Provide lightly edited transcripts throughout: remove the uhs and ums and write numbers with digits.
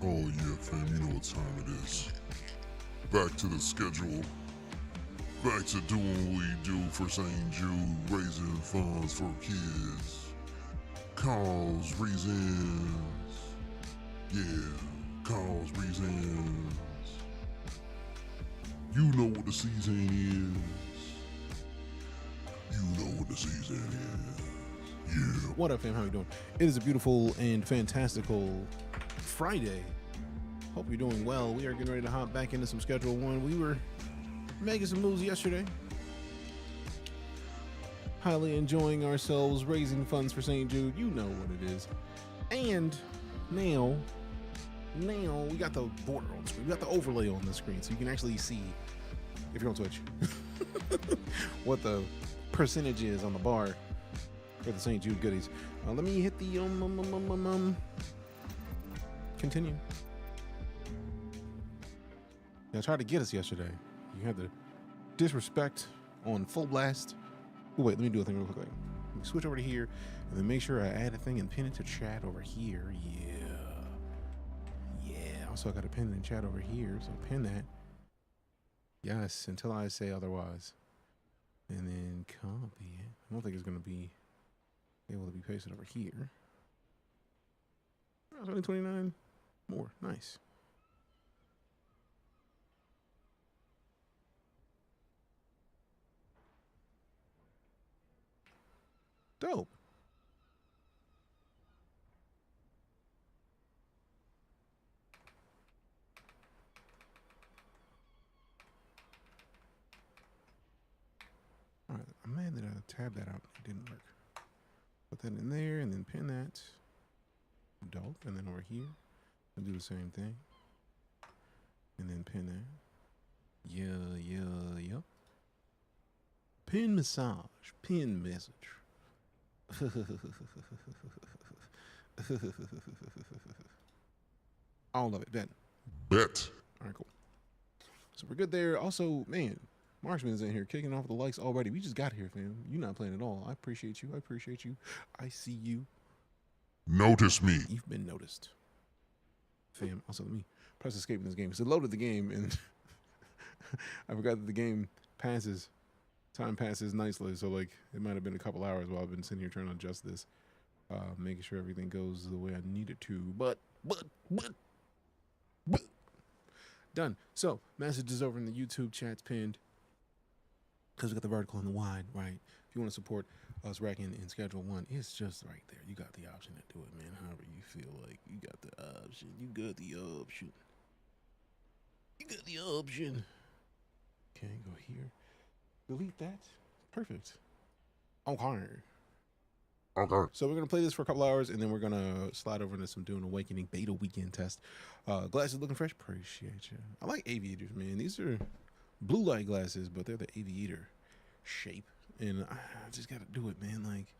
Oh yeah, fam, you know what time it is. Back to the schedule. Back to doing what we do for St. Jude, raising funds for kids. Cause reasons. Yeah, cause reasons. You know what the season is. You know what the season is. Yeah. What up, fam? How you doing? It is a beautiful and fantastical Friday. Hope you're doing well. We are getting ready to hop back into some Schedule 1. We were making some moves yesterday. Highly enjoying ourselves, raising funds for St. Jude. You know what it is. And now we got the border on the screen. We got the overlay on the screen, so you can actually see, if you're on Twitch, what the percentage is on the bar for the St. Jude goodies. Let me hit the continue. Y'all tried to get us yesterday. You had the disrespect on full blast. Oh, wait, let me do a thing real quick. Let me switch over to here and then make sure I add a thing and pin it to chat over here. Yeah. Also, I got to pin it in chat over here, so pin that. Yes, until I say otherwise. And then copy it. I don't think it's going to be able to be pasted over here. Oh, 29 more. Nice. Dope. All right, I'm mad that I tabbed that out. It didn't work. Put that in there and then pin that. Dope. And then over here, I'll do the same thing. And then pin that. Yeah. Pin massage. Pin message. All of it. Bet. All right, cool. So we're good there. Also, man, Marshman's in here kicking off the likes already. We just got here, fam. You're not playing at all. I appreciate you. I see you. Notice me. You've been noticed. Fam, also let me press escape in this game. So it loaded the game and I forgot that the game time passes nicely. So like it might have been a couple hours while I've been sitting here trying to adjust this. Making sure everything goes the way I need it to. But done. So message is over in the YouTube chat's pinned. Because we got the vertical and the wide, right? If you want to support us racking in Schedule 1, it's just right there. You got the option to do it, man. However you feel like. You got the option. Okay, go here. Delete that. Perfect. Okay. So we're going to play this for a couple hours, and then we're going to slide over into some DuneAwakening Beta weekend test. Glasses looking fresh. Appreciate you. I like aviators, man. These are blue light glasses, but they're the aviator shape. And I just got to do it, man. Like,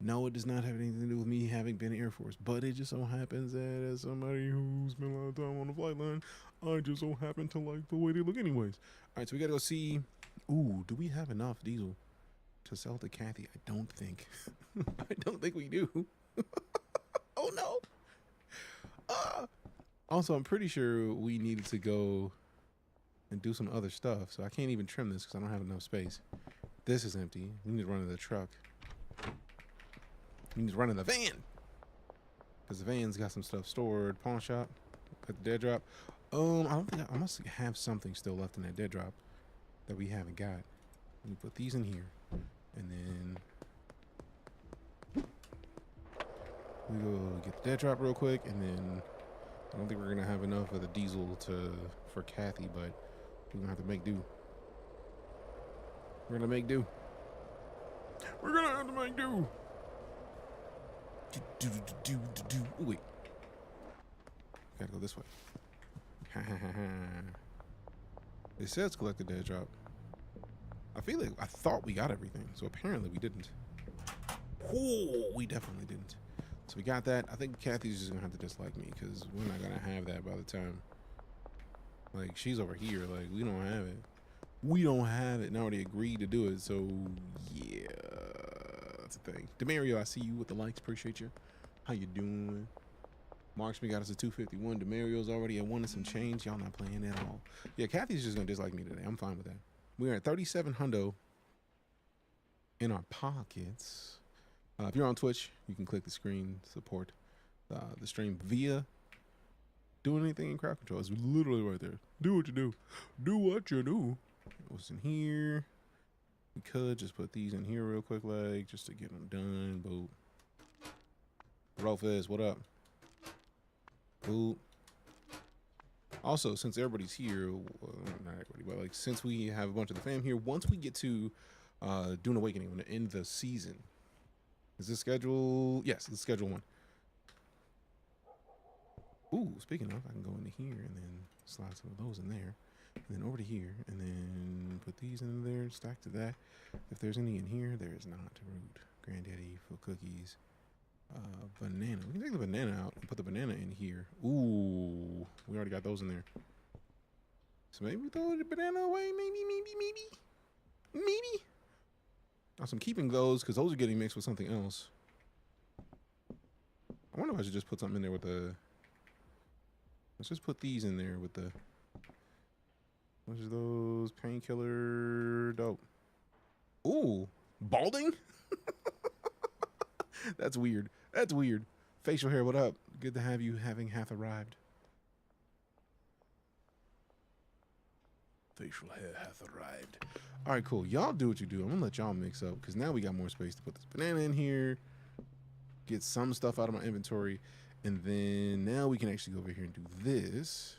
no, it does not have anything to do with me having been in Air Force, but it just so happens that as somebody who's spent a lot of time on the flight line, I just so happen to like the way they look anyways. All right, so we got to go see. Ooh, do we have enough diesel to sell to Kathy? I don't think. I don't think we do. Oh, no. Also, I'm pretty sure we needed to go and do some other stuff. So I can't even trim this because I don't have enough space. This is empty. We need to run in the truck. We need to run in the van. Because the van's got some stuff stored. Pawn shop. At the dead drop. I don't think I must have something still left in that dead drop that we haven't got. Let me put these in here. And then we go get the dead drop real quick. And then I don't think we're going to have enough of the diesel for Kathy, but we're going to have to make do. We're going to make do. We're going to have to make do. Ooh, wait. Gotta go this way. It says collect the dead drop. I thought we got everything, so apparently we didn't. Oh, we definitely didn't. So we got that. I think Kathy's just gonna have to dislike me because we're not gonna have that by the time. Like, she's over here. Like, we don't have it. We don't have it. And I already agreed to do it. So, yeah. That's a thing. Demario, I see you with the likes. Appreciate you. How you doing? Marksman got us a 251. Demario's already at 1 and some change. Y'all not playing at all. Yeah, Kathy's just gonna dislike me today. I'm fine with that. We're at 37 hundo in our pockets. If you're on Twitch, you can click the screen, support the stream via doing anything in crowd control. It's literally right there. Do what you do. Do what you do. What's in here? We could just put these in here real quick, like, just to get them done. Boop. Rolfez, what up? Boop. Also, since everybody's here, well, not everybody, but like since we have a bunch of the fam here, once we get to DuneAwakening, we're gonna end the season. Is this schedule? Yes, it's schedule 1. Ooh, speaking of, I can go into here and then slide some of those in there, and then over to here, and then put these in there, stack to that. If there's any in here, there is not. Root, granddaddy, for cookies, banana. We can take the banana out and put the banana in here. Ooh, we already got those in there. So maybe we throw the banana away. Maybe. I'm keeping those because those are getting mixed with something else. I wonder if I should just put something in there with the. Let's just put these in there with the. What's those? Painkiller. Dope. Ooh, balding? That's weird. That's weird. Facial hair, what up? Good to have you having hath arrived. Facial hair hath arrived. All right, cool. Y'all do what you do. I'm gonna let y'all mix up because now we got more space to put this banana in here, get some stuff out of my inventory, and then now we can actually go over here and do this.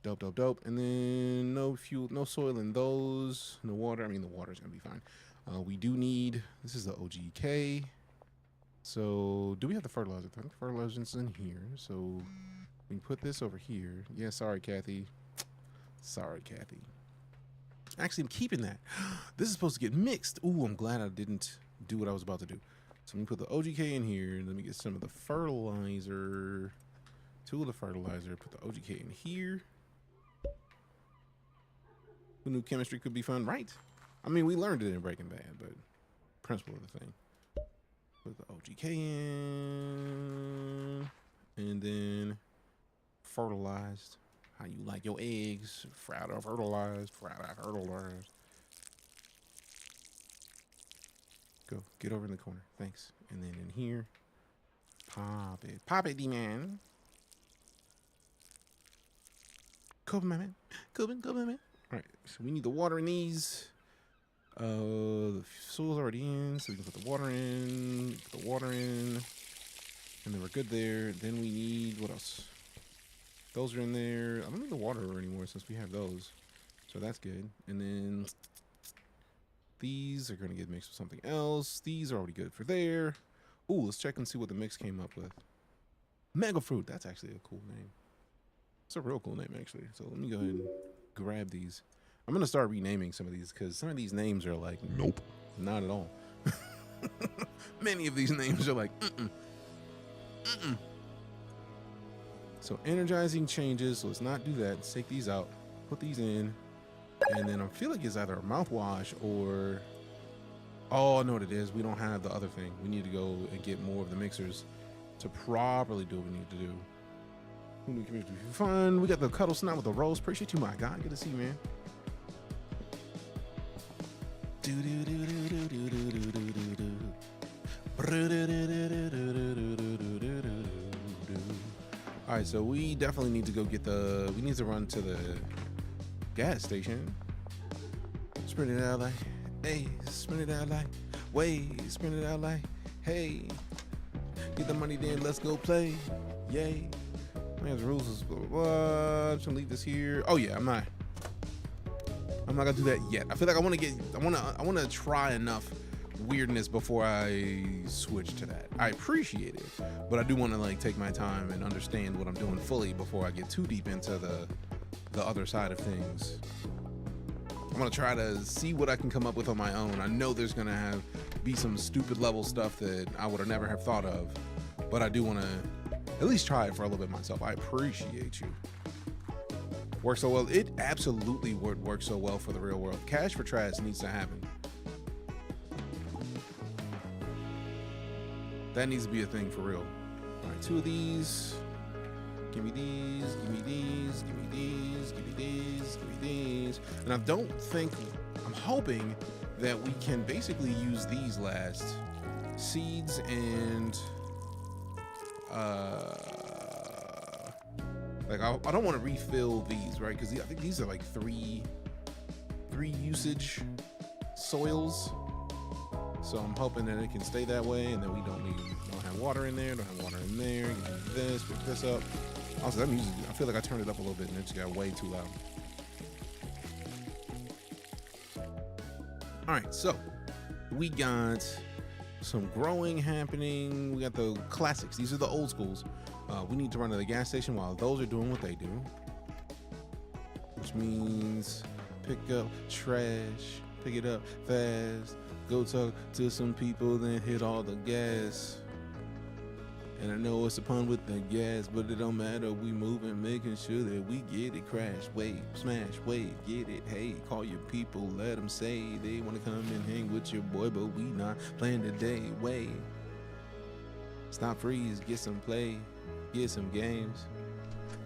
Dope. And then no fuel, no soil in those, no water. I mean, the water's gonna be fine. We do need, this is the OGK. So do we have the fertilizer? I think the fertilizer's in here. So we can put this over here. Yeah, sorry, Kathy. Actually, I'm keeping that. This is supposed to get mixed. Ooh, I'm glad I didn't do what I was about to do. So let me put the OGK in here. Let me get some of the fertilizer. 2 of the fertilizer. Put the OGK in here. Who knew chemistry could be fun, right? I mean, we learned it in Breaking Bad, but principle of the thing. Put the OGK in, and then fertilized. How you like your eggs? Fried or fertilized? Go, get over in the corner. Thanks. And then in here, pop it, D-man. Come on, man. All right, so we need the water in these. The soil's already in, so we can put the water in, and then we're good there. Then we need, what else? Those are in there. I don't need the water anymore since we have those, so that's good. And then these are gonna get mixed with something else. These are already good for there. Ooh, let's check and see what the mix came up with. Mega fruit, that's actually a cool name. It's a real cool name, actually. So let me go ahead and grab these. I'm gonna start renaming some of these because some of these names are like, nope, not at all. Many of these names are like, So energizing changes. So let's not do that. Let's take these out, put these in, and then I feel like it's either a mouthwash or, oh, I know what it is. We don't have the other thing. We need to go and get more of the mixers to properly do what we need to do. Who knew community would be fun? We got the cuddle snot with the rose. Appreciate you, my guy. Good to see you, man. All right, so we definitely need to go get the. We need to run to the gas station. Sprint it out like, hey, sprint it out like, wait, sprint it out like, hey, get the money then, let's go play, yay. Man's rules is blah, blah, blah. Should leave this here. Oh yeah, I'm not gonna do that yet. I feel like I want to try enough weirdness before I switch to that. I appreciate it, but I do want to like take my time and understand what I'm doing fully before I get too deep into the other side of things. I'm gonna try to see what I can come up with on my own. I know there's gonna be some stupid level stuff that I would have never have thought of, but I do want to at least try it for a little bit myself. I appreciate you. Works so well. It absolutely would work so well for the real world. Cash for trash needs to happen. That needs to be a thing for real. All right, 2 of these. Give me these, give me these, give me these, give me these, give me these. And I don't think, I'm hoping that we can basically use these last. Seeds and like I don't want to refill these, right? Because I think these are like three usage soils. So I'm hoping that it can stay that way, and then we don't have water in there, don't have water in there. Get this, pick this up. Also, that music, I feel like I turned it up a little bit and it just got way too loud. All right, so we got some growing happening. We got the classics. These are the old schools. We need to run to the gas station while those are doing what they do, which means pick up trash, pick it up fast, go talk to some people, then hit all the gas. And I know it's a pun with the gas, but it don't matter. We moving, making sure that we get it. Crash, wave, smash, wave, get it. Hey, call your people, let them say they want to come and hang with your boy, but we not playing today. Wave, stop, freeze, get some play, get some games.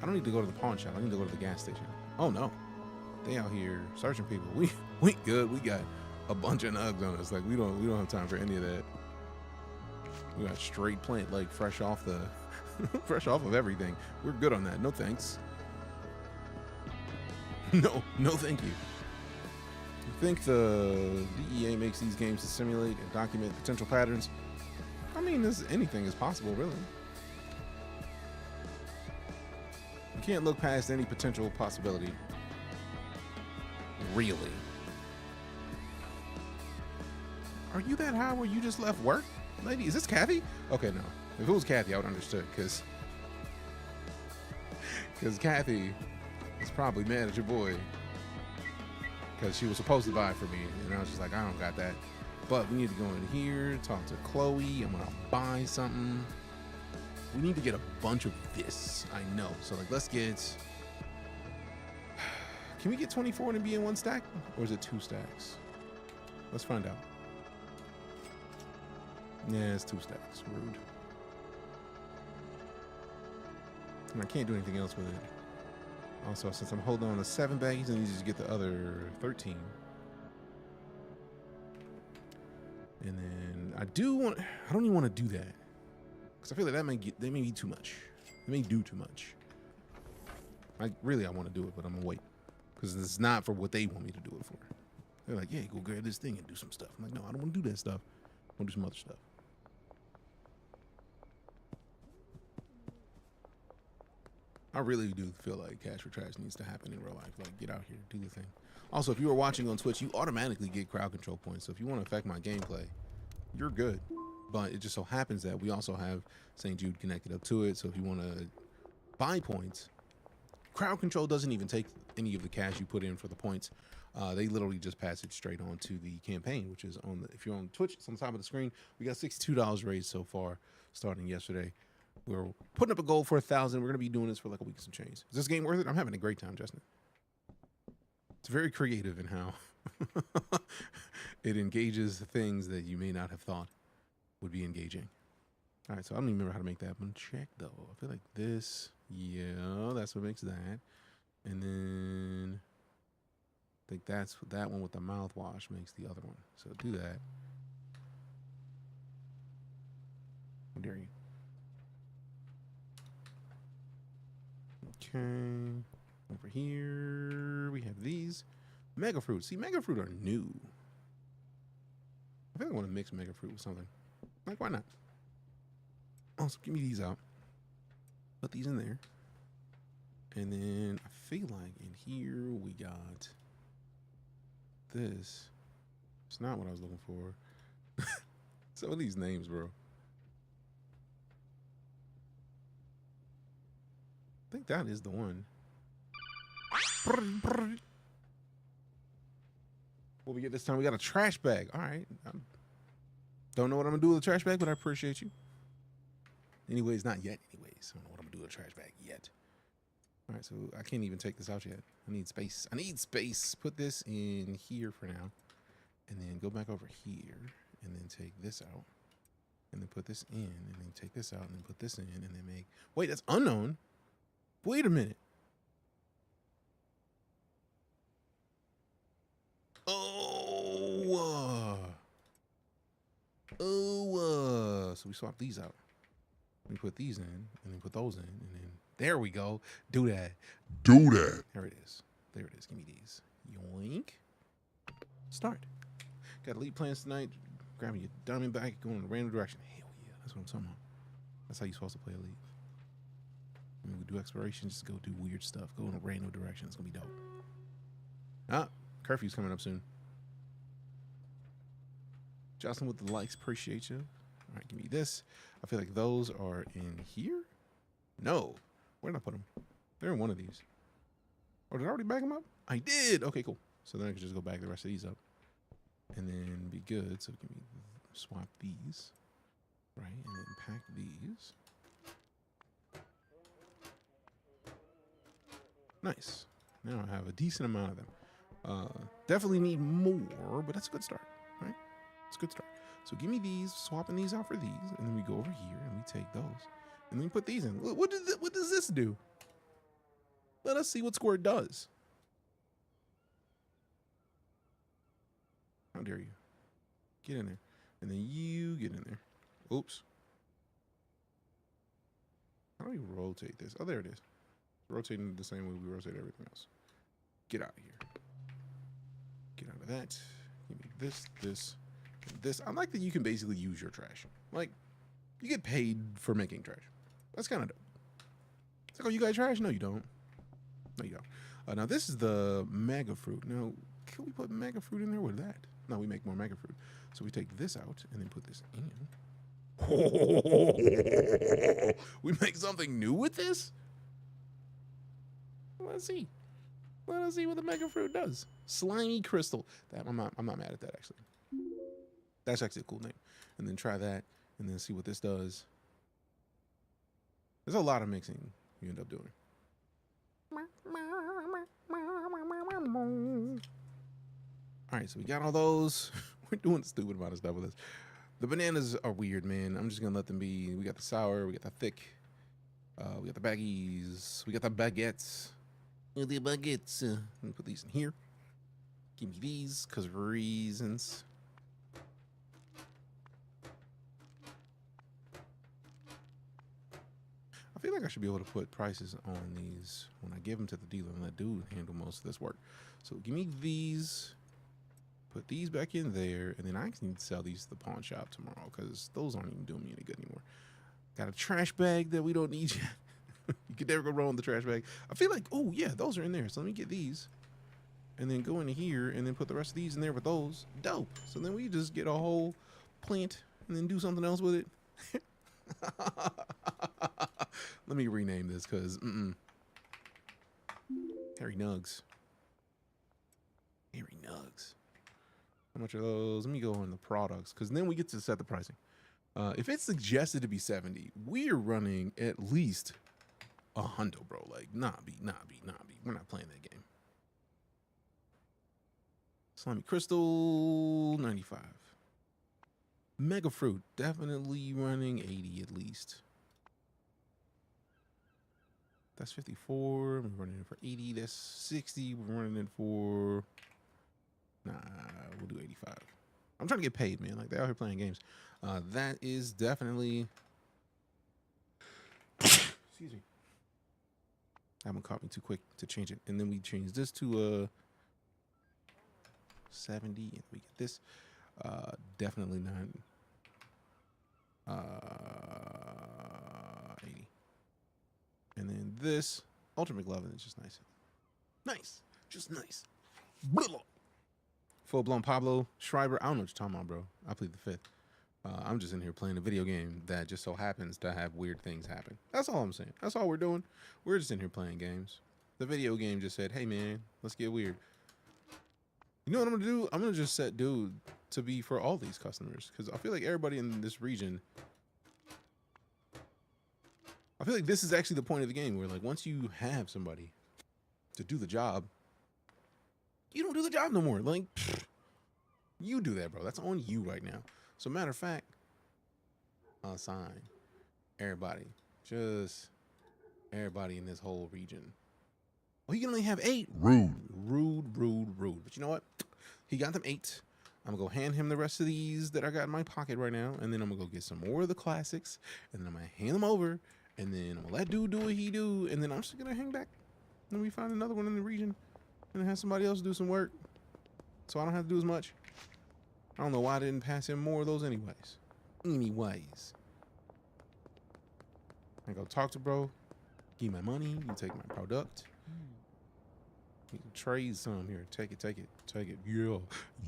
I don't need to go to the pawn shop. I need to go to the gas station. Oh no, they out here searching people. We good. We got a bunch of nugs on us. Like we don't have time for any of that. We got straight plant, like fresh off the, fresh off of everything. We're good on that. No thanks. No thank you. You think the DEA makes these games to simulate and document potential patterns? I mean, anything is possible, really. You can't look past any potential possibility. Really. Are you that high where you just left work? Lady, is this Kathy? Okay, no. If it was Kathy, I would understand, because Kathy is probably mad at your boy because she was supposed to buy for me, and I was just like, I don't got that. But we need to go in here, talk to Chloe. I'm gonna buy something. We need to get a bunch of this. I know. So like, let's get. Can we get 24 and be in 1 stack, or is it 2 stacks? Let's find out. Yeah, it's 2 stacks. Rude. And I can't do anything else with it. Also, since I'm holding on to 7 baggies, I need to just get the other 13. And then I don't even want to do that, because I feel like that may be too much. It may do too much. I want to do it, but I'm gonna wait, because it's not for what they want me to do it for. They're like, yeah, go grab this thing and do some stuff. I'm like, no, I don't want to do that stuff. I want to do some other stuff. I really do feel like cash for trash needs to happen in real life. Like, get out here, do the thing. Also, if you are watching on Twitch, you automatically get crowd control points. So if you want to affect my gameplay, you're good. But it just so happens that we also have St. Jude connected up to it. So if you want to buy points, crowd control doesn't even take any of the cash you put in for the points. They literally just pass it straight on to the campaign, which is on the, if you're on Twitch, it's on the top of the screen. We got $62 raised so far, starting yesterday. We're putting up a goal for 1,000. We're going to be doing this for like a week and some change. Is this game worth it? I'm having a great time, Justin. It's very creative in how it engages things that you may not have thought would be engaging. All right, so I don't even remember how to make that one check, though. I feel like this, yeah, that's what makes that. And then I think that's that one with the mouthwash makes the other one. So do that. How dare you? Okay, over here we have these mega fruit. See, mega fruit are new. I think I want to mix mega fruit with something. Like, why not? Also, give me these out. Put these in there. And then I feel like in here we got this. It's not what I was looking for. Some of these names, bro. I think that is the one. What we get this time? We got a trash bag. All right. Don't know what I'm going to do with a trash bag, but I appreciate you. Anyways, not yet. Anyways, I don't know what I'm going to do with a trash bag yet. All right, so I can't even take this out yet. I need space. I need space. Put this in here for now. And then go back over here. And then take this out. and then put this in, and then take this out, and then put this in, and then make. Wait, that's unknown. Wait a minute. So we swap these out. We put these in, and then put those in, and then there we go. Do that. Do that. There it is. There it is. Give me these. Yoink. Start. Got elite plans tonight. Grabbing your diamond back, going in a random direction. Hell yeah, that's what I'm talking about. That's how you're supposed to play elite. When we do exploration, just go do weird stuff. Go in a random direction. It's gonna be dope. Ah, curfew's coming up soon. Jocelyn with the likes, appreciate you. All right, give me this. I feel like those are in here. No, where did I put them? They're in one of these. Oh, did I already bag them up? I did. Okay, cool. So then I can just go bag the rest of these up, and then be good. So give me swap these, right, and then pack these. Nice. Now I have a decent amount of them. Definitely need more, but that's a good start, right? It's a good start. So give me these, swapping these out for these, and then we go over here and we take those, and then we put these in. What does this do? Let us see what Squirt does. How dare you? Get in there. And then you get in there. Oops. How do we rotate this? Oh, there it is. Rotating the same way we rotate everything else. Get out of here. Get out of that. Give me this, this, and this. I like that you can basically use your trash. Like, you get paid for making trash. That's kind of dope. It's like, oh, you got trash? No, you don't. No, you don't. Now, this is the mega fruit. Now, can we put mega fruit in there with that? No, we make more mega fruit. So we take this out and then put this in. We make something new with this? Let's see. Let us see what the mega fruit does. Slimy crystal. That I'm not mad at that actually. That's actually a cool name. And then try that and then see what this does. There's a lot of mixing you end up doing. All right, so we got all those. We're doing a stupid amount of stuff with this. The bananas are weird, man. I'm just gonna let them be. We got the sour, we got the thick, we got the baggies, we got the baguettes. The baguettes. Let me put these in here. Give me these, cause of reasons. I feel like I should be able to put prices on these when I give them to the dealer and let Dude handle most of this work. So give me these. Put these back in there, and then I need to sell these to the pawn shop tomorrow because those aren't even doing me any good anymore. Got a trash bag that we don't need yet. You could never go wrong with the trash bag. I feel like, oh yeah, those are in there. So let me get these, and then go into here, and then put the rest of these in there with those. Dope. So then we just get a whole plant, and then do something else with it. Let me rename this because Harry Nugs. Harry Nugs. How much are those? Let me go on the products because then we get to set the pricing. If it's suggested to be 70, we're running at least a hundo, bro. Like, nah, be. We're not playing that game. Slimy crystal, 95. Mega fruit, definitely running 80 at least. That's 54. We're running it for 80. That's 60. We're running it for. Nah, we'll do 85. I'm trying to get paid, man. Like, they're out here playing games. That is definitely. Excuse me. I haven't caught me too quick to change it. And then we change this to 70. And we get this. Definitely not. 80. And then this Ultra McLovin is just nice. Nice. Just nice. Blah. Full blown Pablo Schreiber. I don't know what you're talking about, bro. I plead the fifth. I'm just in here playing a video game that just so happens to have weird things happen. That's all I'm saying. That's all we're doing. We're just in here playing games. The video game just said, hey, man, let's get weird. You know what I'm going to do? I'm going to just set Dude to be for all these customers because I feel like everybody in this region. I feel like this is actually the point of the game where, like, once you have somebody to do the job, you don't do the job no more. Like, pfft, you do that, bro. That's on you right now. So, matter of fact, assign everybody. Just everybody in this whole region. Oh, he can only have 8. Rude. But you know what? He got them 8. I'm going to go hand him the rest of these that I got in my pocket right now. And then I'm going to go get some more of the classics. And then I'm going to hand them over. And then I'm going to let Dude do what he do. And then I'm just going to hang back. And we find another one in the region. And have somebody else do some work. So I don't have to do as much. I don't know why I didn't pass him more of those anyways. I go talk to bro. Give me my money. You take my product. You can trade some here. Take it.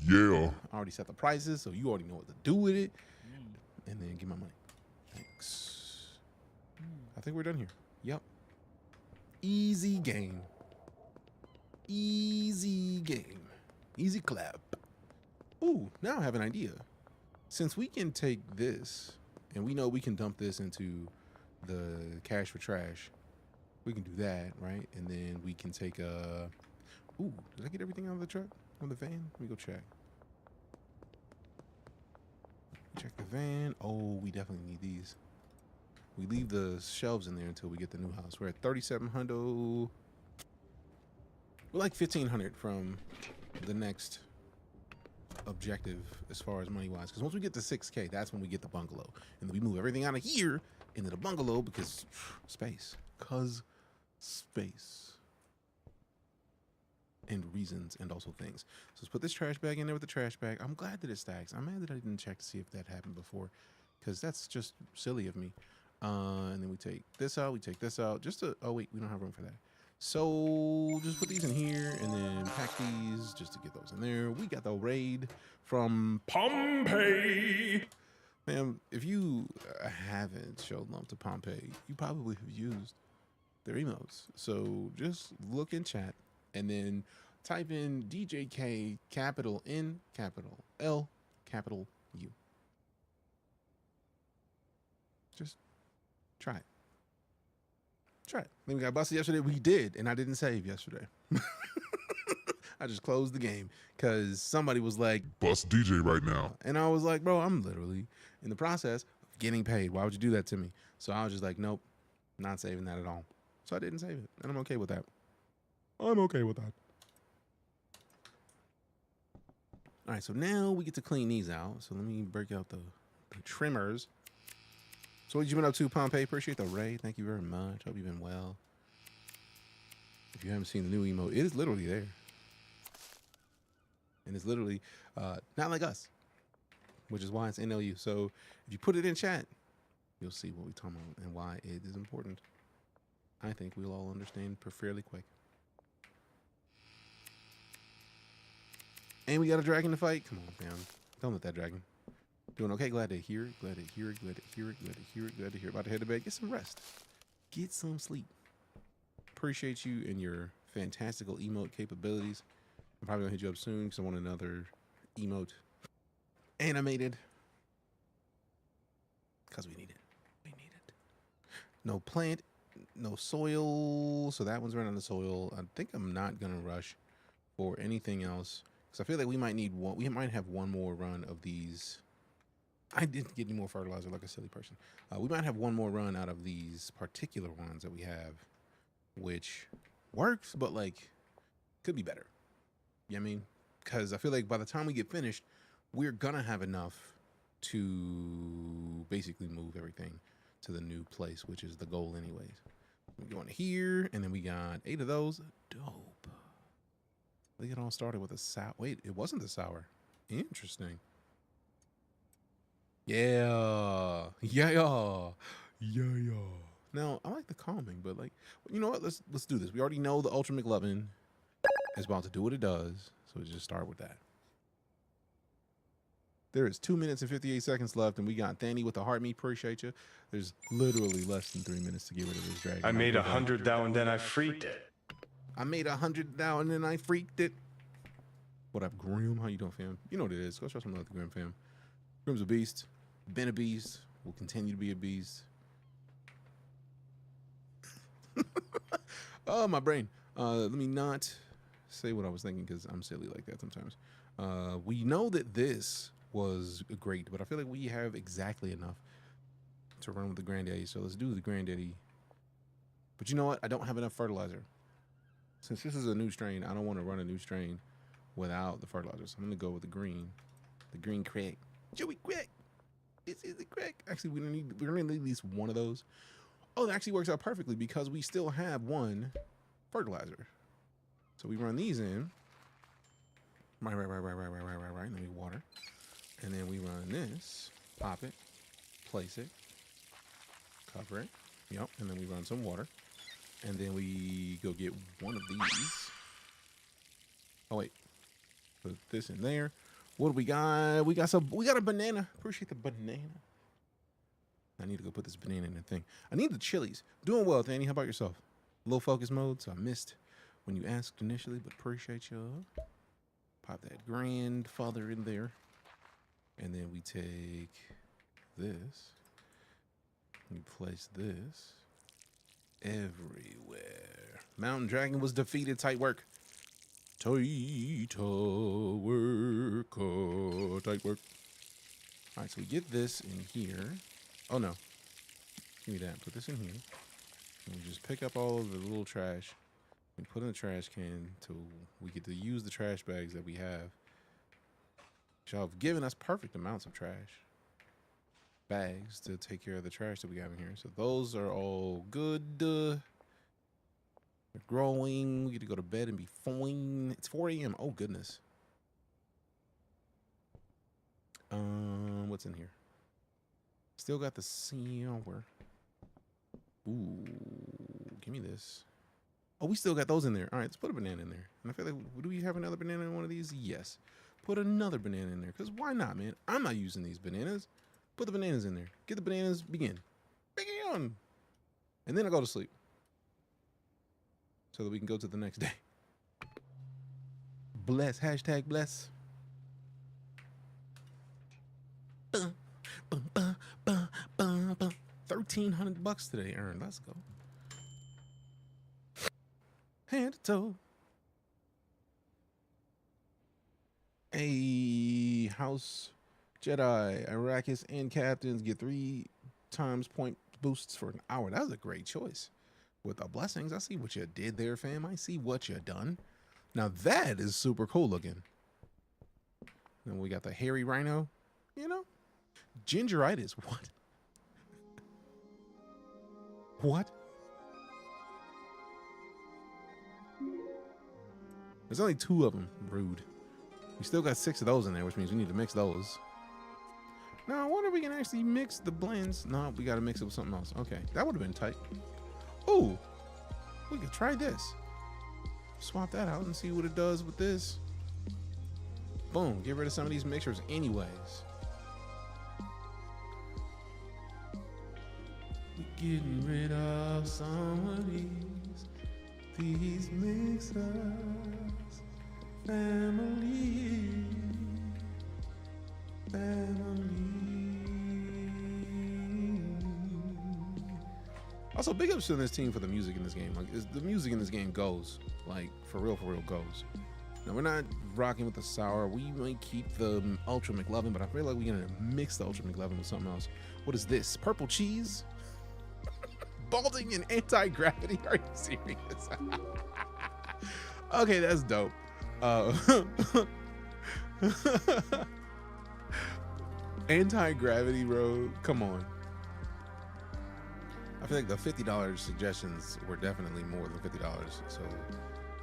Yeah. I already set the prices, so you already know what to do with it. And then give my money. Thanks. I think we're done here. Yep. Easy game. Easy clap. Ooh, now I have an idea. Since we can take this, and we know we can dump this into the cash for trash, we can do that, right? And then we can take a... Ooh, did I get everything out of the truck? On the van? Let me go check. Check the van. Oh, we definitely need these. We leave the shelves in there until we get the new house. We're at 3,700. We're like 1,500 from the next objective as far as money wise. Because once we get to 6K, that's when we get the bungalow. And then we move everything out of here into the bungalow because space. Space. And reasons and also things. So let's put this trash bag in there with the trash bag. I'm glad that it stacks. I'm mad that I didn't check to see if that happened before because that's just silly of me. And then we take this out. We take this out just to, oh wait, we don't have room for that. So just put these in here and then pack these just to get those in there. We got the raid from Pompeii. Man, if you haven't showed love to Pompeii, you probably have used their emotes. So just look in chat and then type in DJK capital N capital L capital U. Just try it. Then we got busted yesterday. We did, and I didn't save yesterday. I just closed the game because somebody was like, "Bust DJ right now," and I was like, "Bro, I'm literally in the process of getting paid. Why would you do that to me?" So I was just like, "Nope, not saving that at all." So I didn't save it, and I'm okay with that. All right, so now we get to clean these out. So let me break out the trimmers. So what you been up to, Pompeii? Appreciate the raid. Thank you very much. Hope you've been well. If you haven't seen the new emote, it is literally there. And it's literally not like us, which is why it's NLU. So if you put it in chat, you'll see what we're talking about and why it is important. I think we'll all understand fairly quick. And we got a dragon to fight. Come on, fam. Don't let that dragon. Doing okay. Glad to hear it. Glad to hear it. About to head to bed. Get some rest. Get some sleep. Appreciate you and your fantastical emote capabilities. I'm probably going to hit you up soon because I want another emote animated. Because we need it. No plant. No soil. So that one's running out of soil. I think I'm not going to rush for anything else. Because I feel like we might need one. We might have one more run of these. I didn't get any more fertilizer like a silly person. We might have one more run out of these particular ones that we have, which works, but like could be better. You know what I mean? Because I feel like by the time we get finished, we're gonna have enough to basically move everything to the new place, which is the goal anyways. We go into here, and then we got 8 of those. Dope. I think it all started with a sour. Wait, it wasn't the sour. Interesting. Yeah. Now, I like the calming, but like, you know what? Let's do this. We already know the Ultra McLovin is about to do what it does, so we just start with that. There is 2 minutes and 58 seconds left, and we got Danny with the heart meat. Appreciate you. There's literally less than 3 minutes to get rid of this dragon. I made 100 thou and then I freaked it. I made 100 thou and then I freaked it. What up, Grim? How you doing, fam? You know what it is. Go show some love to Grim, fam. Grim's a beast. Been a beast. Will continue to be a beast. Oh, my brain. Let me not say what I was thinking because I'm silly like that sometimes. We know that this was great, but I feel like we have exactly enough to run with the granddaddy, so let's do the granddaddy. But you know what? I don't have enough fertilizer. Since this is a new strain, I don't want to run a new strain without the fertilizer. So I'm going to go with the green crack. Joey crack. This is the crack. Actually, we're going to need at least one of those. Oh, that actually works out perfectly because we still have one fertilizer. So we run these in. Right. Let me water. And then we run this. Pop it. Place it. Cover it. Yep. And then we run some water. And then we go get one of these. Oh wait, put this in there. What do we got? We got a banana. Appreciate the banana. I need to go put this banana in the thing. I need the chilies. Doing well, Danny. How about yourself? Low focus mode, so I missed when you asked initially, but appreciate you. Pop that grandfather in there. And then we take this. We place this everywhere. Mountain Dragon was defeated. Tight work. Tight work. Tight work. All right, so we get this in here. Oh, no. Give me that. Put this in here. And we just pick up all of the little trash. We put in the trash can till we get to use the trash bags that we have. Y'all have given us perfect amounts of trash bags to take care of the trash that we have in here. So those are all good. They're growing. We get to go to bed and be fine. It's 4 a.m. Oh, goodness. What's in here? Still got the silver. Ooh, give me this. Oh, we still got those in there. All right, let's put a banana in there. And I feel like, do we have another banana in one of these? Yes. Put another banana in there, because why not, man? I'm not using these bananas. Put the bananas in there. Get the bananas. Begin. Begin. And then I go to sleep. So that we can go to the next day. Bless. Hashtag bless. 1,300 bucks today earned. Let's go. Hand to toe. A house Jedi, Arrakis, and captains get 3 times point boosts for an hour. That was a great choice. With the blessings, I see what you did there, fam. I see what you done. Now that is super cool looking. Then we got the hairy rhino. You know, gingeritis. What? What? There's only 2 of them. Rude. We still got 6 of those in there, which means we need to mix those. Now, I wonder if we can actually mix the blends. No, we got to mix it with something else. Okay, that would have been tight. Ooh, we could try this. Swap that out and see what it does with this. Boom, get rid of some of these mixtures anyways. We're getting rid of some of these mixers. Family. Also, big ups to this team for the music in this game. Like, the music in this game goes, like, for real goes. Now, we're not rocking with the sour. We might keep the Ultra McLovin, but I feel like we're gonna mix the Ultra McLovin with something else. What is this? Purple cheese? Balding and anti-gravity? Are you serious? Okay, that's dope. Anti-gravity, bro. Come on. I feel like the $50 suggestions were definitely more than $50. So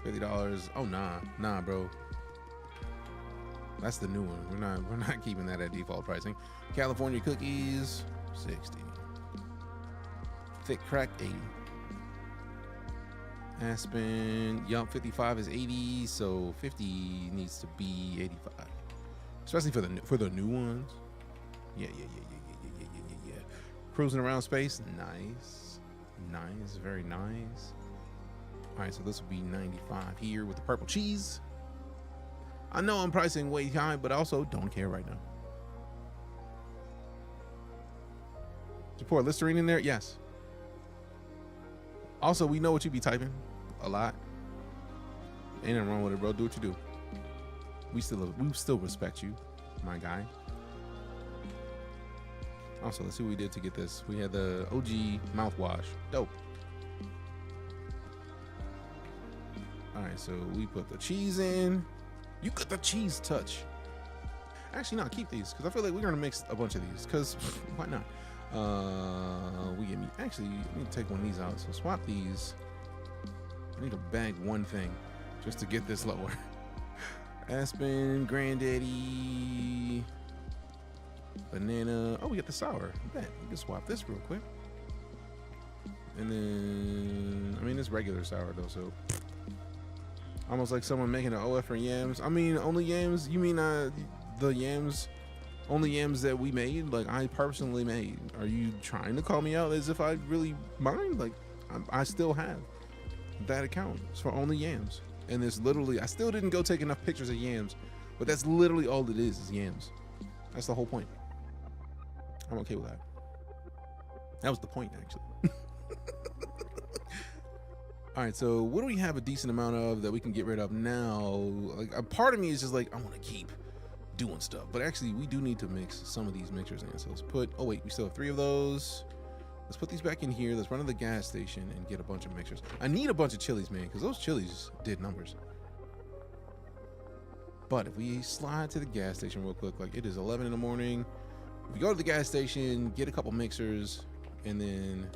$50. Oh nah, bro. That's the new one. We're not keeping that at default pricing. California cookies, 60. Thick crack, 80. Aspen, yup, 55 is 80, so 50 needs to be 85. Especially for the new ones. Yeah. Cruising around space, nice, very nice. All right, so this will be 95 here with the purple cheese. I know I'm pricing way high, but also don't care right now. Support Listerine in there, yes. Also, we know what you be typing a lot. Ain't nothing wrong with it, bro. Do what you do. We still respect you, my guy. Also, let's see what we did to get this. We had the OG mouthwash. Dope. All right, so we put the cheese in. You got the cheese touch. Actually, no, keep these because I feel like we're gonna mix a bunch of these. Cause why not? We get me. Actually, I need to take one of these out. So swap these. I need to bag one thing just to get this lower. Aspen, Granddaddy, banana. Oh, we got the sour. Bet we can swap this real quick. And then, I mean, it's regular sour though, so almost like someone making an OF for yams. I mean, only yams? You mean the yams? Only yams that we made? Like I personally made. Are you trying to call me out as if I really mind? Like I still have that account. It's for only yams. And it's literally, I still didn't go take enough pictures of yams, but that's literally all it is yams. That's the whole point. I'm okay with that. That was the point, actually. All right, so what do we have a decent amount of that we can get rid of now? Like a part of me is just like, I want to keep doing stuff, but actually we do need to mix some of these mixers in. So let's put, oh wait, we still have 3 of those. Let's put these back in here. Let's run to the gas station and get a bunch of mixers. I need a bunch of chilies, man, because those chilies did numbers. But if we slide to the gas station real quick, like it is 11 in the morning. If we go to the gas station, get a couple mixers, and then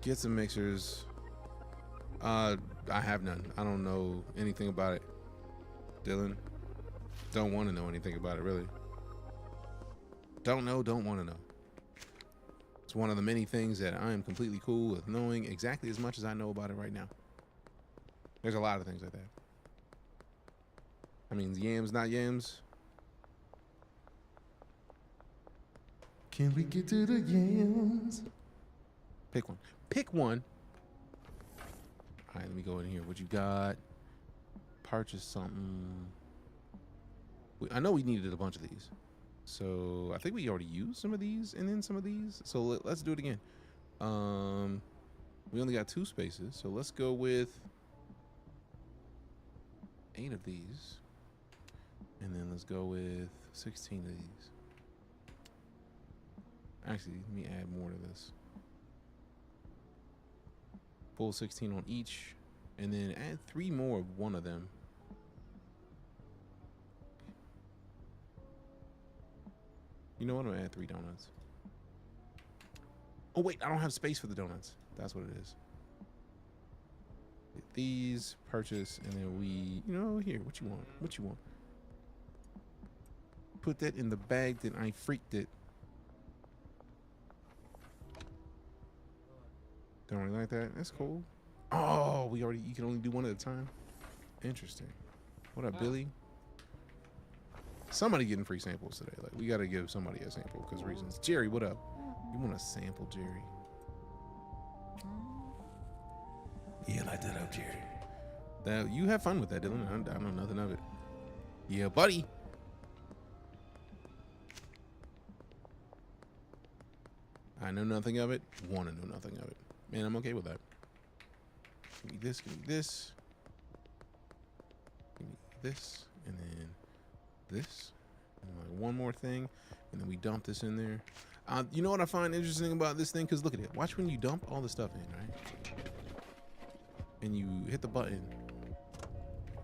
get some mixers. I have none. I don't know anything about it. Dylan, don't want to know anything about it, really. Don't know, don't want to know. It's one of the many things that I am completely cool with knowing exactly as much as I know about it right now. There's a lot of things like that. I mean, yams, not yams. Can we get to the yams? Pick one. Pick one. All right, let me go in here. What you got? Purchase something. I know we needed a bunch of these. So I think we already used some of these and then some of these. So let's do it again. We only got 2 spaces. So let's go with 8 of these. And then let's go with 16 of these. Actually, let me add more to this. Full 16 on each. And then add 3 more of one of them. You know what? I'm gonna add 3 donuts. Oh wait, I don't have space for the donuts. That's what it is. Get these, purchase, and then we, you know, here, what you want? What you want? Put that in the bag, then I freaked it. Don't really like that. That's cool. Oh, you can only do one at a time. Interesting. What up, Billy? Somebody getting free samples today. Like, we gotta give somebody a sample because reasons. Jerry, what up? You want a sample, Jerry? Yeah, light that up, Jerry. You have fun with that, Dylan. I know nothing of it. Yeah, buddy. I know nothing of it. Want to know nothing of it. Man, I'm okay with that. Give me this. Give me this. Give me this, and then this, and like one more thing, and then we dump this in there. You know what I find interesting about this thing? Because look at it. Watch when you dump all the stuff in, right? And you hit the button.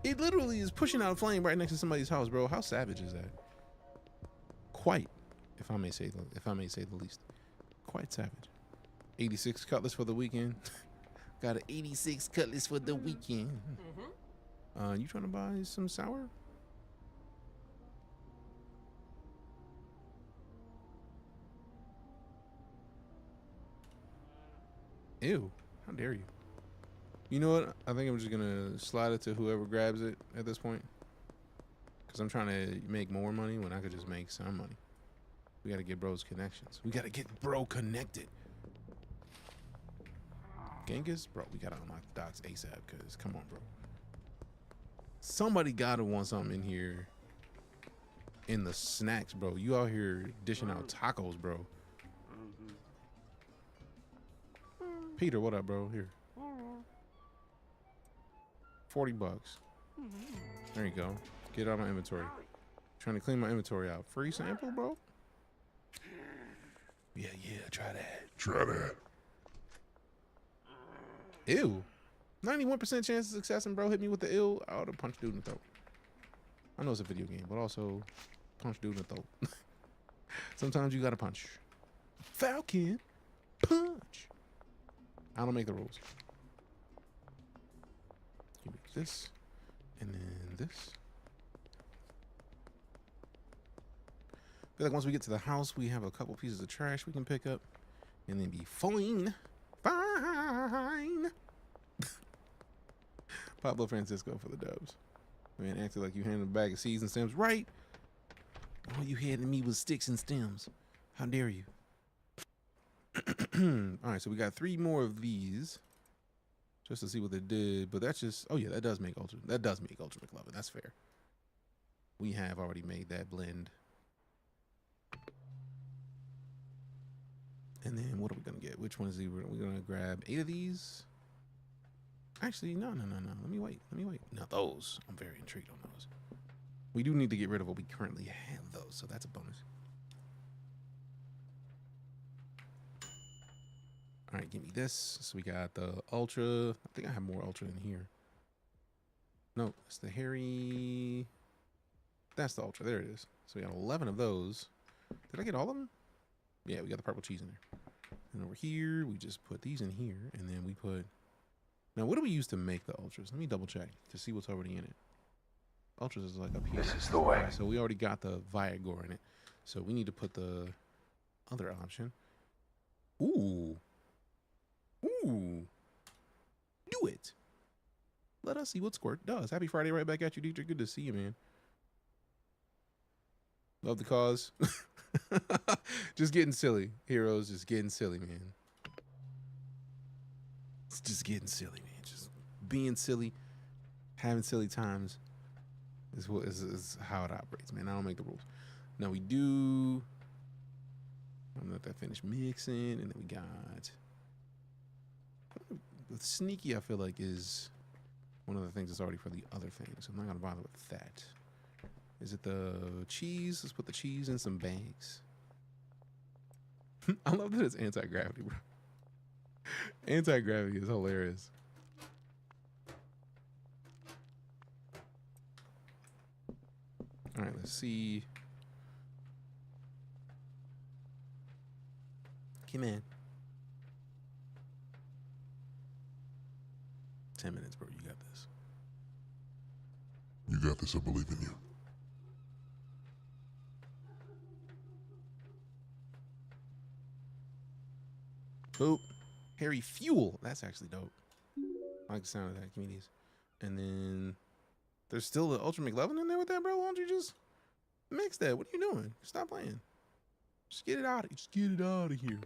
It literally is pushing out a flame right next to somebody's house, bro. How savage is that? Quite, if I may say the least. Quite savage. 86 cutlass for the weekend. Got an 86 cutlass for the weekend. You trying to buy some sour? Ew, how dare you? You know what? I think I'm just gonna slide it to whoever grabs it at this point. Because I'm trying to make more money when I could just make some money. We gotta get bros connections. We gotta get bro connected. Genghis? Bro, we gotta unlock the dots ASAP, because come on, bro. Somebody gotta want something in here in the snacks, bro. You out here dishing out tacos, bro. Peter, what up, bro? Here. $40. There you go. Get out of my inventory. Trying to clean my inventory out. Free sample, bro? Yeah, try that. Try that. Ew. 91% chance of success, and bro hit me with the ill. I ought to punch dude in the throat. I know it's a video game, but also punch dude in the throat. Sometimes you gotta punch. Falcon, punch. I don't make the rules. Give me this, and then this. I feel like once we get to the house, we have a couple pieces of trash we can pick up, and then be fine. Fine. Pablo Francisco for the dubs. Man, acted like you handed a bag of seeds and stems. Right. All you handed me was sticks and stems. How dare you? All right, so we got 3 more of these just to see what they did. But that's just, oh yeah, that does make Ultra McLovin. That's fair. We have already made that blend. And then what are we gonna get? Which one is he? We're gonna grab 8 of these. Actually, no. Let me wait. Not those. I'm very intrigued on those. We do need to get rid of what we currently have, though, so that's a bonus. All right, give me this. So we got the Ultra. I think I have more Ultra in here. No, it's the Hairy. That's the Ultra. There it is. So we got 11 of those. Did I get all of them? Yeah, we got the purple cheese in there. And over here, we just put these in here, and then we put. Now, what do we use to make the Ultras? Let me double check to see what's already in it. Ultras is like up here. This is the way. Right, so we already got the Viagra in it. So we need to put the other option. Ooh. Do it. Let us see what Squirt does. Happy Friday right back at you, Deejay. Good to see you, man. Love the cause. Just getting silly. Heroes just getting silly, man. It's just getting silly, man. Just being silly, having silly times is how it operates, man. I don't make the rules. Now we do. I'm gonna let that finish mixing, and then we got the sneaky. I feel like is one of the things that's already for the other thing, so I'm not gonna bother with that. Is it the cheese? Let's put the cheese in some bags. I love that it's anti-gravity, bro. Anti-gravity is hilarious. All right, let's see. Come in. 10 minutes, bro. You got this. You got this. I believe in you. Boop. Hairy Fuel. That's actually dope. I like the sound of that. Give me these. And then there's still the Ultra McLovin in there with that, bro. Why don't you just mix that? What are you doing? Stop playing. Just get it out. Just get it out of here.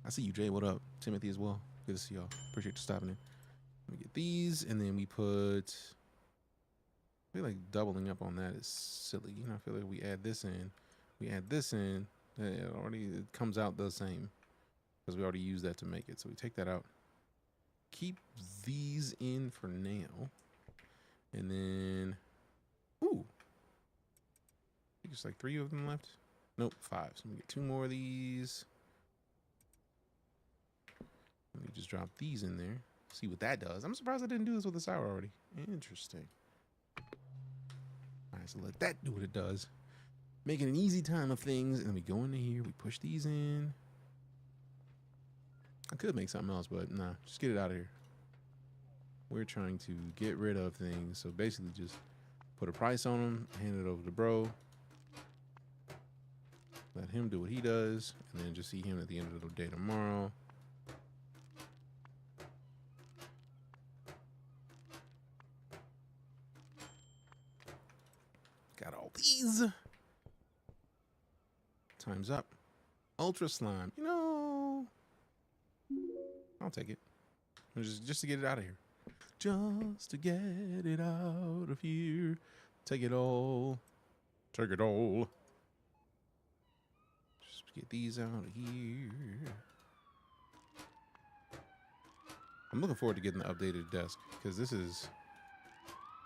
I see you, Jay. What up? Timothy as well. Good to see y'all. Appreciate you stopping in. Let me get these, and then we put. I feel like doubling up on that is silly. You know, I feel like we add this in. We add this in. It comes out the same because we already used that to make it. So we take that out. Keep these in for now, and then ooh, I think it's like 3 of them left. Nope, 5. So we get 2 more of these. Let me just drop these in there. See what that does. I'm surprised I didn't do this with the sour already. Interesting. All right, so let that do what it does. Making an easy time of things, and then we go into here, we push these in. I could make something else, but nah, just get it out of here. We're trying to get rid of things, so basically just put a price on them, hand it over to bro, let him do what he does, and then just see him at the end of the day tomorrow. Got all these. Time's up. Ultra slime. You know, I'll take it. Just to get it out of here. Just to get it out of here. Take it all. Take it all. Just get these out of here. I'm looking forward to getting the updated desk because this is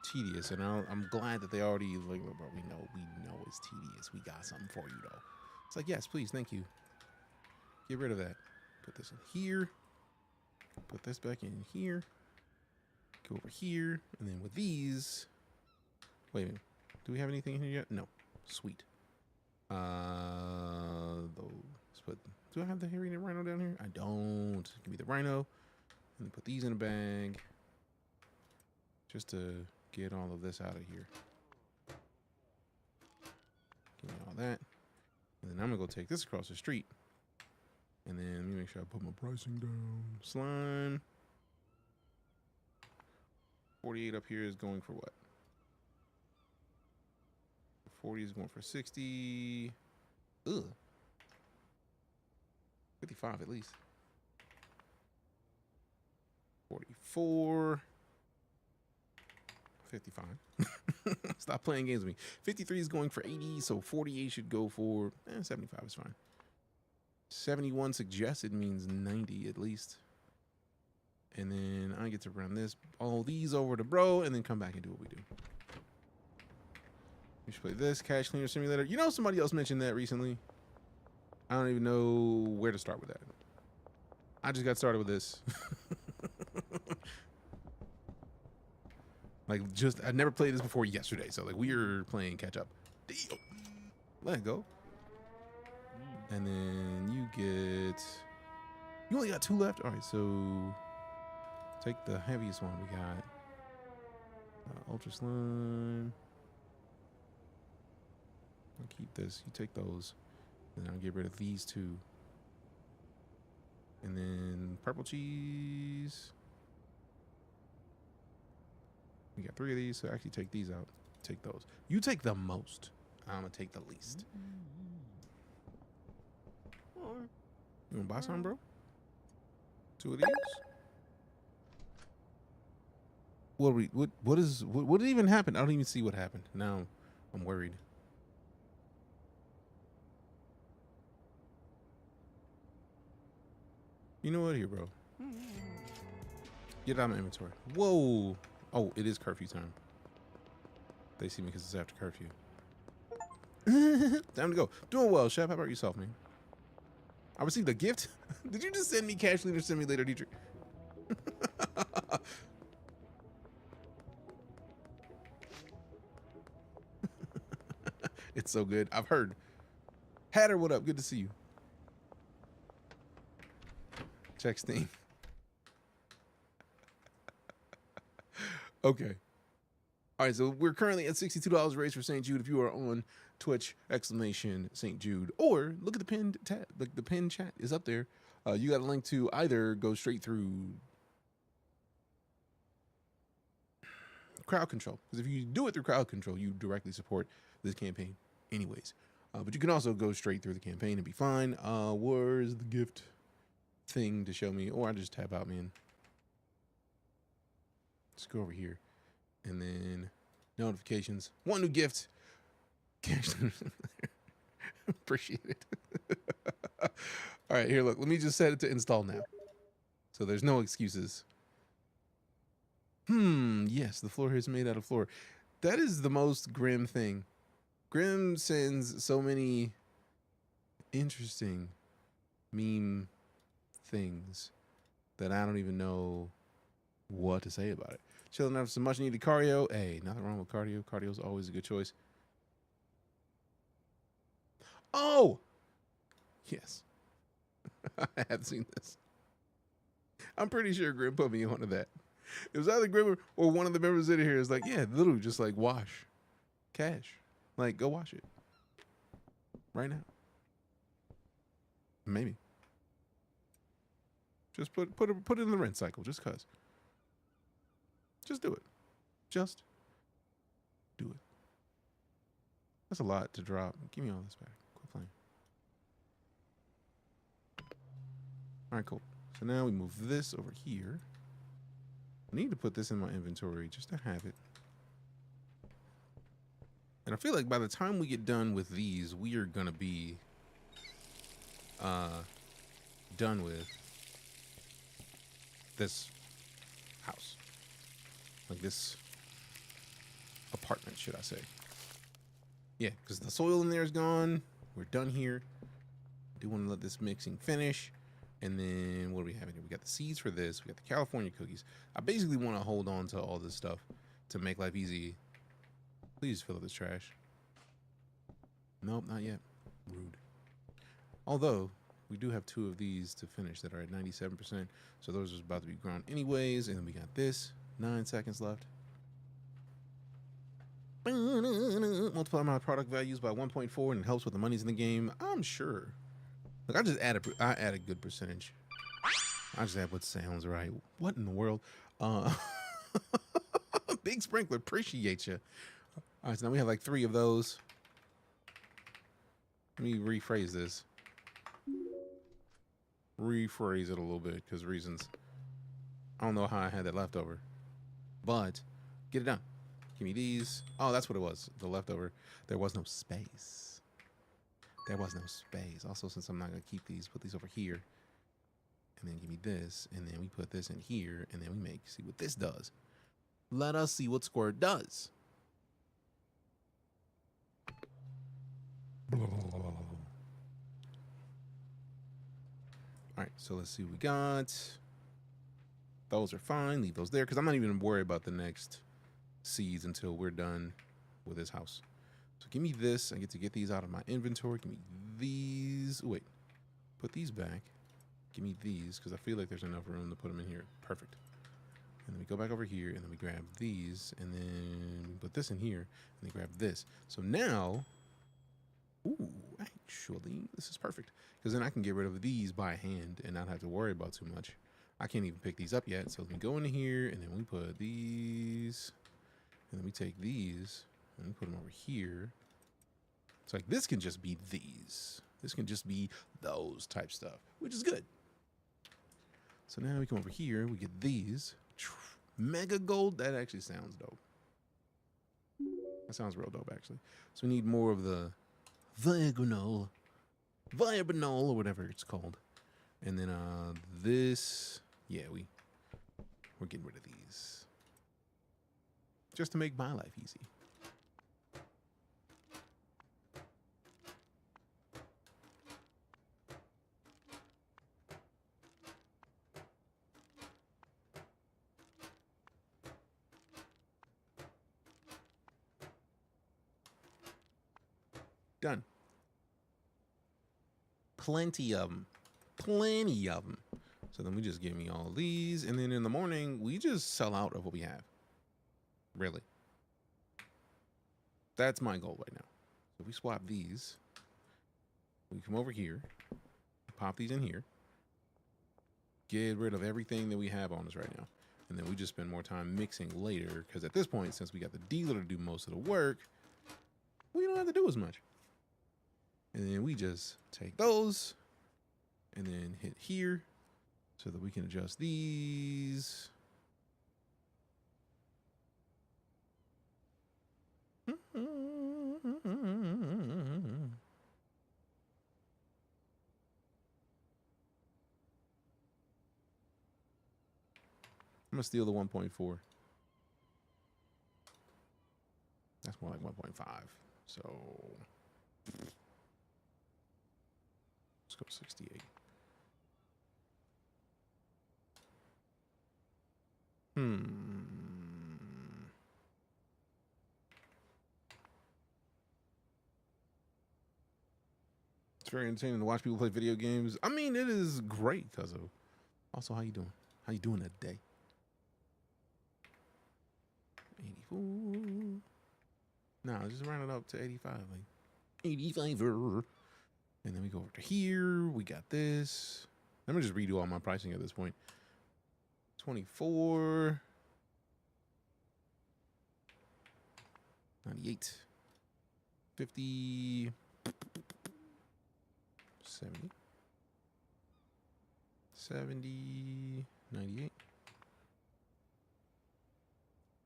tedious, and I'm glad that they already like, bro, we know it's tedious. We got something for you though. It's like, yes, please, thank you. Get rid of that. Put this in here. Put this back in here. Go over here, and then with these. Wait a minute. Do we have anything in here yet? No. Sweet. Do I have the hairy rhino down here? I don't. Give me the rhino, and then put these in a bag, just to get all of this out of here. Give me all that, and then I'm gonna go take this across the street, and then let me make sure I put my pricing down. Slime. 48 up here is going for what? 40 is going for 60. Ugh. 55 at least. 44. 55. Stop playing games with me. 53 is going for 80, so 48 should go for 75 is fine. 71 suggested means 90 at least. And then I get to run all these over to bro, and then come back and do what we do. We should play this Cash Cleaner Simulator. You know, somebody else mentioned that recently. I don't even know where to start with that. I just got started with this. I'd never played this before yesterday, so like we are playing catch up. Deal. Let it go. And then you only got 2 left. All right, so take the heaviest one we got. Ultra slime. I'll keep this. You take those. And I'll get rid of these 2. And then purple cheese. We got 3 of these, so actually take these out. Take those. You take the most. I'm gonna take the least. You wanna buy some, bro? 2 of these. What did even happen? I don't even see what happened. Now I'm worried. You know what? Here, bro. Get out of my inventory. Whoa. Oh, it is curfew time. They see me because it's after curfew. Time to go. Doing well, Chef. How about yourself, man? I received a gift. Did you just send me Cash Cleaner Simulator, Deejay? It's so good. I've heard. Hatter, what up? Good to see you. Check Steam. Okay. All right, so we're currently at $62 raised for St. Jude. If you are on Twitch, !St. Jude, or look at the pinned tab. The pinned chat is up there. You got a link to either go straight through crowd control, because if you do it through crowd control, you directly support this campaign anyways. But you can also go straight through the campaign and be fine. Where's the gift thing to show me? Or I just tap out, man. Let's go over here. And then notifications. 1 new gift. Appreciate it. All right, here, look. Let me just set it to install now. So there's no excuses. Yes, the floor here is made out of floor. That is the most Grim thing. Grim sends so many interesting meme things that I don't even know what to say about it. Chilling out for some much needed cardio. Hey, nothing wrong with cardio. Cardio is always a good choice. Oh, yes. I have seen this. I'm pretty sure Grim put me onto that. It was either Grim or one of the members in here is like, yeah, literally just like wash cash. Like, go wash it right now. Maybe. Just put it in the rinse cycle, just cause. Just do it. Just do it. That's a lot to drop. Give me all this back. Quit playing. All right, cool. So now we move this over here. I need to put this in my inventory just to have it. And I feel like by the time we get done with these, we are gonna be done with this house. Like this apartment, should I say. Yeah, because the soil in there is gone. We're done here. I do want to let this mixing finish. And then what do we have in here? We got the seeds for this. We got the California cookies. I basically want to hold on to all this stuff to make life easy. Please fill up this trash. Nope, not yet. Rude. Although, we do have 2 of these to finish that are at 97%. So those are about to be ground anyways. And then we got this. 9 seconds left. Multiply my product values by 1.4 and it helps with the monies in the game. I'm sure. Look, I add a good percentage. I just add what sounds right. What in the world? Big Sprinkler, appreciate you. All right, so now we have like 3 of those. Let me rephrase this. Rephrase it a little bit because reasons. I don't know how I had that leftover, but get it done. Give me these. Oh, that's what it was. The leftover. There was no space. There was no space. Also, since I'm not going to keep these, put these over here. And then give me this. And then we put this in here. And then we see what this does. Let us see what Squirt does. All right, so let's see what we got. Those are fine. Leave those there because I'm not even worried about the next seeds until we're done with this house. So give me this. I get to get these out of my inventory. Give me these. Wait, put these back. Give me these because I feel like there's enough room to put them in here. Perfect. And then we go back over here and then we grab these and then we put this in here and then grab this. So now, ooh, actually, this is perfect because then I can get rid of these by hand and not have to worry about too much. I can't even pick these up yet. So let me go into here and then we put these. And then we take these and we put them over here. It's like this can just be these. This can just be those type stuff, which is good. So now we come over here. We get these. Mega gold. That actually sounds dope. That sounds real dope, actually. So we need more of the viabinol, or whatever it's called. And then this. Yeah, we're getting rid of these. Just to make my life easy. Done. Plenty of them. Plenty of them. So then we just give me all these. And then in the morning, we just sell out of what we have. Really. That's my goal right now. So we swap these. We come over here. Pop these in here. Get rid of everything that we have on us right now. And then we just spend more time mixing later. Because at this point, since we got the dealer to do most of the work, we don't have to do as much. And then we just take those. And then hit here. So that we can adjust these. I'm gonna steal the 1.4. That's more like 1.5. So let's go 68. It's very entertaining to watch people play video games. I mean, it is great, cuzzo. Also, how you doing? How you doing today? 84. No, just round it up to 85. Like 85. And then we go over to here. We got this. Let me just redo all my pricing at this point. 24. 98. 50. 70. 70. 98.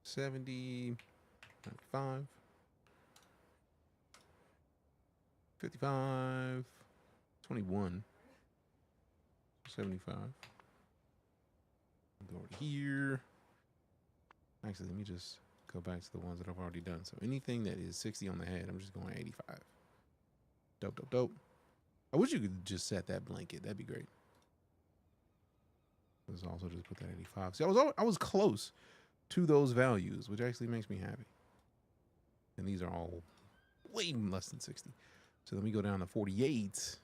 70. 95. 55. 21. 75. Go over to here. Actually, let me just go back to the ones that I've already done. So anything that is 60 on the head, I'm just going 85. Dope, dope, dope. I wish you could just set that blanket. That'd be great. Let's also just put that 85. See, I was close to those values, which actually makes me happy. And these are all way less than 60. So then we go down to 48,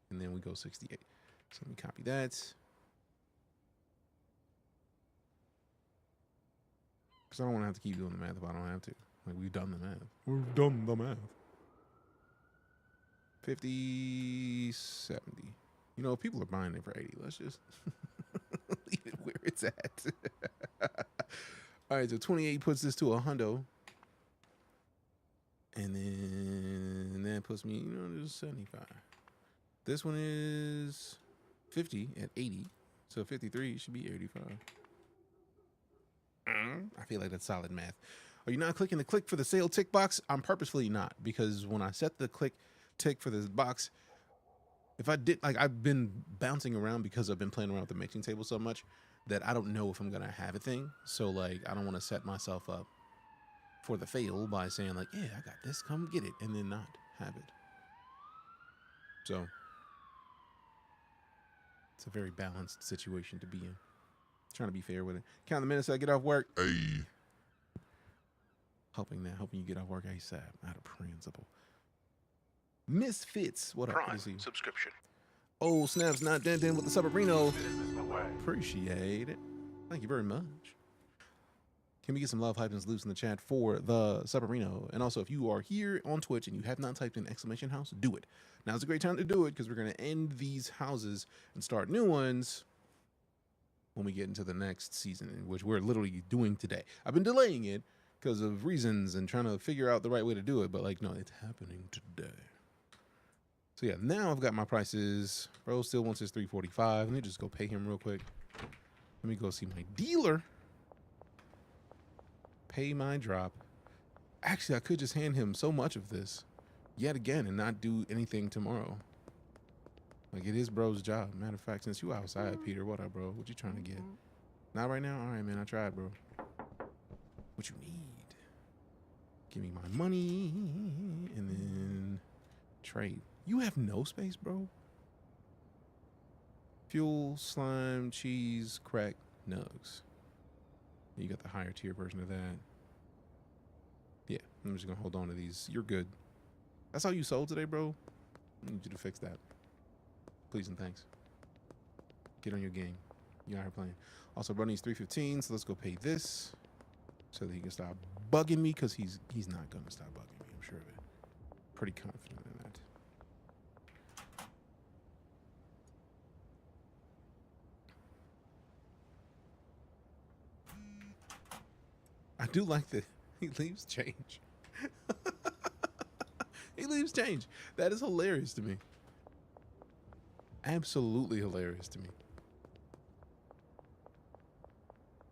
and then we go 68. So let me copy that. Because I don't want to have to keep doing the math if I don't have to. Like, we've done the math. We've done the math. 50, 70. You know, people are buying it for 80. Let's just leave it where it's at. All right, so 28 puts this to a hundo. And then that puts me, you know, just 75. This one is 50 at 80. So 53 should be 85. I feel like that's solid math. Are you not clicking the click for the sale tick box? I'm purposefully not, because when I set the click tick for this box, if I did, like, I've been bouncing around because I've been playing around with the mixing table so much that I don't know if I'm going to have a thing. So, like, I don't want to set myself up for the fail by saying, like, yeah, I got this, come get it, and then not have it. So it's a very balanced situation to be in. Trying to be fair with it. Count the minutes I get off work. Hey. Helping you get off work ASAP, out of principle. Misfits, what up? Prime subscription. Oh, snaps, not denting with the Submarino. Appreciate it. Thank you very much. Can we get some love hypens loose in the chat for the Submarino? And also, if you are here on Twitch and you have not typed in exclamation house, do it. Now's a great time to do it, because we're going to end these houses and start new ones when we get into the next season, which we're literally doing today. I've been delaying it because of reasons and trying to figure out the right way to do it, but, like, no, it's happening today. So yeah, now I've got my prices. Bro still wants his 345. Let me just go pay him real quick. Let me go see my dealer. Pay my drop. Actually, I could just hand him so much of this yet again and not do anything tomorrow. Like, it is bro's job. Matter of fact, since you outside, Peter, what up, bro? What you trying to get? Not right now? All right, man, I tried, bro. What you need? Give me my money and then trade. You have no space, bro. Fuel, slime, cheese, crack, nugs. You got the higher tier version of that. Yeah, I'm just gonna hold on to these. You're good. That's all you sold today, bro? I need you to fix that. Please and thanks. Get on your game. You out here playing. Also, bro needs 315, so let's go pay this so that he can stop bugging me, because he's not gonna stop bugging me, I'm sure of it. Pretty confident in that. I do like that he leaves change. He leaves change. That is hilarious to me. Absolutely hilarious to me.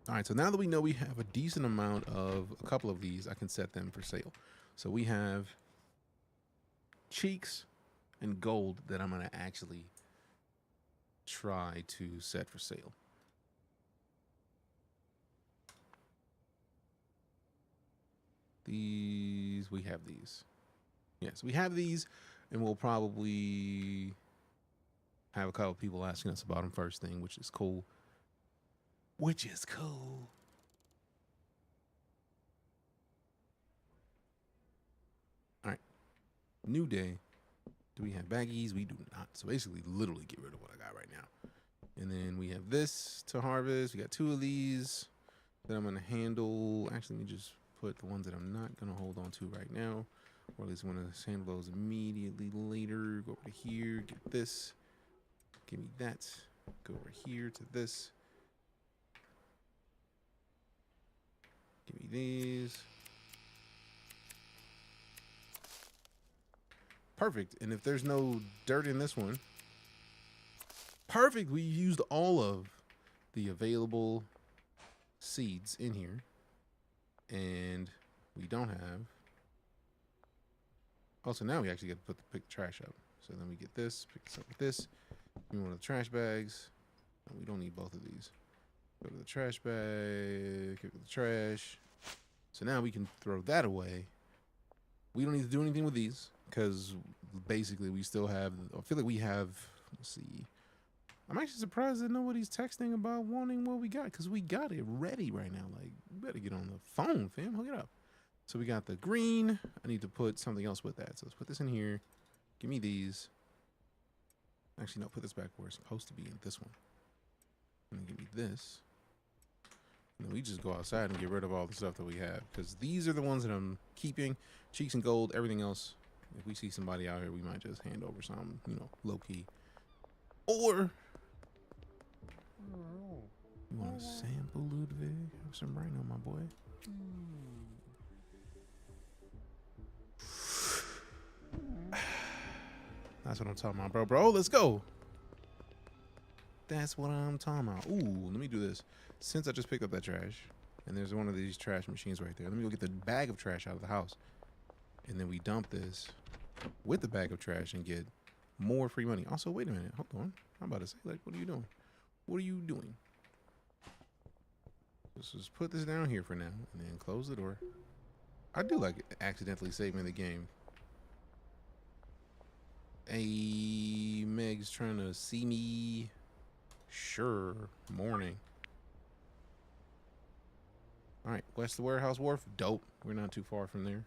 All right, so now that we know we have a decent amount of a couple of these, I can set them for sale. So we have cheeks and gold that I'm going to actually try to set for sale. These, we have these. Yes, we have these, and we'll probably have a couple of people asking us about them first thing, which is cool. Which is cool. All right. New day. Do we have baggies? We do not. So basically, literally get rid of what I got right now. And then we have this to harvest. We got 2 of these that I'm going to handle. Actually, let me just put the ones that I'm not going to hold on to right now. Or at least want to handle those immediately later. Go over to here. Get this. Give me that. Go over here to this. Give me these. Perfect. And if there's no dirt in this one, perfect. We used all of the available seeds in here. And we don't have. Also, now we actually get to pick the trash up. So then we get this, pick this up with this. Give me one of the trash bags. We don't need both of these. Go to the trash bag, give it the trash. So now we can throw that away. We don't need to do anything with these because basically we still have, I feel like we have, let's see. I'm actually surprised that nobody's texting about wanting what we got because we got it ready right now. Like, you better get on the phone, fam. Hook it up. So we got the green. I need to put something else with that. So let's put this in here. Give me these. Actually, no, put this back where it's supposed to be in this one. And then give me this. And then we just go outside and get rid of all the stuff that we have because these are the ones that I'm keeping. Cheeks and gold, everything else. If we see somebody out here, we might just hand over some, you know, low key. Or you want a sample, Ludwig? Have some rhino, my boy. That's what I'm talking about, bro. Let's go. That's what I'm talking about. Ooh, let me do this. Since I just picked up that trash, and there's one of these trash machines right there, let me go get the bag of trash out of the house. And then we dump this with the bag of trash and get more free money. Also, wait a minute. Hold on. I'm about to say, like, what are you doing? What are you doing? Let's just put this down here for now and then close the door. I do like accidentally saving the game. Hey, Meg's trying to see me. Sure. Morning. All right. West of the Warehouse Wharf. Dope. We're not too far from there.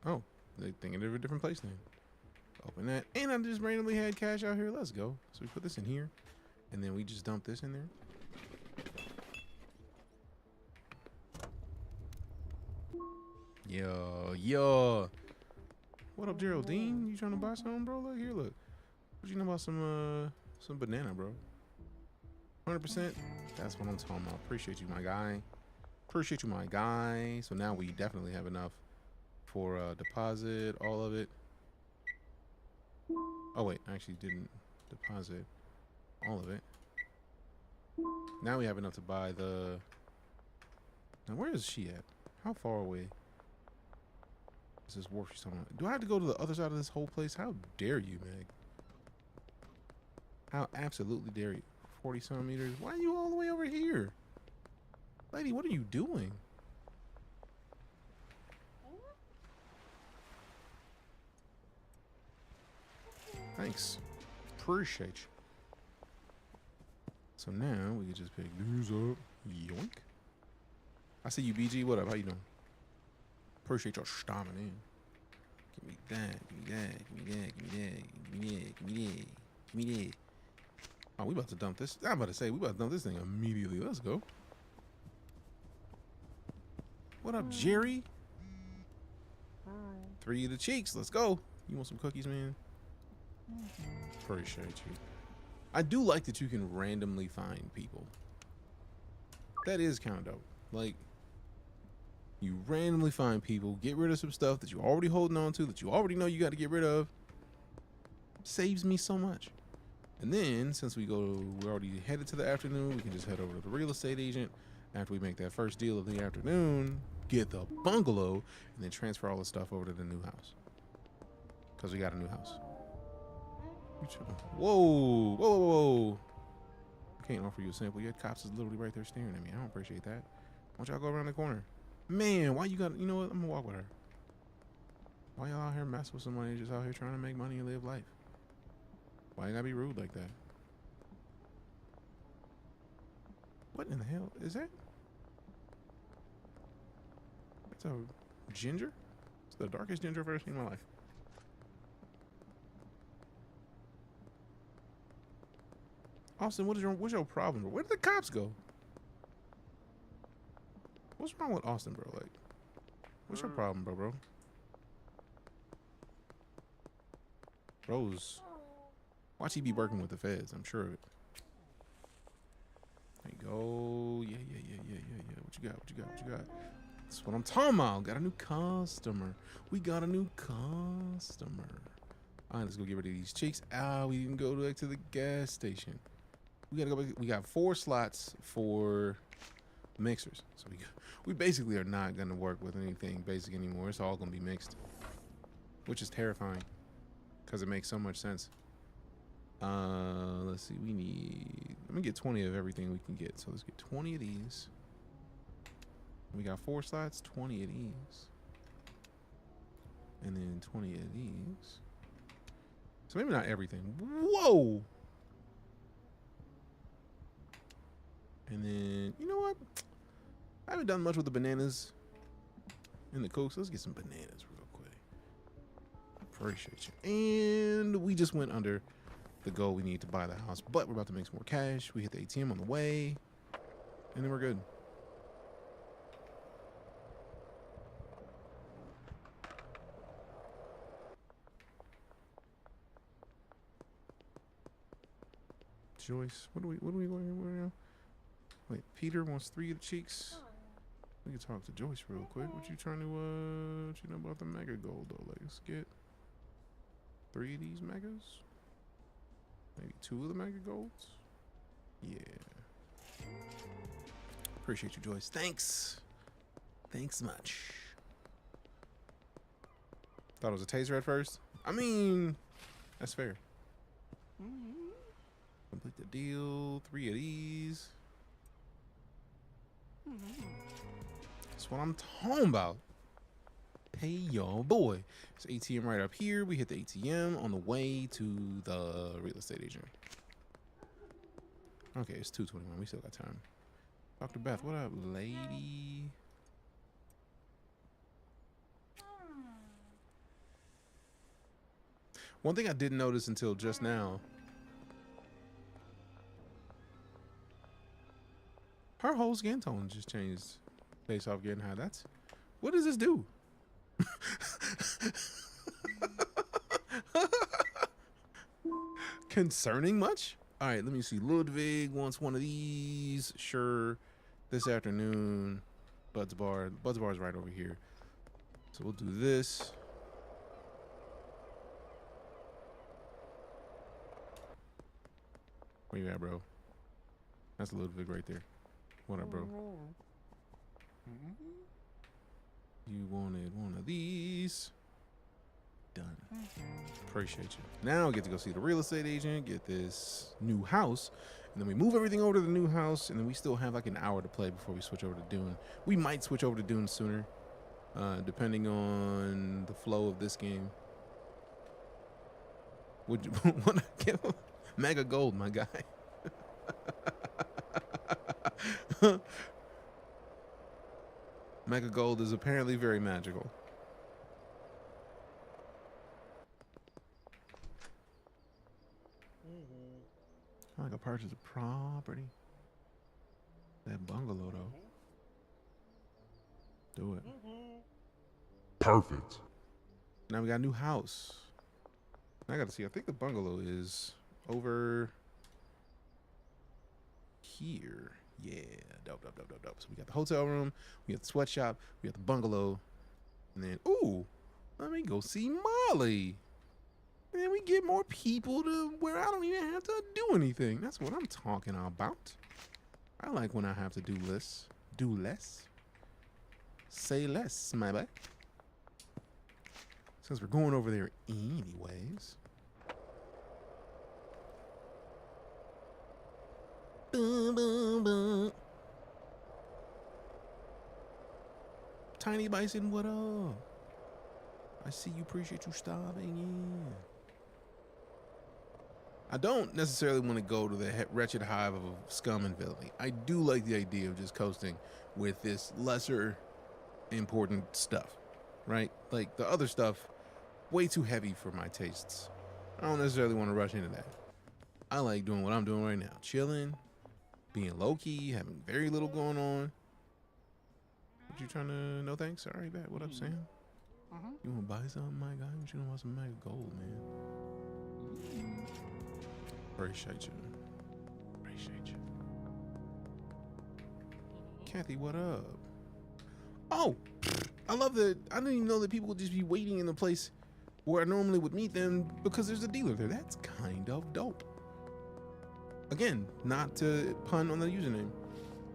Oh, they're thinking of a different place then. Open that. And I just randomly had cash out here. Let's go. So we put this in here. And then we just dump this in there. Yo. What up, Geraldine? You trying to buy something, bro? Look here, look. What you know about some banana, bro? 100%. That's what I'm talking about. Appreciate you, my guy. Appreciate you, my guy. So now we definitely have enough for deposit all of it. Oh wait, I actually didn't deposit all of it. Now we have enough to buy the. Now where is she at? How far away is this wharf she's talking about? Do I have to go to the other side of this whole place? How dare you, Meg? How absolutely dare you? 40-some meters. Why are you all the way over here? Lady, what are you doing? Thanks. Appreciate you. So now we can just pick these up. Yoink. I see you, BG. What up? How you doing? Appreciate your stomping in. Give me that. Give me that. Give me that. Give me that. Give me that. Give me that. Give me that. Oh, we about to dump this. I'm about to say we about to dump this thing immediately. Let's go. What up, Jerry? 3 of the cheeks. Let's go. You want some cookies, man? Appreciate you. I do like that you can randomly find people. That is kind of dope. Like, you randomly find people, get rid of some stuff that you're already holding on to, that you already know you got to get rid of. Saves me so much. And then, since we're already headed to the afternoon, we can just head over to the real estate agent after we make that first deal of the afternoon, get the bungalow, and then transfer all the stuff over to the new house. Because we got a new house. Whoa, whoa, whoa, whoa. I can't offer you a sample yet. Cops is literally right there staring at me. I don't appreciate that. Why don't y'all go around the corner? Man, why you got, you know what? I'm gonna walk with her. Why y'all out here mess with somebody just out here trying to make money and live life? Why you gotta be rude like that? What in the hell is that? That's a ginger? It's the darkest ginger I've ever seen in my life. Austin, what's your problem, bro? Where did the cops go? What's wrong with Austin, bro? Like, what's your problem, bro? Bro's, watch he be working with the feds. I'm sure of it. There you go. Yeah. What you got? That's what I'm talking about. Got a new customer. We got a new customer. All right, let's go get rid of these cheeks. We didn't go back to the gas station. We gotta go back. We got 4 slots for mixers. So we basically are not gonna work with anything basic anymore. It's all gonna be mixed, which is terrifying because it makes so much sense. Let's see. Let me get 20 of everything we can get. So let's get 20 of these. We got 4 slots, 20 of these. And then 20 of these. So maybe not everything. Whoa! And then, you know what? I haven't done much with the bananas and the Cokes. Let's get some bananas real quick. Appreciate you. And we just went under the goal we need to buy the house, but we're about to make some more cash. We hit the ATM on the way, and then we're good. Joyce, what are we going here now? Wait, Peter wants 3 of the cheeks. We can talk to Joyce real quick. What you trying to what you know about the mega gold though? Like, let's get 3 of these megas. Maybe 2 of the mega golds. Yeah. Appreciate you, Joyce. Thanks. Thanks much. Thought it was a taser at first. I mean, that's fair. Complete the deal. 3 of these. That's what I'm talking about. Pay your boy. There's ATM right up here. We hit the ATM on the way to the real estate agent. Okay, it's 2:21. We still got time. Dr. Beth, what up, lady? One thing I didn't notice until just now. Her whole skin tone just changed based off getting high. That's, what does this do? Concerning much? All right, let me see. Ludwig wants one of these. Sure. This afternoon. Bud's Bar. Bud's Bar is right over here. So we'll do this. Where you at, bro? That's Ludwig right there. What up, bro? You wanted one of these. Done. Appreciate you. Now I get to go see the real estate agent, get this new house, and then we move everything over to the new house, and then we still have like an hour to play before we switch over to Dune. We might switch over to Dune sooner, depending on the flow of this game. Would you want to give him mega gold, my guy? Mega gold is apparently very magical. I like a purchase of property. That bungalow though. Do it. Perfect. Now we got a new house. I gotta see. I think the bungalow is over here. Yeah, dope. So we got the hotel room, we got the sweatshop, we got the bungalow, and then, ooh, let me go see Molly. And then we get more people to where I don't even have to do anything. That's what I'm talking about. I like when I have to do less. Do less. Say less, my boy. Since we're going over there anyways. Boom, boom, boom. Tiny Bison, what up? I see you. Appreciate you stopping in. I don't necessarily want to go to the wretched hive of scum and villainy. I do like the idea of just coasting with this lesser important stuff, right? Like the other stuff, way too heavy for my tastes. I don't necessarily want to rush into that. I like doing what I'm doing right now. Chilling, being low-key, having very little going on. What you trying to, no thanks? All right, bet. What up, Sam? You want to buy something, my guy? What you know about some mega gold, man? Appreciate you. Appreciate you. Kathy, what up? Oh, I love that. I didn't even know that people would just be waiting in the place where I normally would meet them because there's a dealer there. That's kind of dope. Again, not to pun on the username,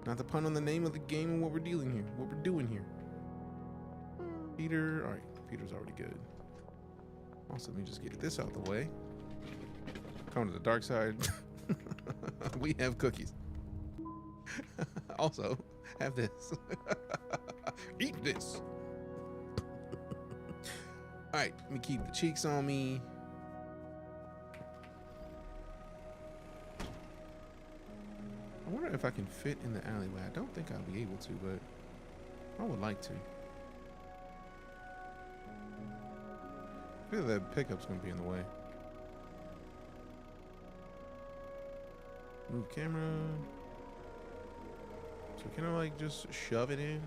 not to pun on the name of the game and what we're dealing here, what we're doing here. Peter, all right, Peter's already good. Also, let me just get this out the way. Come to the dark side. We have cookies. Also, have this. Eat this. All right, let me keep the cheeks on me. I wonder if I can fit in the alleyway. I don't think I'll be able to, but I would like to. I feel that pickup's gonna be in the way. Move camera. So can I like just shove it in?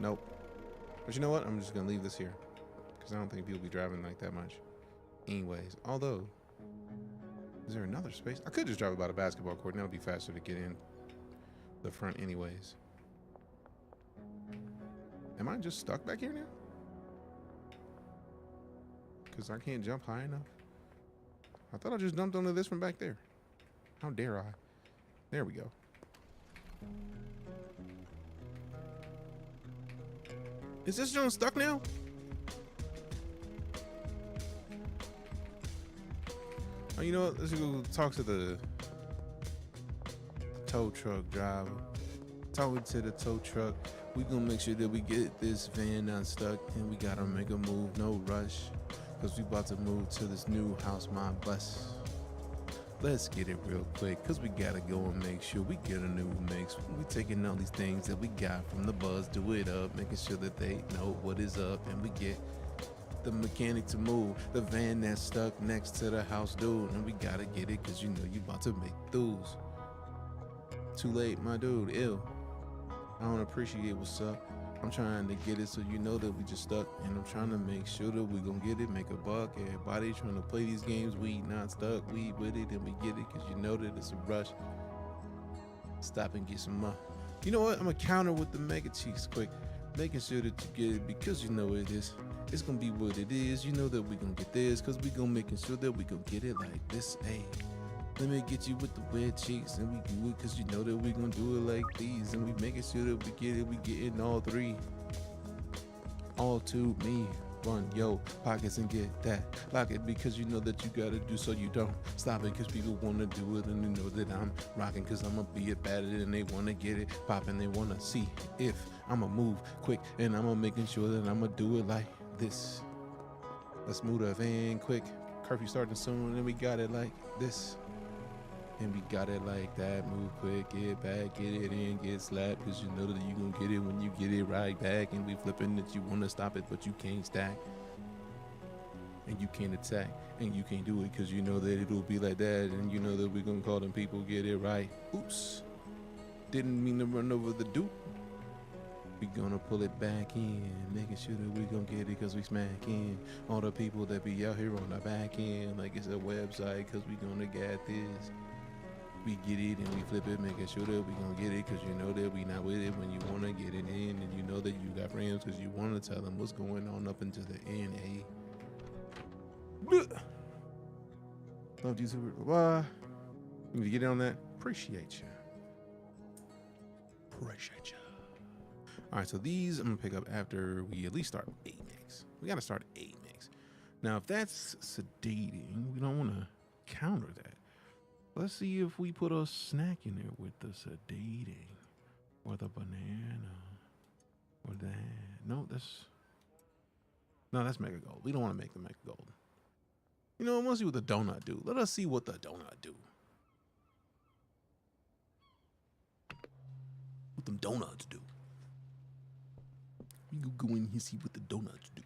Nope. But you know what? I'm just gonna leave this here because I don't think people be driving like that much. Anyways, although, is there another space? I could just drive about a basketball court and that would be faster to get in the front anyways. Am I just stuck back here now? Because I can't jump high enough. I thought I just dumped onto this from back there. How dare I? There we go. Is this joint stuck now? Oh, you know what? Let's go talk to the tow truck driver. Talking to the tow truck. We gonna make sure that we get this van unstuck, and we gotta make a move, no rush, cause we about to move to this new house, my bless. Let's get it real quick, cause we gotta go and make sure we get a new mix. We taking all these things that we got from the buzz, do it up, making sure that they know what is up, and we get the mechanic to move the van that's stuck next to the house, dude. And we gotta get it, cause you know you about to make those. Too late, my dude, ill. I don't appreciate what's up. I'm trying to get it so you know that we just stuck, and I'm trying to make sure that we gonna get it, make a buck. Everybody trying to play these games, we not stuck, we with it, and we get it, cause you know that it's a rush. Stop and get some you know what? I'm gonna counter with the mega cheeks quick, making sure that you get it, because you know it is. It's gonna be what it is. You know that we gonna get this, cause we gonna making sure that we gonna get it like this. Hey, let me get you with the wet cheeks, and we do it cause you know that we gonna do it like these, and we making sure that we get it, we getting all three. All to me. Run yo pockets and get that. Lock it because you know that you gotta do so you don't stop it, cause people wanna do it and they know that I'm rocking, cause I'ma be it better and they wanna get it poppin'. They wanna see if I'ma move quick, and I'ma making sure that I'ma do it like this. Let's move the van quick. Curfew starting soon, and we got it like this. And we got it like that. Move quick, get back, get it in, get slapped, cause you know that you gonna get it when you get it right back. And we flipping that you wanna stop it, but you can't stack. And you can't attack, and you can't do it, cause you know that it'll be like that. And you know that we gonna call them people, get it right. Oops, didn't mean to run over the dude. We gonna pull it back in, making sure that we gonna get it, cause we smack in all the people that be out here on the back end like it's a website, cause we gonna get this. We get it and we flip it, making sure that we gonna get it, cause you know that we not with it when you wanna get it in, and you know that you got friends cause you wanna tell them what's going on up until the end. Love you, super. Bye. You need to get in on that. Appreciate you. Appreciate you. All right, so these I'm gonna pick up after we at least start a mix. We gotta start a mix. Now, if that's sedating, we don't wanna counter that. Let's see if we put a snack in there with the sedating, or the banana, or that. No, that's mega gold. We don't want to make the mega gold. You know, I want to see what the donut do. Let us see what the donut do. What them donuts do. We go in here see what the donuts do.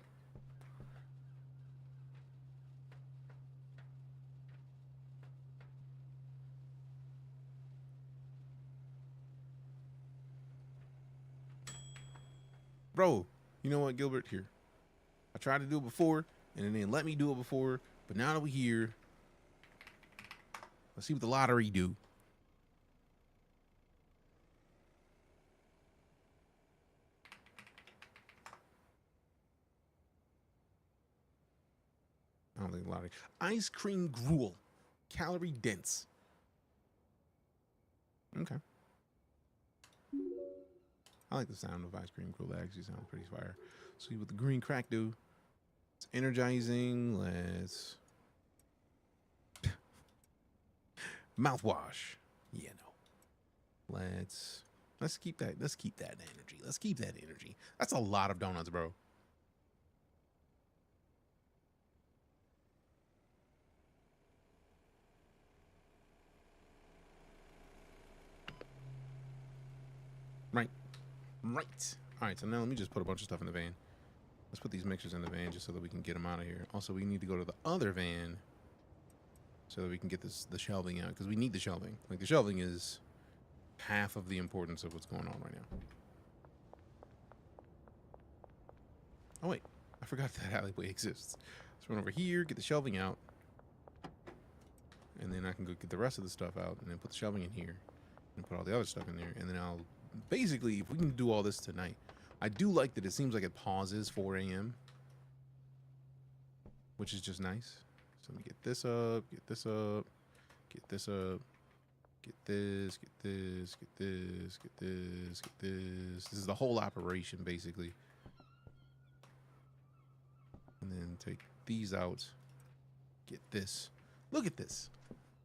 Bro, you know what, Gilbert? Here. I tried to do it before, and it didn't let me do it before, but now that we're here, let's see what the lottery do. I don't think lottery. Ice cream gruel. Calorie dense. Okay. I like the sound of ice cream gruel. That actually sounds pretty fire. See what the green crack do. It's energizing. Let's mouthwash. Yeah, no. Let's keep that. Let's keep that energy. Let's keep that energy. That's a lot of donuts, bro. Right. All right, so now let me just put a bunch of stuff in the van. Let's put these mixers in the van just so that we can get them out of here. Also, we need to go to the other van so that we can get the shelving out, because we need the shelving. Like, the shelving is half of the importance of what's going on right now. Oh, wait. I forgot that alleyway exists. Let's run over here, get the shelving out, and then I can go get the rest of the stuff out and then put the shelving in here and put all the other stuff in there, and then I'll... Basically, if we can do all this tonight, I do like that it seems like it pauses 4 a.m., which is just nice. So let me get this up, get this up, get this up, get this, get this, get this, get this, get this. This is the whole operation, basically. And then take these out, get this. Look at this.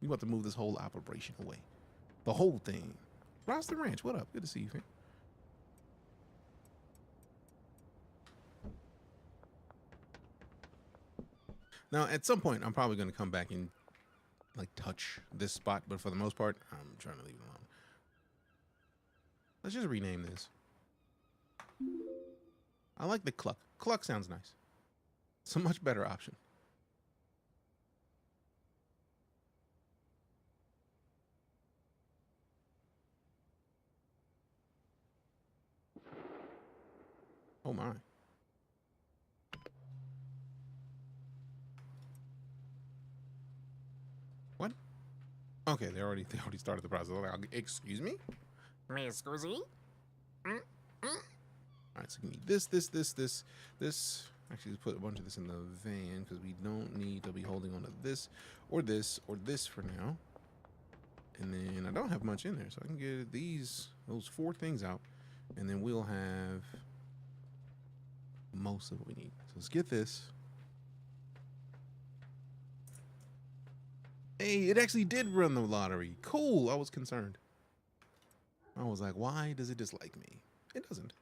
We about to move this whole operation away. The whole thing. Roston Ranch, what up? Good to see you, fam. Now, at some point, I'm probably going to come back and, like, touch this spot. But for the most part, I'm trying to leave it alone. Let's just rename this. I like the cluck. Cluck sounds nice. It's a much better option. Oh my. What? Okay, they already started the process. Like, excuse me? Excuse me? Alright, so give me this. Actually, let's put a bunch of this in the van because we don't need to be holding on to this or this or this for now. And then I don't have much in there, so I can get those 4 things out, and then we'll have most of what we need. So let's get this. Hey, it actually did run the lottery. Cool. I was concerned. I was like, why does it dislike me? It doesn't.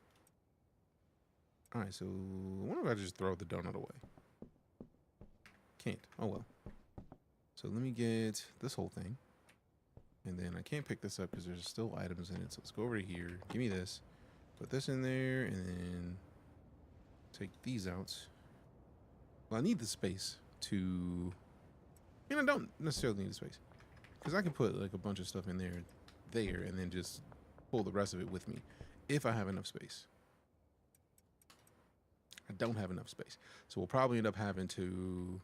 All right, so I wonder if I just throw the donut away. Can't. Oh, well. So let me get this whole thing. And then I can't pick this up because there's still items in it. So let's go over to here. Give me this. Put this in there and then take these out. Well, I need the space to... I don't necessarily need the space. Because I can put like a bunch of stuff in there, and then just pull the rest of it with me. If I have enough space. I don't have enough space. So we'll probably end up having to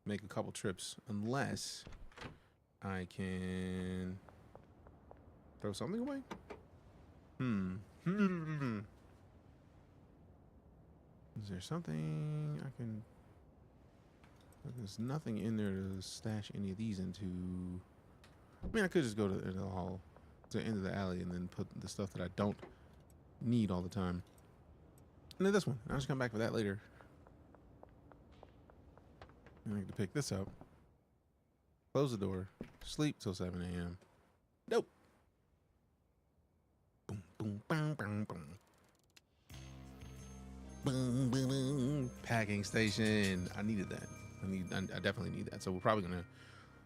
make a couple trips unless I can throw something away. Is there something I can... There's nothing in there to stash any of these into. I mean, I could just go to the hall, to the end of the alley, and then put the stuff that I don't need all the time. And then this one. I'll just come back for that later. And I get to pick this up. Close the door. Sleep till 7 a.m. Nope. Boom, boom, boom, boom, boom. Boom, boom, boom. Packing station. I needed that. I definitely need that. So we're probably gonna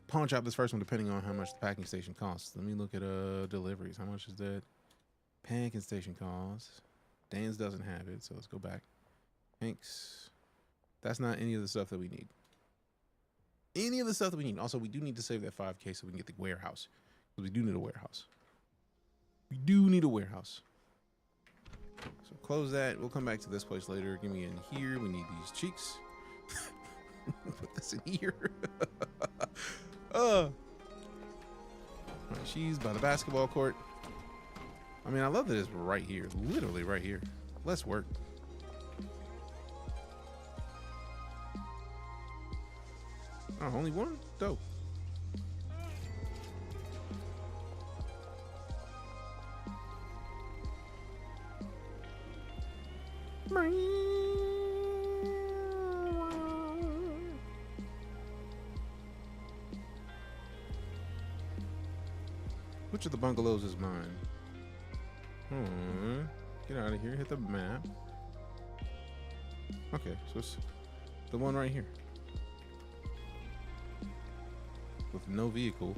punch out this first one depending on how much the packing station costs. Let me look at deliveries. How much is that packing station costs? Dan's doesn't have it, so let's go back. Hanks. That's not any of the stuff that we need. Any of the stuff that we need. Also, we do need to save that 5K so we can get the warehouse. Because we do need a warehouse. We do need a warehouse. So close that. We'll come back to this place later. Give me in here. We need these cheeks. Put this in here. Right, she's by the basketball court. I mean, I love that it's right here. Literally right here. Let's work. Oh, only one? Dope. Which of the bungalows is mine? Get out of here. Hit the map. Okay, so it's the one right here. With no vehicle.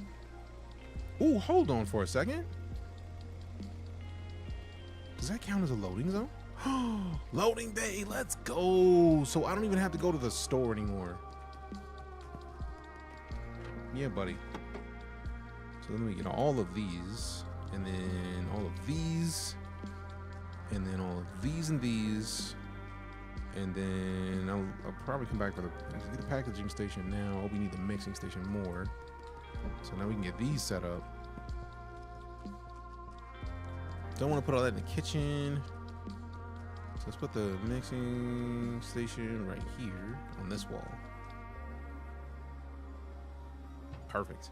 Ooh, hold on for a second. Does that count as a loading zone? Loading bay, let's go. So I don't even have to go to the store anymore. Yeah, buddy. So then we get all of these, and then all of these, and then all of these and these, and then I'll probably come back for get the packaging station now. Oh, we need the mixing station more. So now we can get these set up. Don't want to put all that in the kitchen. So let's put the mixing station right here on this wall. Perfect.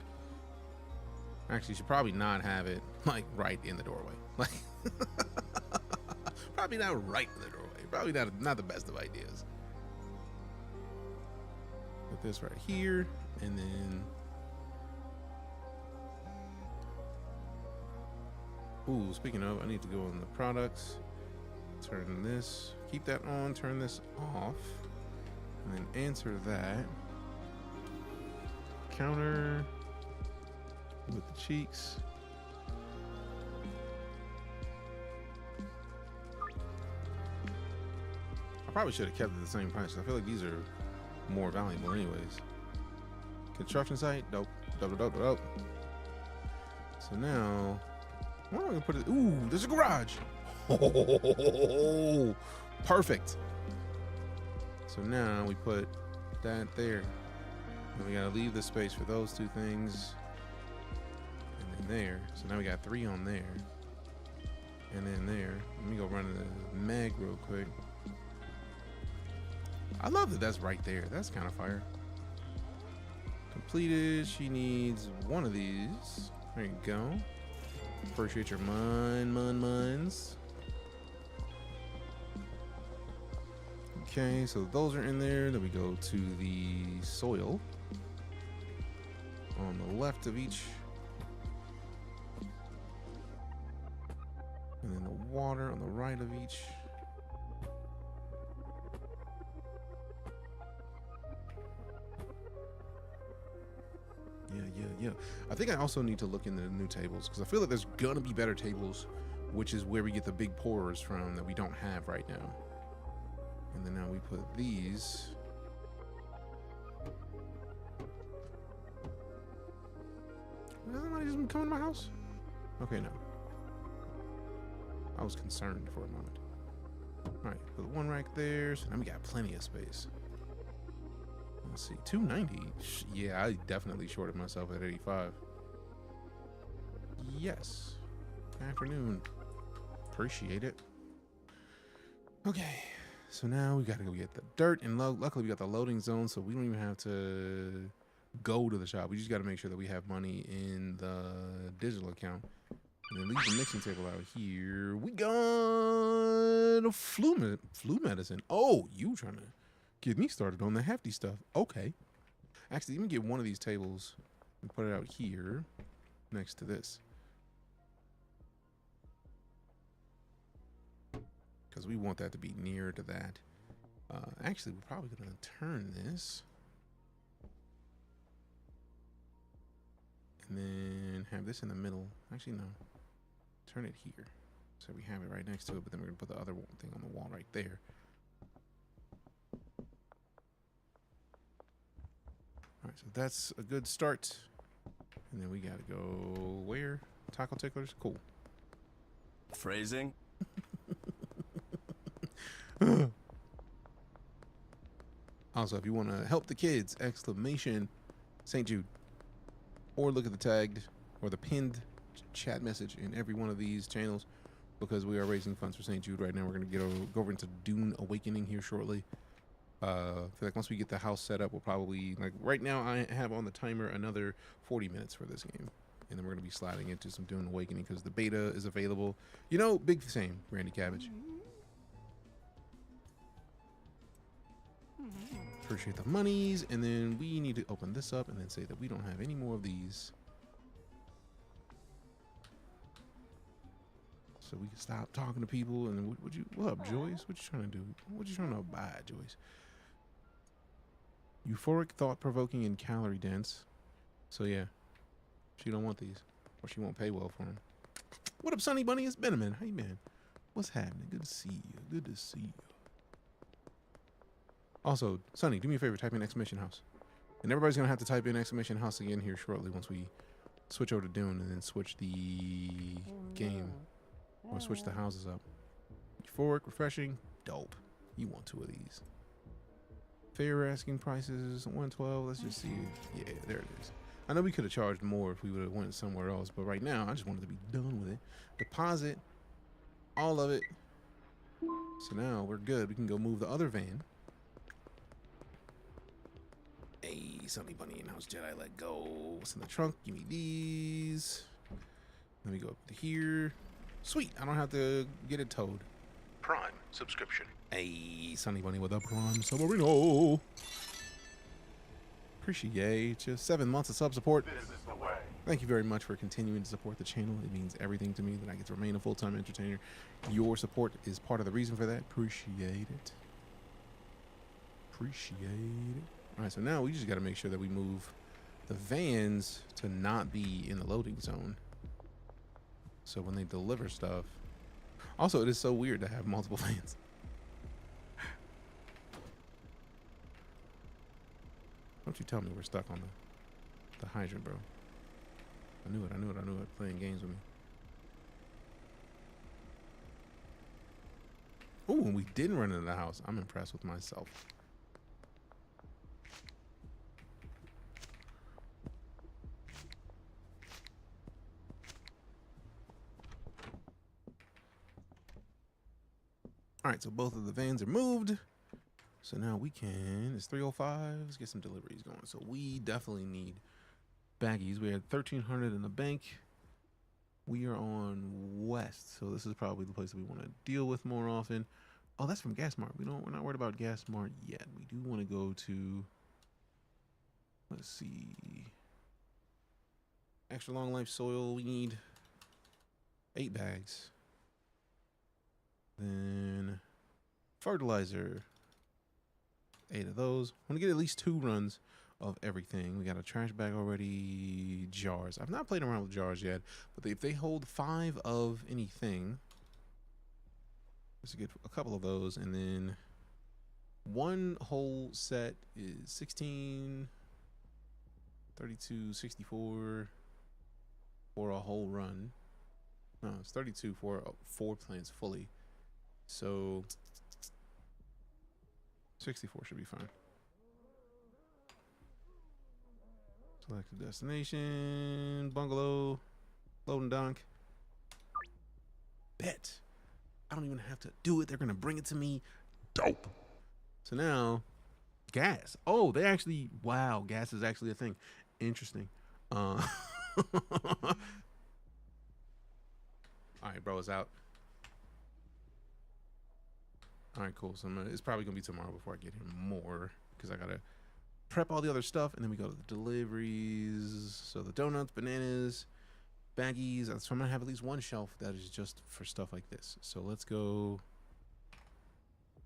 Actually, you should probably not have it like right in the doorway. Like, probably not right in the doorway. Probably not the best of ideas. Put this right here, and then. Ooh, speaking of, I need to go on the products. Turn this. Keep that on. Turn this off, and then answer that. Counter. With the cheeks. I probably should have kept it the same price. I feel like these are more valuable anyways. Construction site, dope. Dope. So now, where am I gonna put it? Ooh, there's a garage. Oh, perfect. So now we put that there. And we gotta leave the space for those two things. There, so now we got 3 on there, and then there. Let me go run the mag real quick. I love that that's right there. That's kind of fire. Completed. She needs one of these. There you go. Appreciate your mines. Okay, so those are in there. Then we go to the soil on the left of each. And then the water on the right of each. Yeah. I think I also need to look into the new tables because I feel like there's gonna be better tables, which is where we get the big pourers from that we don't have right now. And then now we put these. Is somebody just coming to my house? Okay, no. I was concerned for a moment. All right, put one right there. So now we got plenty of space. Let's see, 290. Yeah, I definitely shorted myself at 85. Yes. Afternoon. Appreciate it. Okay, so now we got to go get the dirt, and luckily we got the loading zone, so we don't even have to go to the shop. We just got to make sure that we have money in the digital account. And then leave the mixing table out here. We got a flu medicine. Oh, you trying to get me started on the hefty stuff. Okay. Actually, let me get one of these tables and put it out here next to this. Because we want that to be near to that. Actually, we're probably going to turn this. And then have this in the middle. Actually, no. Turn it here. So we have it right next to it, but then we're going to put the other thing on the wall right there. All right, so that's a good start. And then we got to go where? Taco ticklers? Cool. Phrasing? Also, if you want to help the kids, exclamation St. Jude. Or look at the tagged or the pinned chat message in every one of these channels, because we are raising funds for St. Jude right now. We're going to go over into DuneAwakening here shortly. I feel like once we get the house set up, we'll probably, like right now I have on the timer another 40 minutes for this game. And then we're going to be sliding into some DuneAwakening because the beta is available. You know, big same, Randy Cabbage. Appreciate the monies. And then we need to open this up and then say that we don't have any more of these. So we can stop talking to people. And what up, Joyce? What you trying to do? What you trying to buy, Joyce? Euphoric, thought-provoking, and calorie dense. So yeah, she don't want these, or she won't pay well for them. What up, Sunny Bunny? It's Benjamin. How you been? What's happening? Good to see you. Good to see you. Also, Sunny, do me a favor. Type in exclamation house. And everybody's going to have to type in exclamation house again here shortly once we switch over to Dune and then switch the game. Or switch the houses up. Euphoric, refreshing, dope. You want 2 of these. Fair asking prices, 112. Let's just see. Yeah, there it is. I know we could have charged more if we would have went somewhere else, but right now I just wanted to be done with it. Deposit all of it. So now we're good. We can go move the other van. Hey, Sunny Bunny and House Jedi, let go. What's in the trunk? Give me these. Let me go up to here. Sweet, I don't have to get it towed. Prime subscription. Hey, Sunny Bunny with a Prime Submarino. Appreciate you. 7 months of sub support. This is the way. Thank you very much for continuing to support the channel. It means everything to me that I get to remain a full-time entertainer. Your support is part of the reason for that. Appreciate it. Appreciate it. All right, so now we just got to make sure that we move the vans to not be in the loading zone. So when they deliver stuff. Also, it is so weird to have multiple vans. Don't you tell me we're stuck on the hydrant, bro. I knew it, playing games with me. Ooh, and we didn't run into the house. I'm impressed with myself. All right, so both of the vans are moved. So now we can, it's 3:05, let's get some deliveries going. So we definitely need baggies. We had 1,300 in the bank. We are on West, so this is probably the place that we want to deal with more often. Oh, that's from Gas Mart. We're not worried about Gas Mart yet. We do want to go to, let's see, extra long life soil. We need 8 bags. Then fertilizer, 8 of those. I want to get at least 2 runs of everything. We got a trash bag already. Jars. I've not played around with jars yet, but if they hold 5 of anything, let's get a couple of those, and then 1 whole set is 16, 32, 64 for a whole run. No, it's 32 for 4 plants fully. So 64 should be fine. Select a destination, bungalow, load and dunk. Bet. I don't even have to do it. They're going to bring it to me. Dope. So now, gas. Oh, they actually, wow, gas is actually a thing. Interesting. All right, bro, it's out. All right, cool. So it's probably going to be tomorrow before I get him more, because I got to prep all the other stuff, and then we go to the deliveries. So the donuts, bananas, baggies. So I'm going to have at least 1 shelf that is just for stuff like this. So let's go.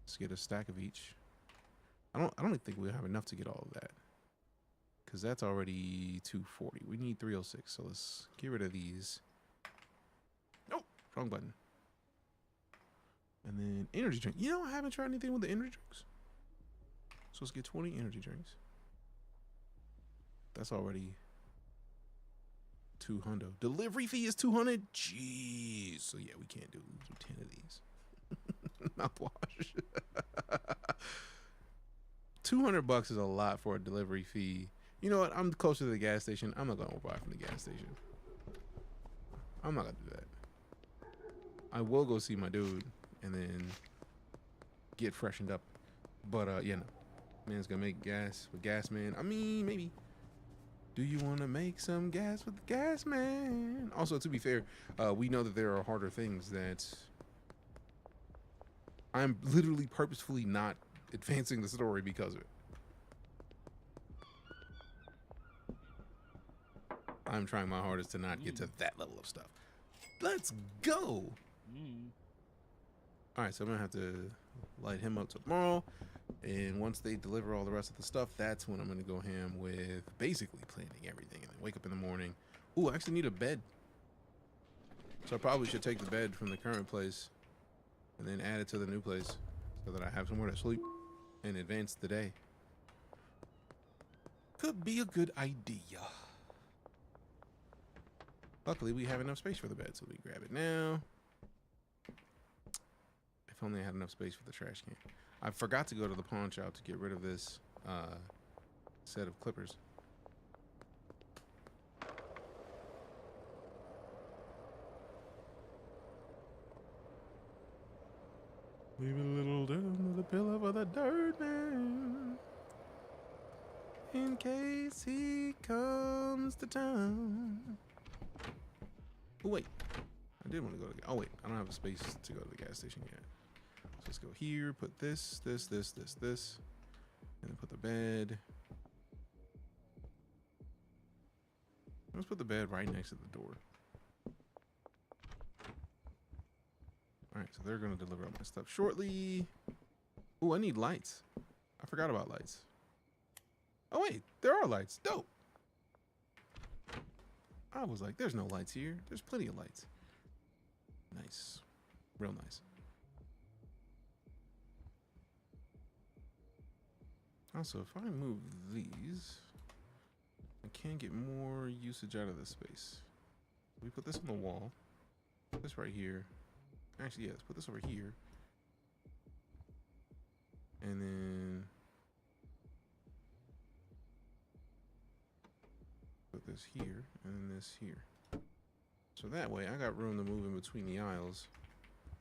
Let's get a stack of each. I don't think we'll have enough to get all of that, because that's already 240. We need 306. So let's get rid of these. Oh, wrong button. And then energy drink. You know, I haven't tried anything with the energy drinks. So let's get 20 energy drinks. That's already 200. Delivery fee is 200. Jeez. So yeah, we can't do 10 of these. Mouthwash. $200 is a lot for a delivery fee. You know what? I'm closer to the gas station. I'm not gonna buy from the gas station. I'm not gonna do that. I will go see my dude and then get freshened up. But yeah, no. Man's gonna make gas with Gas Man. I mean, maybe. Do you want to make some gas with the Gas Man? Also, to be fair, we know that there are harder things that I'm literally purposefully not advancing the story because of it. I'm trying my hardest to not get to that level of stuff. Let's go. All right, so I'm gonna have to light him up tomorrow, and once they deliver all the rest of the stuff, that's when I'm gonna go ham with basically planning everything, and then wake up in the morning. Ooh, I actually need a bed, so I probably should take the bed from the current place and then add it to the new place so that I have somewhere to sleep and advance the day. Could be a good idea. Luckily, we have enough space for the bed, so we grab it now. If only I had enough space for the trash can. I forgot to go to the pawn shop to get rid of this set of clippers. Leave a little down to the pillow for the dirt man, in case he comes to town. Oh wait, I did want to go to. Oh wait, I don't have a space to go to the gas station yet. So let's go here. Put this, and then put the bed. Let's put the bed right next to the door. All right, so they're gonna deliver all my stuff shortly. Oh, I need lights. I forgot about lights. Oh wait, there are lights. Dope. I was like, there's no lights here. There's plenty of lights. Nice. Real nice. Also, if I move these, I can get more usage out of this space. We put this on the wall. Put this right here. Actually, yeah, let's put this over here. And then put this here and then this here. So that way I got room to move in between the aisles.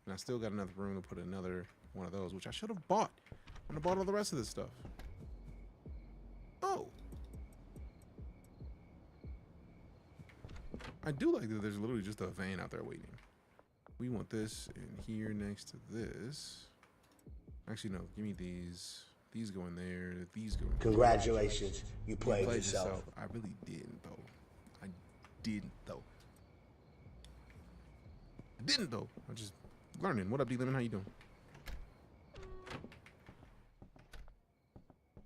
And I still got enough room to put another one of those, which I should have bought when I bought all the rest of this stuff. Oh. I do like that there's literally just a van out there waiting. We want this in here next to this. Actually, no, give me these. These go in there. These go in there. Congratulations, you played yourself. I really didn't, though. I didn't, though. I'm just learning. What up, D-Lemon? How you doing?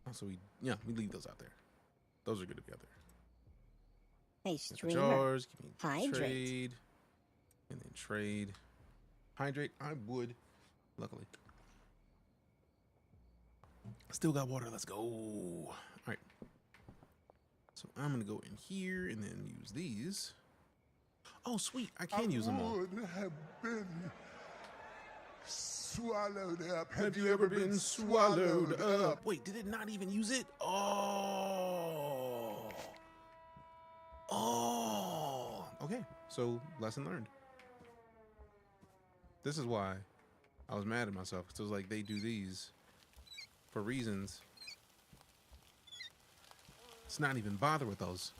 Also, we leave those out there. Those are good to be out there. Hey, streamer. Jars. Give me Hydrate. trade. And then trade. Hydrate. I would. Luckily. I still got water. Let's go. All right. So I'm going to go in here and then use these. Oh, sweet. I can use them all. Would have been swallowed up. Have you ever been swallowed up? Wait, did it not even use it? Oh. Oh. Okay. So, lesson learned. This is why I was mad at myself. Because it was like, they do these for reasons. Let's not even bother with those.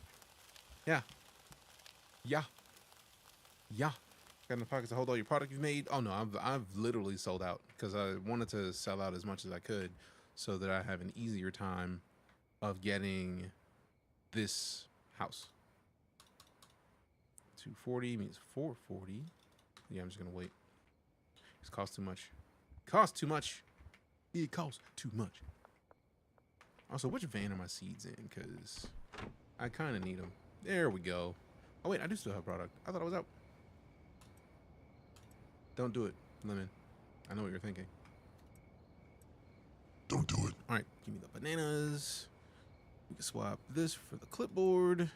Yeah. Yeah. Yeah. Got enough pockets to hold all your product you've made. Oh no, I've literally sold out because I wanted to sell out as much as I could so that I have an easier time of getting this house. 240 means 440. Yeah, I'm just gonna wait. It costs too much. Costs too much. It costs too much. Also, which van are my seeds in? Because I kind of need them. There we go. Oh wait, I do still have product. I thought I was out. Don't do it, Lemon. I know what you're thinking. Don't do it. All right, give me the bananas. We can swap this for the clipboard.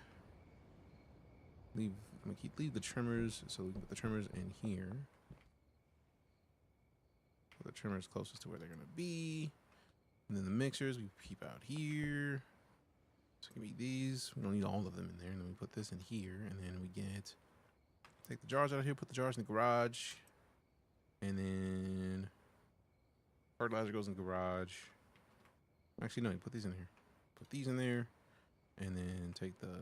I'm gonna leave the trimmers, so we can put the trimmers in here. Put the trimmers closest to where they're gonna be. And then the mixers, we keep out here. So give me these. We don't need all of them in there. And then we put this in here, and then we take the jars out of here, put the jars in the garage. And then fertilizer goes in the garage. Actually, no, you put these in here. Put these in there. And then take the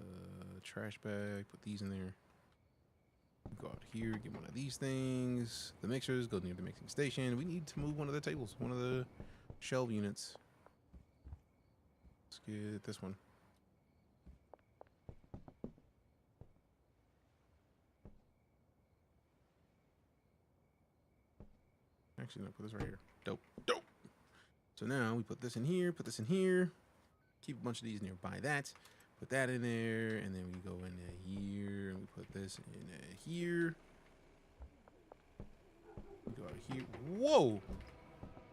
trash bag, put these in there. Go out here, get one of these things. The mixers go near the mixing station. We need to move one of the tables, one of the shelf units. Let's get this one. Actually, no, put this right here. Dope. Dope. So now we put this in here, put this in here. Keep a bunch of these nearby that. Put that in there, and then we go in here, and we put this in here. We go out here. Whoa!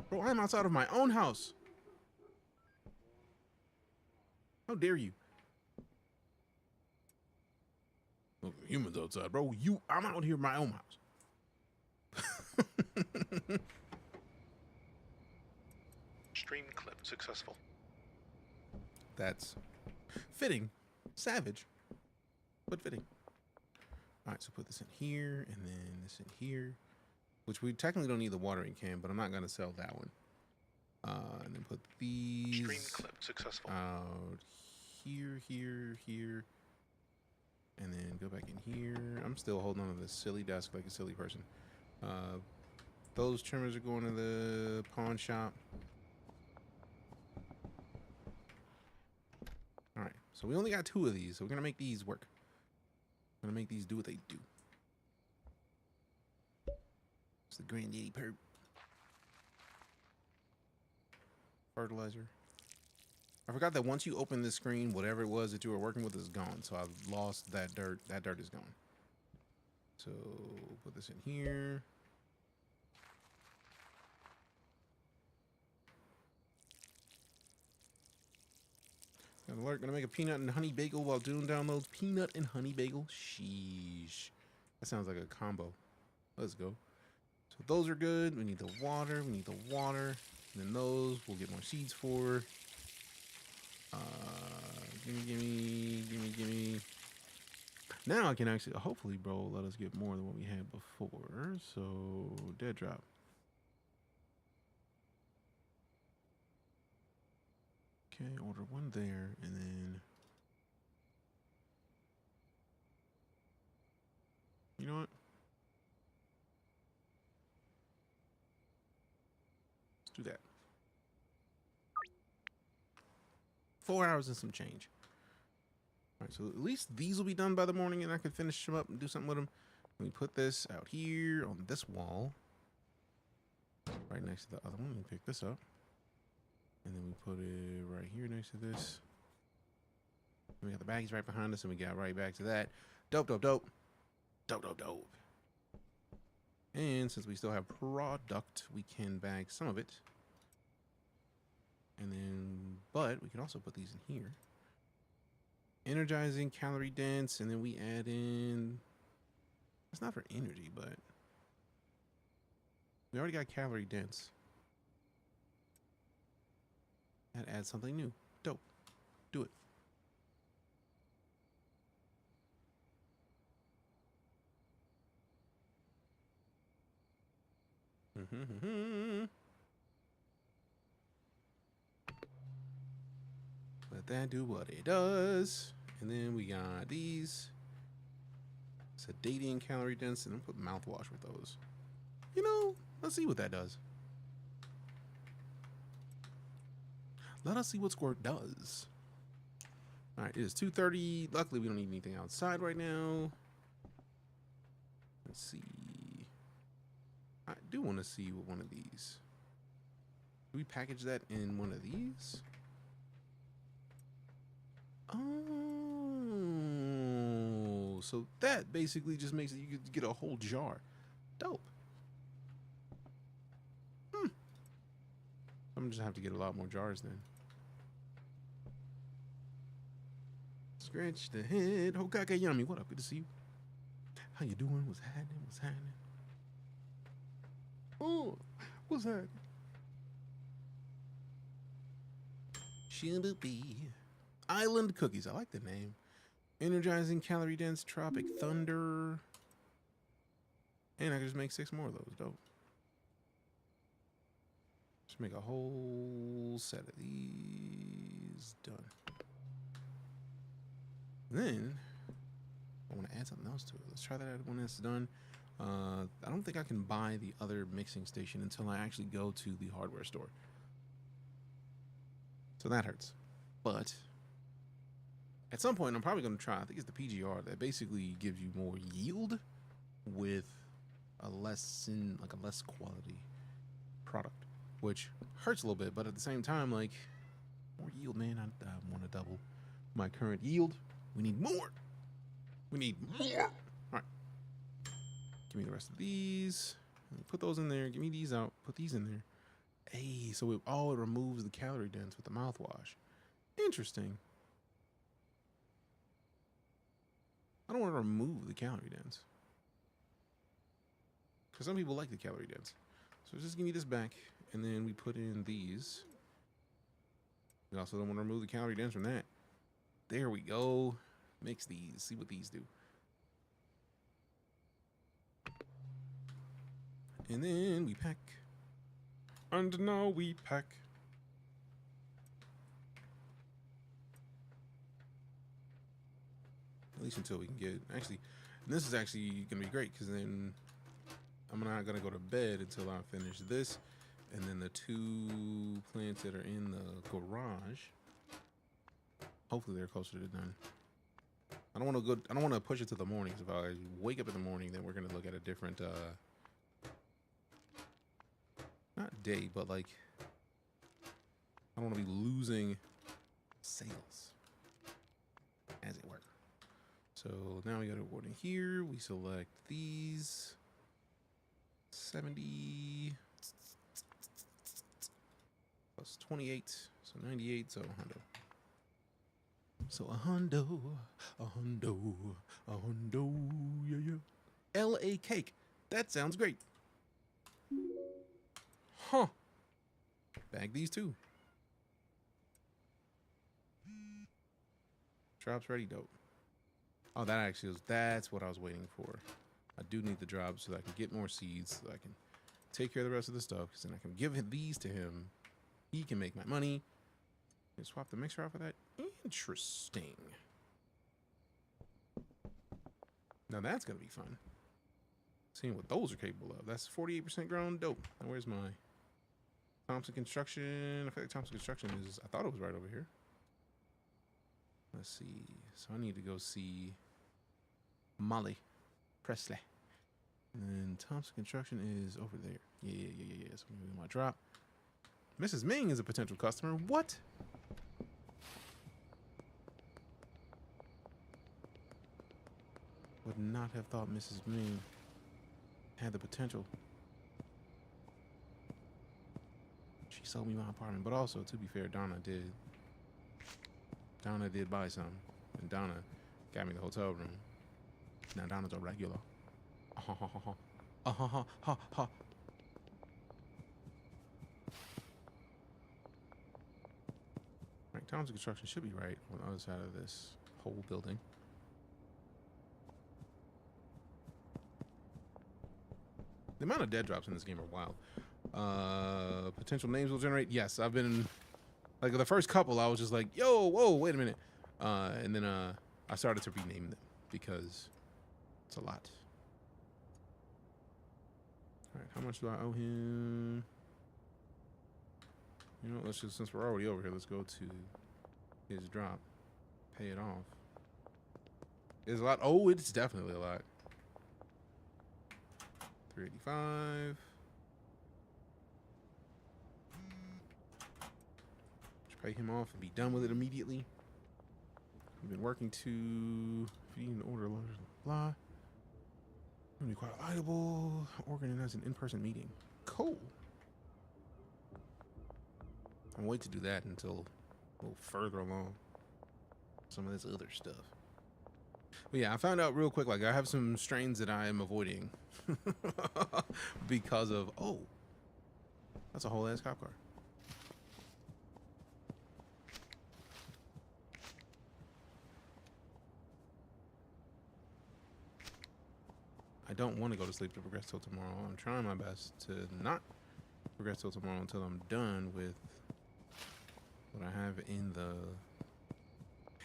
Bro, I'm outside of my own house. How dare you? Look, humans outside, bro. I'm out here in my own house. Stream clip successful. That's fitting. Savage, but fitting. All right, so put this in here, and then this in here, which we technically don't need the watering can, but I'm not going to sell that one. And then put these Stream clip successful. out here, here, here, and then go back in here. I'm still holding on to this silly desk like a silly person. Those trimmers are going to the pawn shop. All right, so we only got 2 of these, so we're gonna make these work. We're gonna make these do what they do. It's the granddaddy perp. Fertilizer. I forgot that once you open this screen, whatever it was that you were working with is gone. So I've lost that dirt. That dirt is gone. So put this in here. Got an alert. Gonna make a peanut and honey bagel while Dune downloads peanut and honey bagel. Sheesh. That sounds like a combo. Let's go. So those are good. We need the water. We need the water. And then those we'll get more seeds for. Gimme. Now I can actually, hopefully, bro, let us get more than what we had before. So, dead drop. Okay, order 1 there, and then... You know what? Let's do that. 4 hours and some change. All right, so at least these will be done by the morning, and I can finish them up and do something with them. Let me put this out here on this wall, right next to the other one. Let me pick this up, and then we put it right here next to this. And we got the baggies right behind us, and we got right back to that. Dope, dope, dope, dope, dope, dope. And since we still have product, we can bag some of it. And then, but we can also put these in here. Energizing, calorie dense, and then we add in, it's not for energy, but we already got calorie dense. And add something new. Dope. Do it. Let that do what it does. And then we got these. Sedating, calorie dense, and then put mouthwash with those. You know, let's see what that does. Let us see what Squirt does. All right, it is 2:30. Luckily, we don't need anything outside right now. Let's see. I do want to see what one of these. Do we package that in one of these? Oh, so that basically just makes it you could get a whole jar. Dope. I'm gonna just have to get a lot more jars then. Scratch the head. Hokage Yummy, what up? Good to see you. How you doing? What's happening? What's happening? Oh, what's happening? Shibupi. Island Cookies. I like the name. Energizing, calorie dense, tropic thunder. And I can just make 6 more of those. Dope. Just make a whole set of these. Done. Then I want to add something else to it. Let's try that when it's done. I don't think I can buy the other mixing station until I actually go to the hardware store. So that hurts. But at some point, I'm probably going to try, I think it's the PGR, that basically gives you more yield with a less quality. product, which hurts a little bit, but at the same time, like, more yield, man. I want to double my current yield. We need more. We need more. All right. Give me the rest of these. Put those in there. Give me these out. Put these in there. Hey, so it removes the calorie dense with the mouthwash. Interesting. I don't want to remove the calorie dense, because some people like the calorie dense. So just give me this back, and then we put in these. We also don't want to remove the calorie dense from that. There we go. Mix these. See what these do. And then we pack. And now we pack. At least until we can get, actually, and this is actually gonna be great, because then I'm not gonna go to bed until I finish this, and then the 2 plants that are in the garage, hopefully they're closer to done. I don't want to push it to the mornings. If I wake up in the morning, then we're gonna look at a different not day, but like, I don't want to be losing sales, as it were. So now we got to order here. We select these 70 plus 28, so 98. So a hundo. So a hundo, yeah, yeah. L.A. cake. That sounds great. Huh. Bag these too. Drops ready, dope. Oh, that's what I was waiting for. I do need the drops so that I can get more seeds, so I can take care of the rest of the stuff, because then I can give these to him. He can make my money. And swap the mixer off of that. Interesting. Now that's gonna be fun. Seeing what those are capable of. That's 48% grown. Dope. Now where's my Thompson Construction? I feel like Thompson Construction is, I thought it was right over here. Let's see. So I need to go see Molly Presley. And then Thompson Construction is over there. Yeah. So I'm gonna do my drop. Mrs. Ming is a potential customer. What? Would not have thought Mrs. Ming had the potential. She sold me my apartment, but also, to be fair, Donna did buy some, and Donna got me the hotel room. Now Donna's a regular. Right, Thompson Construction should be right on the other side of this whole building. The amount of dead drops in this game are wild. Potential names will generate. Yes, I've been, like, the first couple, I was just like, yo, whoa, wait a minute. And then I started to rename them because it's a lot. All right, how much do I owe him? You know, let's just, since we're already over here, let's go to his drop. Pay it off. It's a lot. Oh, it's definitely a lot. 385. Just pay him off and be done with it immediately. We've been working to feed an order, blah. Be quite audible. Organize an in-person meeting. Cool. I'm wait to do that until a little further along. Some of this other stuff. But yeah, I found out real quick, like, I have some strains that I am avoiding because of, oh, that's a whole ass cop car. I don't want to go to sleep to progress till tomorrow. I'm trying my best to not progress till tomorrow until I'm done with what I have in the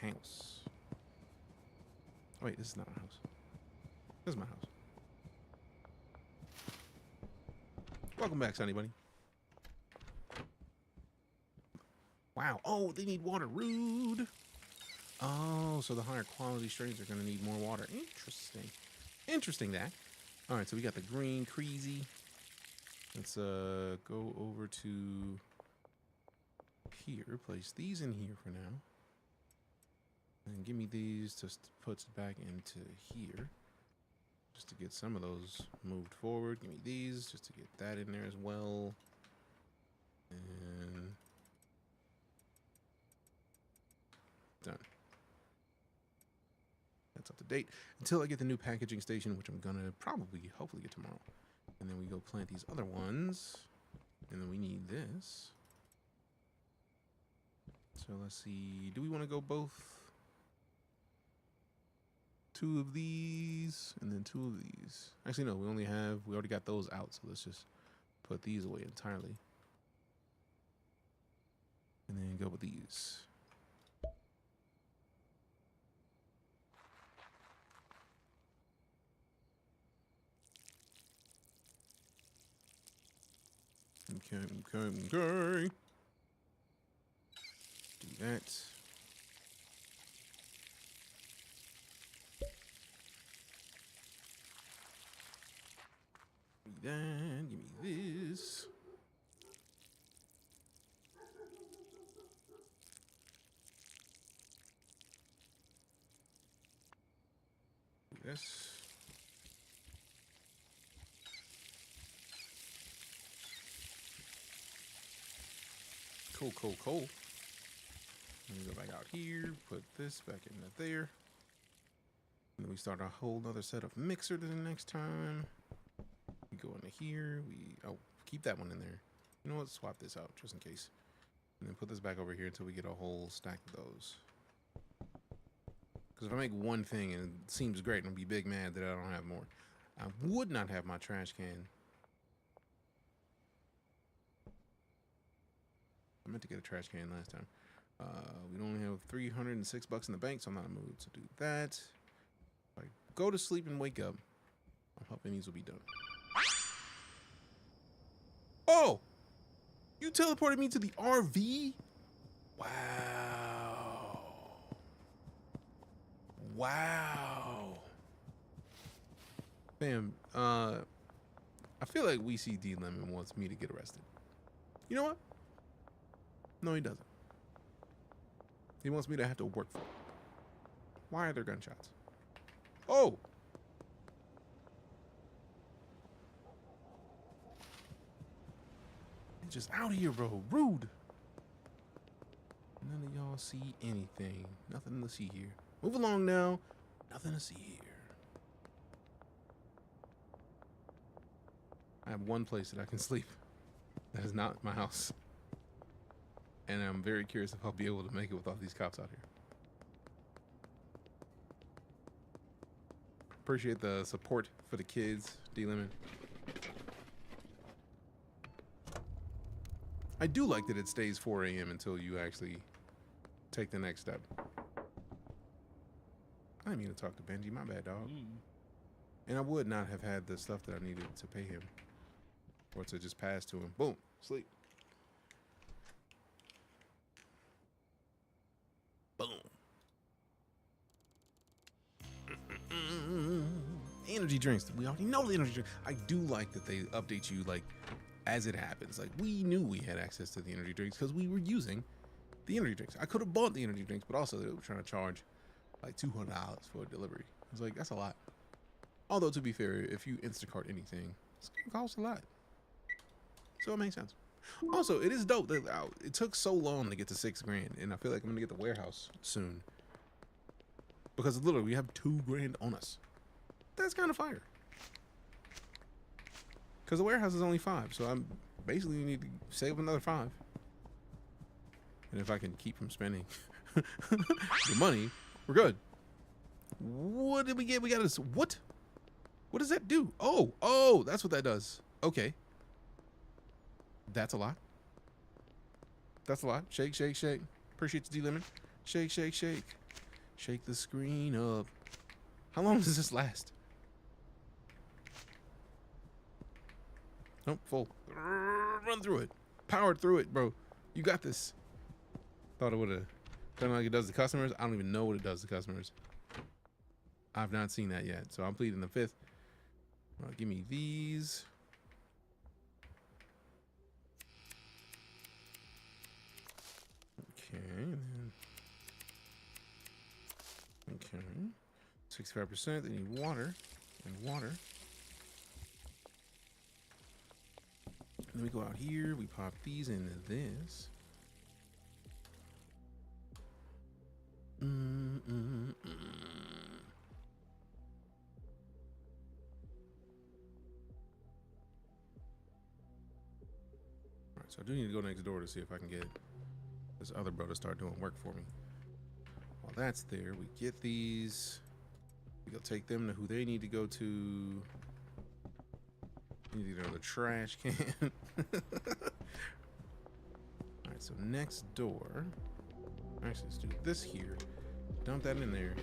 house. Wait, this is not a house. This is my house. Welcome back, Sonny Bunny. Wow. Oh, they need water. Rude. Oh, so the higher quality strains are going to need more water. Interesting. Interesting that. All right, so we got the green crazy. Let's go over to here. Place these in here for now. And give me these to put back into here. Just to get some of those moved forward. Give me these just to get that in there as well. And done. That's up to date until I get the new packaging station, which I'm gonna hopefully get tomorrow. And then we go plant these other ones. And then we need this. So let's see. Do we want to go both? 2 of these and then 2 of these. Actually, no, we already got those out. So let's just put these away entirely. And then go with these. Okay. Do that. Give me that. Give me this. Do this. Cool. Let me go back out here, put this back into there. And then we start a whole other set of mixer to the next time. We go into here, keep that one in there. You know what, swap this out just in case. And then put this back over here until we get a whole stack of those. Because if I make one thing and it seems great, and I'll be big mad that I don't have more. I would not have my trash can. I meant to get a trash can last time. We only have $306 in the bank, so I'm not in the mood to do that. If I go to sleep and wake up, I'm hoping these will be done. Oh! You teleported me to the RV? Wow. Wow. Fam, I feel like we see D Lemon wants me to get arrested. You know what? No, he doesn't. He wants me to have to work for it. Why are there gunshots? Oh! He's just out here, bro. Rude. None of y'all see anything. Nothing to see here. Move along now. Nothing to see here. I have one place that I can sleep. That is not my house. And I'm very curious if I'll be able to make it with all these cops out here. Appreciate the support for the kids, D-Lemon. I do like that it stays 4 a.m. until you actually take the next step. I didn't mean to talk to Benji. My bad, dog. And I would not have had the stuff that I needed to pay him. Or to just pass to him. Boom. Sleep. Boom. Energy drinks. We already know the energy drink. I do like that they update you like as it happens. Like we knew we had access to the energy drinks because we were using the energy drinks. I could have bought the energy drinks, but also they were trying to charge like $200 for a delivery. I was like, that's a lot. Although to be fair, if you Instacart anything, it's gonna cost a lot. So it makes sense. Also, it is dope that it took so long to get to $6 grand, and I feel like I'm gonna get the warehouse soon because literally we have $2 grand on us. That's kind of fire. Because the warehouse is only 5, so I'm basically need to save another 5. And if I can keep from spending the money, we're good. What did we get? We got this. What? What does that do? Oh, that's what that does. Okay. That's a lot. That's a lot. Shake, shake, shake. Appreciate the D-Lemon. Shake, shake, shake. Shake the screen up. How long does this last? Nope, full. Run through it. Powered through it, bro. You got this. Thought it would have done like it does to customers. I don't even know what it does to customers. I've not seen that yet. So I'm pleading the 5th. Give me these. Okay, and then okay, 65%. They need water and water. And then we go out here. We pop these into this. Alright, so I do need to go next door to see if I can get this other bro to start doing work for me. While that's there, we get these. We go take them to who they need to go to. They need to go to the trash can. Alright, so next door. Actually, let's do this here. Dump that in there.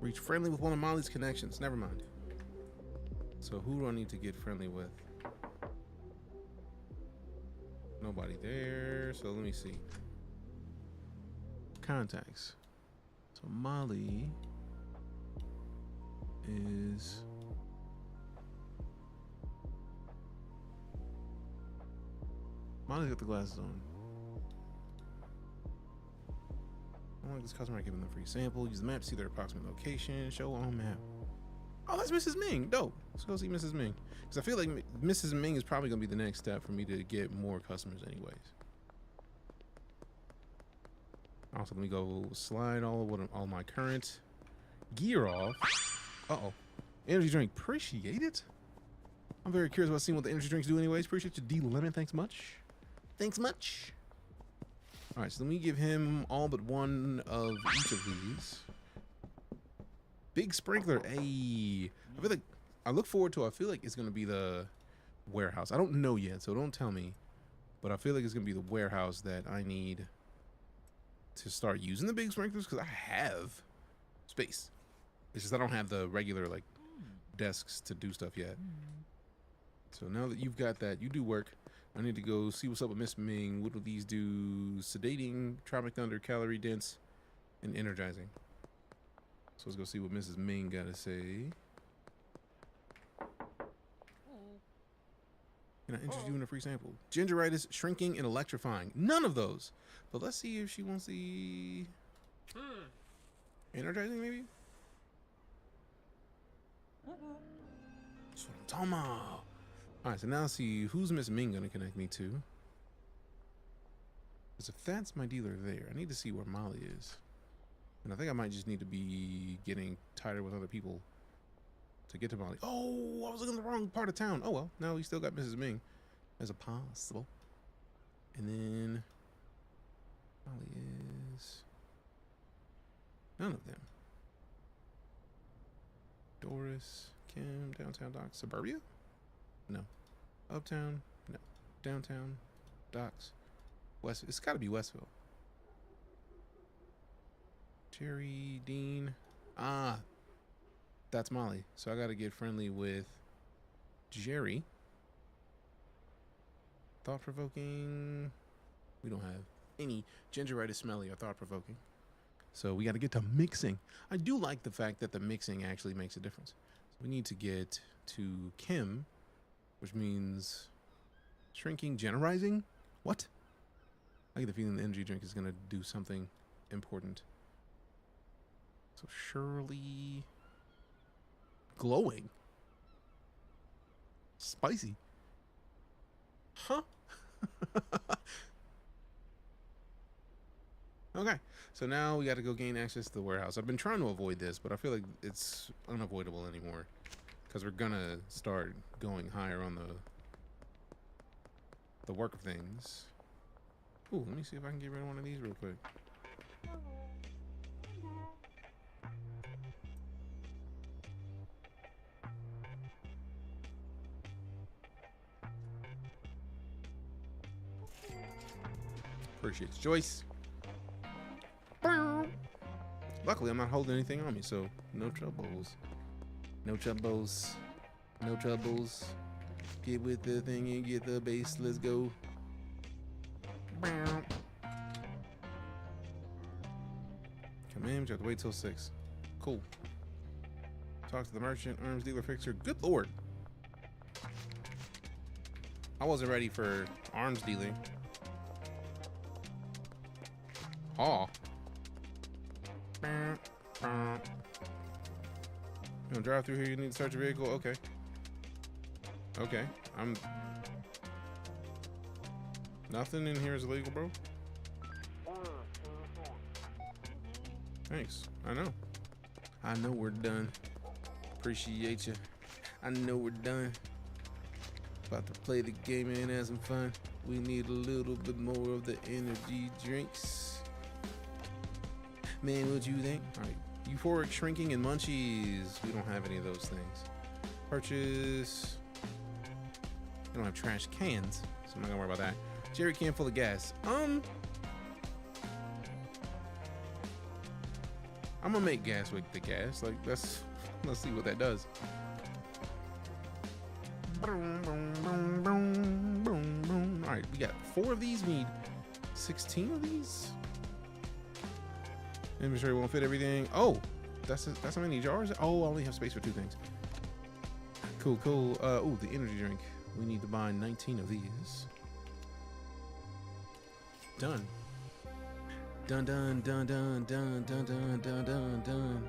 Reach friendly with one of Molly's connections. Never mind. So who do I need to get friendly with? Nobody there. So let me see. Contacts. So Molly is Molly's got the glasses on. I want this customer giving them a free sample. Use the map to see their approximate location. Show on map. Oh, that's Mrs. Ming. Dope. Let's go see Mrs. Ming. Because I feel like Mrs. Ming is probably going to be the next step for me to get more customers anyways. Also, let me go slide all my current gear off. Uh-oh. Energy drink. Appreciate it. I'm very curious about seeing what the energy drinks do anyways. Appreciate you, D-Lemon. Thanks much. Thanks much. All right, so let me give him all but one of each of these. Big sprinkler. Hey, I feel like I look forward to. I feel like it's gonna be the warehouse. I don't know yet, so don't tell me. But I feel like it's gonna be the warehouse that I need to start using the big sprinklers because I have space. It's just I don't have the regular like desks to do stuff yet. So now that you've got that, you do work. I need to go see what's up with Miss Ming. What do these do? Sedating, Tropic Thunder, Calorie Dense, and Energizing. So let's go see what Mrs. Ming got to say. Can I interest you in a free sample? Gingeritis, Shrinking, and Electrifying. None of those. But let's see if she wants the Energizing, maybe? That's what I'm talking about. All right, so now let's see who's Miss Ming gonna connect me to. Because if that's my dealer there, I need to see where Molly is. And I think I might just need to be getting tighter with other people to get to Molly. Oh, I was looking in the wrong part of town. Oh well, now we still got Mrs. Ming as a possible. And then Molly is none of them. Doris, Kim, Downtown Docks, Suburbia? No. Uptown? No. Downtown? Docks? West? It's got to be Westville. Jerry, Dean. Ah, that's Molly. So I got to get friendly with Jerry. Thought-provoking. We don't have any gingeritis, smelly, or thought-provoking. So we got to get to mixing. I do like the fact that the mixing actually makes a difference. So we need to get to Kim, which means shrinking, generizing. What? I get the feeling the energy drink is going to do something important. So Shirley, glowing, spicy. Huh? Okay, so now we got to go gain access to the warehouse. I've been trying to avoid this, but I feel like it's unavoidable anymore because we're gonna start going higher on the work of things. Ooh, let me see if I can get rid of one of these real quick. Appreciate you, Joyce. Luckily, I'm not holding anything on me, so no troubles. No troubles. No troubles. Get with the thing and get the base. Let's go. Come in, we have to wait till 6. Cool. Talk to the merchant, arms dealer, fixer. Good lord. I wasn't ready for arms dealing. Oh. You wanna drive through here? You need to search a vehicle? Okay. Okay. Nothing in here is illegal, bro. Thanks. I know. I know we're done. Appreciate you. I know we're done. About to play the game and have some fun. We need a little bit more of the energy drinks. Man, what you think? All right. Euphoric shrinking and munchies. We don't have any of those things. Purchase. I don't have trash cans, so I'm not gonna worry about that. Jerry can full of gas. I'm gonna make gas with the gas. Like, let's see what that does. Boom, boom, boom, boom, boom, boom. All right, we got 4 of these. We need 16 of these. Inventory won't fit everything. Oh, that's how many jars? Oh, I only have space for 2 things. Cool, cool. Oh, the energy drink. We need to buy 19 of these. Done. Dun dun dun dun dun dun dun dun dun dun.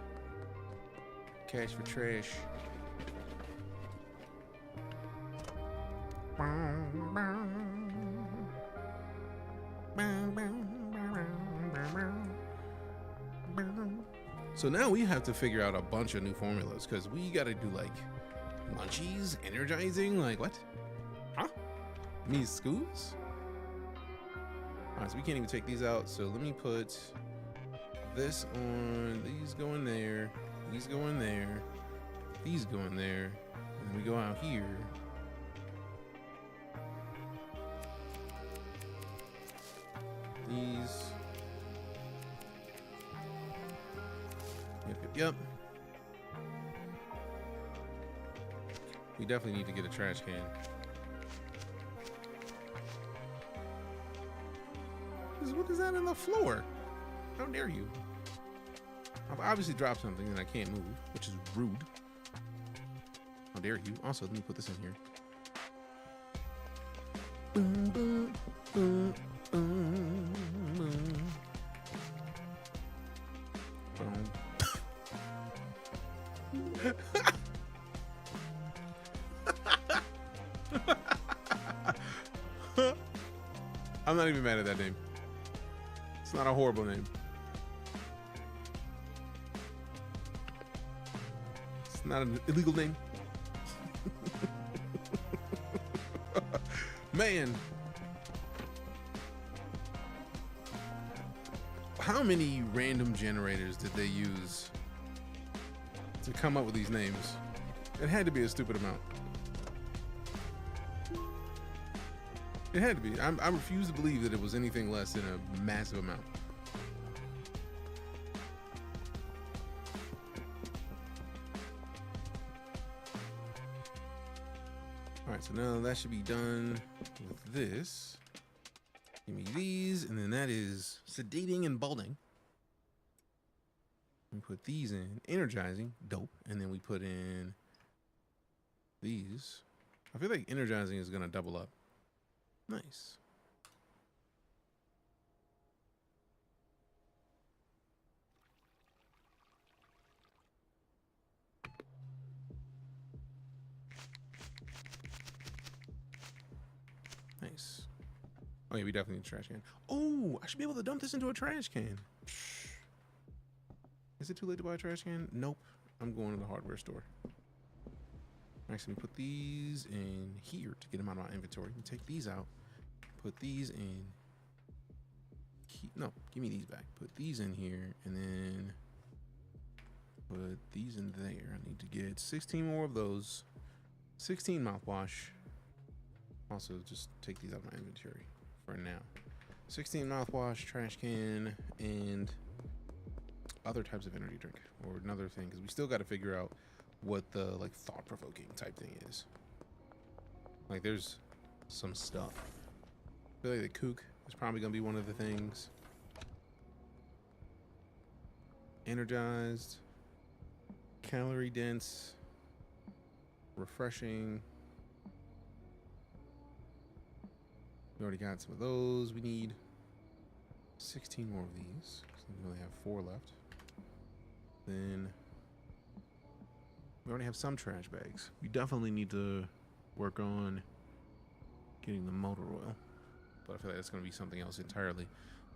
Cash for trash. So now we have to figure out a bunch of new formulas because we got to do like munchies, energizing, like what? Huh? Me scoos? Alright, so we can't even take these out. So let me put this on. These go in there. These go in there. These go in there. And then we go out here. These. Yep. We definitely need to get a trash can. What is that in the floor? How dare you? I've obviously dropped something and I can't move, which is rude. How dare you? Also, let me put this in here. Boom, boom, boom, boom, boom. Boom. I'm not even mad at that name. It's not a horrible name. It's not an illegal name. Man. How many random generators did they use to come up with these names? It had to be a stupid amount. It had to be. I refuse to believe that it was anything less than a massive amount. All right, so now that should be done with this. Give me these, and then that is sedating and balding. We put these in, energizing, dope, and then we put in these. I feel like energizing is gonna double up. Nice. Nice. Oh yeah, we definitely need a trash can. Oh, I should be able to dump this into a trash can. Is it too late to buy a trash can? Nope. I'm going to the hardware store. Actually, put these in here to get them out of my inventory. Take these out. Put these in. No, give me these back. Put these in here, and then put these in there. I need to get 16 more of those. 16 mouthwash. Also, just take these out of my inventory for now. 16 mouthwash, trash can, and other types of energy drink, or another thing, because we still got to figure out what the like thought-provoking type thing is. Like, there's some stuff. I feel like the kook is probably gonna be one of the things. Energized. calorie dense, refreshing. We already got some of those. We need 16 more of these. So we only have 4 left. Then we already have some trash bags. We definitely need to work on getting the motor oil, but I feel like that's going to be something else entirely.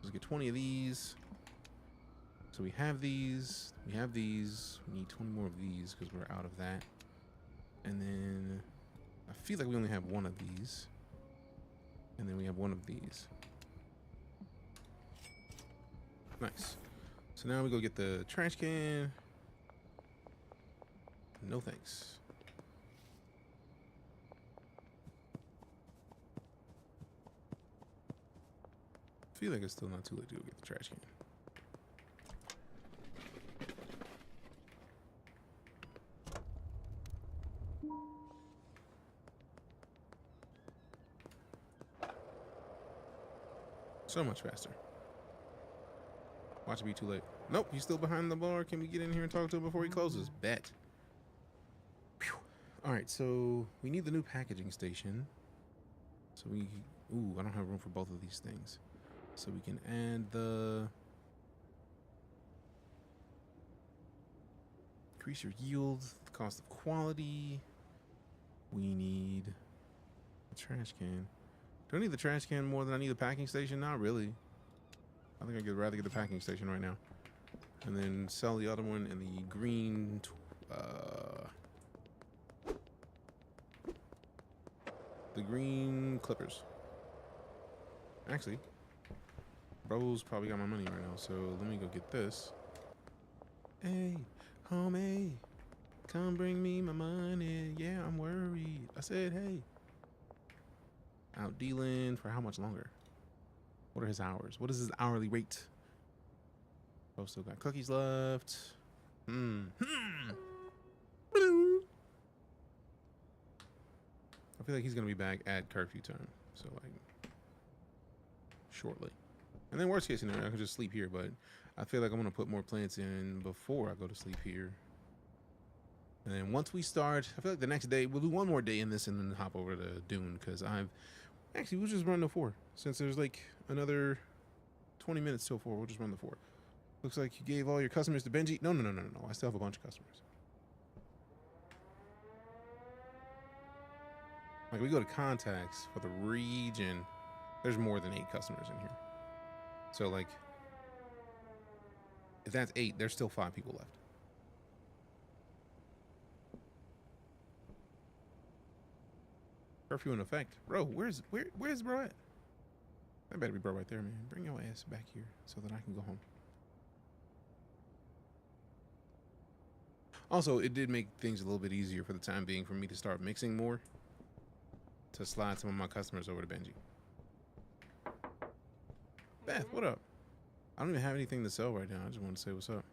Let's get 20 of these. So we have these. We have these. We need 20 more of these because we're out of that. And then I feel like we only have 1 of these. And then we have 1 of these. Nice. So now we go get the trash can. No thanks. I feel like it's still not too late to go get the trash can. So much faster. Watch it be too late. Nope, he's still behind the bar. Can we get in here and talk to him before he closes? Bet. All right, so we need the new packaging station. So we, ooh, I don't have room for both of these things. So we can add the, increase your yield, the cost of quality. We need a trash can. Do I need the trash can more than I need the packing station? Not really. I think I'd rather get the packing station right now. And then sell the other one in the green, the green clippers. Actually, bro's probably got my money right now, so let me go get this. Hey, homie, come bring me my money. Yeah, I'm worried. I said, hey. Out dealing for how much longer? What are his hours? What is his hourly rate? Oh, still got cookies left. I feel like he's gonna be back at curfew time, so like shortly. And then worst case scenario, I can just sleep here, but I feel like I'm gonna put more plants in before I go to sleep here. And then once we start, I feel like the next day we'll do 1 more day in this and then hop over to Dune, because we'll just run the 4 since there's like another 20 minutes till 4. We'll just run the 4. Looks like you gave all your customers to Benji. No. I still have a bunch of customers. Like we go to contacts for the region. There's more than 8 customers in here. So like, if that's 8, there's still 5 people left. Curfew in effect. Bro, where's bro at? That better be bro right there, man. Bring your ass back here so that I can go home. Also, it did make things a little bit easier for the time being for me to start mixing more, to slide some of my customers over to Benji. Beth, what up? I don't even have anything to sell right now. I just want to say what's up.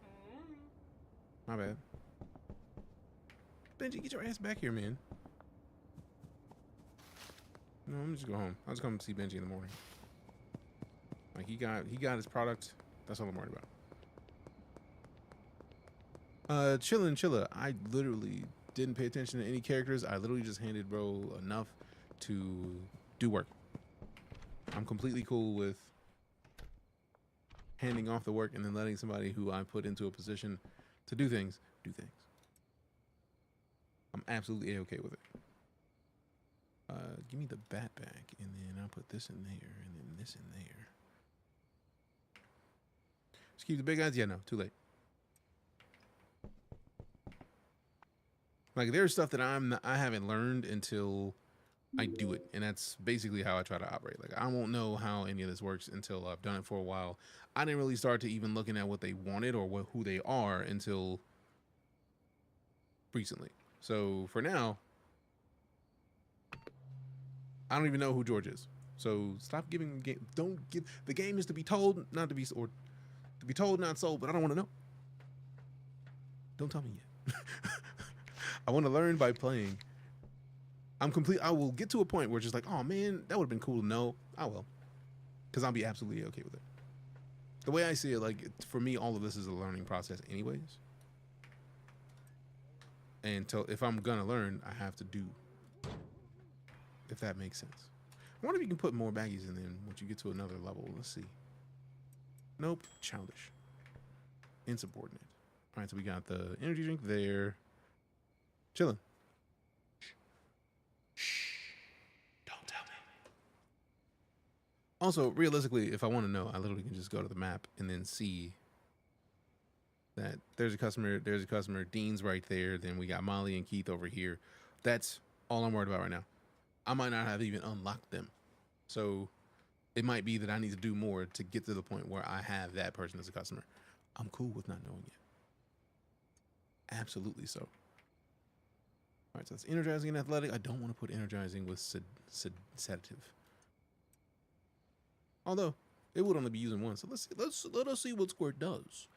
My bad. Benji, get your ass back here, man. No, I'm just go home. I'll just come see Benji in the morning. Like he got his product. That's all I'm worried about. Chilla. I literally didn't pay attention to any characters. I literally just handed bro enough to do work. I'm completely cool with handing off the work and then letting somebody who I put into a position to do things. I'm absolutely okay with it. Give me the bat back, and then I'll put this in there, and then this in there. Just keep the big guys. Yeah, no, too late. Like there's stuff that I haven't learned until I do it, and that's basically how I try to operate. Like I won't know how any of this works until I've done it for a while. I didn't really start to even looking at what they wanted or who they are until recently. So for now, I don't even know who George is. So stop giving the game. Don't give the game is to be told, not to be, or to be told, not sold. But I don't want to know. Don't tell me yet. I want to learn by playing. I will get to a point where it's just like, oh man, that would have been cool to know. I will, because I'll be absolutely okay with it. The way I see it, like for me, all of this is a learning process, anyways. And if I'm gonna learn, I have to do. If that makes sense. I wonder if you can put more baggies in then once you get to another level. Let's see. Nope. Childish. Insubordinate. All right, so we got the energy drink there. Chilling. Shh. Don't tell me. Also, realistically, if I want to know, I literally can just go to the map and then see that there's a customer, Dean's right there, then we got Molly and Keith over here. That's all I'm worried about right now. I might not have even unlocked them. So it might be that I need to do more to get to the point where I have that person as a customer. I'm cool with not knowing yet. Absolutely so. All right, so that's energizing and athletic. I don't want to put energizing with sedative. Although it would only be using one. So let us see what Squirt does.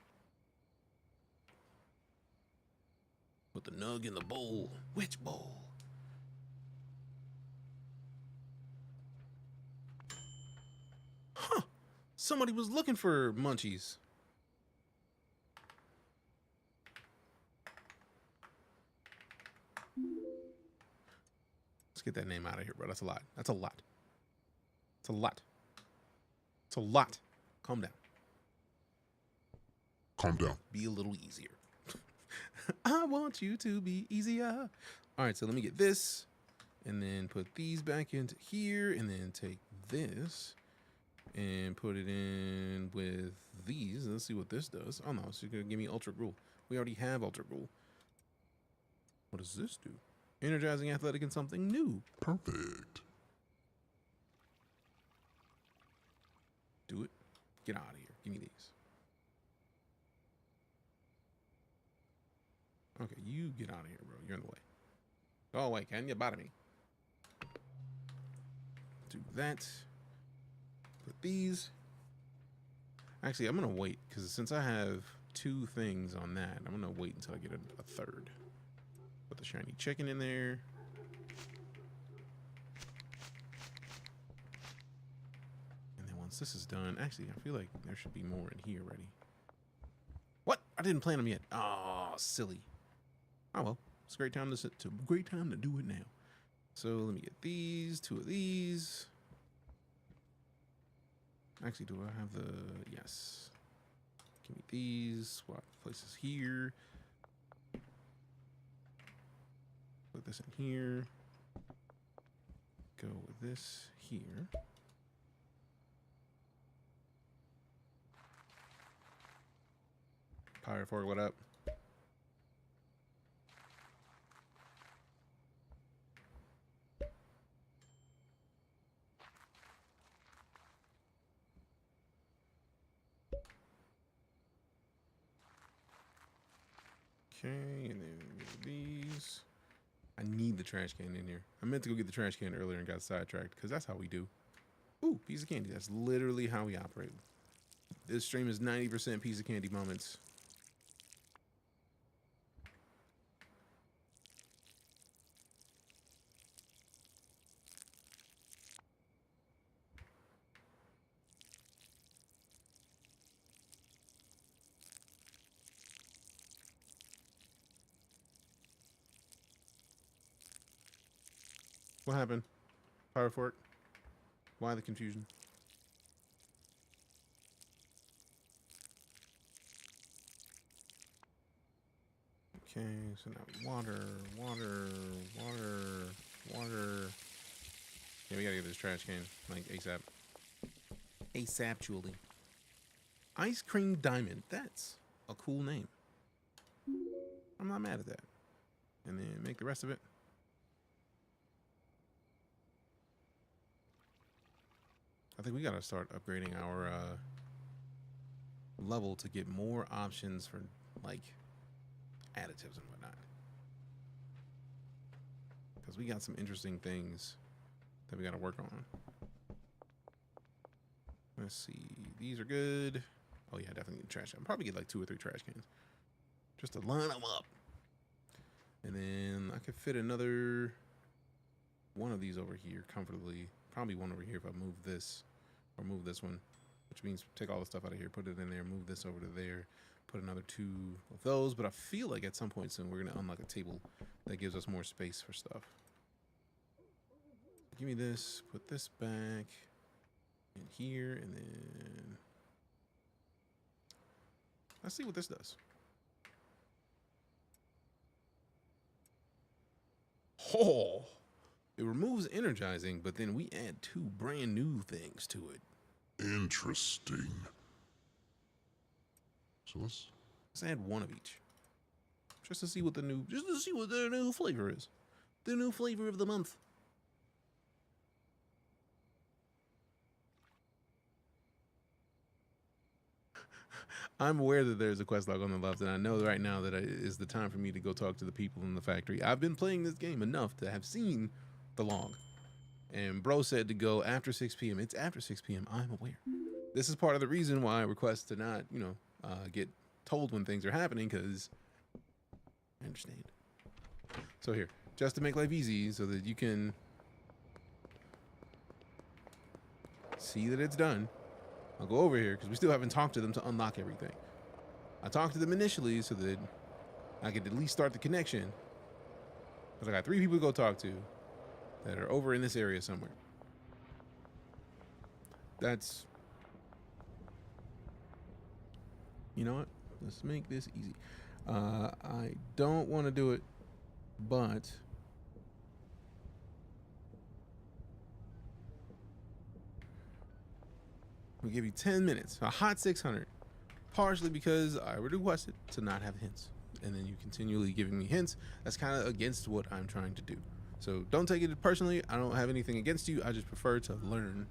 Put the nug in the bowl. Which bowl? Huh. Somebody was looking for munchies. Let's get that name out of here, bro. That's a lot. That's a lot. It's a lot. It's a lot. Calm down. Calm down. Be a little easier. I want you to be easier. All right, so let me get this and then put these back into here and then take this and put it in with these. Let's see what this does. Oh, no, it's going to give me Ultra Gruel. We already have Ultra Gruel. What does this do? Energizing, athletic, and something new. Perfect. Do it. Get out of here. Give me these. Okay, you get out of here, bro. You're in the way. Go away, can you? Bother me. Do that. Put these. Actually, I'm going to wait, because since I have 2 things on that, I'm going to wait until I get a third. Put the shiny chicken in there. And then once this is done, actually, I feel like there should be more in here already. What? I didn't plant them yet. Oh, silly. Oh well, it's a great time to do it now. So let me get these, 2 of these. Actually, do I have the yes? Give me these. Swap places here. Put this in here. Go with this here. Pirate Fork, what up? Okay, and then these. I need the trash can in here. I meant to go get the trash can earlier and got sidetracked because that's how we do. Ooh, piece of candy. That's literally how we operate. This stream is 90% piece of candy moments. What happened? Power fork? Why the confusion? Okay, so now water. Yeah, we gotta get this trash can, like ASAP. ASAP, Julie. Ice Cream Diamond. That's a cool name. I'm not mad at that. And then make the rest of it. I think we gotta start upgrading our level to get more options for like additives and whatnot. Because we got some interesting things that we gotta work on. Let's see. These are good. Oh yeah, definitely need trash. I'll probably get like 2 or 3 trash cans just to line them up. And then I could fit another one of these over here comfortably. Probably one over here if I move this or move this one, which means take all the stuff out of here, put it in there, move this over to there, put another 2 of those, but I feel like at some point soon we're gonna unlock a table that gives us more space for stuff. Give me this, put this back in here, and then let's see what this does. Oh, it removes energizing, but then we add 2 brand new things to it. Interesting. So let's add 1 of each, just to see what the new flavor is. The new flavor of the month. I'm aware that there's a quest log on the left, and I know right now that it is the time for me to go talk to the people in the factory. I've been playing this game enough to have seen the log. And bro said to go after 6 p.m. It's after 6 p.m. I'm aware. This is part of the reason why I request to not, get told when things are happening, because I understand. So here, just to make life easy so that you can see that it's done, I'll go over here because we still haven't talked to them to unlock everything. I talked to them initially so that I could at least start the connection. But I got 3 people to go talk to that are over in this area somewhere. That's, you know what? Let's make this easy. I don't want to do it, but we'll give you 10 minutes, a hot 600, partially because I requested to not have hints. And then you continually giving me hints. That's kind of against what I'm trying to do. So don't take it personally. I don't have anything against you. I just prefer to learn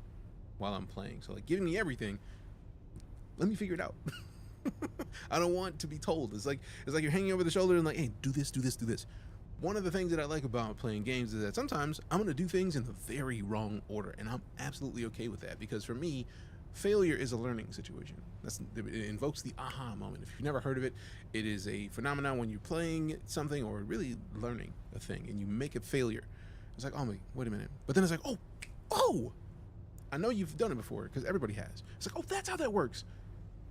while I'm playing. So like giving me everything, let me figure it out. I don't want to be told. It's like you're hanging over the shoulder and like, hey, do this, do this, do this. One of the things that I like about playing games is that sometimes I'm going to do things in the very wrong order, and I'm absolutely okay with that, because for me, failure is a learning situation. It invokes the aha moment. If you've never heard of it, it is a phenomenon when you're playing something or really learning a thing and you make a failure. It's like, oh wait a minute. But then it's like, oh, I know you've done it before, because everybody has. It's like, oh, that's how that works.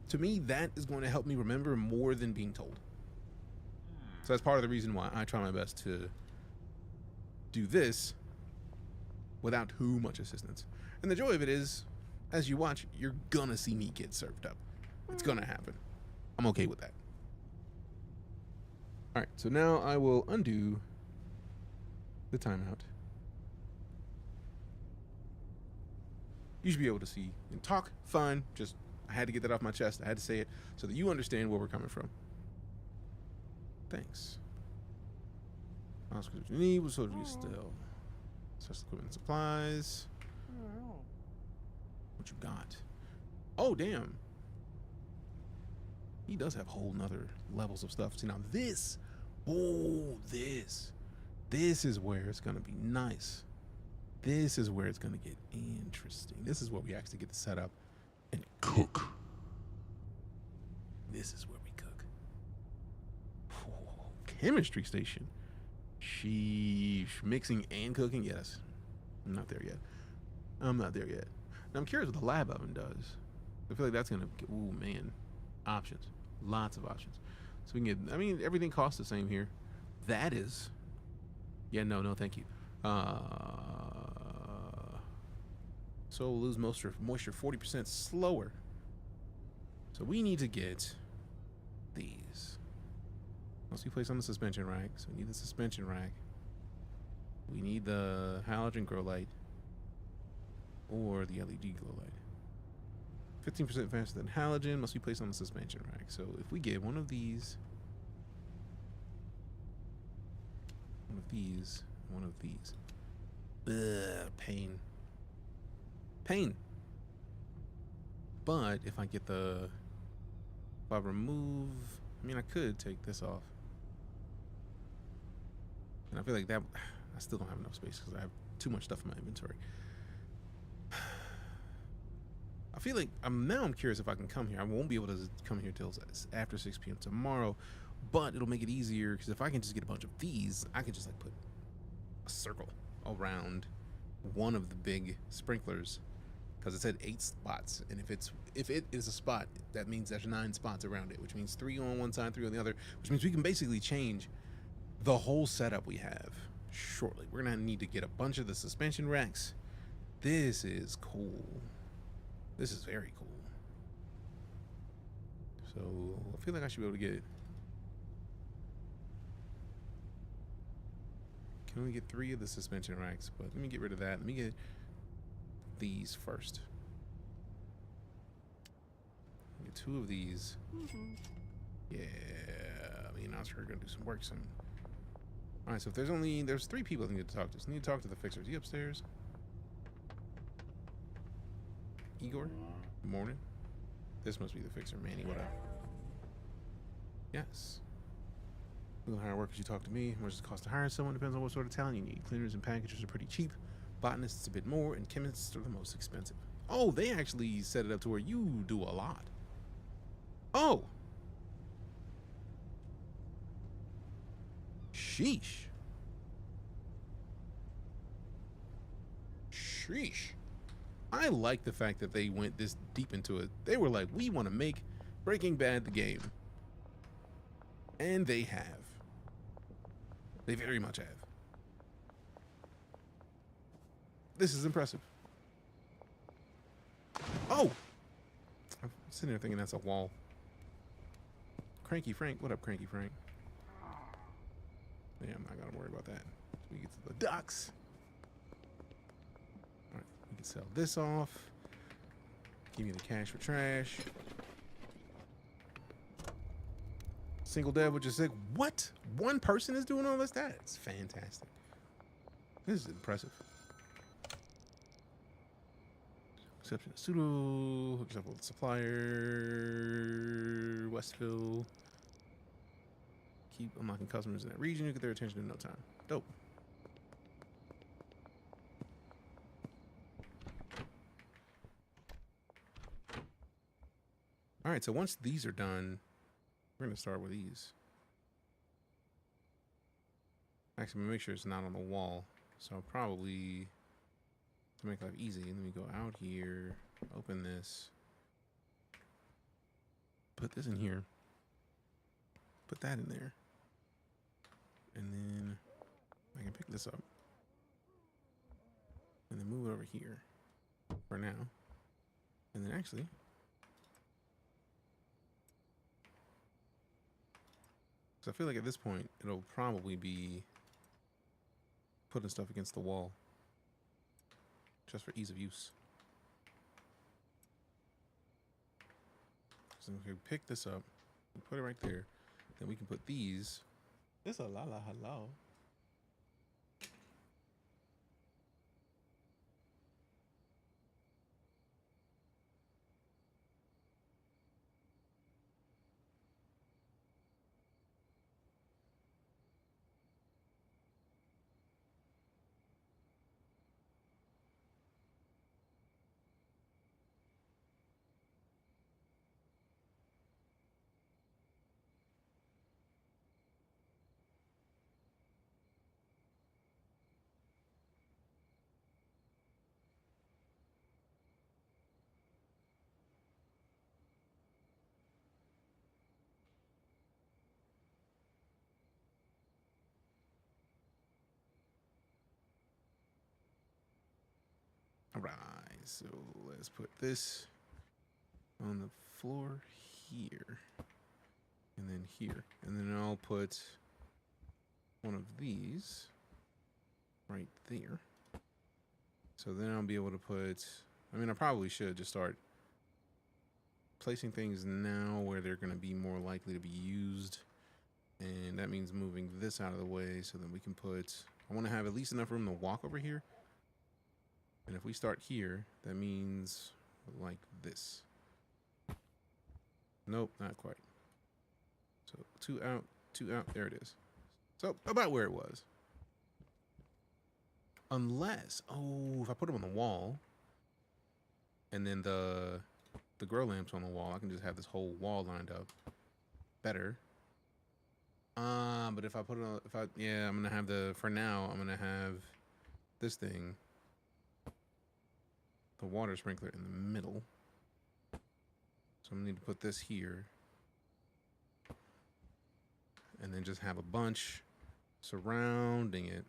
To me, that is going to help me remember more than being told. So that's part of the reason why I try my best to do this without too much assistance. And the joy of it is, as you watch, you're gonna see me get served up. It's gonna happen. I'm okay with that. All right, so now I will undo the timeout. You should be able to see and talk fine. Just, I had to get that off my chest. I had to say it so that you understand where we're coming from. Thanks. What you need was soldier still. Special equipment and supplies. What you got? Oh, damn. He does have whole nother levels of stuff. See, now this, this is where it's going to be nice. This is where it's going to get interesting. This is where we actually get to set up and cook. This is where we cook. Oh, chemistry station. Sheesh. Mixing and cooking? Yes. I'm not there yet. Now, I'm curious what the lab oven does. I feel like that's going to, ooh, man. Options. Lots of options. So we can get, I mean, everything costs the same here. That is, yeah, no, thank you. So we'll lose moisture 40% slower. So we need to get these. Must be placed on the suspension rack. So we need the suspension rack. We need the halogen grow light or the LED glow light. 15% faster than halogen, must be placed on the suspension rack. So if we get one of these, one of these. Ugh, pain. But if I get if I remove, I mean, I could take this off. And I feel like that, I still don't have enough space because I have too much stuff in my inventory. I feel like I'm curious if I can come here. I won't be able to come here till after 6 p.m. tomorrow, but it'll make it easier because if I can just get a bunch of these, I can just like put a circle around one of the big sprinklers because it said 8 spots, and if it is a spot, that means there's 9 spots around it, which means 3 on one side, 3 on the other, which means we can basically change the whole setup we have shortly. We're gonna need to get a bunch of the suspension racks. This is cool. This is very cool. So I feel like I should be able to get. Can only get 3 of the suspension racks, but let me get rid of that. Let me get these first. Get 2 of these. Yeah, me and Oscar are gonna do some work soon. All right, so if there's 3 people I need to talk to. So I need to talk to the fixer. Is he upstairs? Igor? Good morning. This must be the fixer. Manny, what up? Yes. We'll hire workers. You talk to me. How much does it cost to hire someone? Depends on what sort of talent you need. Cleaners and packagers are pretty cheap. Botanists a bit more, and chemists are the most expensive. Oh, they actually set it up to where you do a lot. Oh. Sheesh. Sheesh. I like the fact that they went this deep into it. They were like, we want to make Breaking Bad the game. And they have. They very much have. This is impressive. Oh! I'm sitting there thinking that's a wall. Cranky Frank. What up, Cranky Frank? Yeah, I'm not gonna worry about that. We get to the ducks. Alright, we can sell this off. Give me the cash for trash. Single dev, which is sick. What? One person is doing all this? That's fantastic. This is impressive. Exception of pseudo. Hooks up with the supplier. Westville. Keep unlocking customers in that region. You get their attention in no time. Dope. All right, so once these are done, we're going to start with these. Actually, I'm going to make sure it's not on the wall. So I'll probably, to make life easy, let me go out here, open this, put this in here, put that in there, and then I can pick this up, and then move it over here for now, and then actually, so I feel like at this point, it'll probably be putting stuff against the wall just for ease of use. So if we pick this up, we put it right there, then we can put these. It's a la la hello. All right, so let's put this on the floor here, and then here, and then I'll put one of these right there. So then I'll be able to put, I mean, I probably should just start placing things now where they're going to be more likely to be used, and that means moving this out of the way so that we can put, I want to have at least enough room to walk over here. And if we start here, that means like this. Nope, not quite. So 2 out, 2 out, there it is. So about where it was. Unless, oh, if I put them on the wall and then the grow lamps on the wall, I can just have this whole wall lined up better. But if I put it on, yeah, I'm gonna have for now, I'm gonna have this thing the water sprinkler in the middle. So I'm gonna need to put this here. And then just have a bunch surrounding it.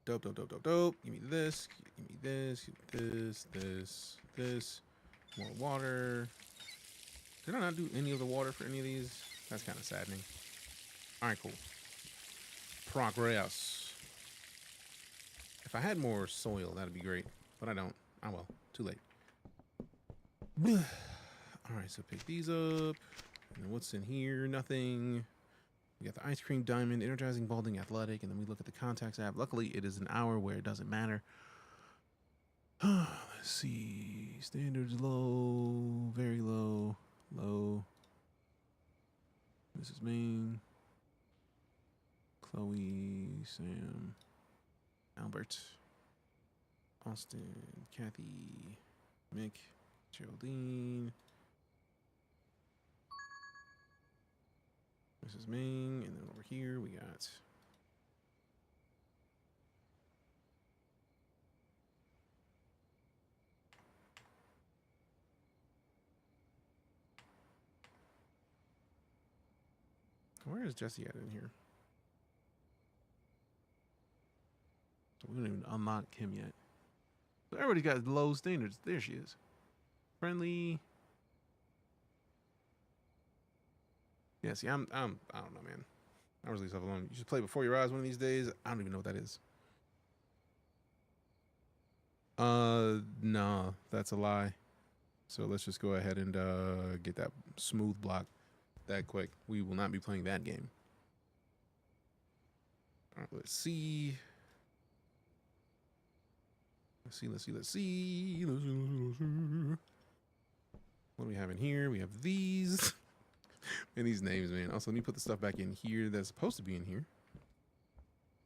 Dope, dope, dope, dope, dope. Give me this, give me this, this. More water. Did I not do any of the water for any of these? That's kind of saddening. All right, cool. Progress. If I had more soil, that'd be great. But I don't. Oh well, too late. All right, so pick these up. And then what's in here? Nothing. We got the ice cream diamond, energizing, balding, athletic, and then we look at the contacts app. Luckily, it is an hour where it doesn't matter. Let's see. Standards low, very low, low. This is main. Chloe, Sam, Albert, Austin, Kathy, Mick, Geraldine. This is Ming, and then over here we got where is Jesse at in here? We don't even unlock him yet. So everybody's got low standards. There she is. Friendly. Yeah, see, I don't know, man. I was leave stuff alone. You should play Before Your Eyes one of these days. I don't even know what that is. No, that's a lie. So let's just go ahead and get that smooth block that quick. We will not be playing that game. All right, let's see. Let's see. What do we have in here? We have these. And these names, man. Also, let me put the stuff back in here that's supposed to be in here.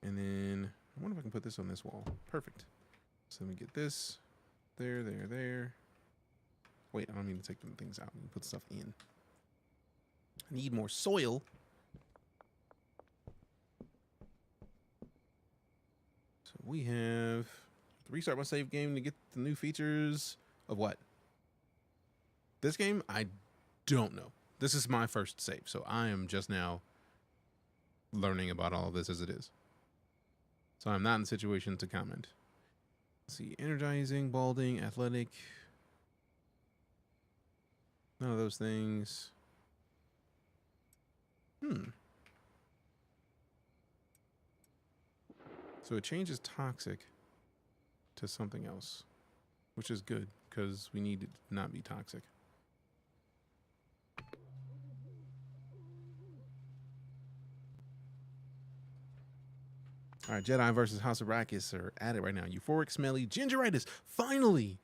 And then, I wonder if I can put this on this wall. Perfect. So let me get this. There. Wait, I don't need to take the things out. Let me put stuff in. I need more soil. So we have to restart my save game to get the new features of what? This game? I don't know. This is my first save, so I am just now learning about all of this as it is. So I'm not in a situation to comment. Let's see, energizing, balding, athletic. None of those things. So it changes toxic to something else, which is good because we need it to not be toxic. All right, Jedi versus House of Arrakis are at it right now. Euphoric, smelly, gingeritis. Finally.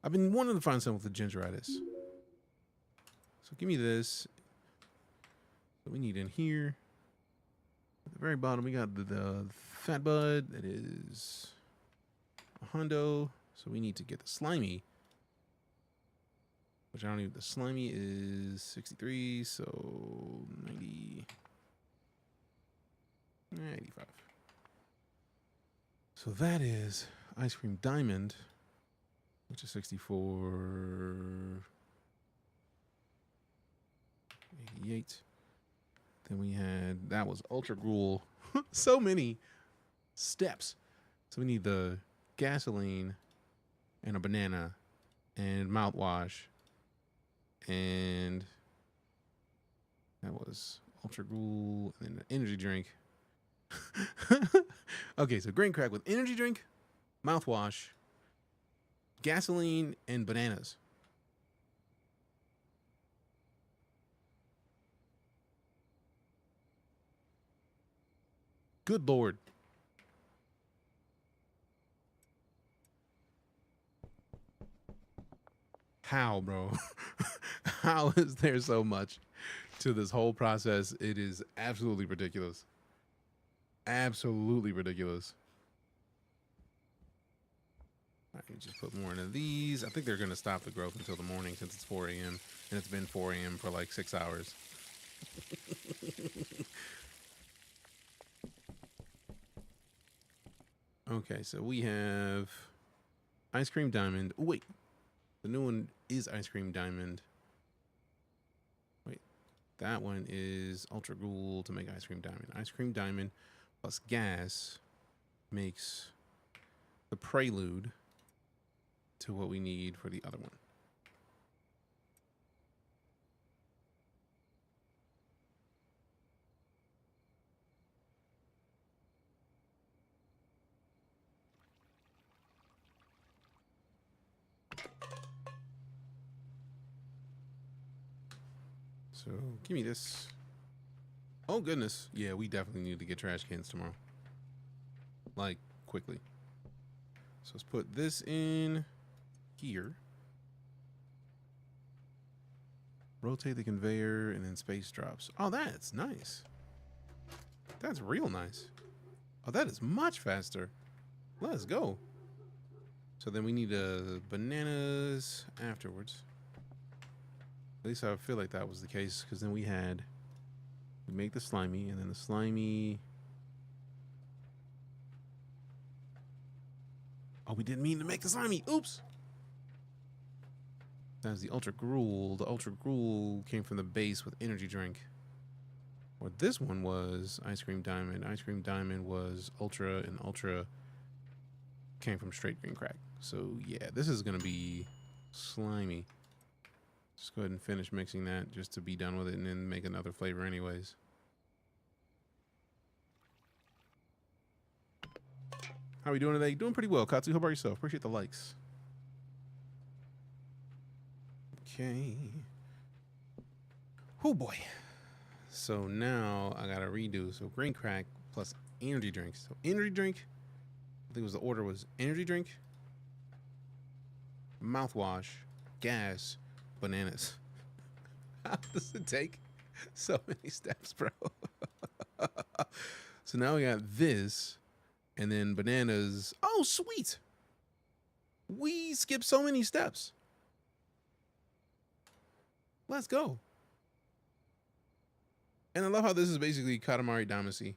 I've been wanting to find something with the gingeritis. So give me this. What we need in here. At the very bottom, we got the fat bud. That is a hundo. So we need to get the slimy. Which I don't even, the slimy is 63, so 90. 85. So that is ice cream diamond, which is 64. 88. Then we had, that was ultra gruel. So many steps. So we need the gasoline and a banana and mouthwash. And that was ultra gruel and then an energy drink. Okay, so green crack with energy drink, mouthwash, gasoline, and bananas. Good Lord. How, bro? How is there so much to this whole process? It is absolutely ridiculous. Absolutely ridiculous. All right, just put more into these. I think they're going to stop the growth until the morning since it's 4 a.m. and it's been 4 a.m. for like 6 hours. Okay, so we have Ice Cream Diamond. Oh, wait. The new one is Ice Cream Diamond. Wait. That one is Ultra Ghoul to make Ice Cream Diamond. Ice Cream Diamond plus gas makes the prelude to what we need for the other one. So give me this. Oh goodness. Yeah, we definitely need to get trash cans tomorrow. Like quickly. So let's put this in here. Rotate the conveyor and then space drops. Oh, that's nice. That's real nice. Oh, that is much faster. Let's go. So then we need bananas afterwards. At least I feel like that was the case, because then we make the slimy, and then the slimy. Oh, we didn't mean to make the slimy. Oops. That's the Ultra Gruel. The Ultra Gruel came from the base with energy drink. Or this one was Ice Cream Diamond. Ice Cream Diamond was Ultra, and Ultra came from straight green crack. So yeah, this is gonna be slimy. Just go ahead and finish mixing that just to be done with it and then make another flavor anyways. How are we doing today? Doing pretty well, Katsu. How about yourself? Appreciate the likes. Okay. Oh boy. So now I gotta redo. So green crack plus energy drinks. So energy drink, I think the order was energy drink, mouthwash, gas, bananas. How does it take so many steps, bro? So now we got this, and then bananas. Oh, sweet. We skipped so many steps. Let's go. And I love how this is basically Katamari Damacy.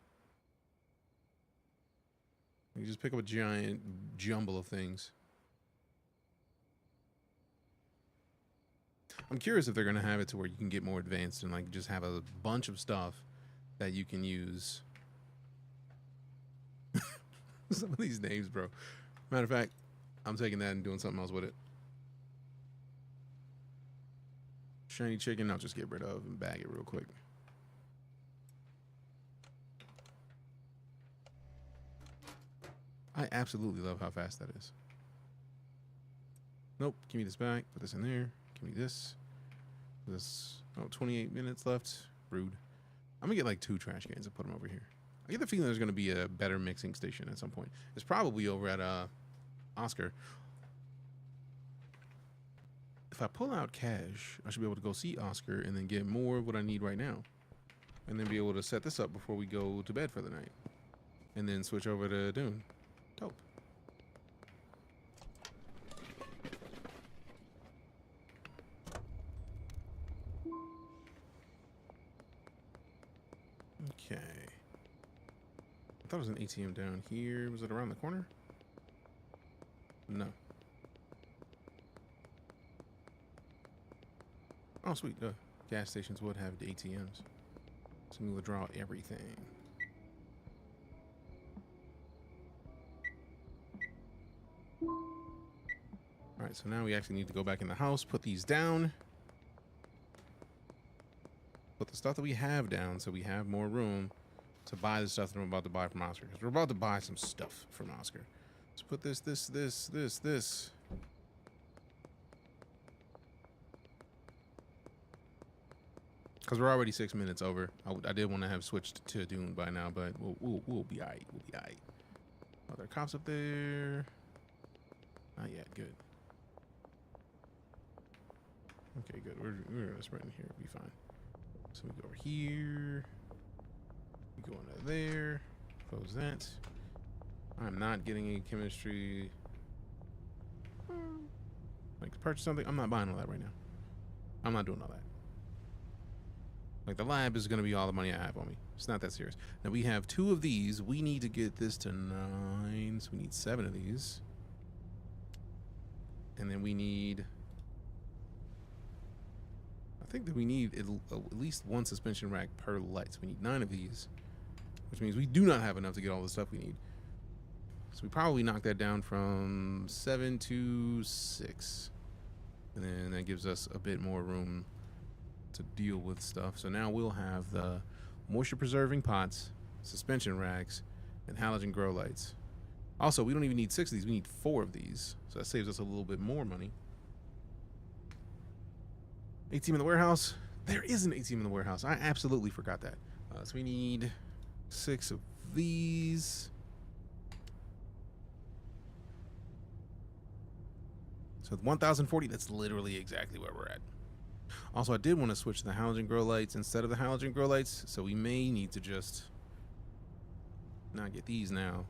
You just pick up a giant jumble of things. I'm curious if they're going to have it to where you can get more advanced and like just have a bunch of stuff that you can use. Some of these names, bro. Matter of fact, I'm taking that and doing something else with it. Shiny chicken, I'll just get rid of and bag it real quick. I absolutely love how fast that is. Nope, give me this back. Put this in there. Give me this. This. Oh, 28 minutes left. Rude. I'm gonna get like 2 trash cans and put them over here. I get the feeling there's gonna be a better mixing station at some point. It's probably over at Oscar. If I pull out cash, I should be able to go see Oscar and then get more of what I need right now. And then be able to set this up before we go to bed for the night. And then switch over to Dune. Dope. Okay. I thought it was an ATM down here. Was it around the corner? No. Oh, sweet. Gas stations would have the ATMs. So we withdraw everything. Alright, so now we actually need to go back in the house, put these down. Put the stuff that we have down so we have more room to buy the stuff that I'm about to buy from Oscar. Because we're about to buy some stuff from Oscar. Let's put this. Because we're already 6 minutes over. I did want to have switched to Dune by now, but we'll be alright. We'll be alright. Oh, there are cops up there. Not yet. Good. Okay, good. We're gonna sprint in here. We'll be fine. So we go over here. We go into there. Close that. I'm not getting any chemistry. Like to purchase something. I'm not buying all that right now. I'm not doing all that. Like, the lab is going to be all the money I have on me. It's not that serious. Now, we have 2 of these. We need to get this to 9. So we need 7 of these. And then we need... I think that we need at least 1 suspension rack per light. So we need 9 of these. Which means we do not have enough to get all the stuff we need. So we probably knock that down from 7 to 6. And then that gives us a bit more room to deal with stuff. So now we'll have the moisture preserving pots, suspension racks, and halogen grow lights. Also, we don't even need 6 of these. We need 4 of these. So that saves us a little bit more money. ATM in the warehouse. There is an ATM in the warehouse. I absolutely forgot that. So we need 6 of these. So 1,040, that's literally exactly where we're at. Also, I did want to switch to the halogen grow lights instead of the halogen grow lights, so we may need to just not get these now.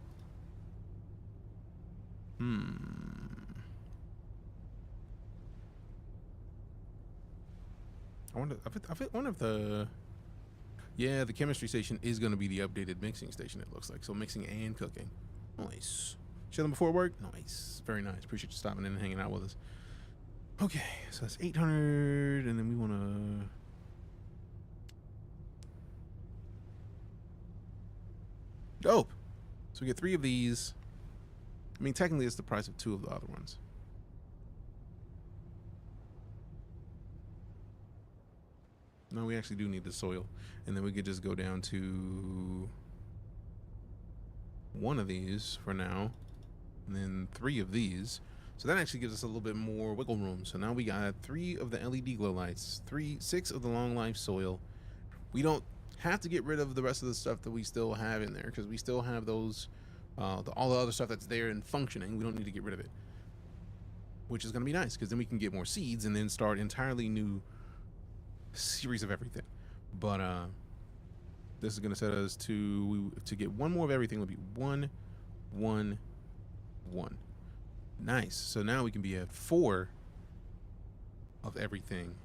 I wonder if the... Yeah, the chemistry station is going to be the updated mixing station, it looks like. So mixing and cooking. Nice. Chilling before work? Nice. Very nice. Appreciate you stopping in and hanging out with us. Okay, so that's 800, and then we want to... Dope. So we get 3 of these. I mean, technically it's the price of 2 of the other ones. No, we actually do need the soil. And then we could just go down to 1 of these for now. And then 3 of these. So that actually gives us a little bit more wiggle room. So now we got 3 of the LED glow lights, 6 of the long life soil. We don't have to get rid of the rest of the stuff that we still have in there, because we still have those, all the other stuff that's there and functioning. We don't need to get rid of it, which is going to be nice, because then we can get more seeds and then start entirely new series of everything. But this is going to set us to get 1 more of everything. It'll be 1, 1, 1. Nice. So now we can be at 4 of everything.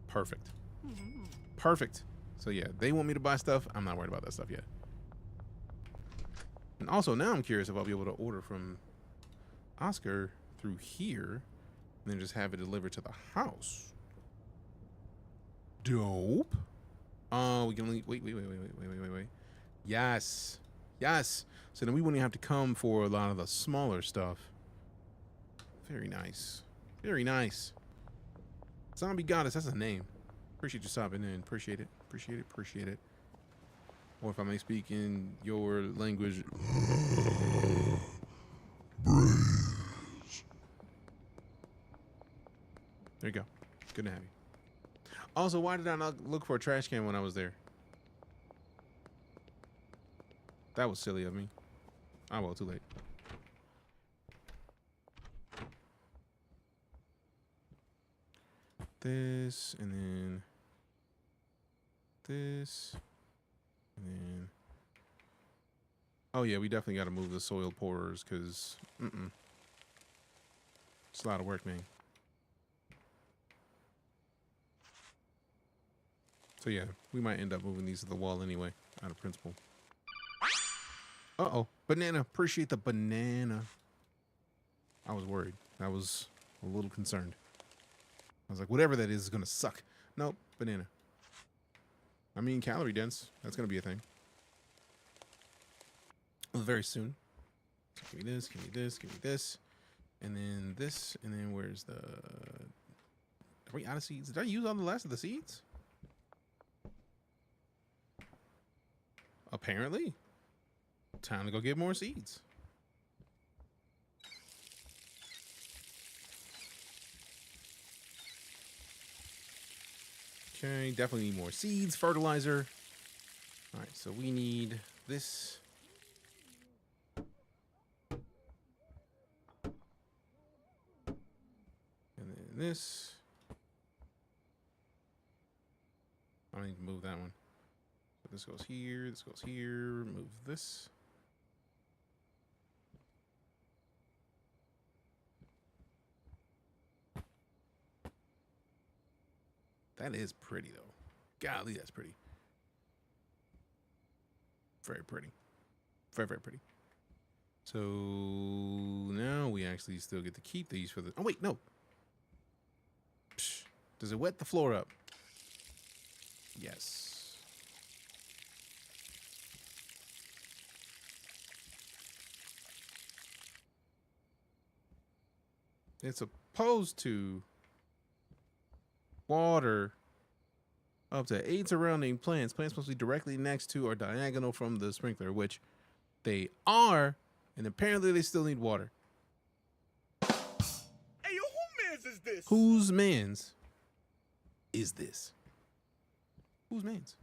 Perfect. Perfect. So yeah, they want me to buy stuff. I'm not worried about that stuff yet. And also now I'm curious if I'll be able to order from Oscar through here and then just have it delivered to the house. Dope. Oh, we can only wait. Yes. Yes. So then we wouldn't have to come for a lot of the smaller stuff. Very nice. Very nice. Zombie Goddess, that's a name. Appreciate you stopping in. Appreciate it. Appreciate it. Appreciate it. Or if I may speak in your language. There you go. Good to have you. Also, why did I not look for a trash can when I was there? That was silly of me. Oh, well, too late. This, and then this, and then... Oh, yeah, we definitely got to move the soil pourers, because, it's a lot of work, man. So, yeah, we might end up moving these to the wall anyway, out of principle. Uh-oh. Banana. Appreciate the banana. I was worried. I was a little concerned. I was like, whatever that is going to suck. Nope. Banana. I mean, calorie dense. That's going to be a thing. Very soon. So give me this, give me this, give me this. And then this. And then where's the... Are we out of seeds? Did I use all the last of the seeds? Apparently. Time to go get more seeds. Okay, definitely need more seeds, fertilizer. All right, so we need this. And then this. I need to move that one. So this goes here, this goes here, move this. That is pretty, though. Golly, that's pretty. Very pretty. Very, very pretty. So now we actually still get to keep these for the... Oh, wait, no. Psh, does it wet the floor up? Yes. It's supposed to water up to 8 surrounding plants. Plants must be directly next to or diagonal from the sprinkler, which they are, and apparently they still need water. Hey, yo, who mans is this? Whose mans is this? Whose mans?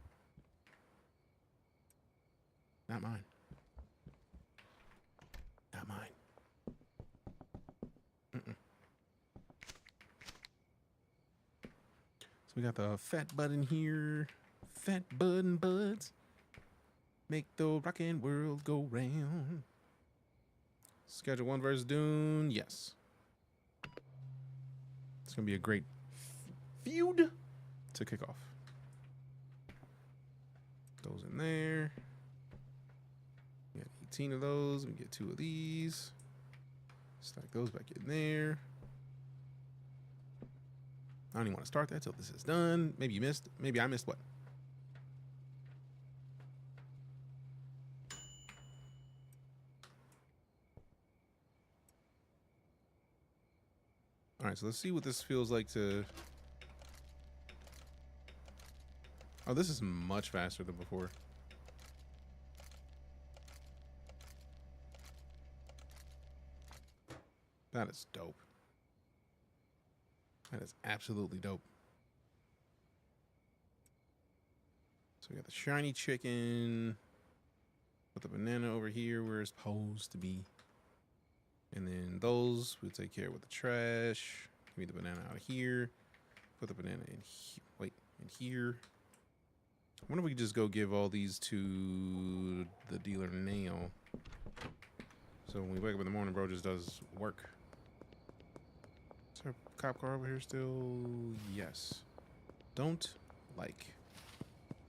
Not mine. Not mine. So we got the fat bud in here. Fat bud and buds. Make the rockin' world go round. Schedule 1 versus Dune. Yes. It's going to be a great feud to kick off. Those in there. We got 18 of those. We get 2 of these. Stack those back in there. I don't even want to start that till this is done. Maybe you missed. Maybe I missed what? All right, so let's see what this feels like to... Oh, this is much faster than before. That is dope. That is absolutely dope. So we got the shiny chicken. Put the banana over here where it's supposed to be. And then those we'll take care of with the trash. Give me the banana out of here. Put the banana in here. Wait, in here. I wonder if we could just go give all these to the dealer now. So when we wake up in the morning, bro just does work. Is there a cop car over here still? Yes. Don't like.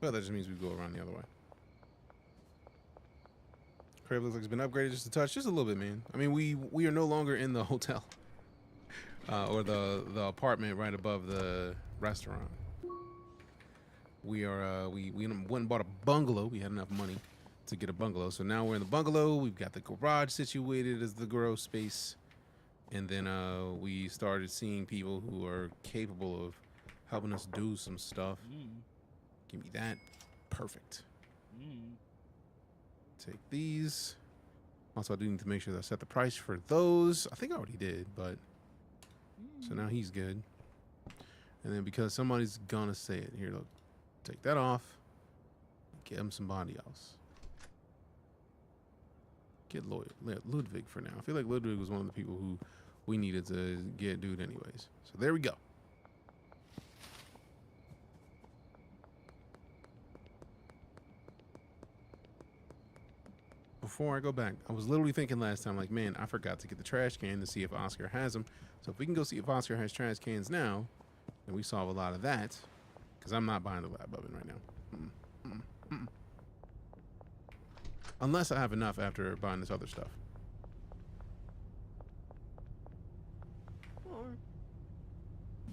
Well, that just means we go around the other way. Crib looks like it's been upgraded just a touch, just a little bit, man. I mean, we are no longer in the hotel or the apartment right above the restaurant. We are we went and bought a bungalow. We had enough money to get a bungalow, so now we're in the bungalow. We've got the garage situated as the grow space, and then we started seeing people who are capable of helping us do some stuff. Give me that. Perfect. Take these. Also, I do need to make sure that I set the price for those. I think I already did, but so now he's good. And then because somebody's gonna say it here, look, take that off. Get him somebody else. Get Ludwig for now. I feel like Ludwig was one of the people who we needed to get dude anyways. So there we go. Before I go back, I was literally thinking last time, like, man, I forgot to get the trash can to see if Oscar has them. So if we can go see if Oscar has trash cans now, then we solve a lot of that. Because I'm not buying the lab oven right now. Unless I have enough after buying this other stuff.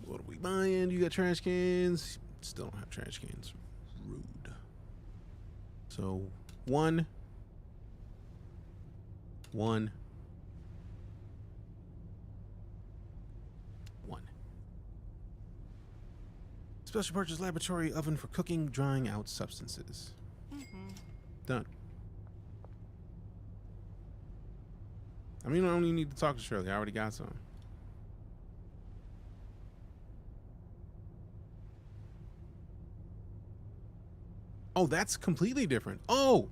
What are we buying? You got trash cans? Still don't have trash cans. Rude. So, one. Special purchase laboratory oven for cooking, drying out substances. Done. I mean, I don't even need to talk to Shirley. I already got some. Oh, that's completely different. Oh!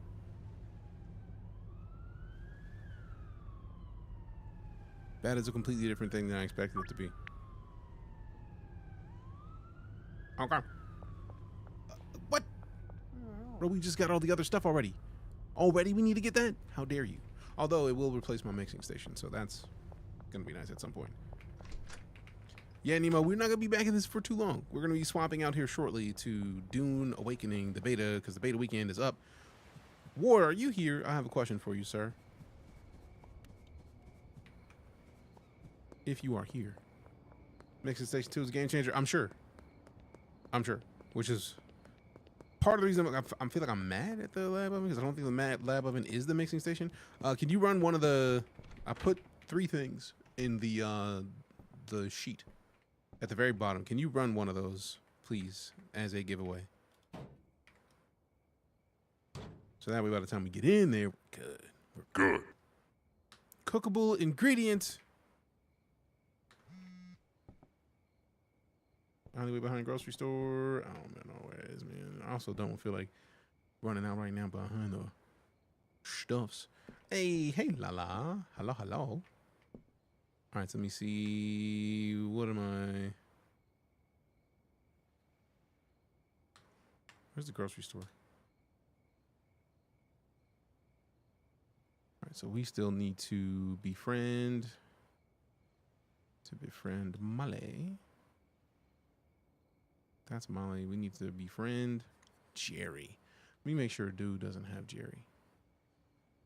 That is a completely different thing than I expected it to be. Okay. What? Bro, we just got all the other stuff already. Already we need to get that? How dare you? Although it will replace my mixing station, so that's going to be nice at some point. Yeah, Nemo, we're not going to be back in this for too long. We're going to be swapping out here shortly to DuneAwakening, the beta, because the beta weekend is up. War, are you here? I have a question for you, sir. If you are here. Mixing Station 2 is a game changer. I'm sure. Which is part of the reason I feel like I'm mad at the lab oven, because I don't think the lab oven is the mixing station. Can you run one of the... I put 3 things in the sheet at the very bottom. Can you run one of those, please, as a giveaway? So that way, by the time we get in there, we're good. We're good. Cookable ingredients. Alleyway behind grocery store. I don't know where it is, man. I also don't feel like running out right now behind the stuffs. Hey, Lala. Hello. All right, so let me see. What am I? Where's the grocery store? All right, so we still need to befriend Molly. That's Molly. We need to befriend Jerry. Let me make sure Dude doesn't have Jerry.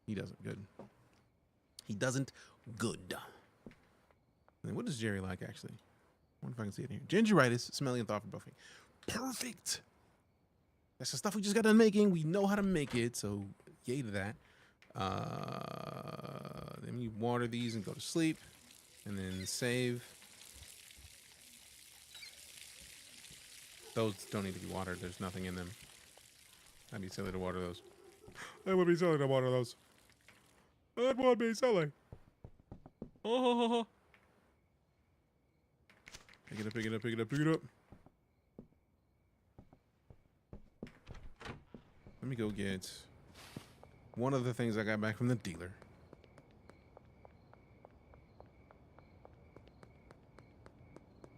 He doesn't. Good. He doesn't. Good. And what does Jerry like, actually? I wonder if I can see it here. Gingeritis, smelly, and thought-provoking. Perfect. That's the stuff we just got done making. We know how to make it, so yay to that. Then we water these and go to sleep, and then save. Those don't need to be watered. There's nothing in them. That'd be silly to water those. That would be silly to water those. That would be silly. Oh. Pick it up. Let me go get one of the things I got back from the dealer.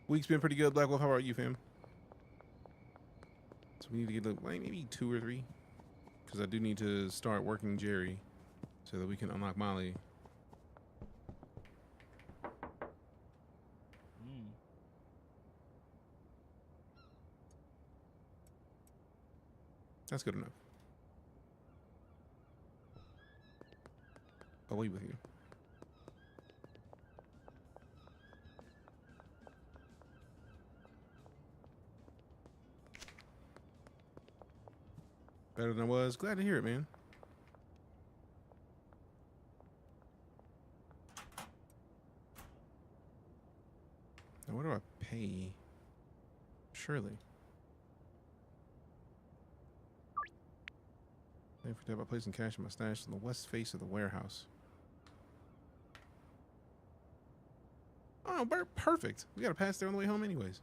Week's been pretty good, Black Wolf. How about you, fam? So we need to get like maybe 2 or 3, because I do need to start working Jerry so that we can unlock Molly. That's good enough. Away with you. Better than I was. Glad to hear it, man. Now, what do I pay? Shirley. Thank you for about placing cash in my stash on the west face of the warehouse. Oh, perfect. We got to pass there on the way home anyways.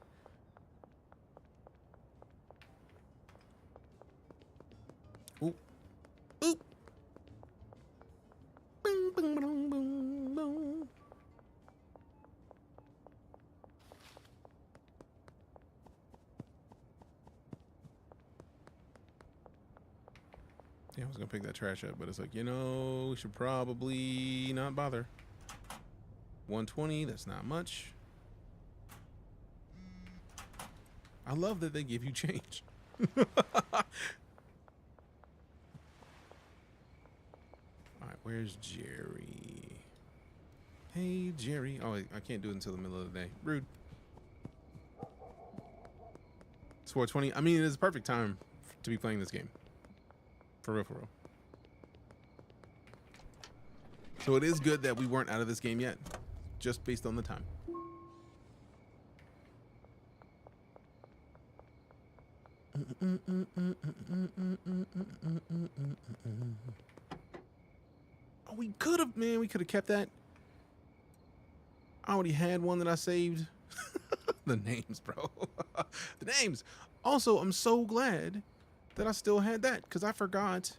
Oop. Oop. Bing, bing, bing, bing, bing. Yeah, I was going to pick that trash up, but it's like, you know, we should probably not bother. 120, that's not much. I love that they give you change. All right, where's Jerry? Hey, Jerry. Oh, I can't do it until the middle of the day. Rude. It's 4:20. I mean, it is a perfect time to be playing this game. For real, for real. So it is good that we weren't out of this game yet, just based on the time. Oh, we could have, man. We could have kept that. I already had one that I saved. The names, bro. The names. Also, I'm so glad that I still had that, because I forgot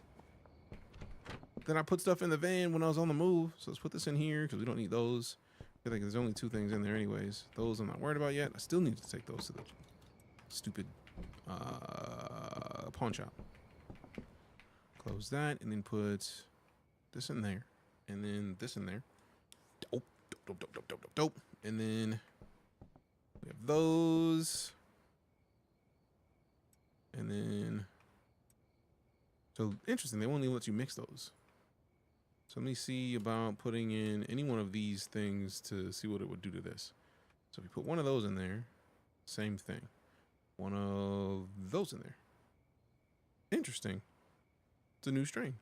that I put stuff in the van when I was on the move. So let's put this in here, because we don't need those. I think there's only 2 things in there anyways. Those I'm not worried about yet. I still need to take those to the stupid pawn shop. Close that, and then put this in there, and then this in there. Dope. And then We have those. And then, so interesting, they won't even let you mix those. So let me see about putting in any one of these things to see what it would do to this. So if you put one of those in there, same thing. One of those in there. Interesting. It's a new strain.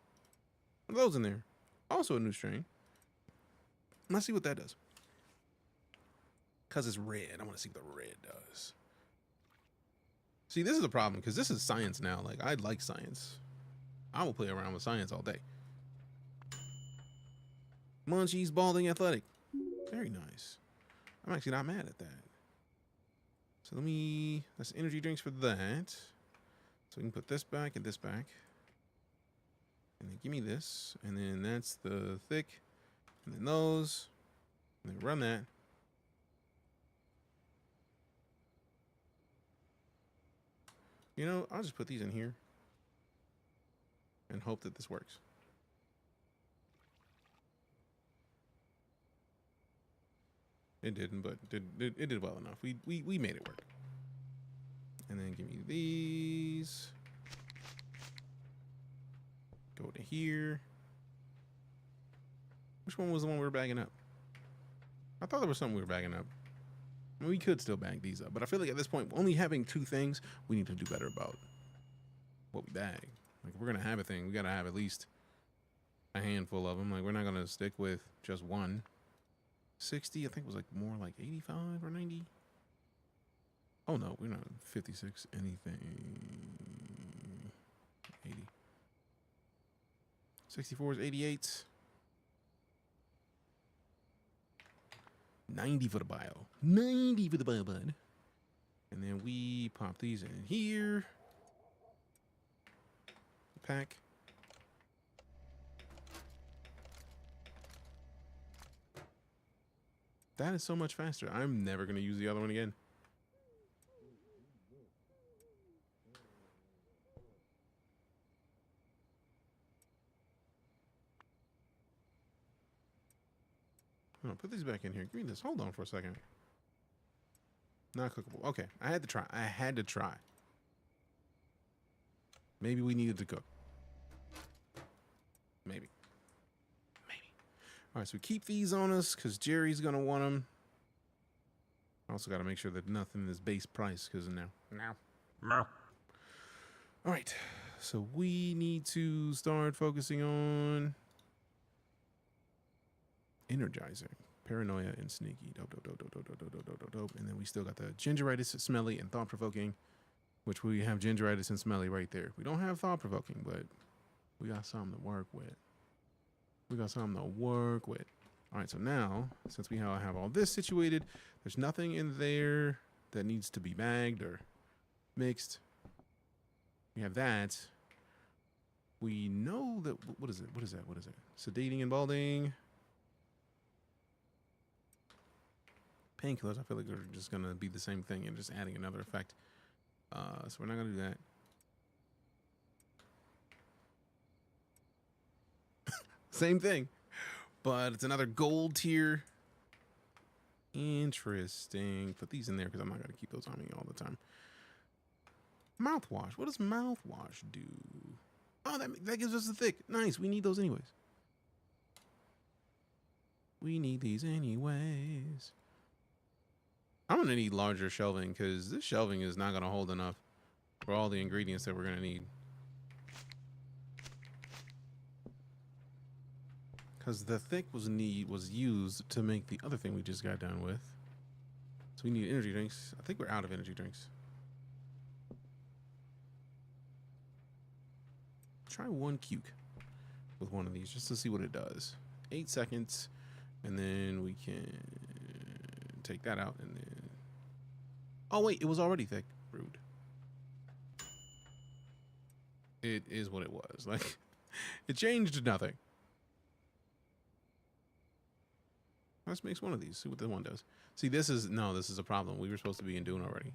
One of those in there. Also a new strain. Let's see what that does. Because it's red. I want to see what the red does. See, this is the problem, because this is science now. Like, I like science. I will play around with science all day. Munchies, balding, athletic. Very nice. I'm actually not mad at that. So let me, that's energy drinks for that. So we can put this back and this back. And then give me this. And then that's the thick. And then those. And then run that. You know, I'll just put these in here. And hope that this works. It didn't, but it did well enough. We made it work. And then give me these. Go to here. Which one was the one we were bagging up? I thought there was something we were bagging up. I mean, we could still bag these up, but I feel like at this point, only having 2 things, we need to do better about what we bag. Like, if we're gonna have a thing, we gotta have at least a handful of them. Like, we're not gonna stick with just one. 60, I think, was like more like 85 or 90. Oh no, we're not 56 anything. 80. 64 is 88. 90 for the bio. 90 for the bio, bud. And then we pop these in here. Pack. That is so much faster. I'm never going to use the other one again. Oh, put these back in here. Give me this. Hold on for a second. Not cookable. Okay, I had to try. I had to try. Maybe we needed to cook. Maybe. All right, so we keep these on us because Jerry's going to want them. Also got to make sure that nothing is base price because now. All right, so we need to start focusing on energizing, paranoia, and sneaky. Dope. And then we still got the gingeritis, smelly, and thought-provoking, which we have gingeritis and smelly right there. We don't have thought-provoking, but we got something to work with. All right, so now, since we have all this situated, there's nothing in there that needs to be bagged or mixed. We have that. We know that, what is it? Sedating and balding. Painkillers, I feel like they're just going to be the same thing and just adding another effect. So we're not going to do that. Same thing, but it's another gold tier. Interesting. Put these in there because I'm not going to keep those on me all the time. Mouthwash. What does mouthwash do? Oh, that gives us the thick. Nice. We need those anyways. We need these anyways. I'm going to need larger shelving because this shelving is not going to hold enough for all the ingredients that we're going to need. Because the thick was used to make the other thing we just got done with. So we need energy drinks. I think we're out of energy drinks. Try one cuke with one of these just to see what it does. 8 seconds. And then we can take that out and then... Oh wait, it was already thick. Rude. It is what it was. Like, it changed nothing. Let's mix one of these. See what the one does. See, this is a problem. We were supposed to be in Dune already.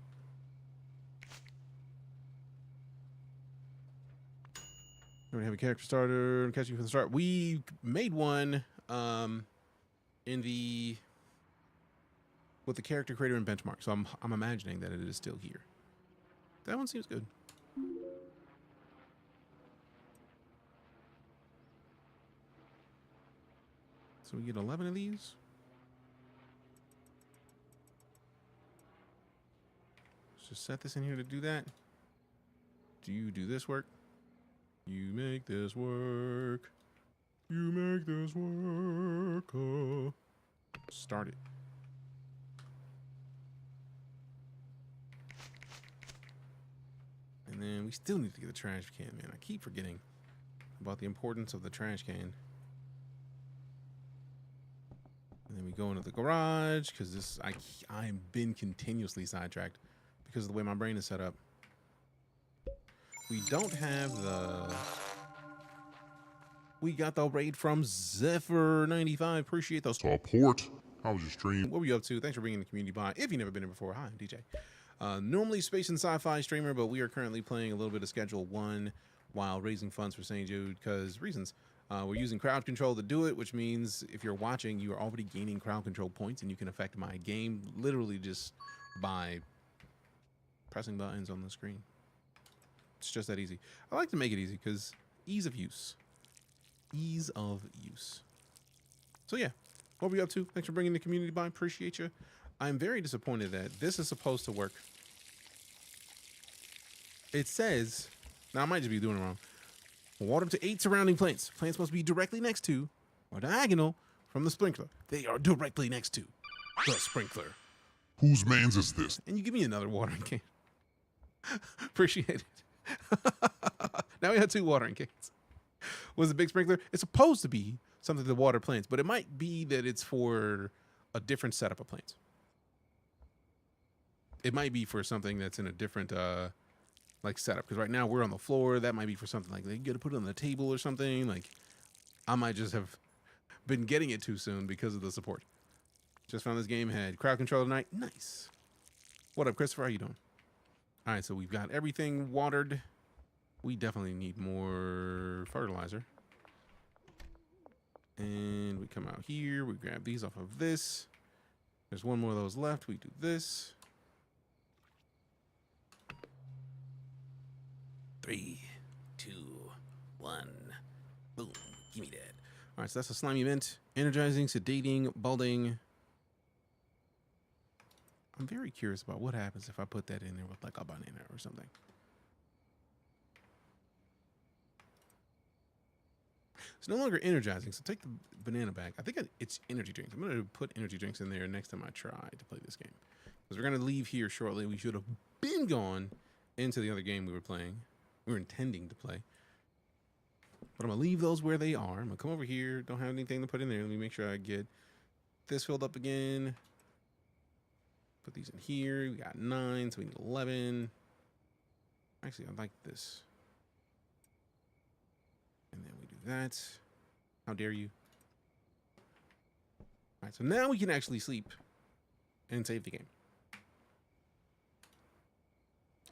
We have a character starter. Catch you from the start. We made one in the with the character creator and benchmark. So I'm imagining that it is still here. That one seems good. So we get 11 of these. Let's just set this in here to do that. Do you do this work? You make this work. You make this work. Start it. And then we still need to get the trash can, man. I keep forgetting about the importance of the trash can. And then we go into the garage because this I've been continuously sidetracked because of the way my brain is set up. We don't have the. We got the raid from Zephyr95. Appreciate those. Support. How was your stream? What were you up to? Thanks for bringing the community by. If you've never been here before, hi, I'm DJ. Normally space and sci-fi streamer, but we are currently playing a little bit of Schedule 1 while raising funds for St. Jude because reasons. We're using crowd control to do it, which means if you're watching, you are already gaining crowd control points and you can affect my game literally just by pressing buttons on the screen. It's just that easy. I like to make it easy because ease of use. Ease of use. So yeah, what were you up to? Thanks for bringing the community by. Appreciate you. I'm very disappointed that this is supposed to work. It says, now I might just be doing it wrong. Water up to 8 surrounding plants. Plants must be directly next to or diagonal from the sprinkler. They are directly next to the sprinkler. Whose man's is this? And you give me another watering can. Appreciate it. Now we have 2 watering cans. Was a big sprinkler? It's supposed to be something to water plants, but it might be that it's for a different setup of plants. It might be for something that's in a different like setup, because right now we're on the floor. That might be for something like they got to put it on the table or something. Like I might just have been getting it too soon because of the support. Just found this game had crowd control tonight. Nice. What up, Christopher? How you doing? All right, so we've got everything watered. We definitely need more fertilizer. And we come out here. We grab these off of this. There's one more of those left. We do this. 3, 2, 1. Boom. Give me that. All right, so that's a slimy mint. Energizing, sedating, balding. I'm very curious about what happens if I put that in there with like a banana or something. It's no longer energizing, so take the banana back. I think it's energy drinks. I'm going to put energy drinks in there next time I try to play this game. Because we're going to leave here shortly. We should have been gone into the other game we were playing. We were intending to play. But I'm going to leave those where they are. I'm going to come over here. Don't have anything to put in there. Let me make sure I get this filled up again. Put these in here. We got 9, so we need 11. Actually, I like this. And then we do that. How dare you? All right, so now we can actually sleep and save the game.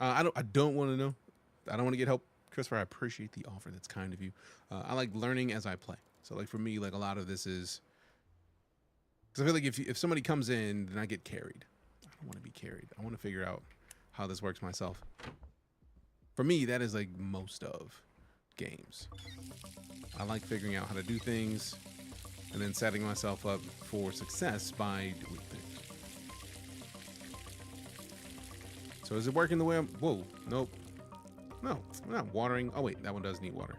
I don't want to know. I don't want to get help. Christopher, I appreciate the offer. That's kind of you. I like learning as I play. So like for me, like a lot of this is, because I feel like if somebody comes in, then I get carried. I don't want to be carried. I want to figure out how this works myself. For me, that is like most of games. I like figuring out how to do things and then setting myself up for success by doing things. So is it working the way I'm... Whoa, nope. No, we're not watering. Oh wait, that one does need water.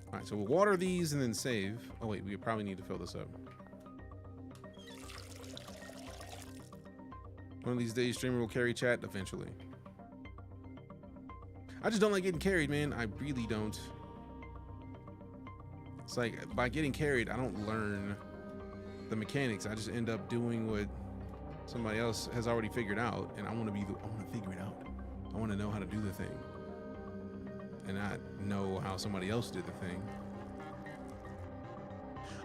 All right, so we'll water these and then save. Oh wait, we probably need to fill this up. One of these days, streamer will carry chat eventually. I just don't like getting carried, man. I really don't. It's like by getting carried, I don't learn the mechanics. I just end up doing what somebody else has already figured out, and I want to figure it out. I want to know how to do the thing, and not know how somebody else did the thing.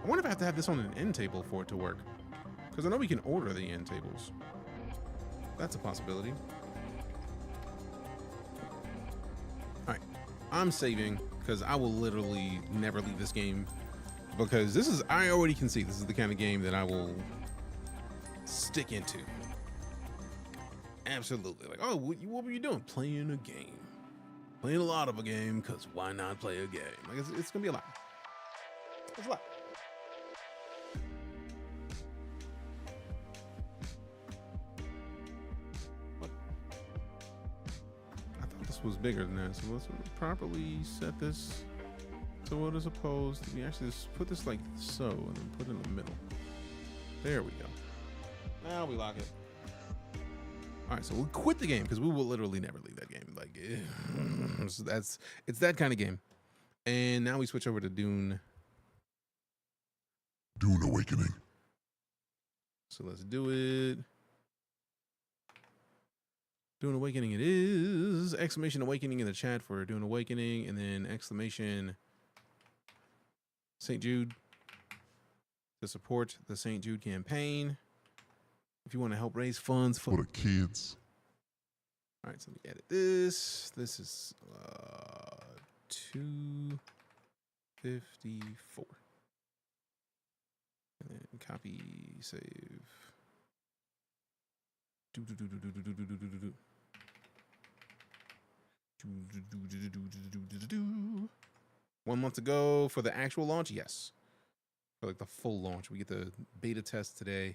I wonder if I have to have this on an end table for it to work, because I know we can order the end tables. That's a possibility. All right, I'm saving because I will literally never leave this game, because this is, I already can see this is the kind of game that I will stick into. Absolutely. Like, oh, what were you doing? Playing a game. Playing a lot of a game, because why not play a game? Like, it's going to be a lot. It's a lot. What? I thought this was bigger than that, so let's properly set this to what is opposed. We actually just put this like so, and then put it in the middle. There we go. Now we lock it. All right, so we'll quit the game because we will literally never leave that game. Like, it's that kind of game. And now we switch over to Dune. DuneAwakening. So let's do it. DuneAwakening it is. Exclamation awakening in the chat for DuneAwakening, and then exclamation St. Jude to support the St. Jude campaign. If you want to help raise funds For the kids. All right, so let me edit this. This is 254. And then copy, save. 1 month to go for the actual launch. Yes, for like the full launch. We get the beta test today.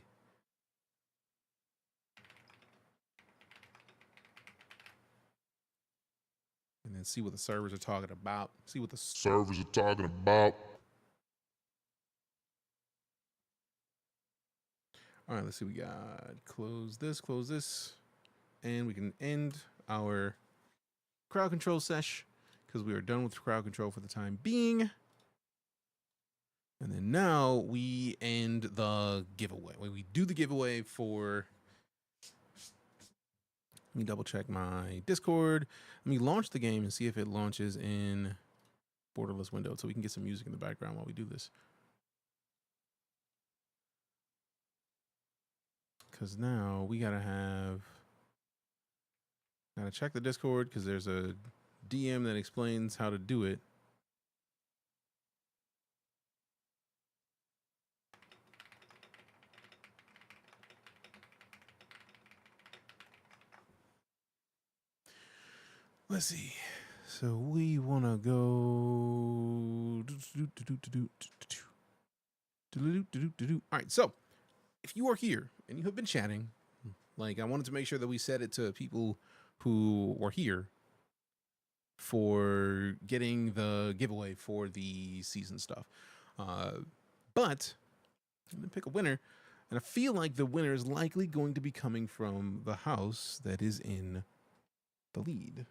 And then see what the servers are talking about. See what the Servers are talking about. All right, let's see. We got close this, and we can end our crowd control sesh because we are done with crowd control for the time being. And then now we end the giveaway. We do the giveaway for. Let me double check my Discord. Let me launch the game and see if it launches in borderless window so we can get some music in the background while we do this. Because now we gotta check the Discord because there's a DM that explains how to do it. Let's see. So we want to go. All right. So if you are here and you have been chatting, like I wanted to make sure that we set it to people who were here for getting the giveaway for the season stuff. But I'm going to pick a winner. And I feel like the winner is likely going to be coming from the house that is in the lead.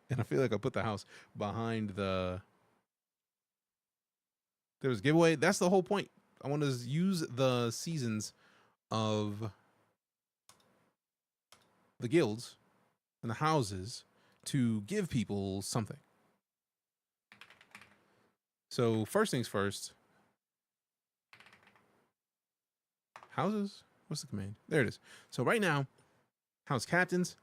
And I feel like I put the house behind the. There was giveaway. That's the whole point. I want to use the seasons of the guilds and the houses to give people something. So first things first. Houses? What's the command? There it is. So right now, house captains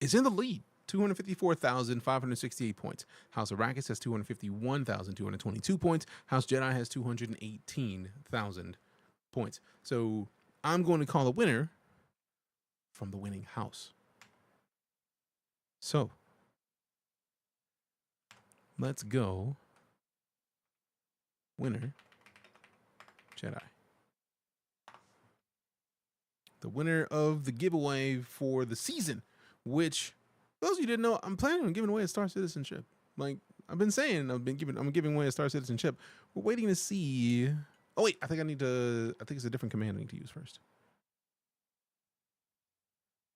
is in the lead. 254,568 points. House Arrakis has 251,222 points. House Jedi has 218,000 points. So I'm going to call a winner from the winning house. So let's go. Winner Jedi. The winner of the giveaway for the season, which, for those of you who didn't know, I'm planning on giving away a Star Citizenship. Like I've been saying, I'm giving away a Star Citizenship. We're waiting to see. Oh wait, I think it's a different command I need to use first.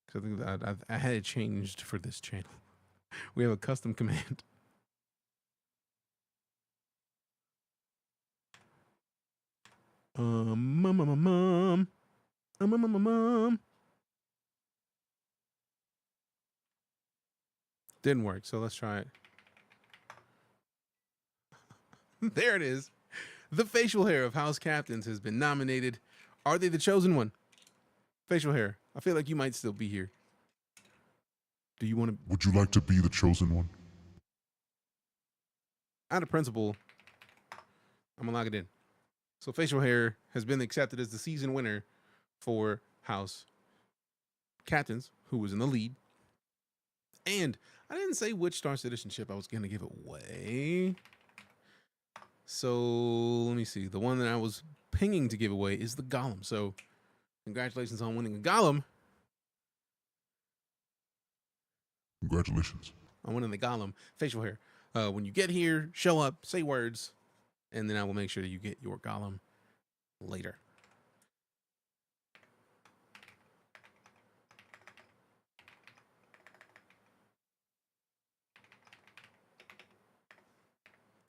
Because I think that I had it changed for this channel. We have a custom command. Mom. Didn't work, so let's try it. There it is. The facial hair of House Captains has been nominated. Are they the chosen one? Facial hair. I feel like you might still be here. Do you want to? Would you like to be the chosen one? Out of principle, I'm gonna lock it in. So facial hair has been accepted as the season winner for House Captains, who was in the lead. And I didn't say which Star Citizenship I was going to give away. So let me see. The one that I was pinging to give away is the Golem. So congratulations on winning a Golem. Congratulations. On winning the Golem. Facial hair. When you get here, show up, say words, and then I will make sure that you get your Golem later.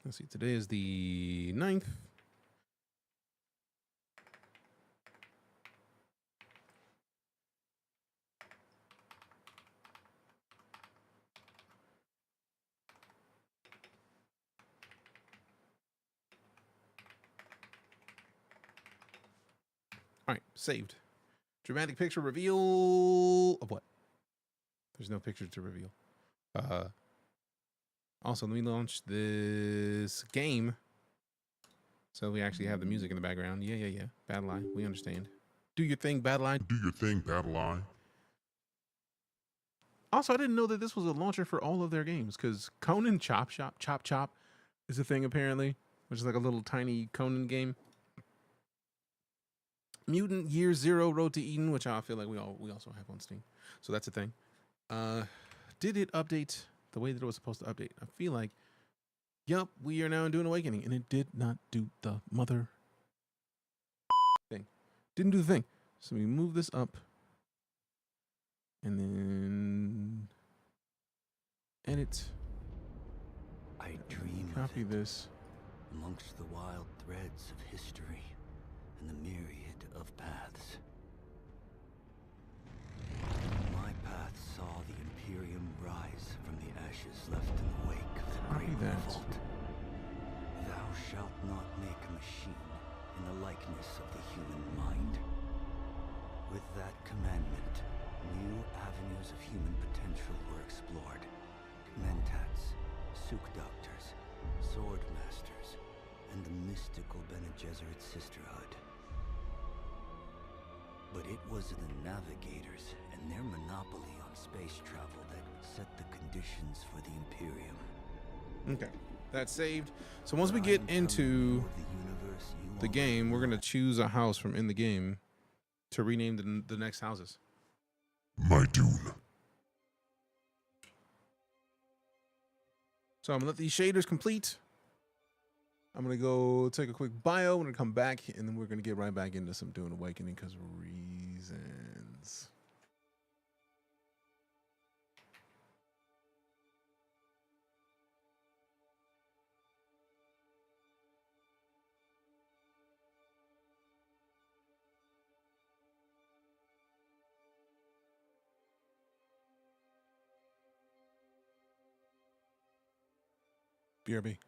Let's see, today is the 9th. All right, saved. Dramatic picture reveal of what? There's no picture to reveal. Also, let me launch this game so we actually have the music in the background. Yeah. Battle Eye, we understand. Do your thing, Battle Eye. Do your thing, Battle Eye. Also, I didn't know that this was a launcher for all of their games because Conan Chop is a thing apparently, which is like a little tiny Conan game. Mutant Year Zero Road to Eden, which I feel like we also have on Steam, so that's a thing. Did it update the way that it was supposed to update? I feel like, yep, we are now in DuneAwakening, and it did not do the mother thing. Didn't do the thing. So we move this up, and then edit. I dream Copy of it, this. amongst the wild threads of history and the myriad of paths. My path saw the Imperium rise from the ashes left in the wake of the Copy Great that. Revolt. Thou shalt not make a machine in the likeness of the human mind. With that commandment, new avenues of human potential were explored. Mentats, Sukdoctors, Sword Masters, and the mystical Bene Gesserit Sisterhood. But it was the Navigators and their monopoly on space travel that set the conditions for the Imperium. Okay, that's saved. So once we get into the game, we're gonna choose a house from in the game to rename the next houses. My Dune. So I'm gonna let these shaders complete. I'm gonna go take a quick bio. I'm gonna come back, and then we're gonna get right back into some DuneAwakening because of reasons. BRB.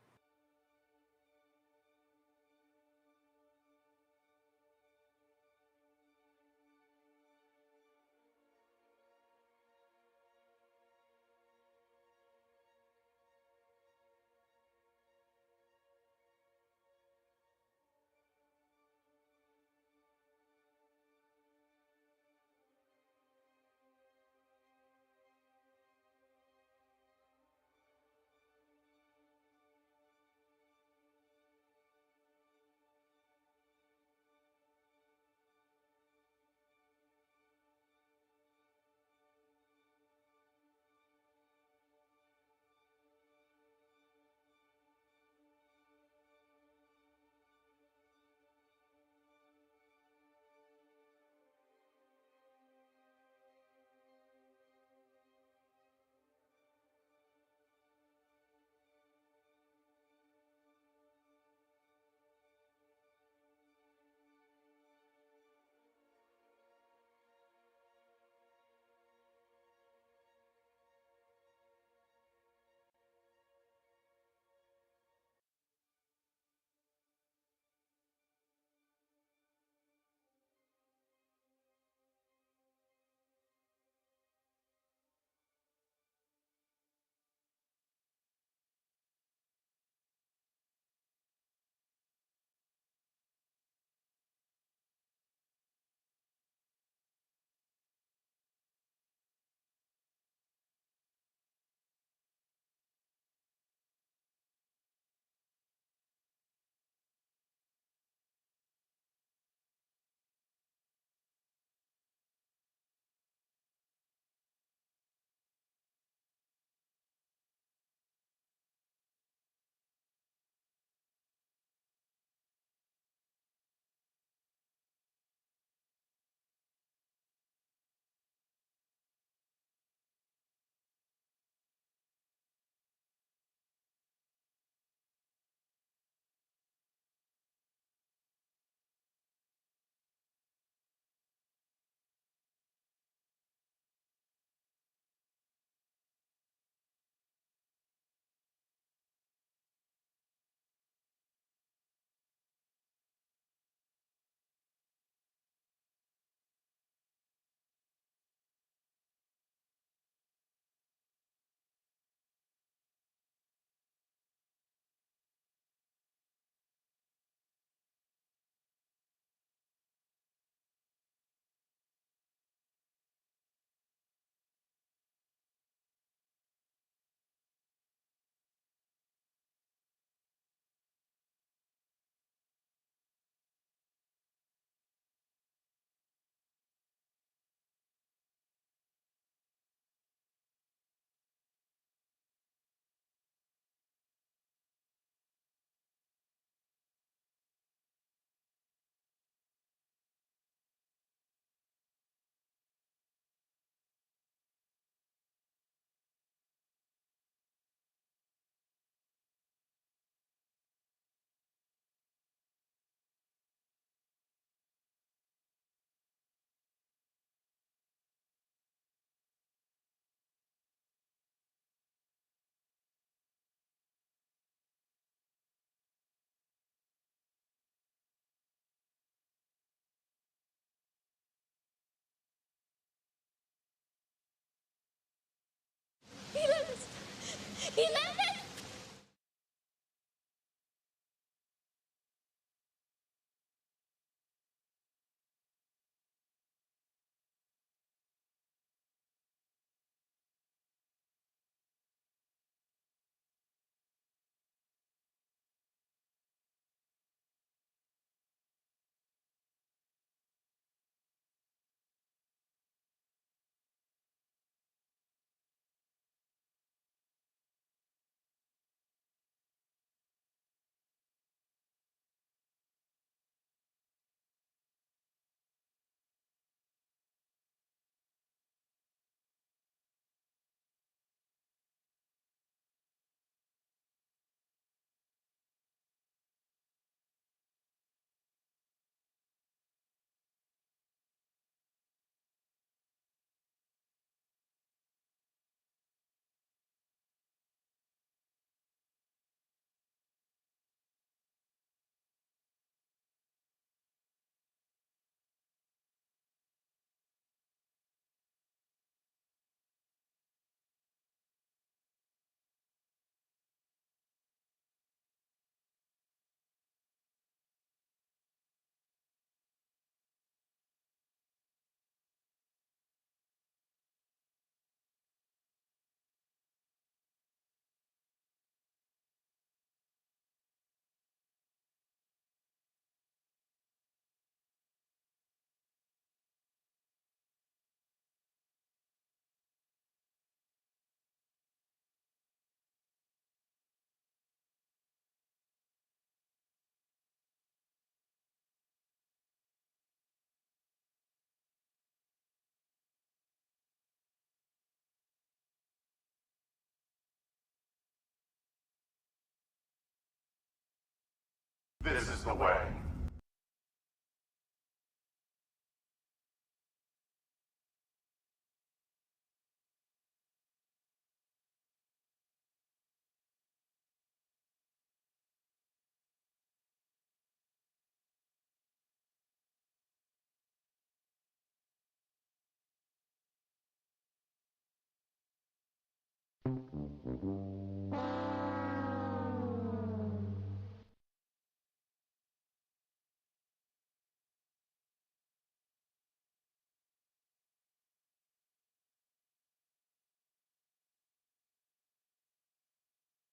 the way.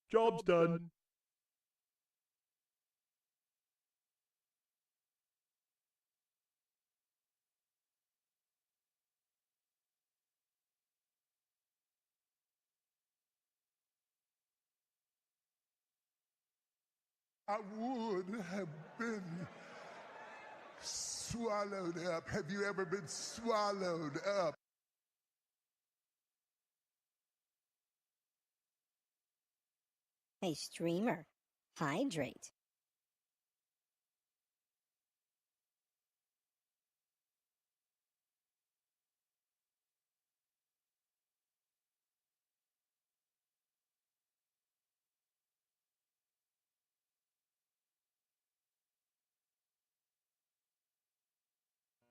Job's done. I would have been swallowed up. Have you ever been swallowed up? Hey, streamer, hydrate.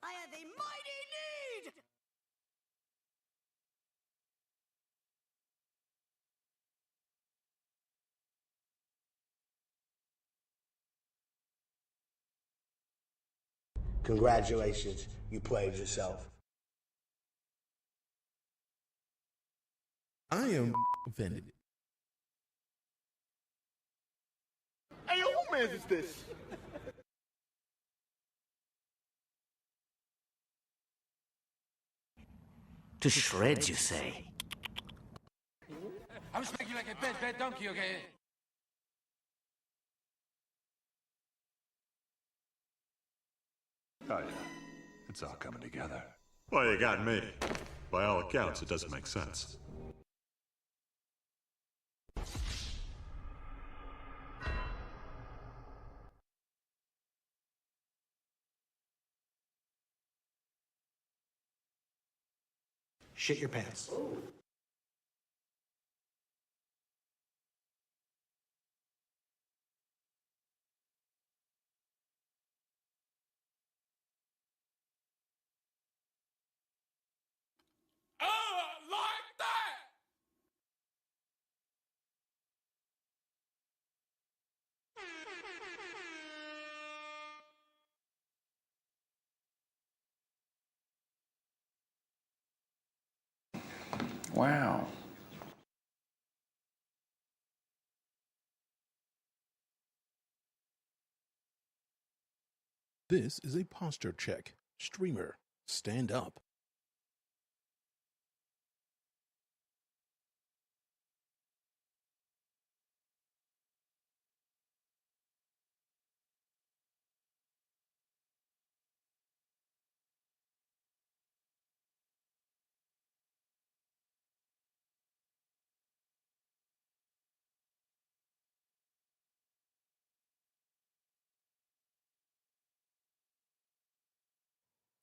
I have a mighty need! Congratulations, you played yourself. I am offended. Hey, who man is this? To shreds, you say? I'm speaking like a bad donkey, okay? Oh yeah, it's all coming together. Well, you got me. By all accounts, it doesn't make sense. Shit your pants. Like that! Wow. This is a posture check. Streamer, stand up.